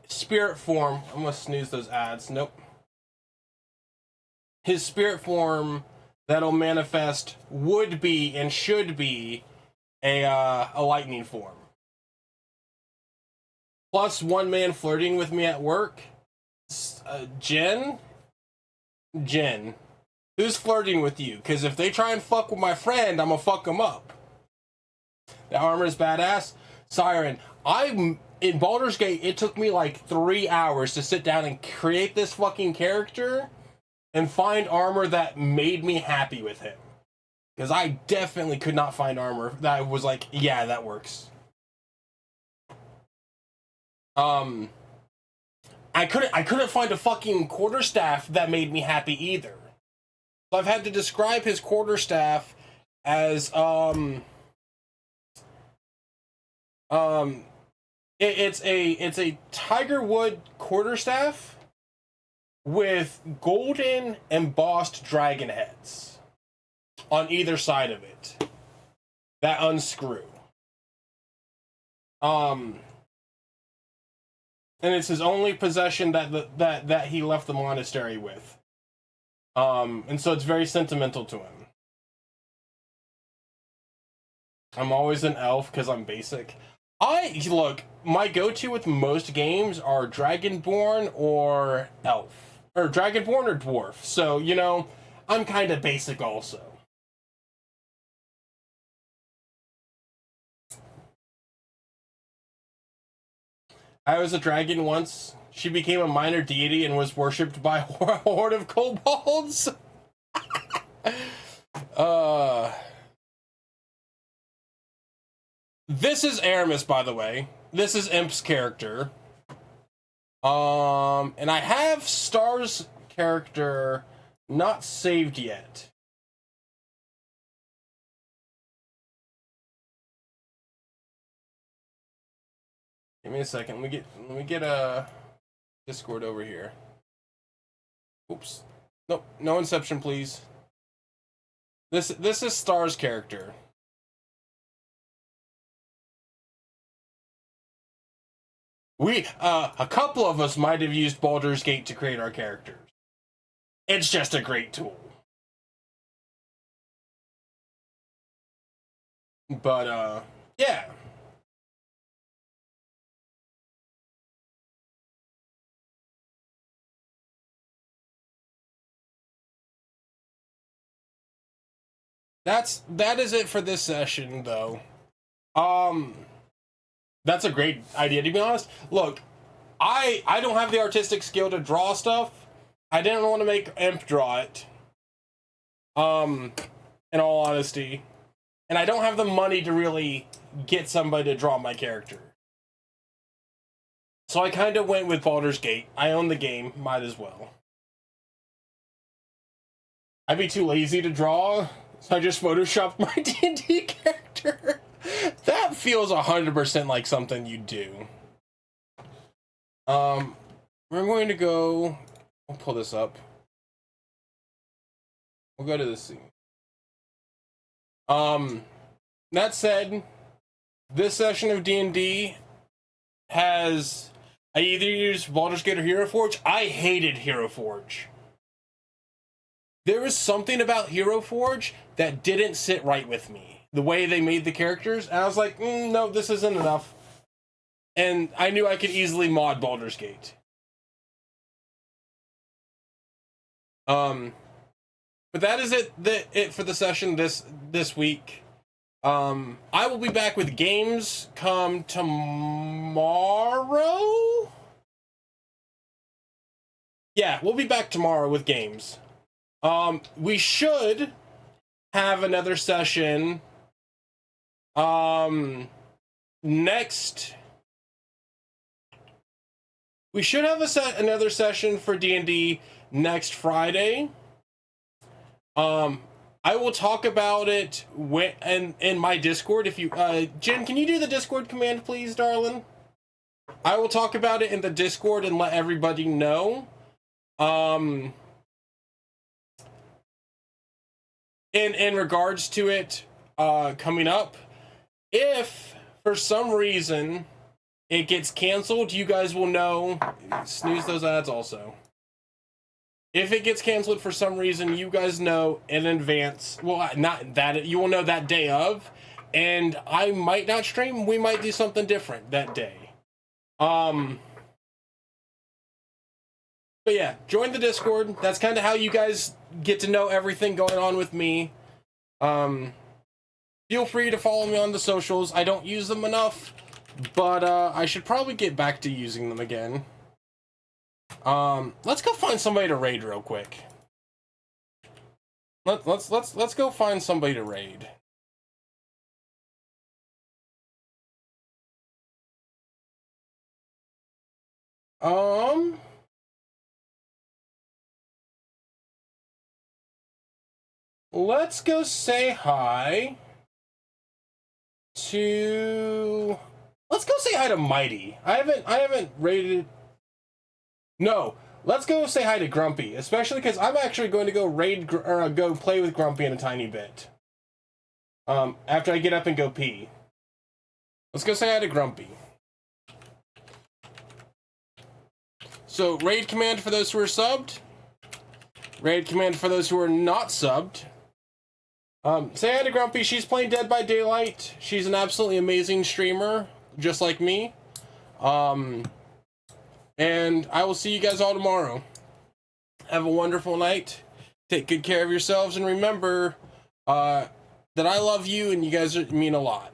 spirit form, I'm gonna snooze those ads, nope. His spirit form that'll manifest would be and should be a lightning form. Plus 1 man flirting with me at work. Jen, who's flirting with you? Because if they try and fuck with my friend, I'm gonna fuck them up. The armor is badass. Siren, in Baldur's Gate, it took me like 3 hours to sit down and create this fucking character. and find armor that made me happy with him. Because I definitely could not find armor that was like, yeah, that works. I couldn't find a fucking quarterstaff that made me happy either. So I've had to describe his quarterstaff as it's a Tigerwood quarterstaff with golden embossed dragon heads on either side of it that unscrew. And it's his only possession that he left the monastery with. And so it's very sentimental to him. I'm always an elf because I'm basic. Look, my go-to with most games are Dragonborn or elf. Or Dragonborn or dwarf. So, you know, I'm kind of basic also. I was a dragon once. She became a minor deity and was worshipped by a horde of kobolds. This is Aramis, by the way. This is Imp's character. And I have Star's character not saved yet. Give me a second. Let me get a Discord over here. Oops. Nope. No Inception, please. This is Star's character. A couple of us might have used Baldur's Gate to create our characters. It's just a great tool. But, yeah. That is it for this session, though. That's a great idea, to be honest. Look, I don't have the artistic skill to draw stuff. I didn't want to make Imp draw it. In all honesty. And I don't have the money to really get somebody to draw my character. So I kind of went with Baldur's Gate. I own the game, might as well. I'd be too lazy to draw, so I just photoshopped my D&D character. That feels 100% like something you do. We're going to go... I'll pull this up. We'll go to the scene. That said, this session of D&D has... I either used Baldur's Gate or Hero Forge. I hated Hero Forge. There was something about Hero Forge that didn't sit right with me. The way they made the characters, and I was like, no, this isn't enough. And I knew I could easily mod Baldur's Gate. But that is it for the session this week. I will be back with games come tomorrow. Yeah, we'll be back tomorrow with games. We should have another session next. We should have another session for D&D next Friday. I will talk about it in my Discord. If you Jen, can you do the Discord command, please, darling? I will talk about it in the Discord and let everybody know. In regards to it coming up, if for some reason it gets canceled, you guys will know. Snooze those ads also. If it gets canceled for some reason, you guys know in advance. Well, not that, you will know that day of, and I might not stream. We might do something different that day. But yeah, join the Discord. That's kind of how you guys get to know everything going on with me. Feel free to follow me on the socials. I don't use them enough, but I should probably get back to using them again. Let's go find somebody to raid real quick. Let's go find somebody to raid. Let's go say hi to. Let's go say hi to Mighty. I haven't raided. No, let's go say hi to Grumpy, especially because I'm actually going to go go play with Grumpy in a tiny bit. After I get up and go pee. Let's go say hi to Grumpy. So, raid command for those who are subbed. Raid command for those who are not subbed. Say hi to Grumpy. She's playing Dead by Daylight. She's an absolutely amazing streamer, just like me. And I will see you guys all tomorrow. Have a wonderful night. Take good care of yourselves, and remember that I love you, and you guys mean a lot.